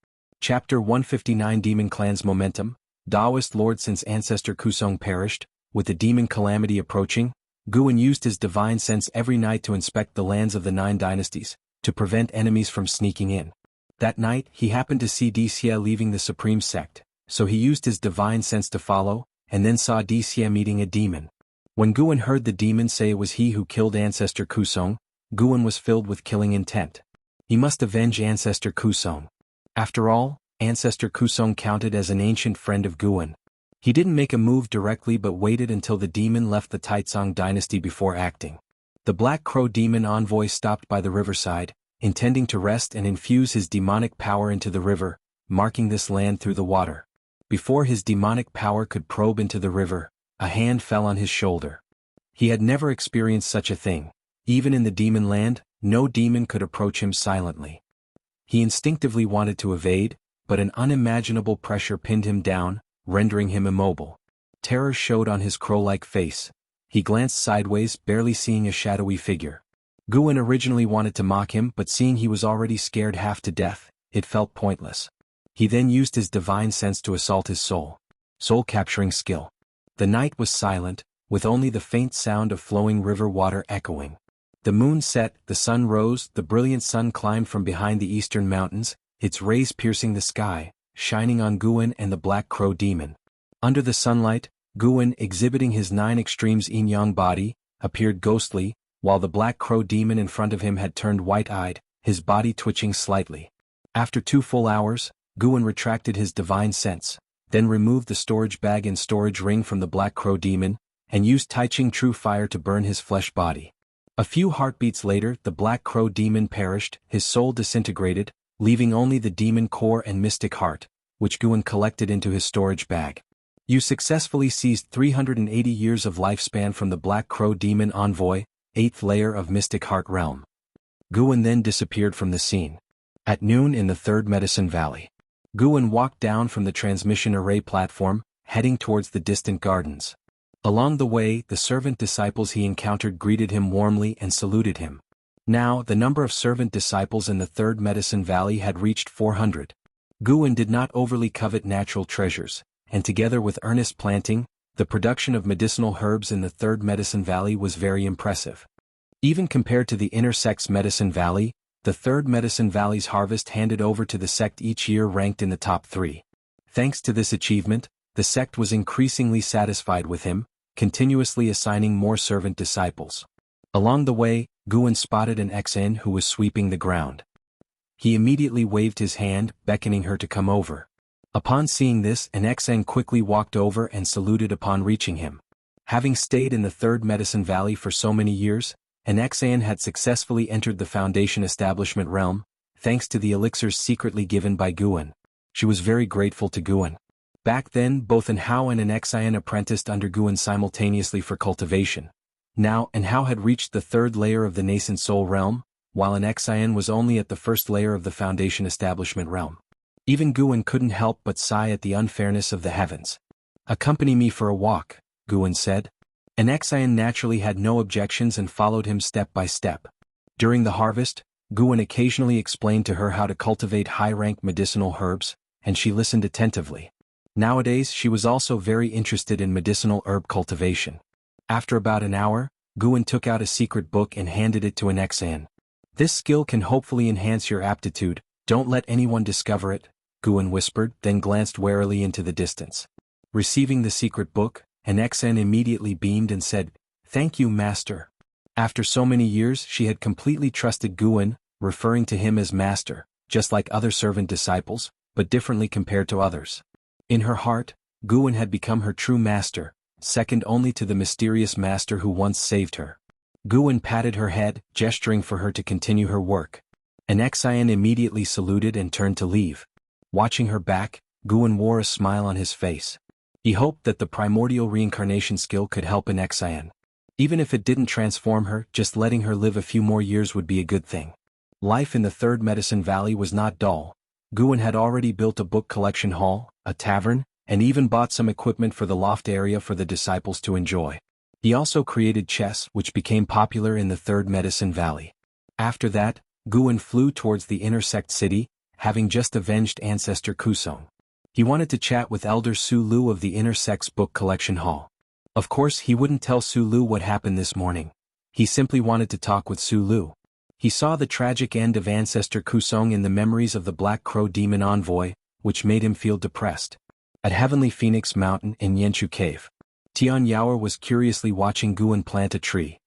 Chapter 159 Demon Clan's Momentum. Taoist Lord. Since ancestor Kusong perished, with the demon calamity approaching, Guan used his divine sense every night to inspect the lands of the 9 dynasties, to prevent enemies from sneaking in. That night, he happened to see Dixia leaving the supreme sect, so he used his divine sense to follow, and then saw Dixia meeting a demon. When Guan heard the demon say it was he who killed ancestor Kusong, Guan was filled with killing intent. He must avenge ancestor Kusong. After all, ancestor Kusong counted as an ancient friend of Guan. He didn't make a move directly but waited until the demon left the Taizong dynasty before acting. The Black Crow demon envoy stopped by the riverside, intending to rest and infuse his demonic power into the river, marking this land through the water. Before his demonic power could probe into the river, a hand fell on his shoulder. He had never experienced such a thing. Even in the demon land, no demon could approach him silently. He instinctively wanted to evade, but an unimaginable pressure pinned him down, rendering him immobile. Terror showed on his crow-like face. He glanced sideways, barely seeing a shadowy figure. Guan originally wanted to mock him, but seeing he was already scared half to death, it felt pointless. He then used his divine sense to assault his soul. Soul-capturing skill. The night was silent, with only the faint sound of flowing river water echoing. The moon set, the sun rose, the brilliant sun climbed from behind the eastern mountains, its rays piercing the sky, shining on Guan and the Black Crow demon. Under the sunlight, Guan, exhibiting his 9 extremes yin-yang body, appeared ghostly, while the Black Crow demon in front of him had turned white-eyed, his body twitching slightly. After 2 full hours, Guan retracted his divine sense, then removed the storage bag and storage ring from the Black Crow demon, and used Taiching True Fire to burn his flesh body. A few heartbeats later, the Black Crow demon perished, his soul disintegrated, leaving only the demon core and mystic heart, which Guan collected into his storage bag. You successfully seized 380 years of lifespan from the Black Crow demon envoy, 8th layer of Mystic Heart Realm. Guan then disappeared from the scene. At noon in the 3rd Medicine Valley, Guan walked down from the transmission array platform, heading towards the distant gardens. Along the way, the servant disciples he encountered greeted him warmly and saluted him. Now, the number of servant disciples in the 3rd Medicine Valley had reached 400. Guan did not overly covet natural treasures, and together with earnest planting, the production of medicinal herbs in the 3rd Medicine Valley was very impressive. Even compared to the Inner Sect's Medicine Valley, the 3rd Medicine Valley's harvest handed over to the sect each year ranked in the top 3. Thanks to this achievement, the sect was increasingly satisfied with him, continuously assigning more servant disciples. Along the way, Guan spotted an XN who was sweeping the ground. He immediately waved his hand, beckoning her to come over. Upon seeing this, an XN quickly walked over and saluted upon reaching him. Having stayed in the 3rd Medicine Valley for so many years, an XN had successfully entered the Foundation Establishment realm, thanks to the elixirs secretly given by Guan. She was very grateful to Guan. Back then, both an Hao and an XIN apprenticed under Guan simultaneously for cultivation. Now, an Hao had reached the 3rd layer of the nascent soul realm, while an XIN was only at the 1st layer of the Foundation Establishment realm. Even Guan couldn't help but sigh at the unfairness of the heavens. "Accompany me for a walk," Guan said. An XIN naturally had no objections and followed him step by step. During the harvest, Guan occasionally explained to her how to cultivate high-rank medicinal herbs, and she listened attentively. Nowadays she was also very interested in medicinal herb cultivation. After about an hour, Guan took out a secret book and handed it to an XN. "This skill can hopefully enhance your aptitude, don't let anyone discover it," Guan whispered, then glanced warily into the distance. Receiving the secret book, an XN immediately beamed and said, "Thank you, Master." After so many years she had completely trusted Guan, referring to him as Master, just like other servant disciples, but differently compared to others. In her heart, Guan had become her true master, second only to the mysterious master who once saved her. Guan patted her head, gesturing for her to continue her work. An XIN immediately saluted and turned to leave. Watching her back, Guan wore a smile on his face. He hoped that the primordial reincarnation skill could help an XIN. Even if it didn't transform her, just letting her live a few more years would be a good thing. Life in the 3rd Medicine Valley was not dull. Guan had already built a book collection hall, a tavern, and even bought some equipment for the loft area for the disciples to enjoy. He also created chess, which became popular in the 3rd Medicine Valley. After that, Guan flew towards the Inner Sect city, having just avenged ancestor Kusong. He wanted to chat with Elder Su Lu of the Inner Sect's book collection hall. Of course he wouldn't tell Su Lu what happened this morning. He simply wanted to talk with Su Lu. He saw the tragic end of ancestor Kusong in the memories of the Black Crow demon envoy, which made him feel depressed. At Heavenly Phoenix Mountain in Yenshu Cave, Tian Yaoer was curiously watching Guan plant a tree.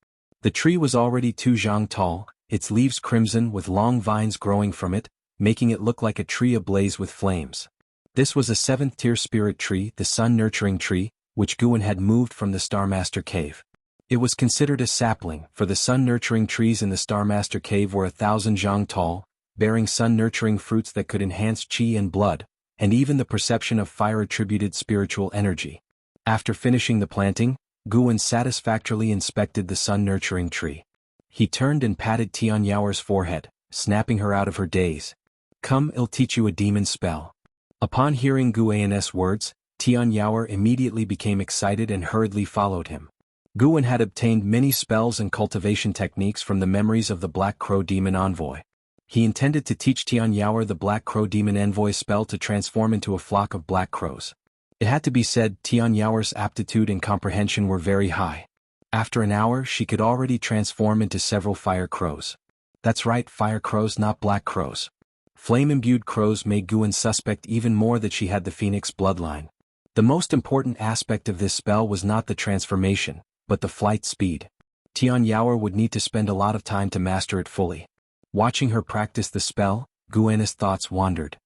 The tree was already 2 zhang tall, its leaves crimson with long vines growing from it, making it look like a tree ablaze with flames. This was a 7th-tier spirit tree, the sun-nurturing tree, which Guan had moved from the Starmaster Cave. It was considered a sapling, for the sun-nurturing trees in the Starmaster Cave were 1,000 zhang tall, bearing sun-nurturing fruits that could enhance qi and blood, and even the perception of fire-attributed spiritual energy. After finishing the planting, Guan satisfactorily inspected the sun-nurturing tree. He turned and patted Tian Yaoer's forehead, snapping her out of her daze. "Come, I'll teach you a demon spell." Upon hearing Guan's words, Tian Yaoer immediately became excited and hurriedly followed him. Guan had obtained many spells and cultivation techniques from the memories of the Black Crow demon envoy. He intended to teach Tian Yaoer the Black Crow demon envoy spell to transform into a flock of black crows. It had to be said Tian Yaoer's aptitude and comprehension were very high. After an hour she could already transform into several fire crows. That's right, fire crows, not black crows. Flame-imbued crows made Guan suspect even more that she had the phoenix bloodline. The most important aspect of this spell was not the transformation, but the flight speed. Tian Yaoer would need to spend a lot of time to master it fully. Watching her practice the spell, Guan's thoughts wandered.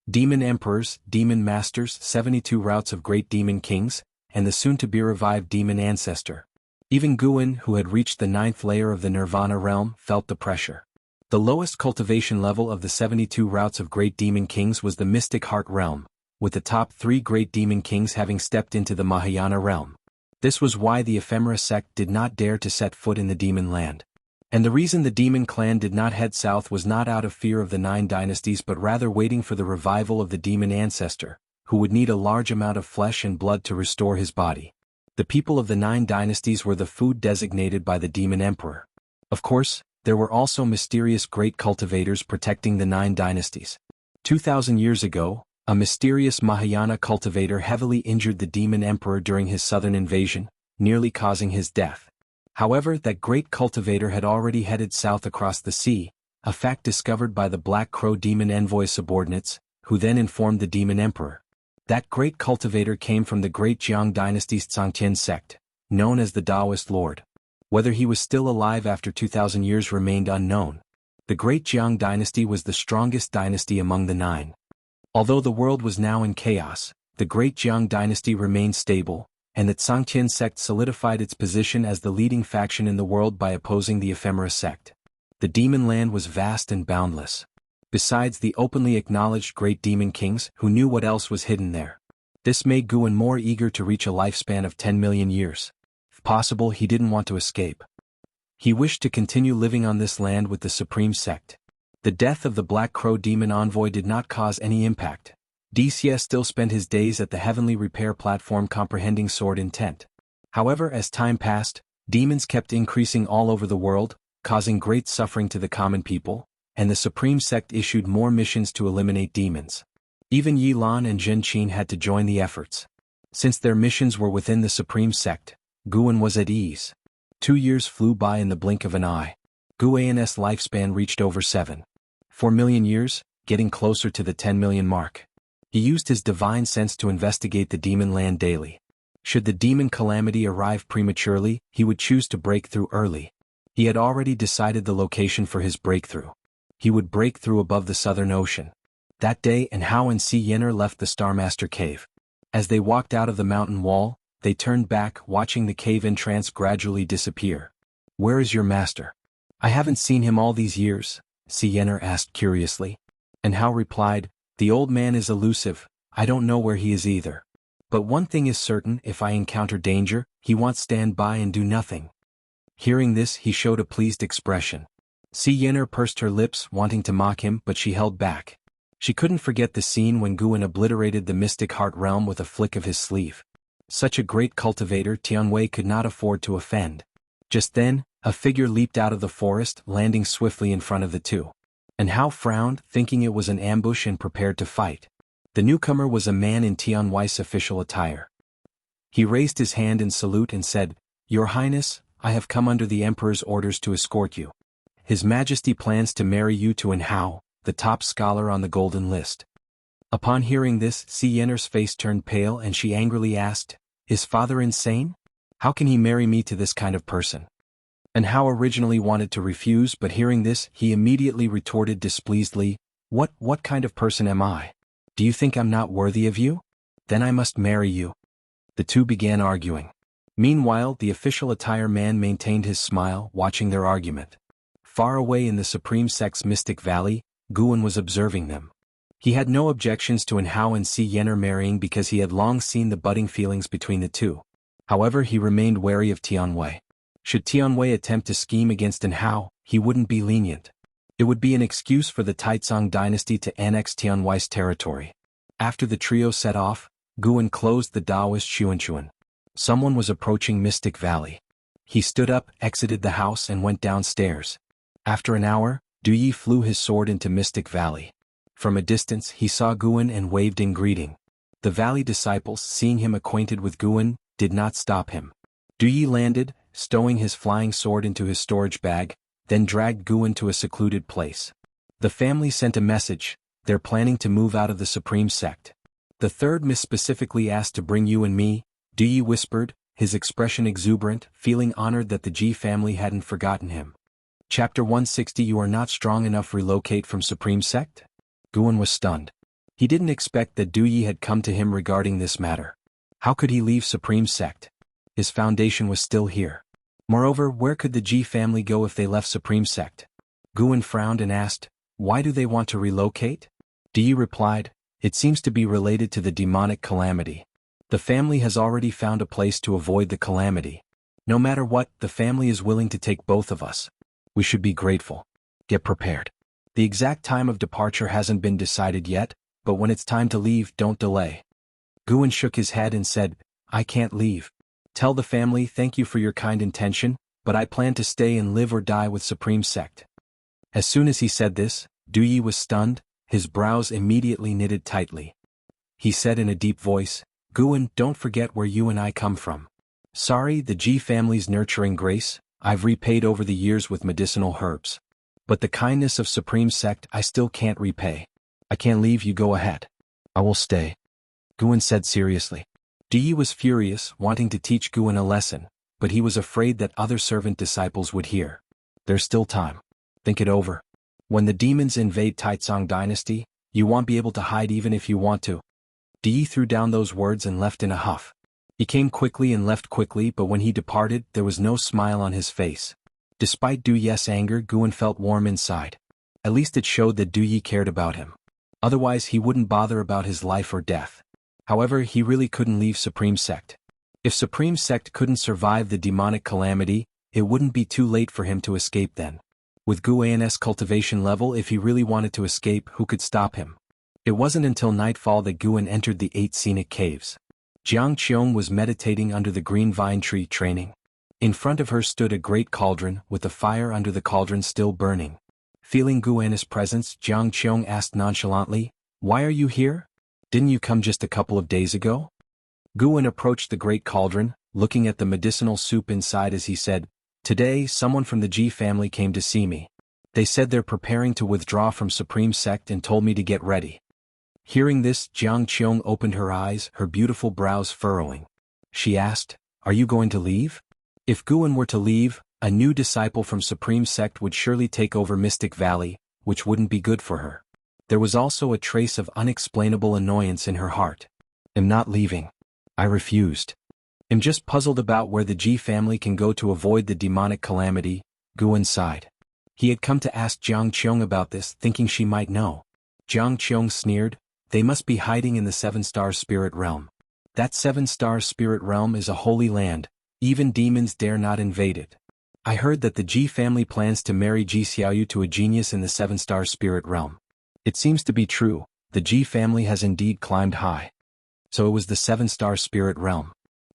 Demon Emperors, Demon Masters, 72 routes of Great Demon Kings, and the soon-to-be-revived Demon Ancestor. Even Guan, who had reached the 9th layer of the Nirvana realm, felt the pressure. The lowest cultivation level of the 72 routes of Great Demon Kings was the Mystic Heart realm, with the top 3 Great Demon Kings having stepped into the Mahayana realm. This was why the Ephemera sect did not dare to set foot in the Demon Land. And the reason the Demon Clan did not head south was not out of fear of the 9 dynasties but rather waiting for the revival of the Demon Ancestor, who would need a large amount of flesh and blood to restore his body. The people of the 9 dynasties were the food designated by the Demon Emperor. Of course, there were also mysterious great cultivators protecting the 9 dynasties. 2,000 years ago, a mysterious Mahayana cultivator heavily injured the Demon Emperor during his southern invasion, nearly causing his death. However, that great cultivator had already headed south across the sea, a fact discovered by the Black Crow Demon Envoy subordinates, who then informed the Demon Emperor. That great cultivator came from the great Jianghu dynasty's Tsangtian sect, known as the Taoist Lord. Whether he was still alive after 2,000 years remained unknown. The great Jianghu dynasty was the strongest dynasty among the 9. Although the world was now in chaos, the great Jianghu dynasty remained stable, and the Tsangtian sect solidified its position as the leading faction in the world by opposing the Ephemera sect. The Demon Land was vast and boundless. Besides the openly acknowledged great demon kings who knew what else was hidden there. This made Guan more eager to reach a lifespan of 10 million years. If possible, he didn't want to escape. He wished to continue living on this land with the Supreme Sect. The death of the Black Crow Demon Envoy did not cause any impact. Wuxia still spent his days at the Heavenly Repair Platform comprehending sword intent. However, as time passed, demons kept increasing all over the world, causing great suffering to the common people, and the Supreme Sect issued more missions to eliminate demons. Even Yi Lan and Zhen Qin had to join the efforts. Since their missions were within the Supreme Sect, Guan was at ease. 2 years flew by in the blink of an eye. Guan's lifespan reached over 7.4 million years, getting closer to the 10 million mark. He used his divine sense to investigate the demon land daily. Should the demon calamity arrive prematurely, he would choose to break through early. He had already decided the location for his breakthrough. He would break through above the Southern Ocean. That day, Jianghu and Si Yenner left the Starmaster Cave. As they walked out of the mountain wall, they turned back, watching the cave entrance gradually disappear. "Where is your master? I haven't seen him all these years," Si Yenner asked curiously. And Jianghu replied, "The old man is elusive, I don't know where he is either. But one thing is certain, if I encounter danger, he won't stand by and do nothing." Hearing this, he showed a pleased expression. Si Yenner pursed her lips, wanting to mock him, but she held back. She couldn't forget the scene when Guan obliterated the Mystic Heart realm with a flick of his sleeve. Such a great cultivator Tianwei could not afford to offend. Just then, a figure leaped out of the forest, landing swiftly in front of the two. And Jianghu frowned, thinking it was an ambush and prepared to fight. The newcomer was a man in Tianwei's official attire. He raised his hand in salute and said, "Your Highness, I have come under the Emperor's orders to escort you. His Majesty plans to marry you to Jianghu, the top scholar on the Golden List." Upon hearing this, Si Yenner's face turned pale and she angrily asked, "Is father insane? How can he marry me to this kind of person?" And Jianghu originally wanted to refuse, but hearing this, he immediately retorted displeasedly, What kind of person am I? Do you think I'm not worthy of you? Then I must marry you." The two began arguing. Meanwhile, the official attire man maintained his smile, watching their argument. Far away in the Supreme Sect's Mystic Valley, Guan was observing them. He had no objections to Jianghu and Si Yenner marrying because he had long seen the budding feelings between the two. However, he remained wary of Tianwei. Should Tianwei attempt to scheme against Jianghu, he wouldn't be lenient. It would be an excuse for the Taizong dynasty to annex Tianwei's territory. After the trio set off, Guan closed the Taoist Xuanchuan. Someone was approaching Mystic Valley. He stood up, exited the house and went downstairs. After an hour, Duyi flew his sword into Mystic Valley. From a distance he saw Guan and waved in greeting. The valley disciples, seeing him acquainted with Guan, did not stop him. Duyi landed, stowing his flying sword into his storage bag, then dragged Guan to a secluded place. The family sent a message, they're planning to move out of the Supreme Sect. "The third miss specifically asked to bring you and me," Duyi whispered, his expression exuberant, feeling honored that the Ji family hadn't forgotten him. Chapter 160. You are not strong enough. Relocate from Supreme Sect? Guan was stunned. He didn't expect that Du Yi had come to him regarding this matter. How could he leave Supreme Sect? His foundation was still here. Moreover, where could the Ji family go if they left Supreme Sect? Guan frowned and asked, why do they want to relocate? Du Yi replied, it seems to be related to the demonic calamity. The family has already found a place to avoid the calamity. No matter what, the family is willing to take both of us. We should be grateful. Get prepared. The exact time of departure hasn't been decided yet, but when it's time to leave, don't delay. Guan shook his head and said, I can't leave. Tell the family thank you for your kind intention, but I plan to stay and live or die with Supreme Sect. As soon as he said this, Du Yi was stunned, his brows immediately knitted tightly. He said in a deep voice, Guan, don't forget where you and I come from. Sorry, the Ji family's nurturing grace, I've repaid over the years with medicinal herbs. But the kindness of Supreme Sect I still can't repay. I can't leave, you go ahead. I will stay. Guan said seriously. Du Yi was furious, wanting to teach Guan a lesson, but he was afraid that other servant disciples would hear. There's still time. Think it over. When the demons invade Taizong dynasty, you won't be able to hide even if you want to. Du Yi threw down those words and left in a huff. He came quickly and left quickly, but when he departed, there was no smile on his face. Despite Du Yi's anger, Guan felt warm inside. At least it showed that Du Yi cared about him. Otherwise he wouldn't bother about his life or death. However, he really couldn't leave Supreme Sect. If Supreme Sect couldn't survive the demonic calamity, it wouldn't be too late for him to escape then. With Guan's cultivation level, if he really wanted to escape, who could stop him? It wasn't until nightfall that Guan entered the 8 scenic caves. Jianghu was meditating under the green vine tree training. In front of her stood a great cauldron, with the fire under the cauldron still burning. Feeling Guan's presence, Jianghu asked nonchalantly, why are you here? Didn't you come just a couple of days ago? Guan approached the great cauldron, looking at the medicinal soup inside as he said, today someone from the Ji family came to see me. They said they're preparing to withdraw from Supreme Sect and told me to get ready. Hearing this, Jianghu opened her eyes, her beautiful brows furrowing. She asked, are you going to leave? If Guan were to leave, a new disciple from Supreme Sect would surely take over Mystic Valley, which wouldn't be good for her. There was also a trace of unexplainable annoyance in her heart. I'm not leaving. I refused. I'm just puzzled about where the Ji family can go to avoid the demonic calamity, Guan sighed. He had come to ask Jianghu about this, thinking she might know. Jianghu sneered, they must be hiding in the 7-star spirit realm. That 7-star spirit realm is a holy land, even demons dare not invade it. I heard that the Ji family plans to marry Ji Xiaoyu to a genius in the 7-star spirit realm. It seems to be true, the Ji family has indeed climbed high. So it was the 7-star spirit realm.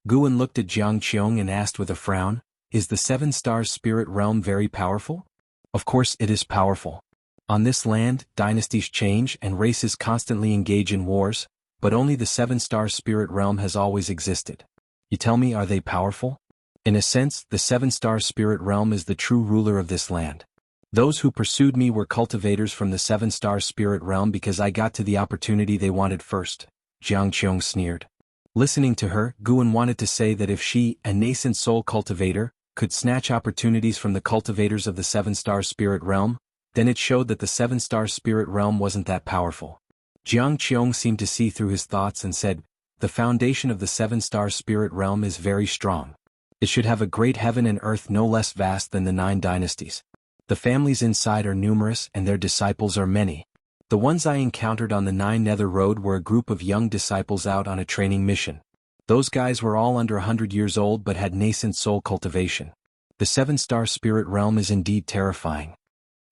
Guan looked at Jianghu and asked with a frown, is the 7-star spirit realm very powerful? Of course it is powerful. On this land, dynasties change and races constantly engage in wars, but only the 7-star spirit realm has always existed. You tell me, are they powerful? In a sense, the 7-star spirit realm is the true ruler of this land. Those who pursued me were cultivators from the 7-star spirit realm because I got to the opportunity they wanted first, Jianghu sneered. Listening to her, Guan wanted to say that if she, a nascent soul cultivator, could snatch opportunities from the cultivators of the 7-star spirit realm, then it showed that the 7-star spirit realm wasn't that powerful. Jianghu seemed to see through his thoughts and said, the foundation of the 7-star spirit realm is very strong. It should have a great heaven and earth no less vast than the 9 dynasties. The families inside are numerous and their disciples are many. The ones I encountered on the 9 Nether Road were a group of young disciples out on a training mission. Those guys were all under 100 years old but had nascent soul cultivation. The 7-star spirit realm is indeed terrifying.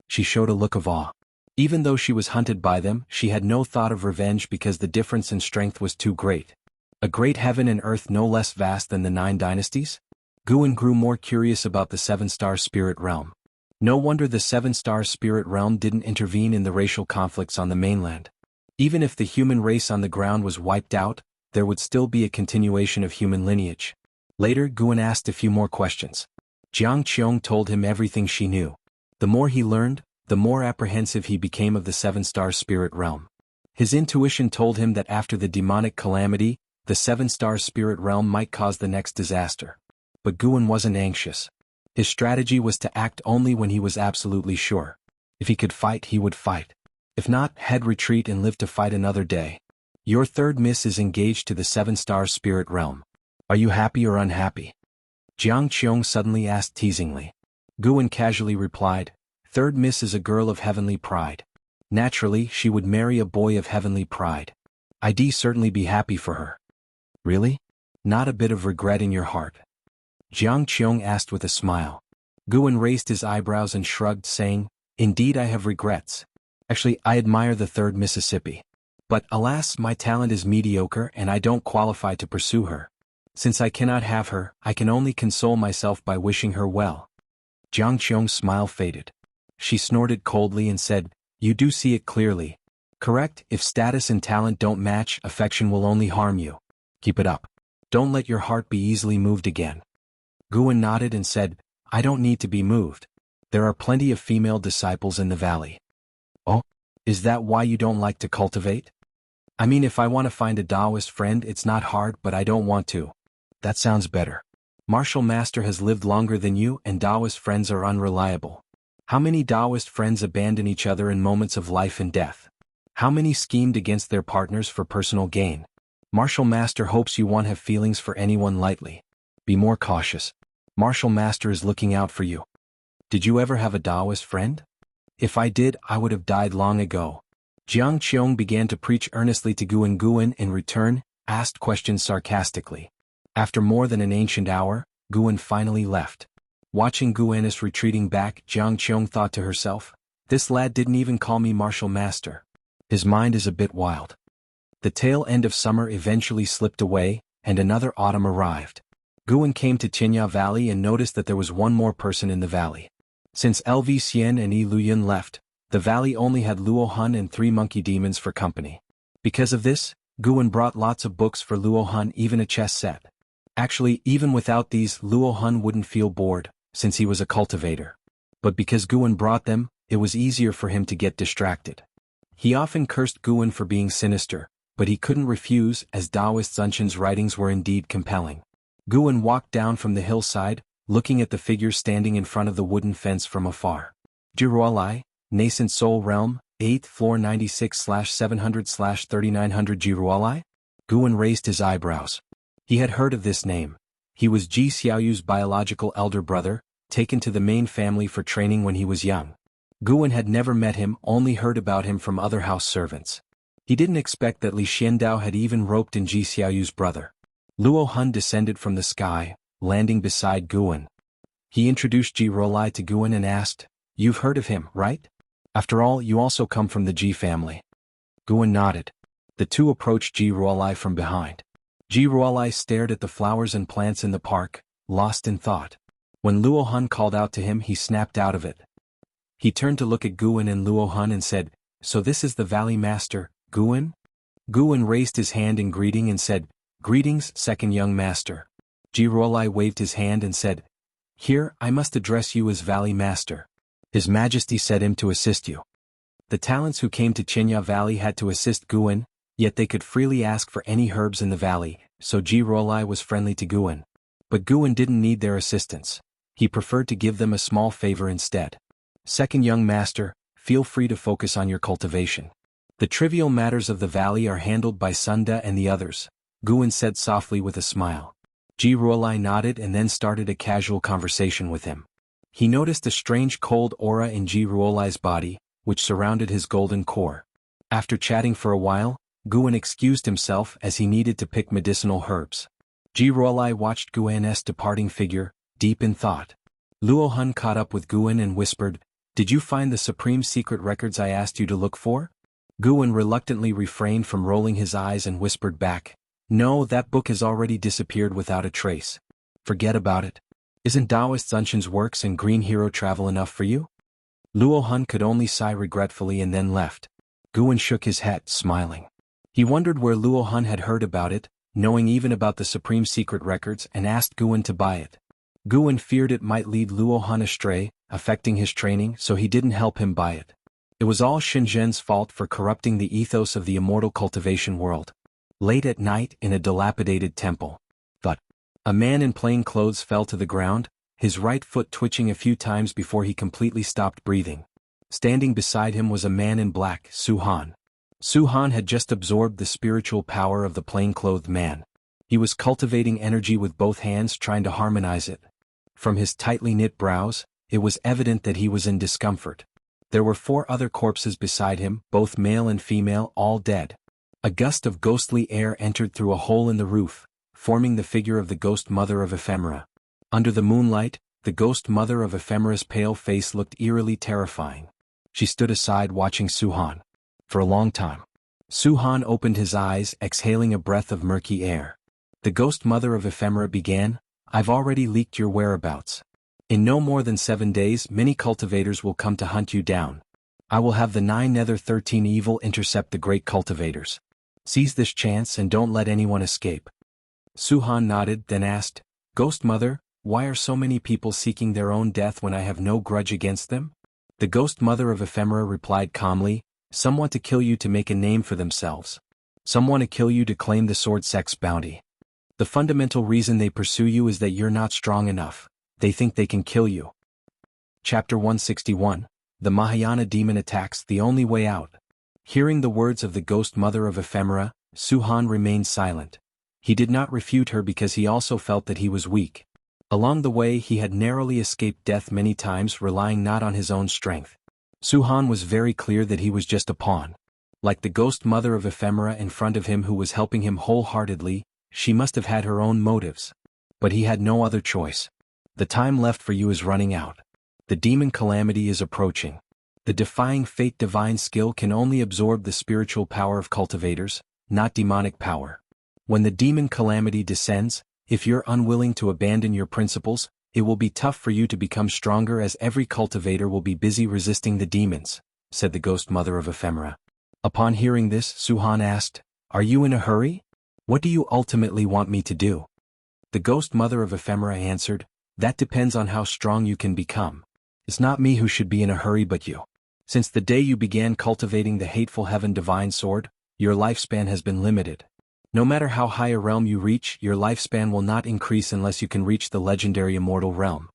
She showed a look of awe. Even though she was hunted by them, she had no thought of revenge because the difference in strength was too great. A great heaven and earth no less vast than the 9 dynasties? Guan grew more curious about the 7-star spirit realm. No wonder the 7-star spirit realm didn't intervene in the racial conflicts on the mainland. Even if the human race on the ground was wiped out, there would still be a continuation of human lineage. Later, Guan asked a few more questions. Jianghu told him everything she knew. The more he learned, the more apprehensive he became of the 7-star spirit realm. His intuition told him that after the demonic calamity, the 7-star spirit realm might cause the next disaster. But Guan wasn't anxious. His strategy was to act only when he was absolutely sure. If he could fight, he would fight. If not, head retreat and live to fight another day. Your third miss is engaged to the 7-star spirit realm. Are you happy or unhappy? Jiang Qiong suddenly asked teasingly. Guan casually replied, third miss is a girl of heavenly pride. Naturally, she would marry a boy of heavenly pride. I'd certainly be happy for her. Really? Not a bit of regret in your heart? Jiang Qiong asked with a smile. Guan raised his eyebrows and shrugged, saying, indeed I have regrets. Actually, I admire the third Mississippi. But alas, my talent is mediocre and I don't qualify to pursue her. Since I cannot have her, I can only console myself by wishing her well. Jiang Qiong's smile faded. She snorted coldly and said, you do see it clearly. Correct, if status and talent don't match, affection will only harm you. Keep it up. Don't let your heart be easily moved again. Guan nodded and said, I don't need to be moved. There are plenty of female disciples in the valley. Oh? Is that why you don't like to cultivate? I mean, if I want to find a Taoist friend, it's not hard, but I don't want to. That sounds better. Martial Master has lived longer than you, and Taoist friends are unreliable. How many Taoist friends abandon each other in moments of life and death? How many schemed against their partners for personal gain? Martial Master hopes you won't have feelings for anyone lightly. Be more cautious. Martial Master is looking out for you. Did you ever have a Taoist friend? If I did, I would have died long ago. Jiang Qiong began to preach earnestly to Guan. Guan, in return, asked questions sarcastically. After more than an ancient hour, Guan finally left. Watching Guanis retreating back, Jiang Qiong thought to herself, this lad didn't even call me Martial Master. His mind is a bit wild. The tail end of summer eventually slipped away, and another autumn arrived. Guan came to Qinya Valley and noticed that there was one more person in the valley. Since LV Xian and Yi Luyan left, the valley only had Luo Han and 3 monkey demons for company. Because of this, Guan brought lots of books for Luo Han, even a chess set. Actually, even without these, Luo Han wouldn't feel bored, since he was a cultivator. But because Guan brought them, it was easier for him to get distracted. He often cursed Guan for being sinister, but he couldn't refuse, as Taoist Zunshan's writings were indeed compelling. Guan walked down from the hillside, looking at the figures standing in front of the wooden fence from afar. Jiruolai, Nascent Soul Realm, 8th floor 96/700/3900 Jiruolai? Guan raised his eyebrows. He had heard of this name. He was Ji Xiaoyu's biological elder brother, taken to the main family for training when he was young. Guan had never met him, only heard about him from other house servants. He didn't expect that Li Xiandao had even roped in Ji Xiaoyu's brother. Luo Han descended from the sky, landing beside Guan. He introduced Ji Rolai to Guan and asked, you've heard of him, right? After all, you also come from the Ji family. Guan nodded. The two approached Ji Rolai from behind. Ji Rolai stared at the flowers and plants in the park, lost in thought. When Luo Han called out to him, he snapped out of it. He turned to look at Guan and Luo Han and said, so this is the Valley Master, Guan? Guan raised his hand in greeting and said, greetings, second young master. Ji Rolai waved his hand and said, here, I must address you as Valley Master. His Majesty said him to assist you. The talents who came to Qinya Valley had to assist Guan, yet they could freely ask for any herbs in the valley, so Ji Rolai was friendly to Guan. But Guan didn't need their assistance. He preferred to give them a small favor instead. Second young master, feel free to focus on your cultivation. The trivial matters of the valley are handled by Sunda and the others, Guan said softly with a smile. Ji Rolai nodded and then started a casual conversation with him. He noticed a strange cold aura in Ji Rolai's body, which surrounded his golden core. After chatting for a while, Guan excused himself as he needed to pick medicinal herbs. Ji Rolai watched Guan's departing figure, deep in thought. Luo Han caught up with Guan and whispered, did you find the supreme secret records I asked you to look for? Guan reluctantly refrained from rolling his eyes and whispered back, no, that book has already disappeared without a trace. Forget about it. Isn't Taoist Zunshan's works and Green Hero travel enough for you? Luo Han could only sigh regretfully and then left. Guan shook his head, smiling. He wondered where Luo Han had heard about it, knowing even about the supreme secret records, and asked Guan to buy it. Guan feared it might lead Luo Han astray, affecting his training, so he didn't help him buy it. It was all Shenzhen's fault for corrupting the ethos of the immortal cultivation world. Late at night in a dilapidated temple. A man in plain clothes fell to the ground, his right foot twitching a few times before he completely stopped breathing. Standing beside him was a man in black, Su-han. Su-han had just absorbed the spiritual power of the plain-clothed man. He was cultivating energy with both hands, trying to harmonize it. From his tightly knit brows, it was evident that he was in discomfort. There were 4 other corpses beside him, both male and female, all dead. A gust of ghostly air entered through a hole in the roof, forming the figure of the ghost mother of Ephemera. Under the moonlight, the ghost mother of Ephemera's pale face looked eerily terrifying. She stood aside watching Su-han. For a long time. Su-han opened his eyes, exhaling a breath of murky air. The ghost mother of Ephemera began, "I've already leaked your whereabouts. In no more than 7 days many cultivators will come to hunt you down. I will have the 9 Nether 13 evil intercept the great cultivators. Seize this chance and don't let anyone escape." Su-han nodded, then asked, "Ghost mother, why are so many people seeking their own death when I have no grudge against them?" The ghost mother of Ephemera replied calmly, "Some want to kill you to make a name for themselves. Some want to kill you to claim the sword sex bounty. The fundamental reason they pursue you is that you're not strong enough. They think they can kill you." Chapter 161, The Mahayana Demon Attacks, the Only Way Out. Hearing the words of the ghost mother of Ephemera, Su-han remained silent. He did not refute her because he also felt that he was weak. Along the way he had narrowly escaped death many times, relying not on his own strength. Su-han was very clear that he was just a pawn. Like the ghost mother of Ephemera in front of him who was helping him wholeheartedly, she must have had her own motives. But he had no other choice. The time left for you is running out. The demon calamity is approaching. The defying fate divine skill can only absorb the spiritual power of cultivators, not demonic power. When the demon calamity descends, if you're unwilling to abandon your principles, it will be tough for you to become stronger, as every cultivator will be busy resisting the demons, said the ghost mother of Ephemera. Upon hearing this, Su-han asked, "Are you in a hurry? What do you ultimately want me to do?" The ghost mother of Ephemera answered, "That depends on how strong you can become. It's not me who should be in a hurry but you. Since the day you began cultivating the hateful heaven divine sword, your lifespan has been limited. No matter how high a realm you reach, your lifespan will not increase unless you can reach the legendary immortal realm."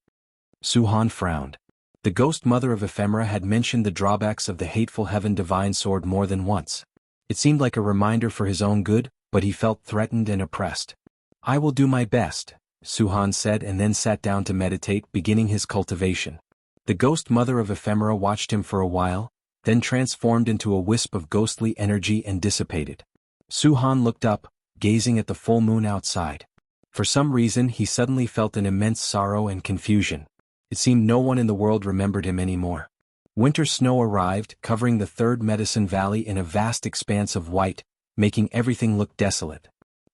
Su-han frowned. The ghost mother of Ephemera had mentioned the drawbacks of the hateful heaven divine sword more than once. It seemed like a reminder for his own good, but he felt threatened and oppressed. "I will do my best," Su-han said, and then sat down to meditate, beginning his cultivation. The ghost mother of Ephemera watched him for a while, then transformed into a wisp of ghostly energy and dissipated. Su-han looked up, gazing at the full moon outside. For some reason he suddenly felt an immense sorrow and confusion. It seemed no one in the world remembered him anymore. Winter snow arrived, covering the third Medicine Valley in a vast expanse of white, making everything look desolate.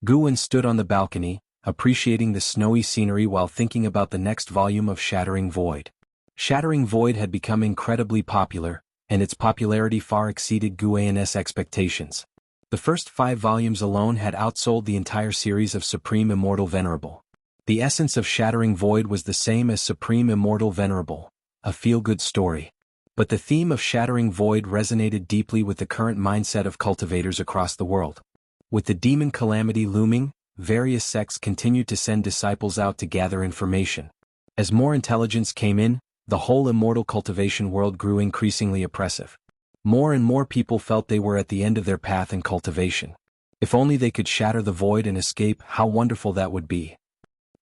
Guwen stood on the balcony, appreciating the snowy scenery while thinking about the next volume of Shattering Void. Shattering Void had become incredibly popular, and its popularity far exceeded Guwen's expectations. The first 5 volumes alone had outsold the entire series of Supreme Immortal Venerable. The essence of Shattering Void was the same as Supreme Immortal Venerable, a feel-good story. But the theme of Shattering Void resonated deeply with the current mindset of cultivators across the world. With the demon calamity looming, various sects continued to send disciples out to gather information. As more intelligence came in, the whole immortal cultivation world grew increasingly oppressive. More and more people felt they were at the end of their path in cultivation. If only they could shatter the void and escape, how wonderful that would be.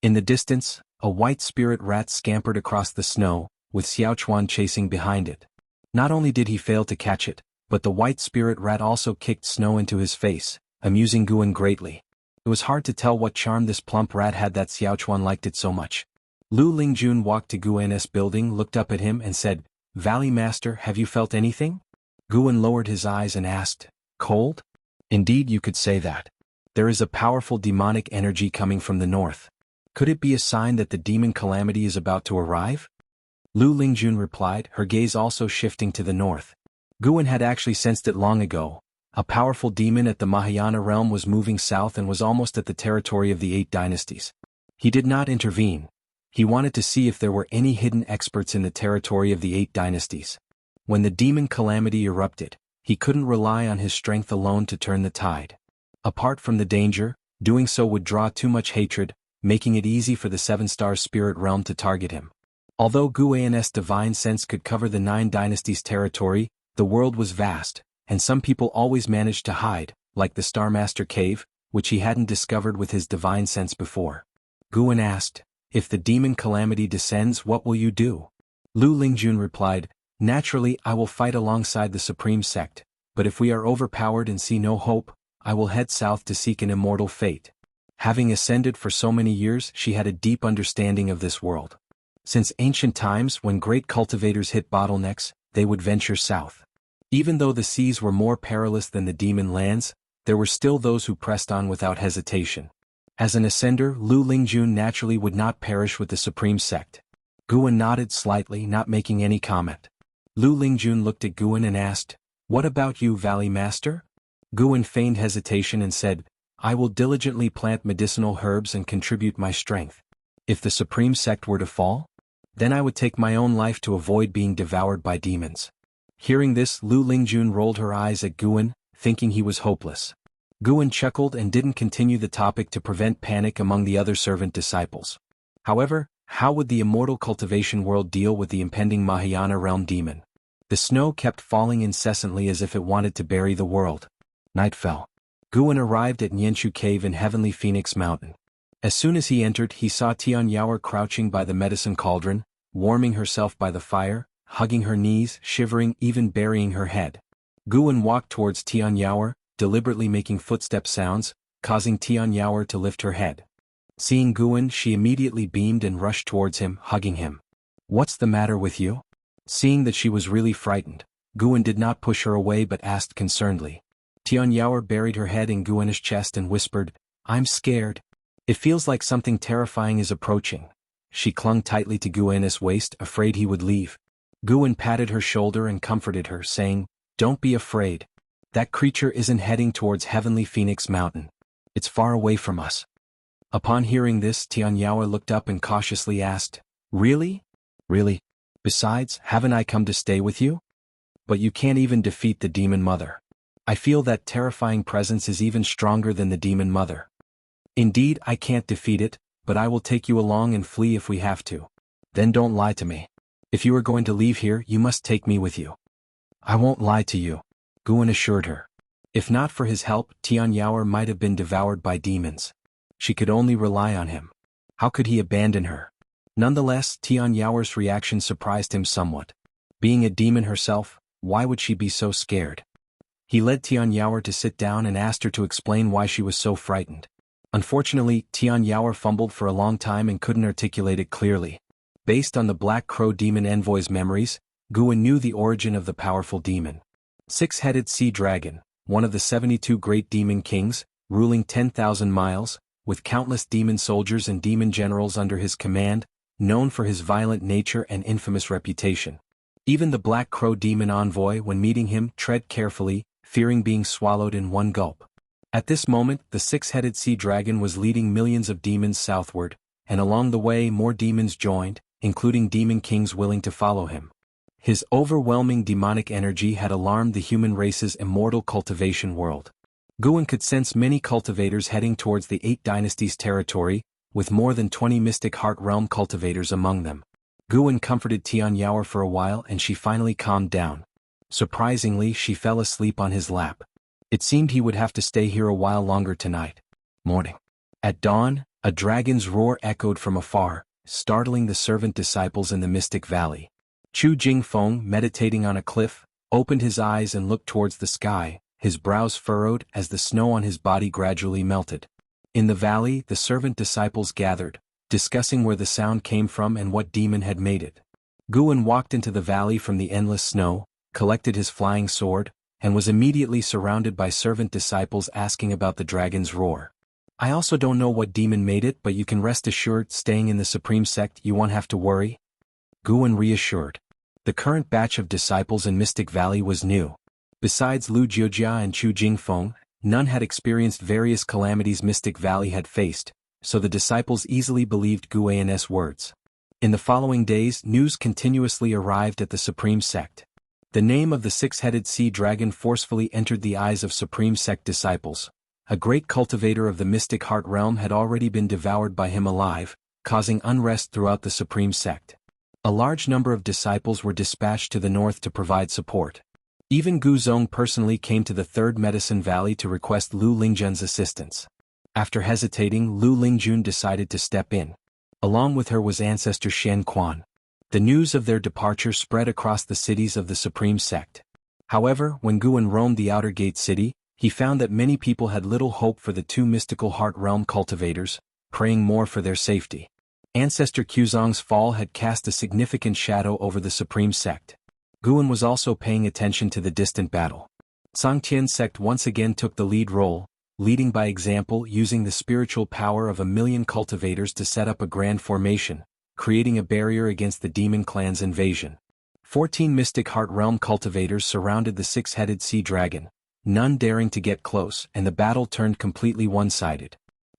In the distance, a white spirit rat scampered across the snow, with Xiaochuan chasing behind it. Not only did he fail to catch it, but the white spirit rat also kicked snow into his face, amusing Guwen greatly. It was hard to tell what charm this plump rat had that Xiaochuan liked it so much. Lu Lingjun walked to Guwen's building, looked up at him and said, "Valley Master, have you felt anything?" Guwen lowered his eyes and asked, "Cold?" "Indeed, you could say that. There is a powerful demonic energy coming from the north. Could it be a sign that the demon calamity is about to arrive?" Lu Lingjun replied, her gaze also shifting to the north. Guwen had actually sensed it long ago. A powerful demon at the Mahayana realm was moving south and was almost at the territory of the 8 dynasties. He did not intervene. He wanted to see if there were any hidden experts in the territory of the 8 dynasties. When the demon calamity erupted, he couldn't rely on his strength alone to turn the tide. Apart from the danger, doing so would draw too much hatred, making it easy for the 7-star spirit realm to target him. Although Guan's divine sense could cover the 9 dynasties' territory, the world was vast, and some people always managed to hide, like the Starmaster Cave, which he hadn't discovered with his divine sense before. Guan asked, "If the demon calamity descends, what will you do?" Lu Lingjun replied, "Naturally I will fight alongside the supreme sect, but if we are overpowered and see no hope, I will head south to seek an immortal fate." Having ascended for so many years, she had a deep understanding of this world. Since ancient times, when great cultivators hit bottlenecks, they would venture south. Even though the seas were more perilous than the demon lands, there were still those who pressed on without hesitation. As an ascender, Lu Lingjun naturally would not perish with the supreme sect. Guan nodded slightly, not making any comment. Lu Lingjun looked at Guan and asked, "What about you, Valley Master?" Guan feigned hesitation and said, "I will diligently plant medicinal herbs and contribute my strength. If the supreme sect were to fall, then I would take my own life to avoid being devoured by demons." Hearing this, Lu Lingjun rolled her eyes at Guan, thinking he was hopeless. Guan chuckled and didn't continue the topic to prevent panic among the other servant disciples. However, how would the immortal cultivation world deal with the impending Mahayana realm demon? The snow kept falling incessantly as if it wanted to bury the world. Night fell. Guan arrived at Nianshu Cave in Heavenly Phoenix Mountain. As soon as he entered, he saw Tian Yaoer crouching by the medicine cauldron, warming herself by the fire, hugging her knees, shivering, even burying her head. Guan walked towards Tian Yaoer, deliberately making footstep sounds, causing Tian Yaoer to lift her head. Seeing Guan, she immediately beamed and rushed towards him, hugging him. "What's the matter with you?" Seeing that she was really frightened, Guan did not push her away but asked concernedly. Tian Yaoer buried her head in Guan's chest and whispered, "I'm scared. It feels like something terrifying is approaching." She clung tightly to Guan's waist, afraid he would leave. Guan patted her shoulder and comforted her, saying, "Don't be afraid. That creature isn't heading towards Heavenly Phoenix Mountain. It's far away from us." Upon hearing this, Tian Yaoer looked up and cautiously asked, "Really? Really? Besides, haven't I come to stay with you? But you can't even defeat the demon mother. I feel that terrifying presence is even stronger than the demon mother." "Indeed, I can't defeat it, but I will take you along and flee if we have to." "Then don't lie to me. If you are going to leave here, you must take me with you." "I won't lie to you," Guan assured her. If not for his help, Tian Yaoer might have been devoured by demons. She could only rely on him. How could he abandon her? Nonetheless, Tian Yaoer's reaction surprised him somewhat. Being a demon herself, why would she be so scared? He led Tian Yaoer to sit down and asked her to explain why she was so frightened. Unfortunately, Tian Yaoer fumbled for a long time and couldn't articulate it clearly. Based on the Black Crow demon envoy's memories, Guan knew the origin of the powerful demon. Six-headed sea dragon, one of the 72 great demon kings, ruling 10,000 miles, with countless demon soldiers and demon generals under his command, known for his violent nature and infamous reputation. Even the Black Crow demon envoy, when meeting him, tread carefully, fearing being swallowed in one gulp. At this moment, the six-headed sea dragon was leading millions of demons southward, and along the way more demons joined, including demon kings willing to follow him. His overwhelming demonic energy had alarmed the human race's immortal cultivation world. Guan could sense many cultivators heading towards the 8 dynasties' territory, with more than 20 mystic heart realm cultivators among them. Guan comforted Tian Yaoer for a while and she finally calmed down. Surprisingly, she fell asleep on his lap. It seemed he would have to stay here a while longer tonight. Morning. At dawn, a dragon's roar echoed from afar, startling the servant disciples in the Mystic Valley. Chu Jingfeng, meditating on a cliff, opened his eyes and looked towards the sky, his brows furrowed as the snow on his body gradually melted. In the valley, the servant disciples gathered, discussing where the sound came from and what demon had made it. Guan walked into the valley from the endless snow, collected his flying sword, and was immediately surrounded by servant disciples asking about the dragon's roar. "I also don't know what demon made it, but you can rest assured, staying in the Supreme Sect you won't have to worry," Guan reassured. The current batch of disciples in Mystic Valley was new. Besides Lu Jiujia and Chu Jingfeng, none had experienced various calamities Mystic Valley had faced, so the disciples easily believed Guan's words. In the following days, news continuously arrived at the Supreme Sect. The name of the six-headed sea dragon forcefully entered the eyes of Supreme Sect disciples. A great cultivator of the mystic heart realm had already been devoured by him alive, causing unrest throughout the Supreme Sect. A large number of disciples were dispatched to the north to provide support. Even Gu Zong personally came to the Third Medicine Valley to request Lu Lingjun's assistance. After hesitating, Lu Lingjun decided to step in. Along with her was ancestor Shen Quan. The news of their departure spread across the cities of the Supreme Sect. However, when Guan roamed the Outer Gate City, he found that many people had little hope for the two mystical heart realm cultivators, praying more for their safety. Ancestor Quzong's fall had cast a significant shadow over the Supreme Sect. Guan was also paying attention to the distant battle. Sangtian's sect once again took the lead role, leading by example, using the spiritual power of 1,000,000 cultivators to set up a grand formation, creating a barrier against the demon clan's invasion. 14 mystic heart realm cultivators surrounded the six-headed sea dragon, none daring to get close, and the battle turned completely one-sided.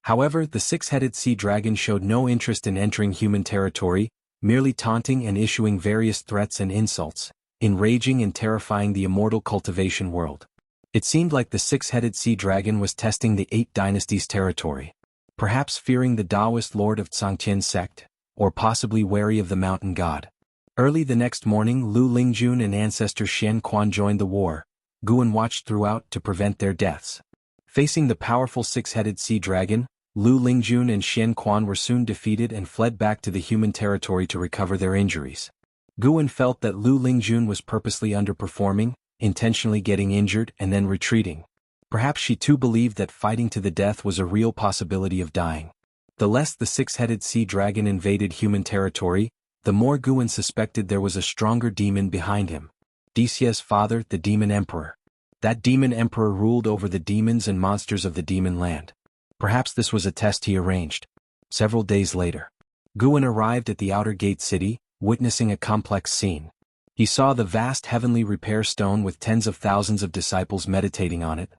However, the six-headed sea dragon showed no interest in entering human territory, merely taunting and issuing various threats and insults, enraging and terrifying the immortal cultivation world. It seemed like the six-headed sea dragon was testing the 8 dynasties' territory. Perhaps fearing the Taoist lord of Sangtian's sect, or possibly wary of the mountain god. Early the next morning, Lu Lingjun and ancestor Shen Quan joined the war. Guan watched throughout to prevent their deaths. Facing the powerful six-headed sea dragon, Lu Lingjun and Shen Quan were soon defeated and fled back to the human territory to recover their injuries. Guan felt that Lu Lingjun was purposely underperforming, intentionally getting injured and then retreating. Perhaps she too believed that fighting to the death was a real possibility of dying. The less the six-headed sea dragon invaded human territory, the more Guan suspected there was a stronger demon behind him. Wuxia's father, the Demon Emperor. That Demon Emperor ruled over the demons and monsters of the demon land. Perhaps this was a test he arranged. Several days later, Guan arrived at the Outer Gate City, witnessing a complex scene. He saw the vast heavenly repair stone with tens of thousands of disciples meditating on it.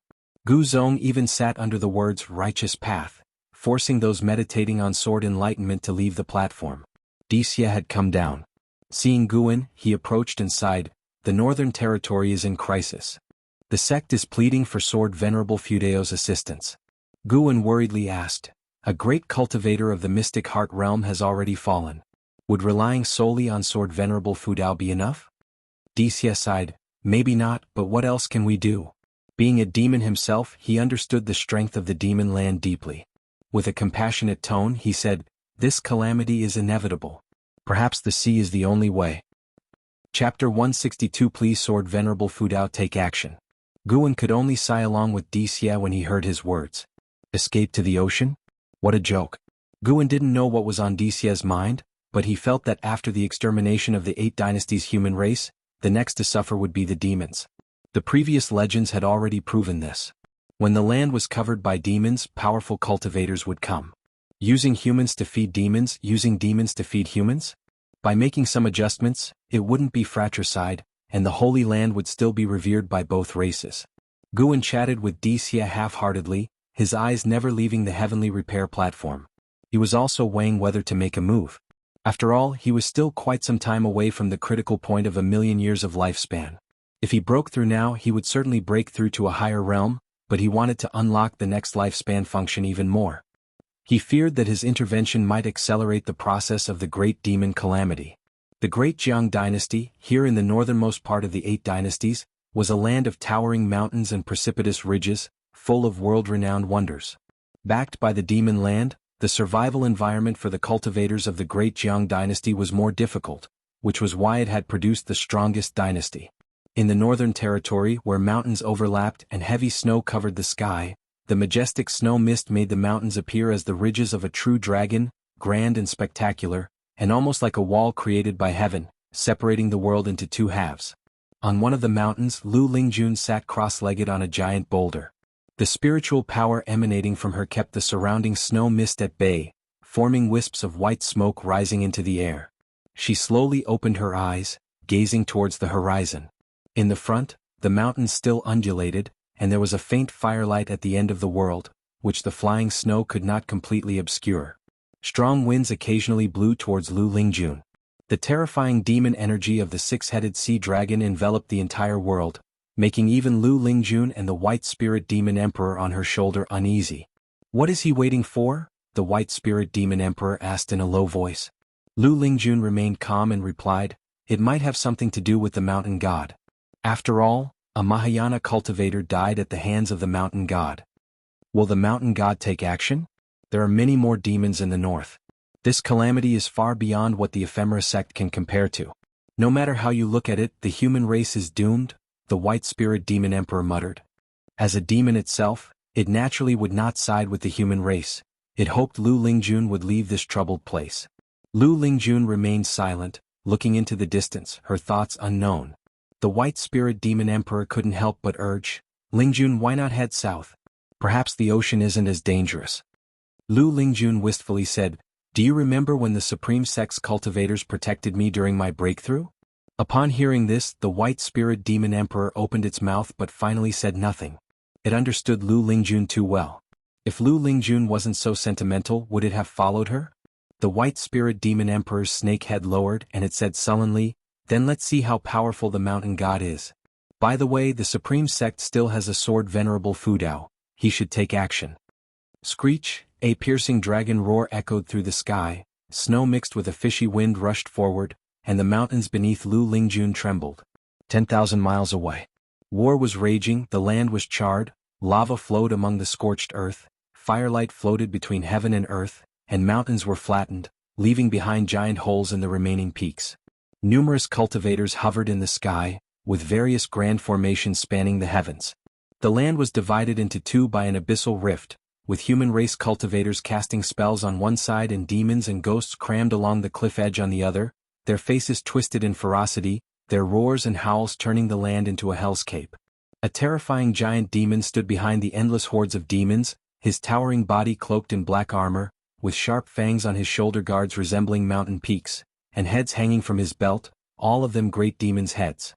Gu Zong even sat under the words righteous path, forcing those meditating on sword enlightenment to leave the platform. Wuxia had come down. Seeing Guan, he approached and sighed, "The Northern Territory is in crisis. The sect is pleading for Sword Venerable Fudeo's assistance." Guan worriedly asked, "A great cultivator of the mystic heart realm has already fallen. Would relying solely on Sword Venerable Fudao be enough?" Wuxia sighed, "Maybe not, but what else can we do?" Being a demon himself, he understood the strength of the demon land deeply. With a compassionate tone, he said, "This calamity is inevitable. Perhaps the sea is the only way." Chapter 162. Please Sword Venerable Fudao take action. Guan could only sigh along with Wuxia when he heard his words. Escape to the ocean? What a joke. Guan didn't know what was on Wuxia's mind, but he felt that after the extermination of the 8 dynasties' human race, the next to suffer would be the demons. The previous legends had already proven this. When the land was covered by demons, powerful cultivators would come. Using humans to feed demons, using demons to feed humans? By making some adjustments, it wouldn't be fratricide, and the Holy Land would still be revered by both races. Guan chatted with Wuxia half-heartedly, his eyes never leaving the heavenly repair platform. He was also weighing whether to make a move. After all, he was still quite some time away from the critical point of 1,000,000 years of lifespan. If he broke through now, he would certainly break through to a higher realm, but he wanted to unlock the next lifespan function even more. He feared that his intervention might accelerate the process of the Great Demon Calamity. The Great Jianghu dynasty, here in the northernmost part of the 8 dynasties, was a land of towering mountains and precipitous ridges, full of world-renowned wonders. Backed by the demon land, the survival environment for the cultivators of the Great Jianghu dynasty was more difficult, which was why it had produced the strongest dynasty. In the northern territory, where mountains overlapped and heavy snow covered the sky, the majestic snow mist made the mountains appear as the ridges of a true dragon, grand and spectacular, and almost like a wall created by heaven, separating the world into 2 halves. On one of the mountains, Lu Lingjun sat cross-legged on a giant boulder. The spiritual power emanating from her kept the surrounding snow mist at bay, forming wisps of white smoke rising into the air. She slowly opened her eyes, gazing towards the horizon. In the front, the mountains still undulated, and there was a faint firelight at the end of the world, which the flying snow could not completely obscure. Strong winds occasionally blew towards Lu Lingjun. The terrifying demon energy of the 6-headed sea dragon enveloped the entire world, making even Lu Lingjun and the White Spirit Demon Emperor on her shoulder uneasy. "What is he waiting for?" the White Spirit Demon Emperor asked in a low voice. Lu Lingjun remained calm and replied, "It might have something to do with the mountain god. After all, a Mahayana cultivator died at the hands of the mountain god. Will the mountain god take action? There are many more demons in the north. This calamity is far beyond what the ephemera sect can compare to. No matter how you look at it, the human race is doomed," the white spirit demon emperor muttered. As a demon itself, it naturally would not side with the human race. It hoped Lu Lingjun would leave this troubled place. Lu Lingjun remained silent, looking into the distance, her thoughts unknown. The white spirit demon emperor couldn't help but urge, "Lingjun, why not head south? Perhaps the ocean isn't as dangerous." Lu Lingjun wistfully said, "Do you remember when the Supreme Sect's cultivators protected me during my breakthrough?" Upon hearing this, the white spirit demon emperor opened its mouth but finally said nothing. It understood Lu Lingjun too well. If Lu Lingjun wasn't so sentimental, would it have followed her? The white spirit demon emperor's snake head lowered and it said sullenly, "Then let's see how powerful the mountain god is. By the way, the Supreme Sect still has a sword, Venerable Fudao. He should take action." Screech, a piercing dragon roar echoed through the sky, snow mixed with a fishy wind rushed forward, and the mountains beneath Lu Lingjun trembled. 10,000 miles away. War was raging, the land was charred, lava flowed among the scorched earth, firelight floated between heaven and earth, and mountains were flattened, leaving behind giant holes in the remaining peaks. Numerous cultivators hovered in the sky, with various grand formations spanning the heavens. The land was divided into two by an abyssal rift, with human race cultivators casting spells on one side and demons and ghosts crammed along the cliff edge on the other, their faces twisted in ferocity, their roars and howls turning the land into a hellscape. A terrifying giant demon stood behind the endless hordes of demons, his towering body cloaked in black armor, with sharp fangs on his shoulder guards resembling mountain peaks, and heads hanging from his belt, all of them great demons' heads.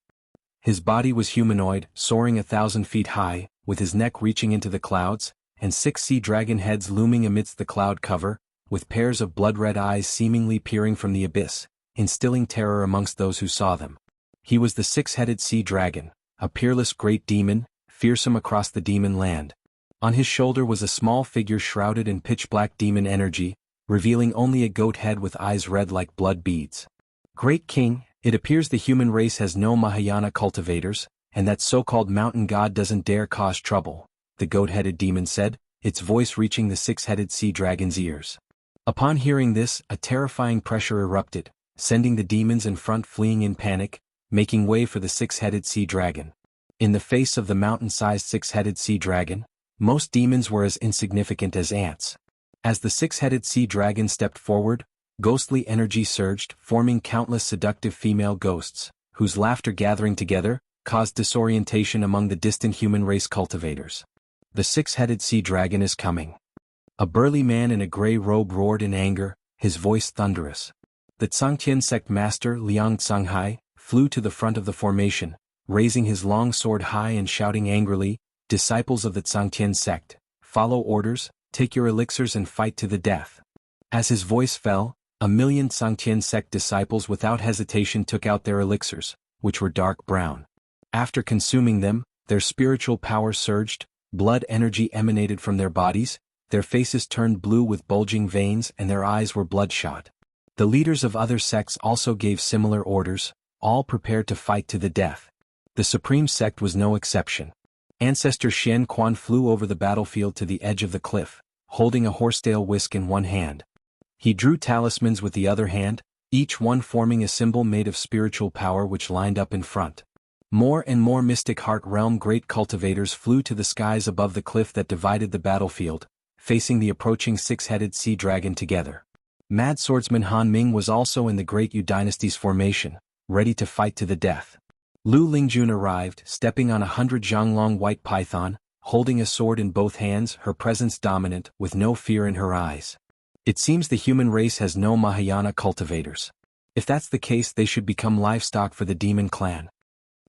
His body was humanoid, soaring 1,000 feet high, with his neck reaching into the clouds, and 6 sea dragon heads looming amidst the cloud cover, with pairs of blood-red eyes seemingly peering from the abyss, instilling terror amongst those who saw them. He was the 6-headed sea dragon, a peerless great demon, fearsome across the demon land. On his shoulder was a small figure shrouded in pitch-black demon energy, revealing only a goat head with eyes red like blood beads. "Great King, it appears the human race has no Mahayana cultivators, and that so-called mountain god doesn't dare cause trouble," the goat-headed demon said, its voice reaching the 6-headed sea dragon's ears. Upon hearing this, a terrifying pressure erupted, sending the demons in front fleeing in panic, making way for the 6-headed sea dragon. In the face of the mountain-sized 6-headed sea dragon, most demons were as insignificant as ants. As the 6-headed sea dragon stepped forward, ghostly energy surged, forming countless seductive female ghosts, whose laughter gathering together, caused disorientation among the distant human race cultivators. "The 6-headed sea dragon is coming." A burly man in a gray robe roared in anger, his voice thunderous. The Tsangtian sect master Liang Tsanghai flew to the front of the formation, raising his long sword high and shouting angrily, "Disciples of the Tsangtian sect, follow orders, take your elixirs and fight to the death." As his voice fell, 1,000,000 Tsangtian sect disciples without hesitation took out their elixirs, which were dark brown. After consuming them, their spiritual power surged, blood energy emanated from their bodies, their faces turned blue with bulging veins and their eyes were bloodshot. The leaders of other sects also gave similar orders, all prepared to fight to the death. The Supreme Sect was no exception. Ancestor Xian Quan flew over the battlefield to the edge of the cliff, holding a horsetail whisk in one hand. He drew talismans with the other hand, each one forming a symbol made of spiritual power which lined up in front. More and more Mystic Heart Realm great cultivators flew to the skies above the cliff that divided the battlefield, facing the approaching 6-headed sea dragon together. Mad Swordsman Han Ming was also in the Great Yu Dynasty's formation, ready to fight to the death. Lu Lingjun arrived, stepping on a 100 zhanglong white python, holding a sword in both hands, her presence dominant, with no fear in her eyes. "It seems the human race has no Mahayana cultivators. If that's the case, they should become livestock for the demon clan."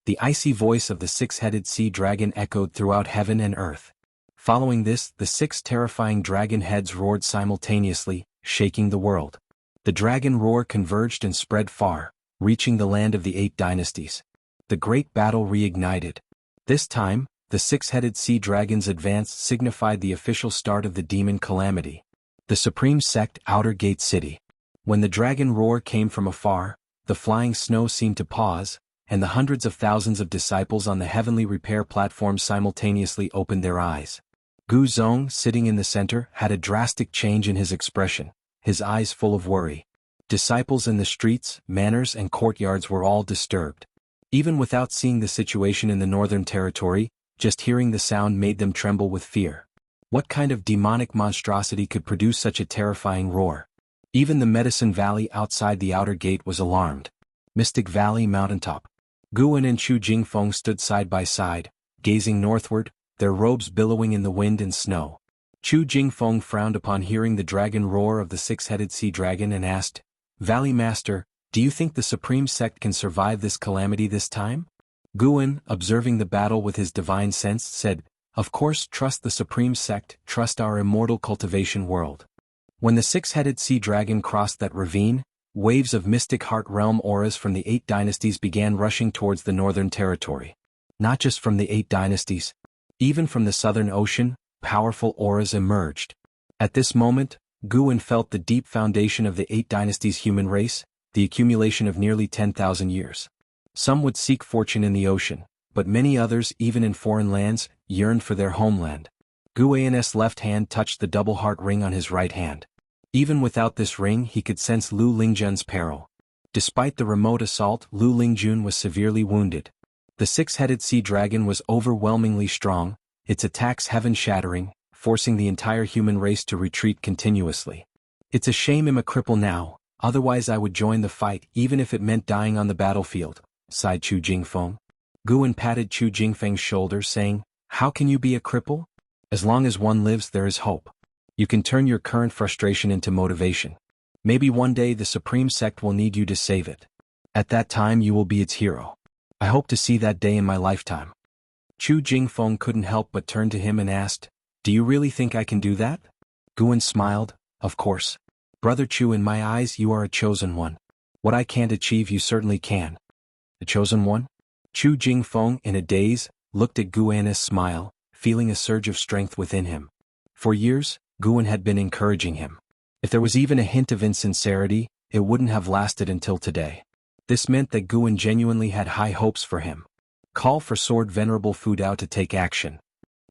The icy voice of the 6-headed sea dragon echoed throughout heaven and earth. Following this, the 6 terrifying dragon heads roared simultaneously, shaking the world. The dragon roar converged and spread far, reaching the land of the 8 dynasties. The great battle reignited. This time, the 6-headed sea dragon's advance signified the official start of the demon calamity. The Supreme Sect Outer Gate City. When the dragon roar came from afar, the flying snow seemed to pause, and the hundreds of thousands of disciples on the heavenly repair platform simultaneously opened their eyes. Gu Zong, sitting in the center, had a drastic change in his expression, his eyes full of worry. Disciples in the streets, manors and courtyards were all disturbed. Even without seeing the situation in the Northern Territory, just hearing the sound made them tremble with fear. What kind of demonic monstrosity could produce such a terrifying roar? Even the Medicine Valley outside the outer gate was alarmed. Mystic Valley mountaintop. Guan and Chu Jingfeng stood side by side, gazing northward, their robes billowing in the wind and snow. Chu Jingfeng frowned upon hearing the dragon roar of the six-headed sea dragon and asked, "Valley Master, do you think the Supreme Sect can survive this calamity this time?" Guan, observing the battle with his divine sense, said, "Of course, trust the Supreme Sect, trust our immortal cultivation world." When the six-headed sea dragon crossed that ravine, waves of mystic heart realm auras from the 8 dynasties began rushing towards the Northern Territory. Not just from the 8 dynasties. Even from the Southern Ocean, powerful auras emerged. At this moment, Guan felt the deep foundation of the 8 dynasties' human race, the accumulation of nearly 10,000 years. Some would seek fortune in the ocean, but many others, even in foreign lands, yearned for their homeland. Guan's left hand touched the double heart ring on his right hand. Even without this ring, he could sense Lu Lingjun's peril. Despite the remote assault, Lu Lingjun was severely wounded. The six-headed sea dragon was overwhelmingly strong, its attacks heaven-shattering, forcing the entire human race to retreat continuously. "It's a shame I'm a cripple now, otherwise I would join the fight even if it meant dying on the battlefield," sighed Chu Jingfeng. Guan patted Chu Jingfeng's shoulder, saying, "How can you be a cripple? As long as one lives there is hope. You can turn your current frustration into motivation. Maybe one day the Supreme Sect will need you to save it. At that time you will be its hero. I hope to see that day in my lifetime." Chu Jingfeng couldn't help but turn to him and asked, "Do you really think I can do that?" Guan smiled, "Of course. Brother Chu, in my eyes you are a chosen one. What I can't achieve you certainly can." "The chosen one?" Chu Jingfeng, in a daze, looked at Guan's smile, feeling a surge of strength within him. For years, Guan had been encouraging him. If there was even a hint of insincerity, it wouldn't have lasted until today. This meant that Guan genuinely had high hopes for him. "Call for Sword Venerable Fudao to take action."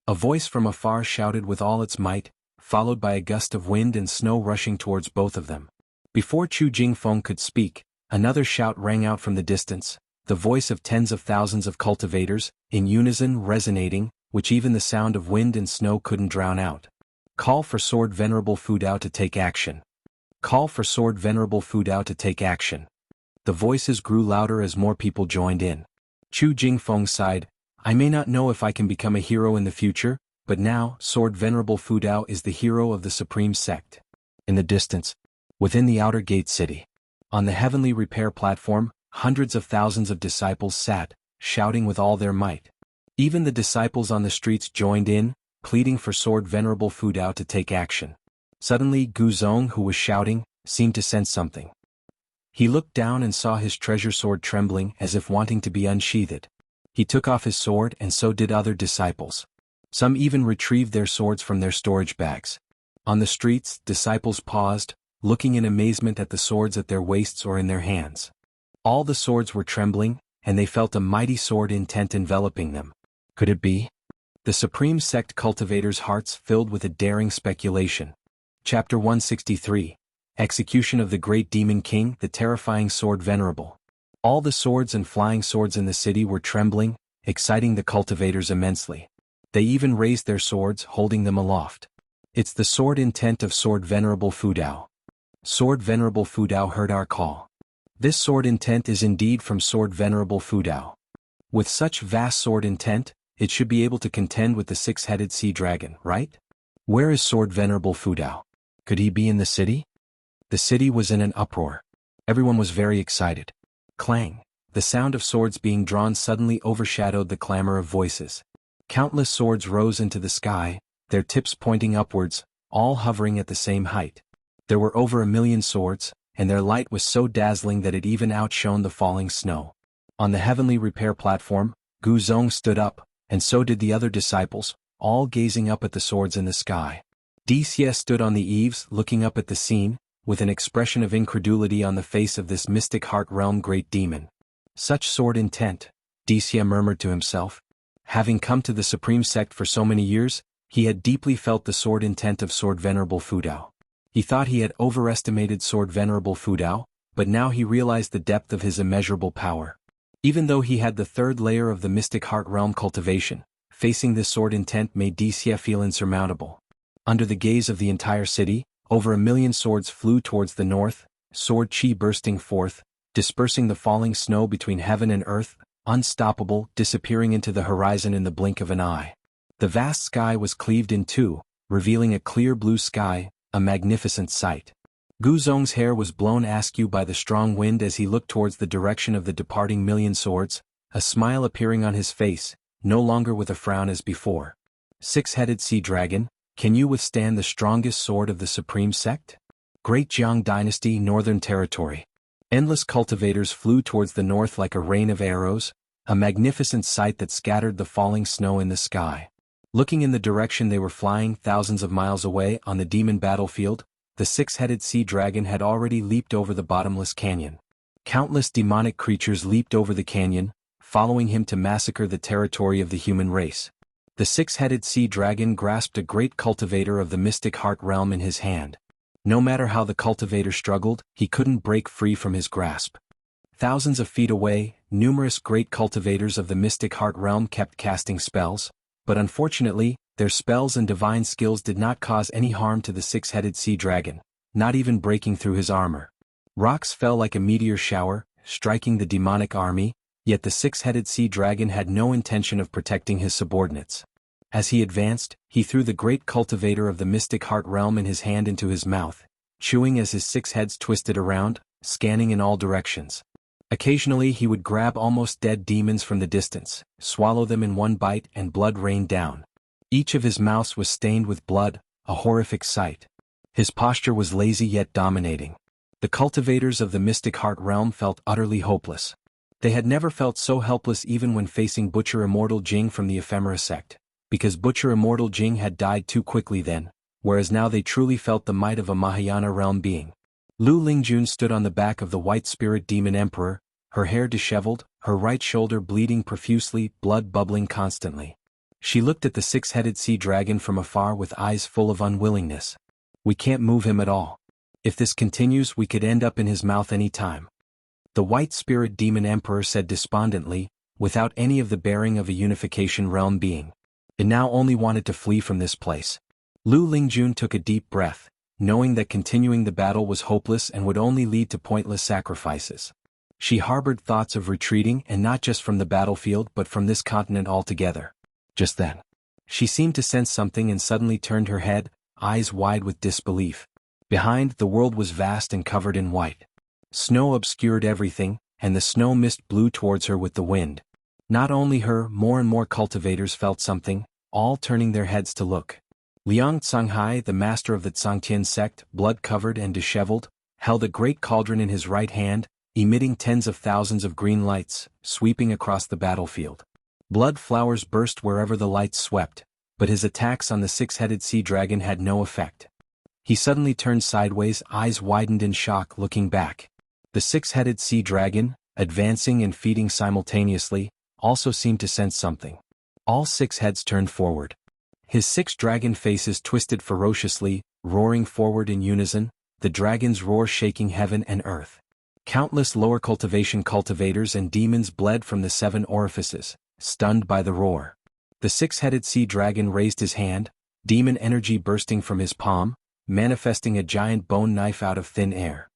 A voice from afar shouted with all its might, followed by a gust of wind and snow rushing towards both of them. Before Chu Jingfeng could speak, another shout rang out from the distance, the voice of tens of thousands of cultivators, in unison resonating, which even the sound of wind and snow couldn't drown out. "Call for Sword Venerable Fudao to take action. Call for Sword Venerable Fudao to take action." The voices grew louder as more people joined in. Chu Jingfeng sighed, "I may not know if I can become a hero in the future, but now, Sword Venerable Fudao is the hero of the Supreme Sect." In the distance, within the outer gate city, on the heavenly repair platform, hundreds of thousands of disciples sat, shouting with all their might. Even the disciples on the streets joined in, pleading for Sword Venerable Fudao to take action. Suddenly Gu Zong, who was shouting, seemed to sense something. He looked down and saw his treasure sword trembling as if wanting to be unsheathed. He took off his sword and so did other disciples. Some even retrieved their swords from their storage bags. On the streets, disciples paused, looking in amazement at the swords at their waists or in their hands. All the swords were trembling, and they felt a mighty sword intent enveloping them. Could it be? The Supreme Sect cultivators' hearts filled with a daring speculation. Chapter 163. Execution of the Great Demon King, the Terrifying Sword Venerable. All the swords and flying swords in the city were trembling, exciting the cultivators immensely. They even raised their swords, holding them aloft. "It's the sword intent of Sword Venerable Fudao. Sword Venerable Fudao heard our call. This sword intent is indeed from Sword Venerable Fudao. With such vast sword intent, it should be able to contend with the six-headed sea dragon, right? Where is Sword Venerable Fudao? Could he be in the city?" The city was in an uproar. Everyone was very excited. Clang! The sound of swords being drawn suddenly overshadowed the clamor of voices. Countless swords rose into the sky, their tips pointing upwards, all hovering at the same height. There were over 1,000,000 swords, and their light was so dazzling that it even outshone the falling snow. On the heavenly repair platform, Gu Zong stood up, and so did the other disciples, all gazing up at the swords in the sky. Xie stood on the eaves, looking up at the scene, with an expression of incredulity on the face of this mystic heart realm great demon. Such sword intent, Wuxia murmured to himself. Having come to the supreme sect for so many years, he had deeply felt the sword intent of Sword Venerable Fudao. He thought he had overestimated Sword Venerable Fudao, but now he realized the depth of his immeasurable power. Even though he had the third layer of the mystic heart realm cultivation, facing this sword intent made Wuxia feel insurmountable. Under the gaze of the entire city, over 1,000,000 swords flew towards the north, sword chi bursting forth, dispersing the falling snow between heaven and earth, unstoppable, disappearing into the horizon in the blink of an eye. The vast sky was cleaved in two, revealing a clear blue sky, a magnificent sight. Gu Zong's hair was blown askew by the strong wind as he looked towards the direction of the departing 1,000,000 swords, a smile appearing on his face, no longer with a frown as before. Six-headed sea dragon, can you withstand the strongest sword of the supreme sect? Great Jiang Dynasty, Northern Territory. Endless cultivators flew towards the north like a rain of arrows, a magnificent sight that scattered the falling snow in the sky. Looking in the direction they were flying thousands of miles away on the demon battlefield, the six-headed sea dragon had already leaped over the bottomless canyon. Countless demonic creatures leaped over the canyon, following him to massacre the territory of the human race. The six-headed sea dragon grasped a great cultivator of the mystic heart realm in his hand. No matter how the cultivator struggled, he couldn't break free from his grasp. Thousands of feet away, numerous great cultivators of the mystic heart realm kept casting spells, but unfortunately, their spells and divine skills did not cause any harm to the six-headed sea dragon, not even breaking through his armor. Rocks fell like a meteor shower, striking the demonic army, yet the six-headed sea dragon had no intention of protecting his subordinates. As he advanced, he threw the great cultivator of the mystic heart realm in his hand into his mouth, chewing as his six heads twisted around, scanning in all directions. Occasionally he would grab almost dead demons from the distance, swallow them in one bite and blood rained down. Each of his mouths was stained with blood, a horrific sight. His posture was lazy yet dominating. The cultivators of the mystic heart realm felt utterly hopeless. They had never felt so helpless even when facing Butcher Immortal Jing from the Ephemera sect, because Butcher Immortal Jing had died too quickly then, whereas now they truly felt the might of a Mahayana realm being. Lu Lingjun stood on the back of the white spirit demon emperor, her hair disheveled, her right shoulder bleeding profusely, blood bubbling constantly. She looked at the six-headed sea dragon from afar with eyes full of unwillingness. We can't move him at all. If this continues we could end up in his mouth any time. The white spirit demon emperor said despondently, without any of the bearing of a unification realm being. It now only wanted to flee from this place. Lu Lingjun took a deep breath, knowing that continuing the battle was hopeless and would only lead to pointless sacrifices. She harbored thoughts of retreating, and not just from the battlefield but from this continent altogether. Just then, she seemed to sense something and suddenly turned her head, eyes wide with disbelief. Behind, the world was vast and covered in white. Snow obscured everything, and the snow mist blew towards her with the wind. Not only her, more and more cultivators felt something, all turning their heads to look. Liang Tsanghai, the master of the Tsangtian sect, blood-covered and disheveled, held a great cauldron in his right hand, emitting tens of thousands of green lights, sweeping across the battlefield. Blood flowers burst wherever the lights swept, but his attacks on the six-headed sea dragon had no effect. He suddenly turned sideways, eyes widened in shock, looking back. The six-headed sea dragon, advancing and feeding simultaneously, also seemed to sense something. All six heads turned forward. His six dragon faces twisted ferociously, roaring forward in unison, the dragon's roar shaking heaven and earth. Countless lower cultivation cultivators and demons bled from the seven orifices, stunned by the roar. The six-headed sea dragon raised his hand, demon energy bursting from his palm, manifesting a giant bone knife out of thin air.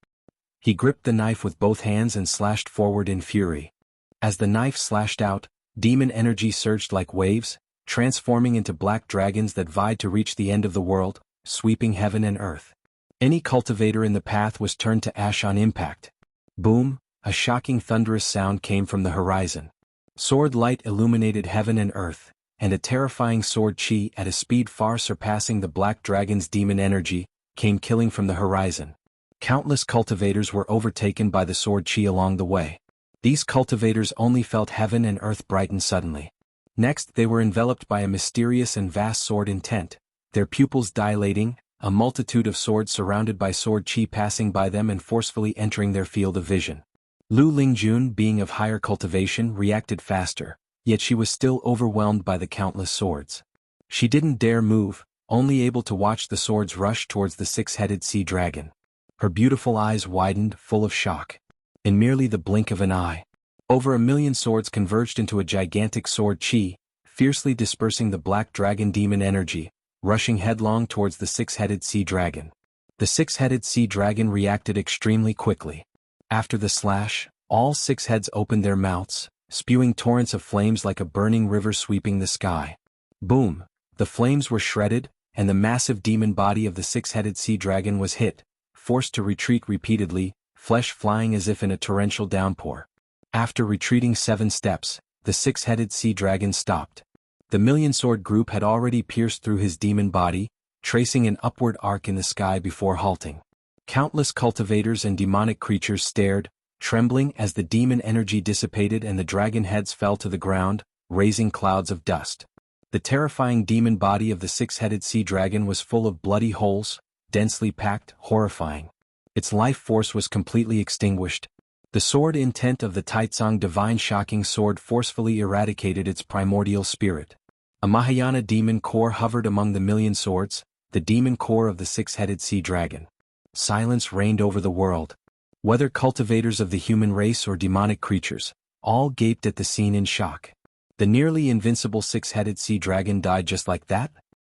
He gripped the knife with both hands and slashed forward in fury. As the knife slashed out, demon energy surged like waves, transforming into black dragons that vied to reach the end of the world, sweeping heaven and earth. Any cultivator in the path was turned to ash on impact. Boom, a shocking thunderous sound came from the horizon. Sword light illuminated heaven and earth, and a terrifying sword chi at a speed far surpassing the black dragon's demon energy, came killing from the horizon. Countless cultivators were overtaken by the sword chi along the way. These cultivators only felt heaven and earth brighten suddenly. Next they were enveloped by a mysterious and vast sword intent, their pupils dilating, a multitude of swords surrounded by sword chi passing by them and forcefully entering their field of vision. Lu Lingjun, being of higher cultivation, reacted faster, yet she was still overwhelmed by the countless swords. She didn't dare move, only able to watch the swords rush towards the six-headed sea dragon. Her beautiful eyes widened, full of shock. In merely the blink of an eye, over 1,000,000 swords converged into a gigantic sword chi, fiercely dispersing the black dragon demon energy, rushing headlong towards the six-headed sea dragon. The six-headed sea dragon reacted extremely quickly. After the slash, all 6 heads opened their mouths, spewing torrents of flames like a burning river sweeping the sky. Boom! The flames were shredded, and the massive demon body of the six-headed sea dragon was hit, forced to retreat repeatedly, flesh flying as if in a torrential downpour. After retreating 7 steps, the six-headed sea dragon stopped. The million-sword group had already pierced through his demon body, tracing an upward arc in the sky before halting. Countless cultivators and demonic creatures stared, trembling as the demon energy dissipated and the dragon heads fell to the ground, raising clouds of dust. The terrifying demon body of the six-headed sea dragon was full of bloody holes, densely packed, horrifying. Its life force was completely extinguished. The sword intent of the Taitsang divine shocking sword forcefully eradicated its primordial spirit. A Mahayana demon core hovered among the 1,000,000 swords, the demon core of the six-headed sea dragon. Silence reigned over the world. Whether cultivators of the human race or demonic creatures, all gaped at the scene in shock. The nearly invincible six-headed sea dragon died just like that?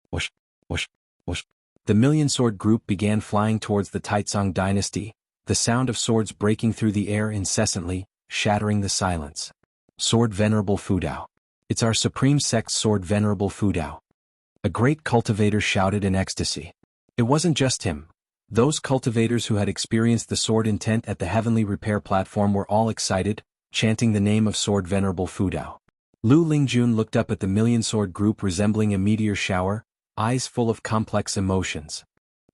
Whoosh, whoosh, whoosh. The 1,000,000 sword group began flying towards the Taitsang dynasty, the sound of swords breaking through the air incessantly, shattering the silence. Sword Venerable Fudao. It's our supreme sect's sword Venerable Fudao. A great cultivator shouted in ecstasy. It wasn't just him. Those cultivators who had experienced the sword intent at the heavenly repair platform were all excited, chanting the name of Sword Venerable Fudao. Lu Lingjun looked up at the 1,000,000 sword group resembling a meteor shower, eyes full of complex emotions.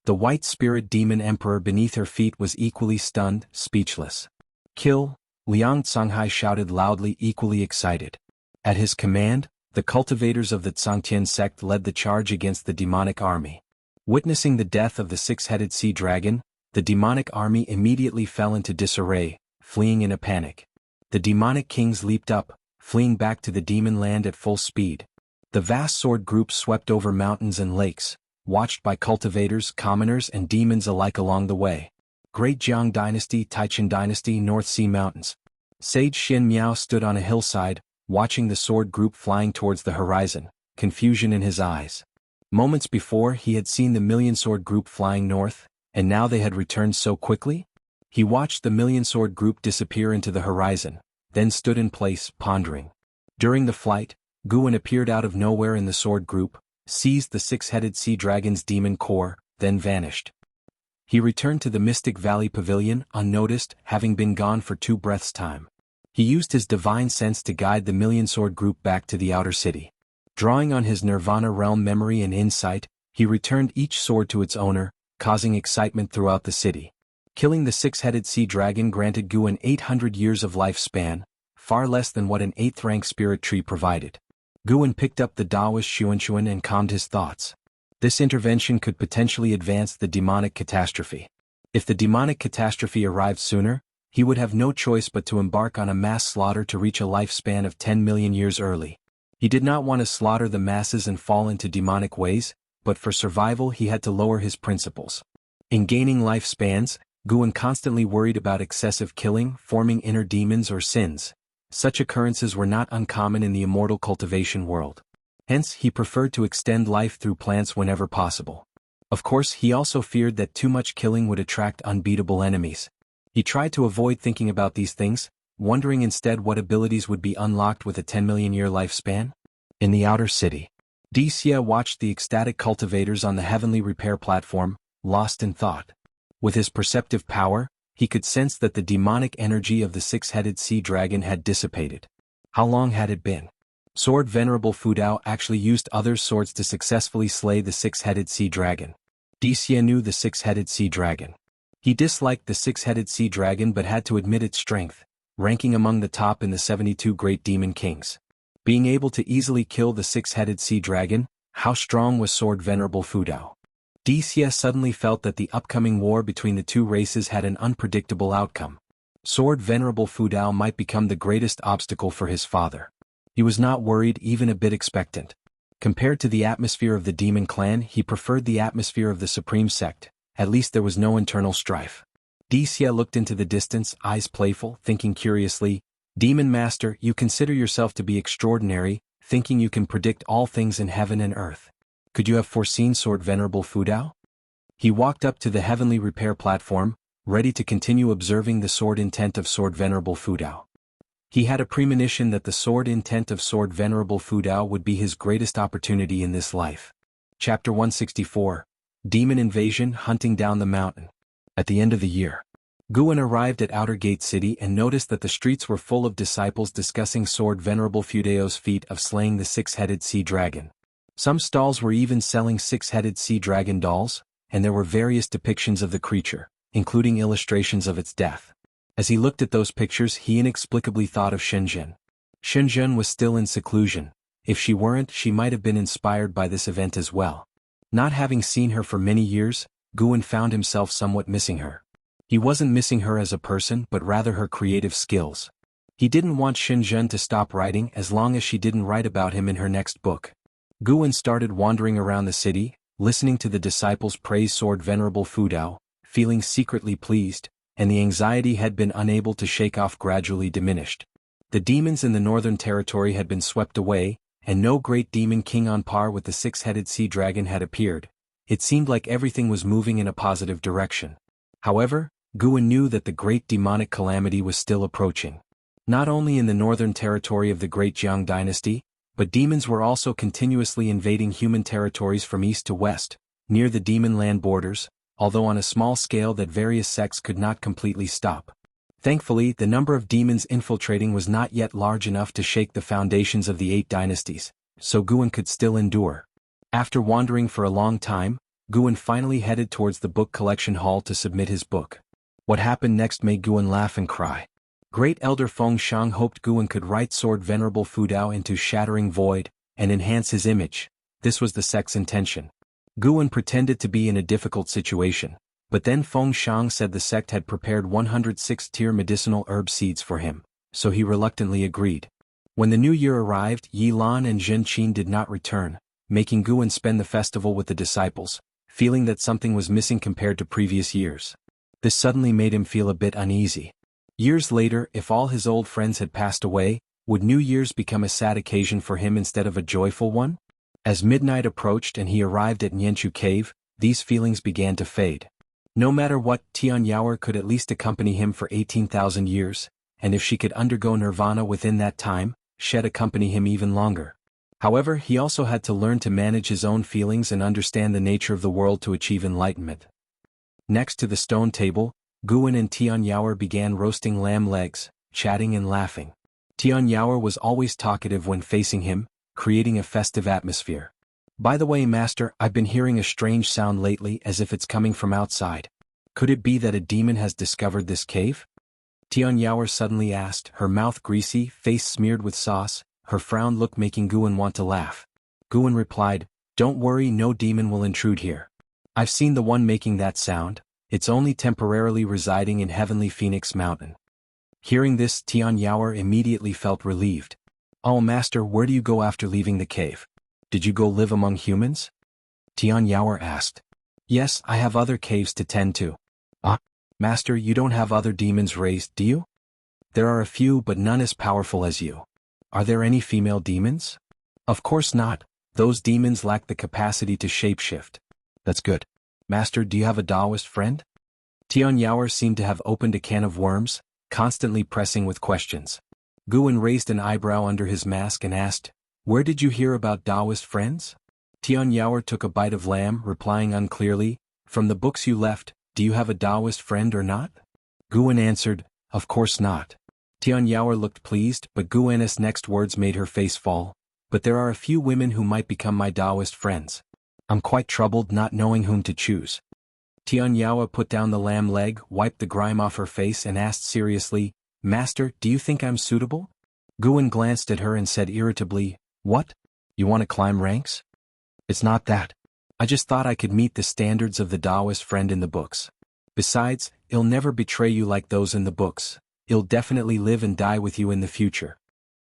The white spirit demon emperor beneath her feet was equally stunned, speechless. Kill! Liang Tsanghai shouted loudly, equally excited. At his command, the cultivators of the Tsangtian sect led the charge against the demonic army. Witnessing the death of the six-headed sea dragon, the demonic army immediately fell into disarray, fleeing in a panic. The demonic kings leaped up, fleeing back to the demon land at full speed. The vast sword group swept over mountains and lakes, watched by cultivators, commoners and demons alike along the way. Great Jiang Dynasty, Taichin Dynasty, North Sea Mountains. Sage Xin Miao stood on a hillside, watching the sword group flying towards the horizon, confusion in his eyes. Moments before he had seen the 1,000,000 sword group flying north, and now they had returned so quickly? He watched the 1,000,000 sword group disappear into the horizon, then stood in place, pondering. During the flight, Guan appeared out of nowhere in the sword group, seized the six-headed sea dragon's demon core, then vanished. He returned to the Mystic Valley Pavilion, unnoticed, having been gone for 2 breaths' time. He used his divine sense to guide the 1,000,000 sword group back to the outer city. Drawing on his Nirvana realm memory and insight, he returned each sword to its owner, causing excitement throughout the city. Killing the six-headed sea dragon granted Guan 800 years of lifespan, far less than what an 8th-rank spirit tree provided. Guan picked up the Taoist Xuanxuan and calmed his thoughts. This intervention could potentially advance the demonic catastrophe. If the demonic catastrophe arrived sooner, he would have no choice but to embark on a mass slaughter to reach a lifespan of 10 million years early. He did not want to slaughter the masses and fall into demonic ways, but for survival he had to lower his principles. In gaining lifespans, Guan constantly worried about excessive killing, forming inner demons or sins. Such occurrences were not uncommon in the immortal cultivation world. Hence, he preferred to extend life through plants whenever possible. Of course, he also feared that too much killing would attract unbeatable enemies. He tried to avoid thinking about these things, wondering instead what abilities would be unlocked with a 10-million-year lifespan. In the outer city, Xia watched the ecstatic cultivators on the heavenly repair platform, lost in thought. With his perceptive power, he could sense that the demonic energy of the six-headed sea dragon had dissipated. How long had it been? Sword Venerable Fudao actually used other swords to successfully slay the six-headed sea dragon. Xia knew the six-headed sea dragon. He disliked the six-headed sea dragon but had to admit its strength, ranking among the top in the 72 great demon kings. Being able to easily kill the six-headed sea dragon, how strong was Sword Venerable Fudao? Wuxia suddenly felt that the upcoming war between the two races had an unpredictable outcome. Sword Venerable Fu Dao might become the greatest obstacle for his father. He was not worried, even a bit expectant. Compared to the atmosphere of the demon clan, he preferred the atmosphere of the supreme sect. At least there was no internal strife. Wuxia looked into the distance, eyes playful, thinking curiously, "Demon Master, you consider yourself to be extraordinary, thinking you can predict all things in heaven and earth. Could you have foreseen Sword Venerable Fu Dao?" He walked up to the heavenly repair platform, ready to continue observing the sword intent of Sword Venerable Fu Dao. He had a premonition that the sword intent of Sword Venerable Fu Dao would be his greatest opportunity in this life. Chapter 164, Demon Invasion Hunting Down the Mountain. At the end of the year, Guan arrived at Outer Gate City and noticed that the streets were full of disciples discussing Sword Venerable Fu Dao's feat of slaying the six-headed sea dragon. Some stalls were even selling six-headed sea dragon dolls, and there were various depictions of the creature, including illustrations of its death. As he looked at those pictures, he inexplicably thought of Shenzhen. Shenzhen was still in seclusion. If she weren't, she might have been inspired by this event as well. Not having seen her for many years, Guan found himself somewhat missing her. He wasn't missing her as a person but rather her creative skills. He didn't want Shenzhen to stop writing as long as she didn't write about him in her next book. Guan started wandering around the city, listening to the disciples praise Sword Venerable Fu Dao, feeling secretly pleased, and the anxiety had been unable to shake off gradually diminished. The demons in the northern territory had been swept away, and no great demon king on par with the six-headed sea dragon had appeared. It seemed like everything was moving in a positive direction. However, Guan knew that the great demonic calamity was still approaching. Not only in the northern territory of the great Jianghu dynasty, but demons were also continuously invading human territories from east to west, near the demon land borders, although on a small scale that various sects could not completely stop. Thankfully, the number of demons infiltrating was not yet large enough to shake the foundations of the 8 dynasties, so Guan could still endure. After wandering for a long time, Guan finally headed towards the book collection hall to submit his book. What happened next made Guan laugh and cry. Great Elder Feng Shang hoped Guan could write Sword Venerable Fu Dao into Shattering Void, and enhance his image. This was the sect's intention. Guan pretended to be in a difficult situation, but then Feng Shang said the sect had prepared 106-tier medicinal herb seeds for him, so he reluctantly agreed. When the new year arrived, Yi Lan and Zhen Qin did not return, making Guan spend the festival with the disciples, feeling that something was missing compared to previous years. This suddenly made him feel a bit uneasy. Years later, if all his old friends had passed away, would New Year's become a sad occasion for him instead of a joyful one? As midnight approached and he arrived at Nianchu Cave, these feelings began to fade. No matter what, Tian Yaoer could at least accompany him for 18,000 years, and if she could undergo nirvana within that time, she'd accompany him even longer. However, he also had to learn to manage his own feelings and understand the nature of the world to achieve enlightenment. Next to the stone table, Guan and Tian Yaoer began roasting lamb legs, chatting and laughing. Tian Yaoer was always talkative when facing him, creating a festive atmosphere. "By the way, Master, I've been hearing a strange sound lately as if it's coming from outside. Could it be that a demon has discovered this cave?" Tian Yaoer suddenly asked, her mouth greasy, face smeared with sauce, her frown look making Guan want to laugh. Guan replied, "Don't worry, no demon will intrude here. I've seen the one making that sound. It's only temporarily residing in Heavenly Phoenix Mountain." Hearing this, Tian Yaoer immediately felt relieved. "Oh, Master, where do you go after leaving the cave? Did you go live among humans?" Tian Yaoer asked. "Yes, I have other caves to tend to." "Ah, Master, you don't have other demons raised, do you?" "There are a few but none as powerful as you." "Are there any female demons?" "Of course not. Those demons lack the capacity to shapeshift." "That's good. Master, do you have a Taoist friend?" Tian Yaoer seemed to have opened a can of worms, constantly pressing with questions. Guan raised an eyebrow under his mask and asked, "Where did you hear about Taoist friends?" Tian Yaoer took a bite of lamb, replying unclearly, "From the books you left, do you have a Taoist friend or not?" Guan answered, "Of course not." Tian Yaoer looked pleased, but Guan's next words made her face fall. "But there are a few women who might become my Taoist friends. I'm quite troubled not knowing whom to choose." Tian Yaoer put down the lamb leg, wiped the grime off her face and asked seriously, "Master, do you think I'm suitable?" Guan glanced at her and said irritably, "What? You want to climb ranks?" "It's not that. I just thought I could meet the standards of the Taoist friend in the books. Besides, he'll never betray you like those in the books. He'll definitely live and die with you in the future.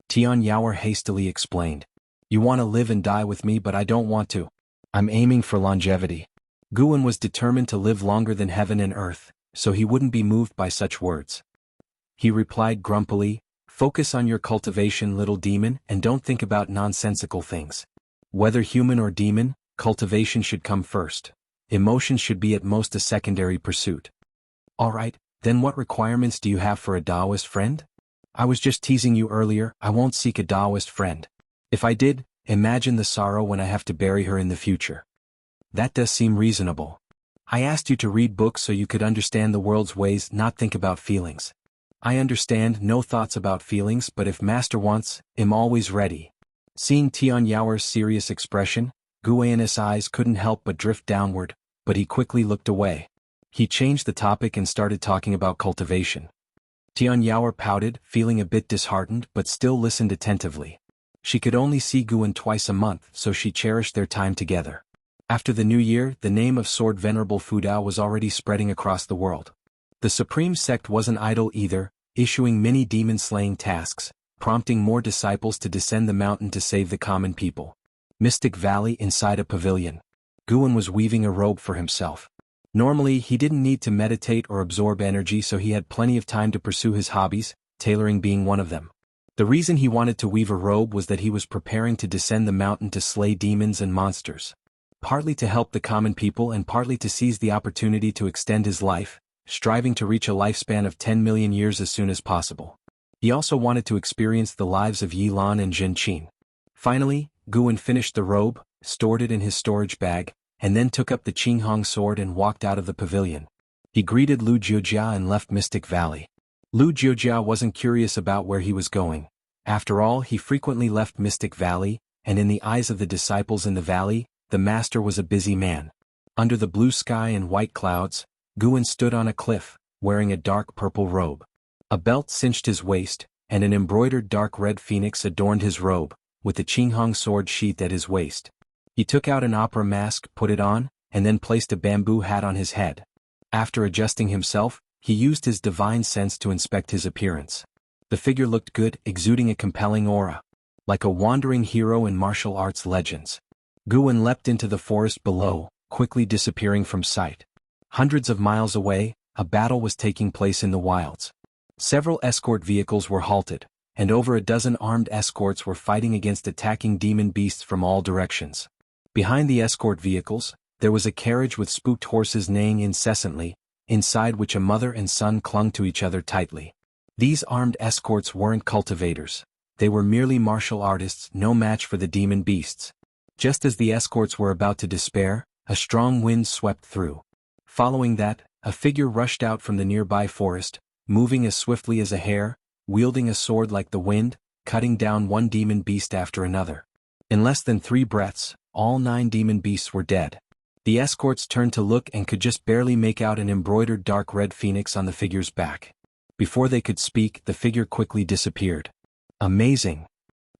Tian Yaoer hastily explained. You want to live and die with me, but I don't want to. I'm aiming for longevity. Guan was determined to live longer than heaven and earth, so he wouldn't be moved by such words. He replied grumpily, focus on your cultivation, little demon, and don't think about nonsensical things. Whether human or demon, cultivation should come first. Emotions should be at most a secondary pursuit. Alright, then what requirements do you have for a Taoist friend? I was just teasing you earlier, I won't seek a Taoist friend. If I did, imagine the sorrow when I have to bury her in the future. That does seem reasonable. I asked you to read books so you could understand the world's ways, not think about feelings. I understand no thoughts about feelings, but if master wants, I'm always ready. Seeing Tian Yaoer's serious expression, Guan's eyes couldn't help but drift downward, but he quickly looked away. He changed the topic and started talking about cultivation. Tian Yaoer pouted, feeling a bit disheartened, but still listened attentively. She could only see Guan twice a month, so she cherished their time together. After the new year, the name of Sword Venerable Fudao was already spreading across the world. The Supreme Sect wasn't idle either, issuing many demon-slaying tasks, prompting more disciples to descend the mountain to save the common people. Mystic Valley inside a pavilion. Guan was weaving a robe for himself. Normally, he didn't need to meditate or absorb energy, so he had plenty of time to pursue his hobbies, tailoring being one of them. The reason he wanted to weave a robe was that he was preparing to descend the mountain to slay demons and monsters. Partly to help the common people and partly to seize the opportunity to extend his life, striving to reach a lifespan of 10 million years as soon as possible. He also wanted to experience the lives of Yilan and Zhenqin. Finally, Guan finished the robe, stored it in his storage bag, and then took up the Qinghong sword and walked out of the pavilion. He greeted Lu Jiujia and left Mystic Valley. Lu Jiujia wasn't curious about where he was going. After all, he frequently left Mystic Valley, and in the eyes of the disciples in the valley, the master was a busy man. Under the blue sky and white clouds, Guan stood on a cliff, wearing a dark purple robe. A belt cinched his waist, and an embroidered dark red phoenix adorned his robe, with the Qinghong sword sheathed at his waist. He took out an opera mask, put it on, and then placed a bamboo hat on his head. After adjusting himself, he used his divine sense to inspect his appearance. The figure looked good, exuding a compelling aura. Like a wandering hero in martial arts legends. Guan leapt into the forest below, quickly disappearing from sight. Hundreds of miles away, a battle was taking place in the wilds. Several escort vehicles were halted, and over a dozen armed escorts were fighting against attacking demon beasts from all directions. Behind the escort vehicles, there was a carriage with spooked horses neighing incessantly, inside which a mother and son clung to each other tightly. These armed escorts weren't cultivators. They were merely martial artists, no match for the demon beasts. Just as the escorts were about to despair, a strong wind swept through. Following that, a figure rushed out from the nearby forest, moving as swiftly as a hare, wielding a sword like the wind, cutting down one demon beast after another. In less than 3 breaths, all 9 demon beasts were dead. The escorts turned to look and could just barely make out an embroidered dark red phoenix on the figure's back. Before they could speak, the figure quickly disappeared. Amazing.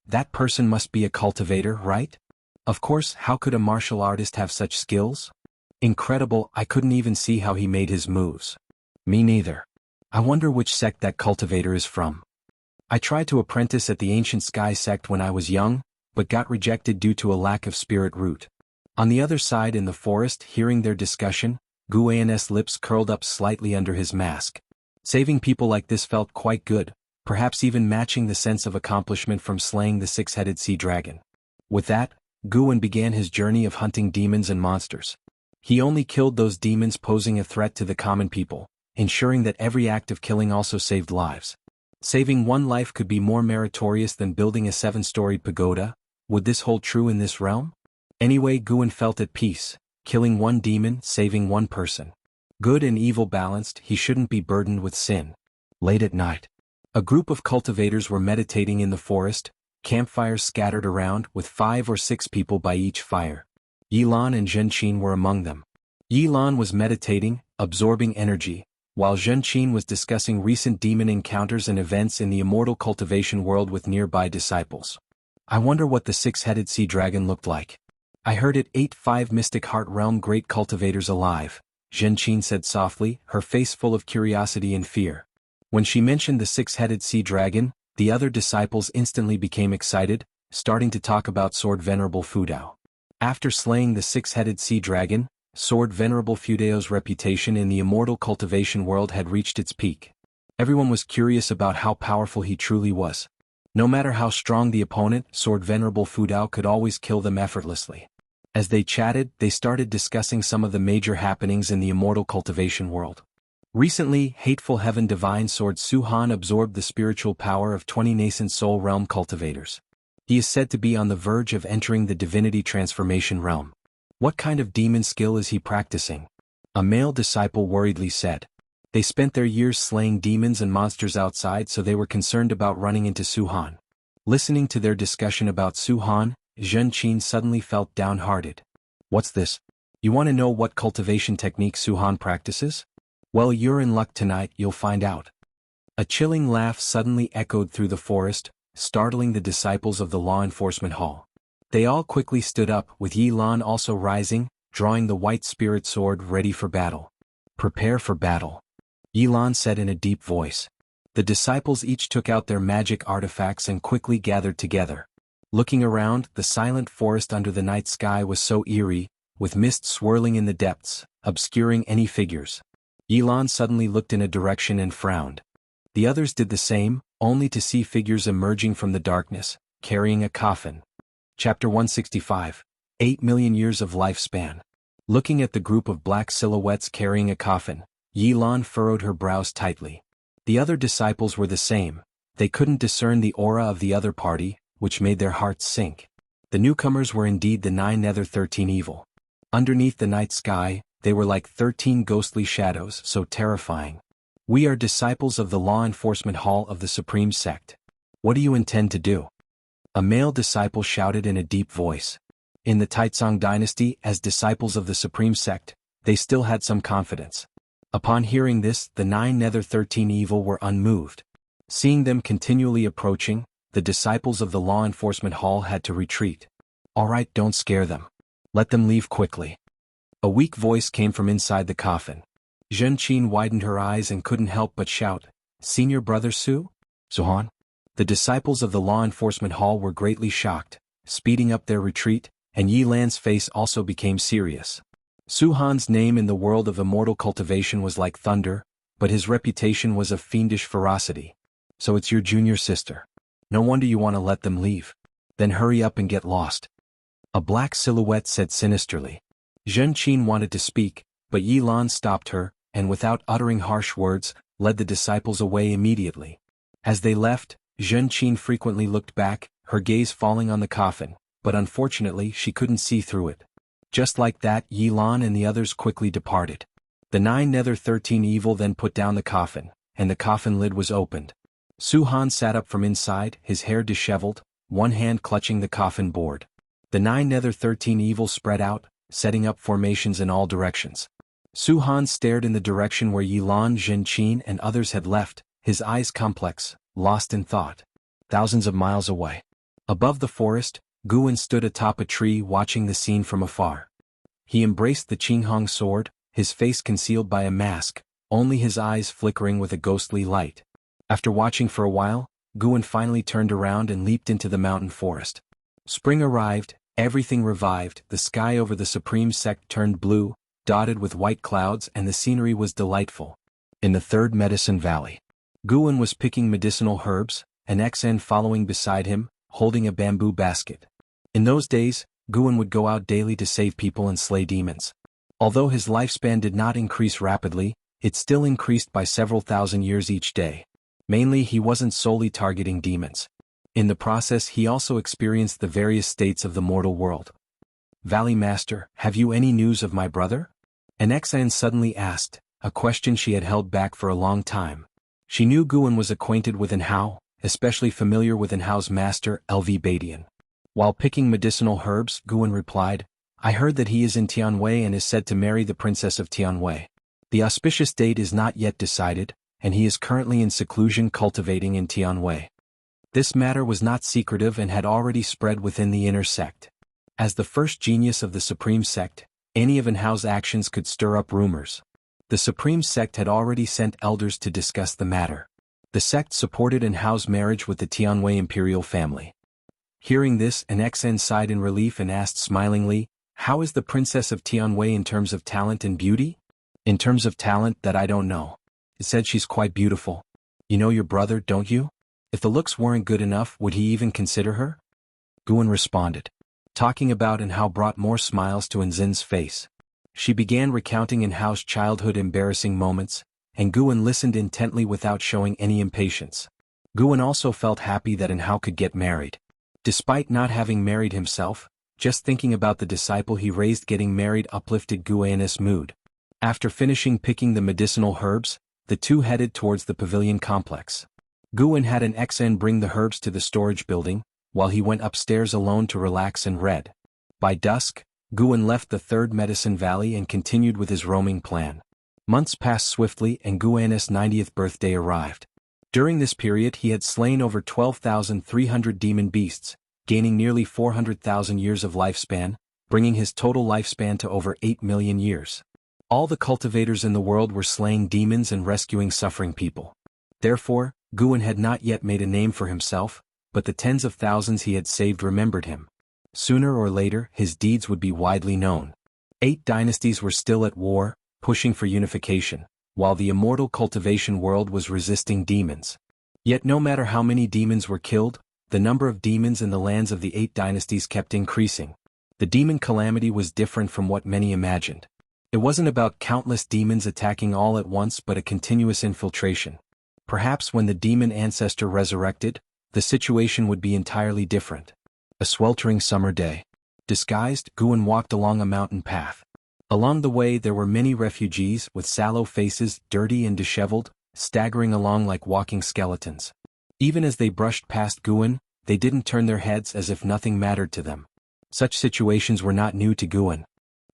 That person must be a cultivator, right? Of course, how could a martial artist have such skills? Incredible, I couldn't even see how he made his moves. Me neither. I wonder which sect that cultivator is from. I tried to apprentice at the Ancient Sky sect when I was young, but got rejected due to a lack of spirit root. On the other side in the forest, hearing their discussion, Guan's lips curled up slightly under his mask. Saving people like this felt quite good, perhaps even matching the sense of accomplishment from slaying the 6-headed sea dragon. With that, Guan began his journey of hunting demons and monsters. He only killed those demons posing a threat to the common people, ensuring that every act of killing also saved lives. Saving one life could be more meritorious than building a 7-storied pagoda. Would this hold true in this realm? Anyway, Guan felt at peace, killing one demon, saving one person. Good and evil balanced, he shouldn't be burdened with sin. Late at night, a group of cultivators were meditating in the forest, campfires scattered around with 5 or 6 people by each fire. Yilan and Zhenqin were among them. Yilan was meditating, absorbing energy, while Zhenqin was discussing recent demon encounters and events in the immortal cultivation world with nearby disciples. I wonder what the 6-headed sea dragon looked like. I heard it ate 5 Mystic Heart Realm great cultivators alive, Zhenqin said softly, her face full of curiosity and fear. When she mentioned the 6-headed sea dragon, the other disciples instantly became excited, starting to talk about Sword Venerable Fudao. After slaying the 6-headed sea dragon, Sword Venerable Fudao's reputation in the immortal cultivation world had reached its peak. Everyone was curious about how powerful he truly was. No matter how strong the opponent, Sword Venerable Fudao could always kill them effortlessly. As they chatted, they started discussing some of the major happenings in the immortal cultivation world. Recently, Hateful Heaven Divine Sword Suhan absorbed the spiritual power of 20 nascent soul realm cultivators. He is said to be on the verge of entering the divinity transformation realm. What kind of demon skill is he practicing? A male disciple worriedly said. They spent their years slaying demons and monsters outside, so they were concerned about running into Suhan. Listening to their discussion about Suhan, Zhenqin suddenly felt downhearted. What's this? You want to know what cultivation technique Suhan practices? Well, you're in luck tonight, you'll find out. A chilling laugh suddenly echoed through the forest, startling the disciples of the law enforcement hall. They all quickly stood up, with Yi Lan also rising, drawing the white spirit sword ready for battle. Prepare for battle, Yi Lan said in a deep voice. The disciples each took out their magic artifacts and quickly gathered together. Looking around, the silent forest under the night sky was so eerie, with mist swirling in the depths, obscuring any figures. Yi Lan suddenly looked in a direction and frowned. The others did the same, only to see figures emerging from the darkness, carrying a coffin. Chapter 165. 8 million years of lifespan. Looking at the group of black silhouettes carrying a coffin, Yi Lan furrowed her brows tightly. The other disciples were the same. They couldn't discern the aura of the other party, which made their hearts sink. The newcomers were indeed the 9 Nether 13 evil. Underneath the night sky, they were like 13 ghostly shadows, so terrifying. We are disciples of the law enforcement hall of the Supreme Sect. What do you intend to do? A male disciple shouted in a deep voice. In the Taizong dynasty, as disciples of the Supreme Sect, they still had some confidence. Upon hearing this, the 9 Nether 13 evil were unmoved. Seeing them continually approaching, the disciples of the law enforcement hall had to retreat. All right, don't scare them. Let them leave quickly. A weak voice came from inside the coffin. Zhenqin widened her eyes and couldn't help but shout, Senior Brother Su? Suhan? The disciples of the law enforcement hall were greatly shocked, speeding up their retreat, and Yi Lan's face also became serious. Suhan's name in the world of immortal cultivation was like thunder, but his reputation was of fiendish ferocity. So it's your junior sister. No wonder you want to let them leave. Then hurry up and get lost. A black silhouette said sinisterly. Zhenqin wanted to speak, but Yi Lan stopped her, and without uttering harsh words, led the disciples away immediately. As they left, Zhenqin frequently looked back, her gaze falling on the coffin, but unfortunately she couldn't see through it. Just like that, Yi Lan and the others quickly departed. The 9 Nether 13 evil then put down the coffin, and the coffin lid was opened. Suhan sat up from inside, his hair disheveled, one hand clutching the coffin board. The 9 Nether 13 evil spread out, setting up formations in all directions. Suhan stared in the direction where Yi Lan, Zhenqin and others had left, his eyes complex, lost in thought. Thousands of miles away. Above the forest, Guan stood atop a tree watching the scene from afar. He embraced the Qinghong sword, his face concealed by a mask, only his eyes flickering with a ghostly light. After watching for a while, Guan finally turned around and leaped into the mountain forest. Spring arrived, everything revived, the sky over the Supreme Sect turned blue, dotted with white clouds, and the scenery was delightful. In the third medicine valley, Guan was picking medicinal herbs, an XN following beside him, holding a bamboo basket. In those days, Guan would go out daily to save people and slay demons. Although his lifespan did not increase rapidly, it still increased by several thousand years each day. Mainly, he wasn't solely targeting demons. In the process, he also experienced the various states of the mortal world. Valley Master, have you any news of my brother? An XN suddenly asked, a question she had held back for a long time. She knew Guan was acquainted with Anhao, especially familiar with Anhao's master, LV Badian. While picking medicinal herbs, Guan replied, I heard that he is in Tianwei and is said to marry the princess of Tianwei. The auspicious date is not yet decided, and he is currently in seclusion cultivating in Tianwei. This matter was not secretive and had already spread within the inner sect. As the first genius of the Supreme Sect, any of Enhao's actions could stir up rumors. The Supreme Sect had already sent elders to discuss the matter. The sect supported Enhao's marriage with the Tianwei imperial family. Hearing this, an XN sighed in relief and asked smilingly, "How is the princess of Tianwei in terms of talent and beauty?" "In terms of talent, that I don't know. It said she's quite beautiful. You know your brother, don't you? If the looks weren't good enough, would he even consider her?" Guan responded. Talking about Enhao brought more smiles to Enzin's face. She began recounting Enhao's childhood embarrassing moments, and Guan listened intently without showing any impatience. Guan also felt happy that Enhao could get married. Despite not having married himself, just thinking about the disciple he raised getting married uplifted Guan's mood. After finishing picking the medicinal herbs, the two headed towards the pavilion complex. Guan had an XN bring the herbs to the storage building, while he went upstairs alone to relax and read. By dusk, Guan left the third medicine valley and continued with his roaming plan. Months passed swiftly and Guan's 90th birthday arrived. During this period he had slain over 12,300 demon beasts, gaining nearly 400,000 years of lifespan, bringing his total lifespan to over 8 million years. All the cultivators in the world were slaying demons and rescuing suffering people. Therefore, Guan had not yet made a name for himself, but the tens of thousands he had saved remembered him. Sooner or later, his deeds would be widely known. 8 dynasties were still at war, pushing for unification, while the immortal cultivation world was resisting demons. Yet no matter how many demons were killed, the number of demons in the lands of the 8 dynasties kept increasing. The demon calamity was different from what many imagined. It wasn't about countless demons attacking all at once but a continuous infiltration. Perhaps when the demon ancestor resurrected, the situation would be entirely different. A sweltering summer day. Disguised, Guan walked along a mountain path. Along the way there were many refugees with sallow faces, dirty and disheveled, staggering along like walking skeletons. Even as they brushed past Guan, they didn't turn their heads as if nothing mattered to them. Such situations were not new to Guan.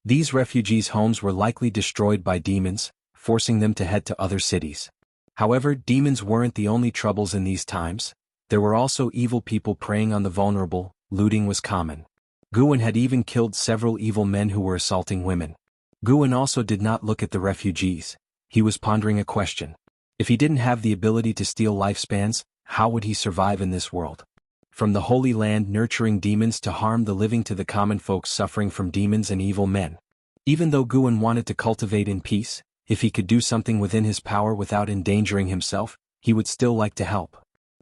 These refugees' homes were likely destroyed by demons, forcing them to head to other cities. However, demons weren't the only troubles in these times. There were also evil people preying on the vulnerable. Looting was common. Guan had even killed several evil men who were assaulting women. Guan also did not look at the refugees. He was pondering a question. If he didn't have the ability to steal lifespans, how would he survive in this world? From the Holy Land nurturing demons to harm the living to the common folks suffering from demons and evil men. Even though Guan wanted to cultivate in peace, if he could do something within his power without endangering himself, he would still like to help.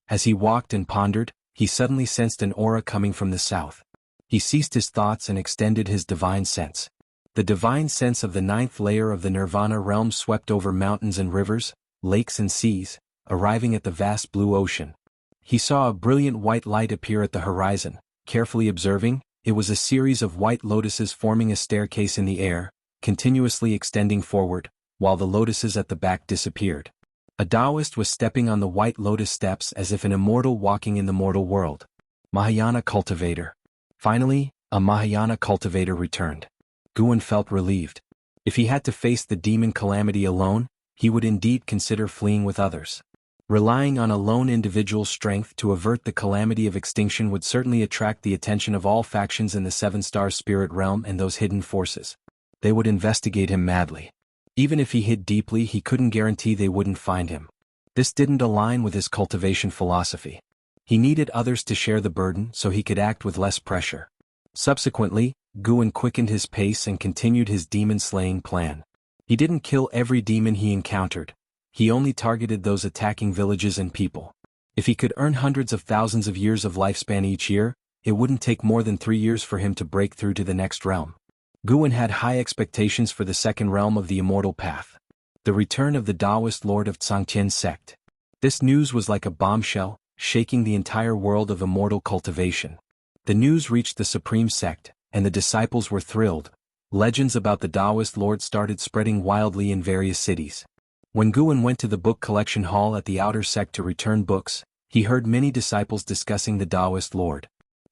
As he walked and pondered, he suddenly sensed an aura coming from the south. He ceased his thoughts and extended his divine sense. The divine sense of the 9th layer of the Nirvana realm swept over mountains and rivers, lakes and seas, arriving at the vast blue ocean. He saw a brilliant white light appear at the horizon. Carefully observing, it was a series of white lotuses forming a staircase in the air, continuously extending forward, while the lotuses at the back disappeared. A Taoist was stepping on the white lotus steps as if an immortal walking in the mortal world. Mahayana cultivator. Finally, a Mahayana cultivator returned. Guan felt relieved. If he had to face the demon calamity alone, he would indeed consider fleeing with others. Relying on a lone individual's strength to avert the calamity of extinction would certainly attract the attention of all factions in the 7-star spirit realm and those hidden forces. They would investigate him madly. Even if he hid deeply, he couldn't guarantee they wouldn't find him. This didn't align with his cultivation philosophy. He needed others to share the burden so he could act with less pressure. Subsequently, Guan quickened his pace and continued his demon-slaying plan. He didn't kill every demon he encountered. He only targeted those attacking villages and people. If he could earn hundreds of thousands of years of lifespan each year, it wouldn't take more than 3 years for him to break through to the next realm. Guan had high expectations for the second realm of the immortal path. The return of the Taoist lord of Zhangqian sect. This news was like a bombshell, shaking the entire world of immortal cultivation. The news reached the Supreme Sect, and the disciples were thrilled. Legends about the Taoist lord started spreading wildly in various cities. When Guan went to the book collection hall at the outer sect to return books, he heard many disciples discussing the Taoist lord.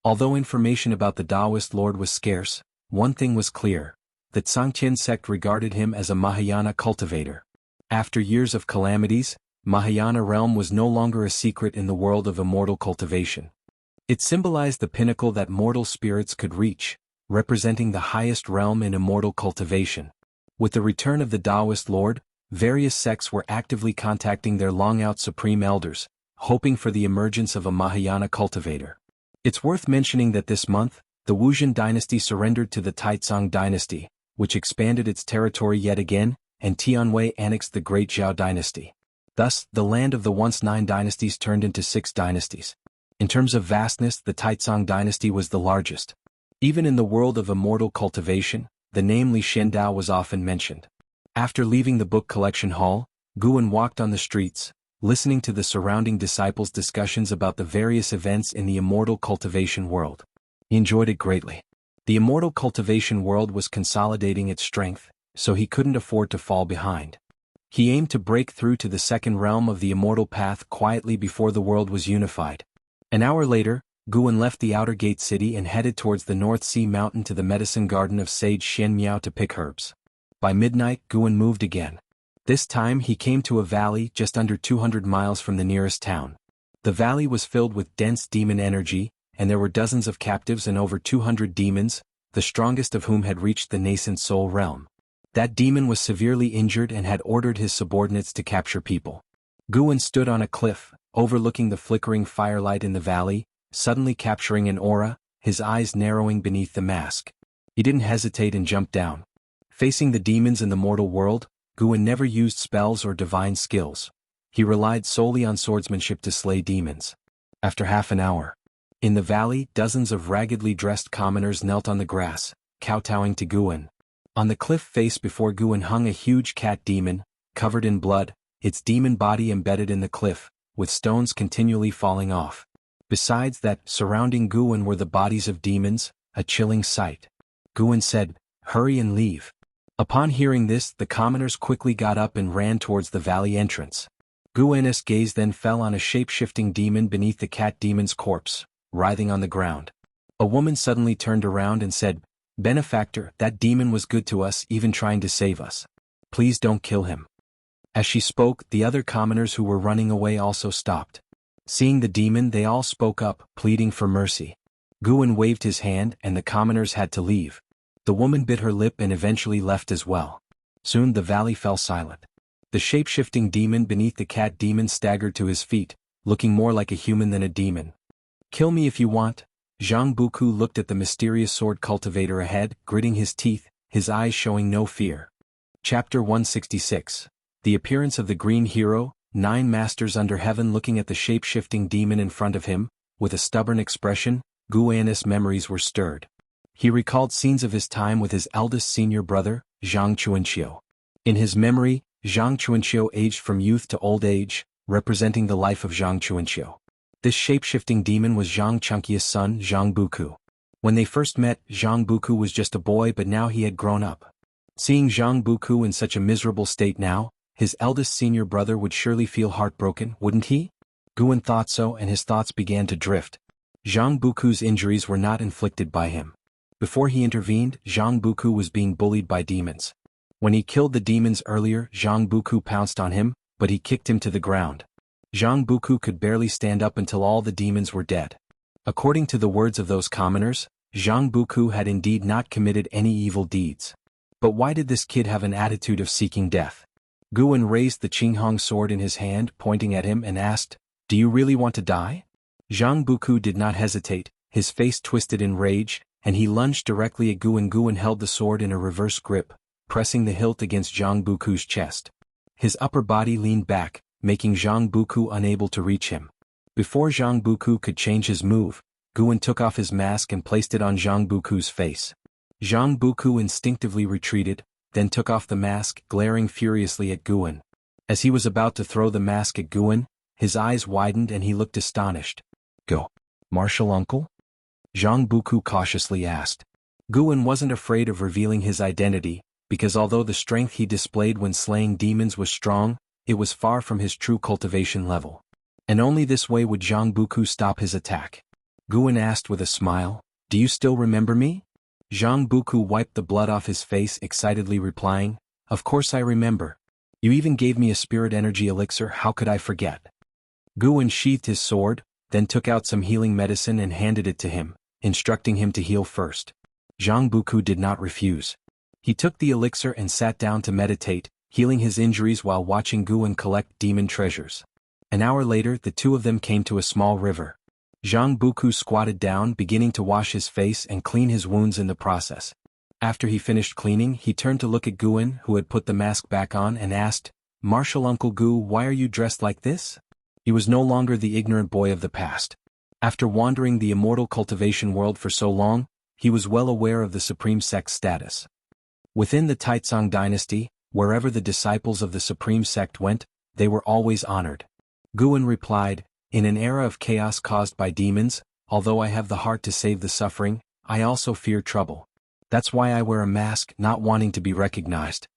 Although information about the Taoist lord was scarce, one thing was clear: that Zhangqian sect regarded him as a Mahayana cultivator. After years of calamities, Mahayana realm was no longer a secret in the world of immortal cultivation. It symbolized the pinnacle that mortal spirits could reach, representing the highest realm in immortal cultivation. With the return of the Taoist Lord, various sects were actively contacting their long-out supreme elders, hoping for the emergence of a Mahayana cultivator. It's worth mentioning that this month, the Wuxian dynasty surrendered to the Taizong dynasty, which expanded its territory yet again, and Tianwei annexed the Great Zhao dynasty. Thus, the land of the once 9 dynasties turned into 6 dynasties. In terms of vastness, the Taizong dynasty was the largest. Even in the world of immortal cultivation, the name Li Shendao was often mentioned. After leaving the book collection hall, Guan walked on the streets, listening to the surrounding disciples' discussions about the various events in the immortal cultivation world. He enjoyed it greatly. The immortal cultivation world was consolidating its strength, so he couldn't afford to fall behind. He aimed to break through to the second realm of the immortal path quietly before the world was unified. An hour later, Guan left the outer gate city and headed towards the North Sea mountain to the medicine garden of sage Xian Miao to pick herbs. By midnight, Guan moved again. This time he came to a valley just under 200 miles from the nearest town. The valley was filled with dense demon energy, and there were dozens of captives and over 200 demons, the strongest of whom had reached the nascent soul realm. That demon was severely injured and had ordered his subordinates to capture people. Guan stood on a cliff, overlooking the flickering firelight in the valley, suddenly capturing an aura, his eyes narrowing beneath the mask. He didn't hesitate and jumped down. Facing the demons in the mortal world, Guan never used spells or divine skills. He relied solely on swordsmanship to slay demons. After half an hour, in the valley, dozens of raggedly dressed commoners knelt on the grass, kowtowing to Guan. On the cliff face before Guan hung a huge cat demon, covered in blood, its demon body embedded in the cliff, with stones continually falling off. Besides that, surrounding Guan were the bodies of demons, a chilling sight. Guan said, "Hurry and leave." Upon hearing this, the commoners quickly got up and ran towards the valley entrance. Guan's gaze then fell on a shape-shifting demon beneath the cat demon's corpse, writhing on the ground. A woman suddenly turned around and said, "Benefactor, that demon was good to us, even trying to save us. Please don't kill him." As she spoke, the other commoners who were running away also stopped. Seeing the demon, they all spoke up, pleading for mercy. Guan waved his hand and the commoners had to leave. The woman bit her lip and eventually left as well. Soon the valley fell silent. The shape-shifting demon beneath the cat demon staggered to his feet, looking more like a human than a demon. "Kill me if you want." Jianghu looked at the mysterious sword cultivator ahead, gritting his teeth, his eyes showing no fear. Chapter 166. The appearance of the green hero, 9 masters under heaven looking at the shape-shifting demon in front of him, with a stubborn expression, Guan's memories were stirred. He recalled scenes of his time with his eldest senior brother, Zhang Chuanqiu. In his memory, Zhang Chuanqiu aged from youth to old age, representing the life of Zhang Chuanqiu. This shape-shifting demon was Zhang Chunqia's son, Zhang Buku. When they first met, Zhang Buku was just a boy, but now he had grown up. Seeing Zhang Buku in such a miserable state now, his eldest senior brother would surely feel heartbroken, wouldn't he? Guan thought so, and his thoughts began to drift. Zhang Buku's injuries were not inflicted by him. Before he intervened, Zhang Buku was being bullied by demons. When he killed the demons earlier, Zhang Buku pounced on him, but he kicked him to the ground. Zhang Buku could barely stand up until all the demons were dead. According to the words of those commoners, Zhang Buku had indeed not committed any evil deeds. But why did this kid have an attitude of seeking death? Guan raised the Qinghong sword in his hand, pointing at him and asked, "Do you really want to die?" Zhang Buku did not hesitate, his face twisted in rage, and he lunged directly at Guan. Guan held the sword in a reverse grip, pressing the hilt against Zhang Buku's chest. His upper body leaned back, making Zhang Buku unable to reach him. Before Zhang Buku could change his move, Guan took off his mask and placed it on Zhang Buku's face. Zhang Buku instinctively retreated, then took off the mask, glaring furiously at Guan. As he was about to throw the mask at Guan, his eyes widened and he looked astonished. "Go, martial uncle?" Zhang Buku cautiously asked. Guan wasn't afraid of revealing his identity, because although the strength he displayed when slaying demons was strong, it was far from his true cultivation level. And only this way would Zhang Buku stop his attack. Guan asked with a smile, "Do you still remember me?" Zhang Buku wiped the blood off his face, excitedly replying, "Of course I remember. You even gave me a spirit energy elixir, how could I forget?" Guan sheathed his sword, then took out some healing medicine and handed it to him, instructing him to heal first. Jiang Buku did not refuse. He took the elixir and sat down to meditate, healing his injuries while watching Guan collect demon treasures. An hour later the two of them came to a small river. Jiang Buku squatted down, beginning to wash his face and clean his wounds in the process. After he finished cleaning, he turned to look at Guan, who had put the mask back on, and asked, "Martial Uncle Gu, why are you dressed like this?" He was no longer the ignorant boy of the past. After wandering the immortal cultivation world for so long, he was well aware of the supreme sect's status. Within the Taizong dynasty, wherever the disciples of the supreme sect went, they were always honored. Guan replied, "In an era of chaos caused by demons, although I have the heart to save the suffering, I also fear trouble. That's why I wear a mask, not wanting to be recognized."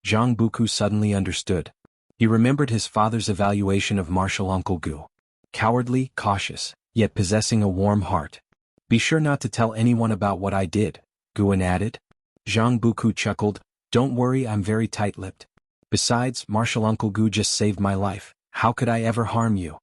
Jiang Buku suddenly understood. He remembered his father's evaluation of martial Uncle Gu. Cowardly, cautious, yet possessing a warm heart. "Be sure not to tell anyone about what I did," Guan added. Jiang Buku chuckled, "Don't worry, I'm very tight-lipped. Besides, martial Uncle Gu just saved my life. How could I ever harm you?"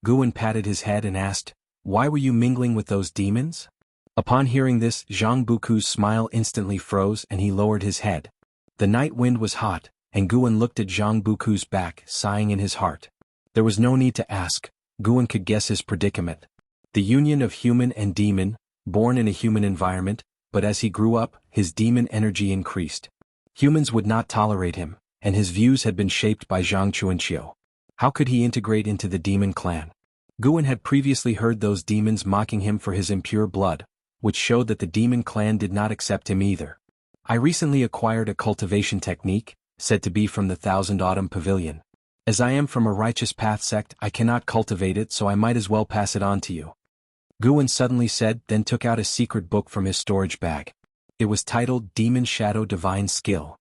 Guan patted his head and asked, "Why were you mingling with those demons?" Upon hearing this, Jiang Buku's smile instantly froze and he lowered his head. The night wind was hot, and Guan looked at Jiang Buku's back, sighing in his heart. There was no need to ask. Guan could guess his predicament. The union of human and demon, born in a human environment, but as he grew up, his demon energy increased. Humans would not tolerate him, and his views had been shaped by Zhang Chuanqiu. How could he integrate into the demon clan? Guan had previously heard those demons mocking him for his impure blood, which showed that the demon clan did not accept him either. "I recently acquired a cultivation technique, said to be from the Thousand Autumn Pavilion. As I am from a righteous path sect, I cannot cultivate it, so I might as well pass it on to you," Guan suddenly said, then took out a secret book from his storage bag. It was titled Demon Shadow Divine Skill.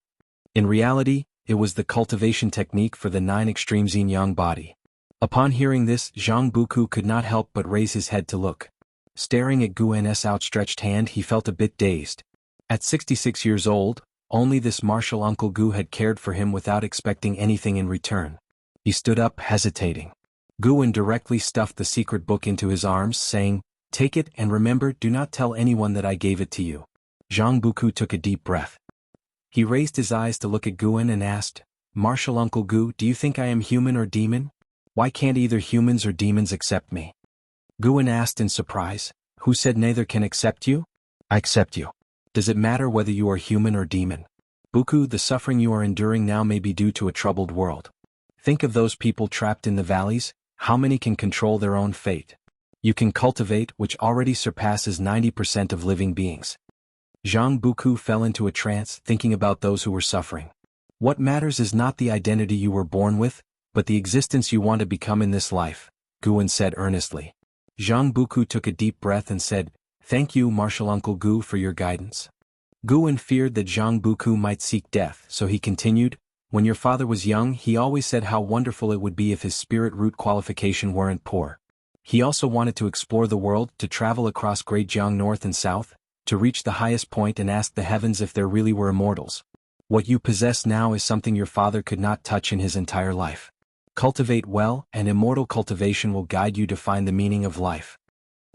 In reality, it was the cultivation technique for the 9 extremes yin-yang body. Upon hearing this, Jiang Buku could not help but raise his head to look. Staring at Guan's outstretched hand, he felt a bit dazed. At 66 years old, only this martial Uncle Gu had cared for him without expecting anything in return. He stood up, hesitating. Guan directly stuffed the secret book into his arms, saying, "Take it, and remember, do not tell anyone that I gave it to you." Jiang Buku took a deep breath. He raised his eyes to look at Guan and asked, "Martial Uncle Gu, do you think I am human or demon? Why can't either humans or demons accept me?" Guan asked in surprise, "Who said neither can accept you?" "I accept you. Does it matter whether you are human or demon? Buku, the suffering you are enduring now may be due to a troubled world. Think of those people trapped in the valleys, how many can control their own fate? You can cultivate, which already surpasses 90% of living beings." Jiang Buku fell into a trance, thinking about those who were suffering. "What matters is not the identity you were born with, but the existence you want to become in this life," Guan said earnestly. Jiang Buku took a deep breath and said, "Thank you, martial Uncle Gu, for your guidance." Guan feared that Jiang Buku might seek death, so he continued, "When your father was young, he always said how wonderful it would be if his spirit root qualification weren't poor. He also wanted to explore the world, to travel across Great Jiang north and south, to reach the highest point and ask the heavens if there really were immortals. What you possess now is something your father could not touch in his entire life. Cultivate well, and immortal cultivation will guide you to find the meaning of life."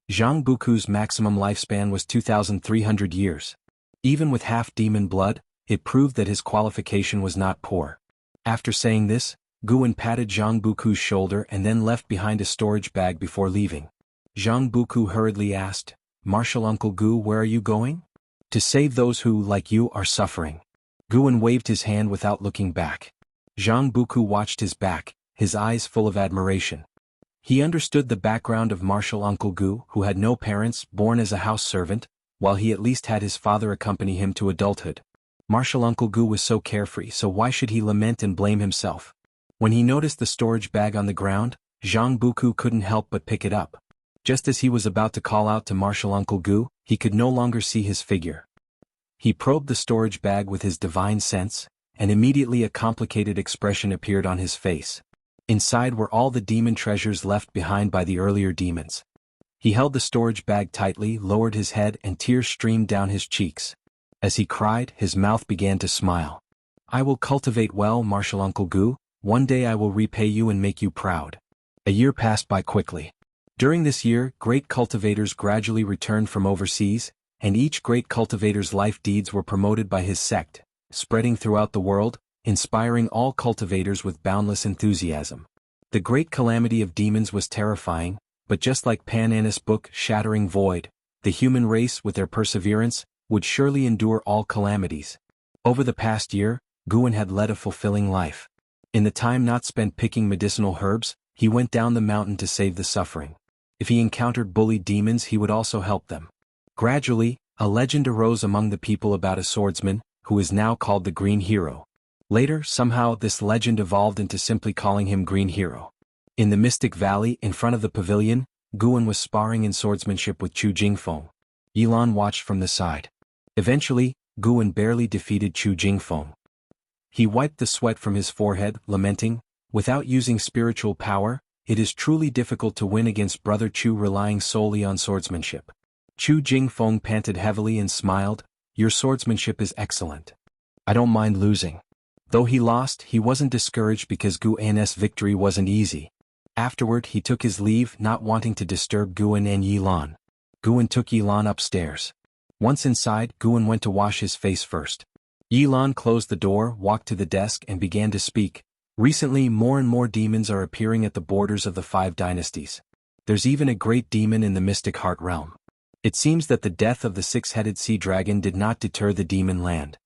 Jiang Buku's maximum lifespan was 2,300 years. Even with half demon blood, it proved that his qualification was not poor. After saying this, Guan patted Jiang Buku's shoulder and then left behind a storage bag before leaving. Jiang Buku hurriedly asked, "Martial Uncle Gu, where are you going?" "To save those who, like you, are suffering." Guan waved his hand without looking back. Jiang Buku watched his back, his eyes full of admiration. He understood the background of martial Uncle Gu, who had no parents, born as a house servant, while he at least had his father accompany him to adulthood. Martial Uncle Gu was so carefree, so why should he lament and blame himself? When he noticed the storage bag on the ground, Jiang Buku couldn't help but pick it up. Just as he was about to call out to martial Uncle Gu, he could no longer see his figure. He probed the storage bag with his divine sense, and immediately a complicated expression appeared on his face. Inside were all the demon treasures left behind by the earlier demons. He held the storage bag tightly, lowered his head, and tears streamed down his cheeks. As he cried, his mouth began to smile. "I will cultivate well, martial Uncle Gu. One day I will repay you and make you proud." A year passed by quickly. During this year, great cultivators gradually returned from overseas, and each great cultivator's life deeds were promoted by his sect, spreading throughout the world, inspiring all cultivators with boundless enthusiasm. The great calamity of demons was terrifying, but just like Pananus' book Shattering Void, the human race with their perseverance would surely endure all calamities. Over the past year, Guan had led a fulfilling life. In the time not spent picking medicinal herbs, he went down the mountain to save the suffering. If he encountered bullied demons, he would also help them. Gradually, a legend arose among the people about a swordsman, who is now called the Green Hero. Later, somehow, this legend evolved into simply calling him Green Hero. In the Mystic Valley, in front of the pavilion, Guan was sparring in swordsmanship with Chu Jingfeng. Yilan watched from the side. Eventually, Guan barely defeated Chu Jingfeng. He wiped the sweat from his forehead, lamenting, "Without using spiritual power, it is truly difficult to win against Brother Chu relying solely on swordsmanship." Chu Jingfeng panted heavily and smiled, "Your swordsmanship is excellent. I don't mind losing." Though he lost, he wasn't discouraged because Guan's victory wasn't easy. Afterward, he took his leave, not wanting to disturb Guan and Yilan. Guan took Yilan upstairs. Once inside, Guan went to wash his face first. Yilan closed the door, walked to the desk and began to speak. "Recently, more and more demons are appearing at the borders of the 5 dynasties. There's even a great demon in the Mystic Heart realm. It seems that the death of the 6-headed sea dragon did not deter the demon land.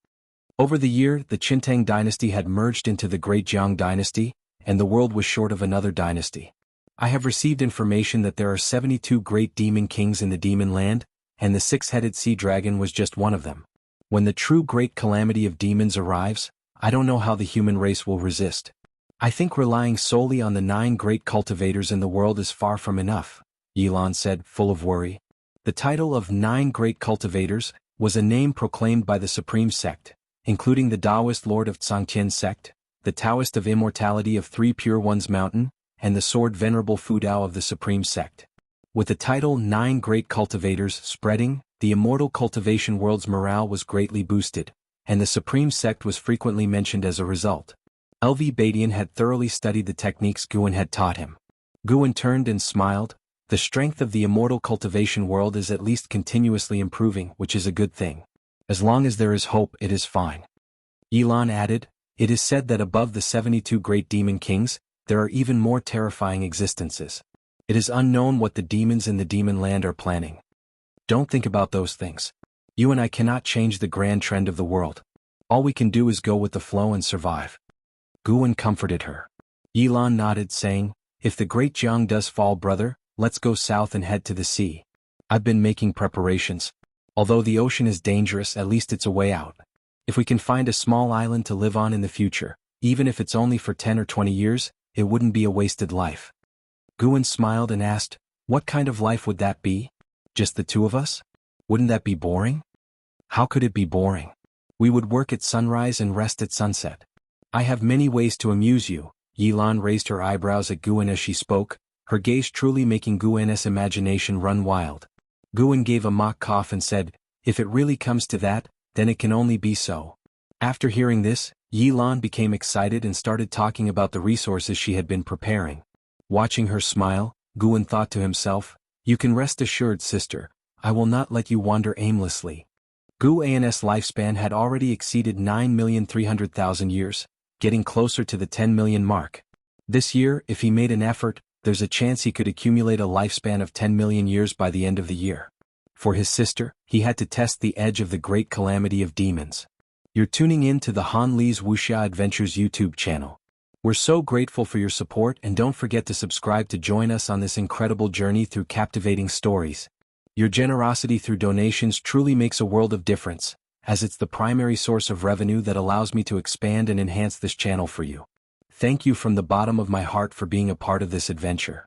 Over the year, the Qintang dynasty had merged into the Great Jiang dynasty, and the world was short of another dynasty. I have received information that there are 72 great demon kings in the demon land, and the 6-headed sea dragon was just one of them. When the true great calamity of demons arrives, I don't know how the human race will resist. I think relying solely on the 9 great cultivators in the world is far from enough," Yilan said, full of worry. The title of 9 great cultivators was a name proclaimed by the Supreme Sect, including the Taoist Lord of Tsangtian Sect, the Taoist of Immortality of 3 Pure Ones Mountain, and the Sword Venerable Fudao of the Supreme Sect. With the title 9 Great Cultivators spreading, the Immortal Cultivation world's morale was greatly boosted, and the Supreme Sect was frequently mentioned as a result. LV Badian had thoroughly studied the techniques Guan had taught him. Guan turned and smiled. "The strength of the Immortal Cultivation world is at least continuously improving, which is a good thing. As long as there is hope, it is fine." Yilan added, "It is said that above the 72 great demon kings, there are even more terrifying existences. It is unknown what the demons in the demon land are planning. Don't think about those things. You and I cannot change the grand trend of the world. All we can do is go with the flow and survive." Guan comforted her. Yilan nodded, saying, "If the great Jiang does fall, brother, let's go south and head to the sea. I've been making preparations. Although the ocean is dangerous, at least it's a way out. If we can find a small island to live on in the future, even if it's only for 10 or 20 years, it wouldn't be a wasted life." Guan smiled and asked, "What kind of life would that be? Just the 2 of us? Wouldn't that be boring?" "How could it be boring? We would work at sunrise and rest at sunset. I have many ways to amuse you." Yilan raised her eyebrows at Guan as she spoke, her gaze truly making Guan's imagination run wild. Guan gave a mock cough and said, "If it really comes to that, then it can only be so." After hearing this, Yilan became excited and started talking about the resources she had been preparing. Watching her smile, Guan thought to himself, "You can rest assured, sister, I will not let you wander aimlessly." Guan's lifespan had already exceeded 9,300,000 years, getting closer to the 10 million mark. This year, if he made an effort, there's a chance he could accumulate a lifespan of 10 million years by the end of the year. For his sister, he had to test the edge of the great calamity of demons. You're tuning in to the Han Li's Wuxia Adventures YouTube channel. We're so grateful for your support, and don't forget to subscribe to join us on this incredible journey through captivating stories. Your generosity through donations truly makes a world of difference, as it's the primary source of revenue that allows me to expand and enhance this channel for you. Thank you from the bottom of my heart for being a part of this adventure.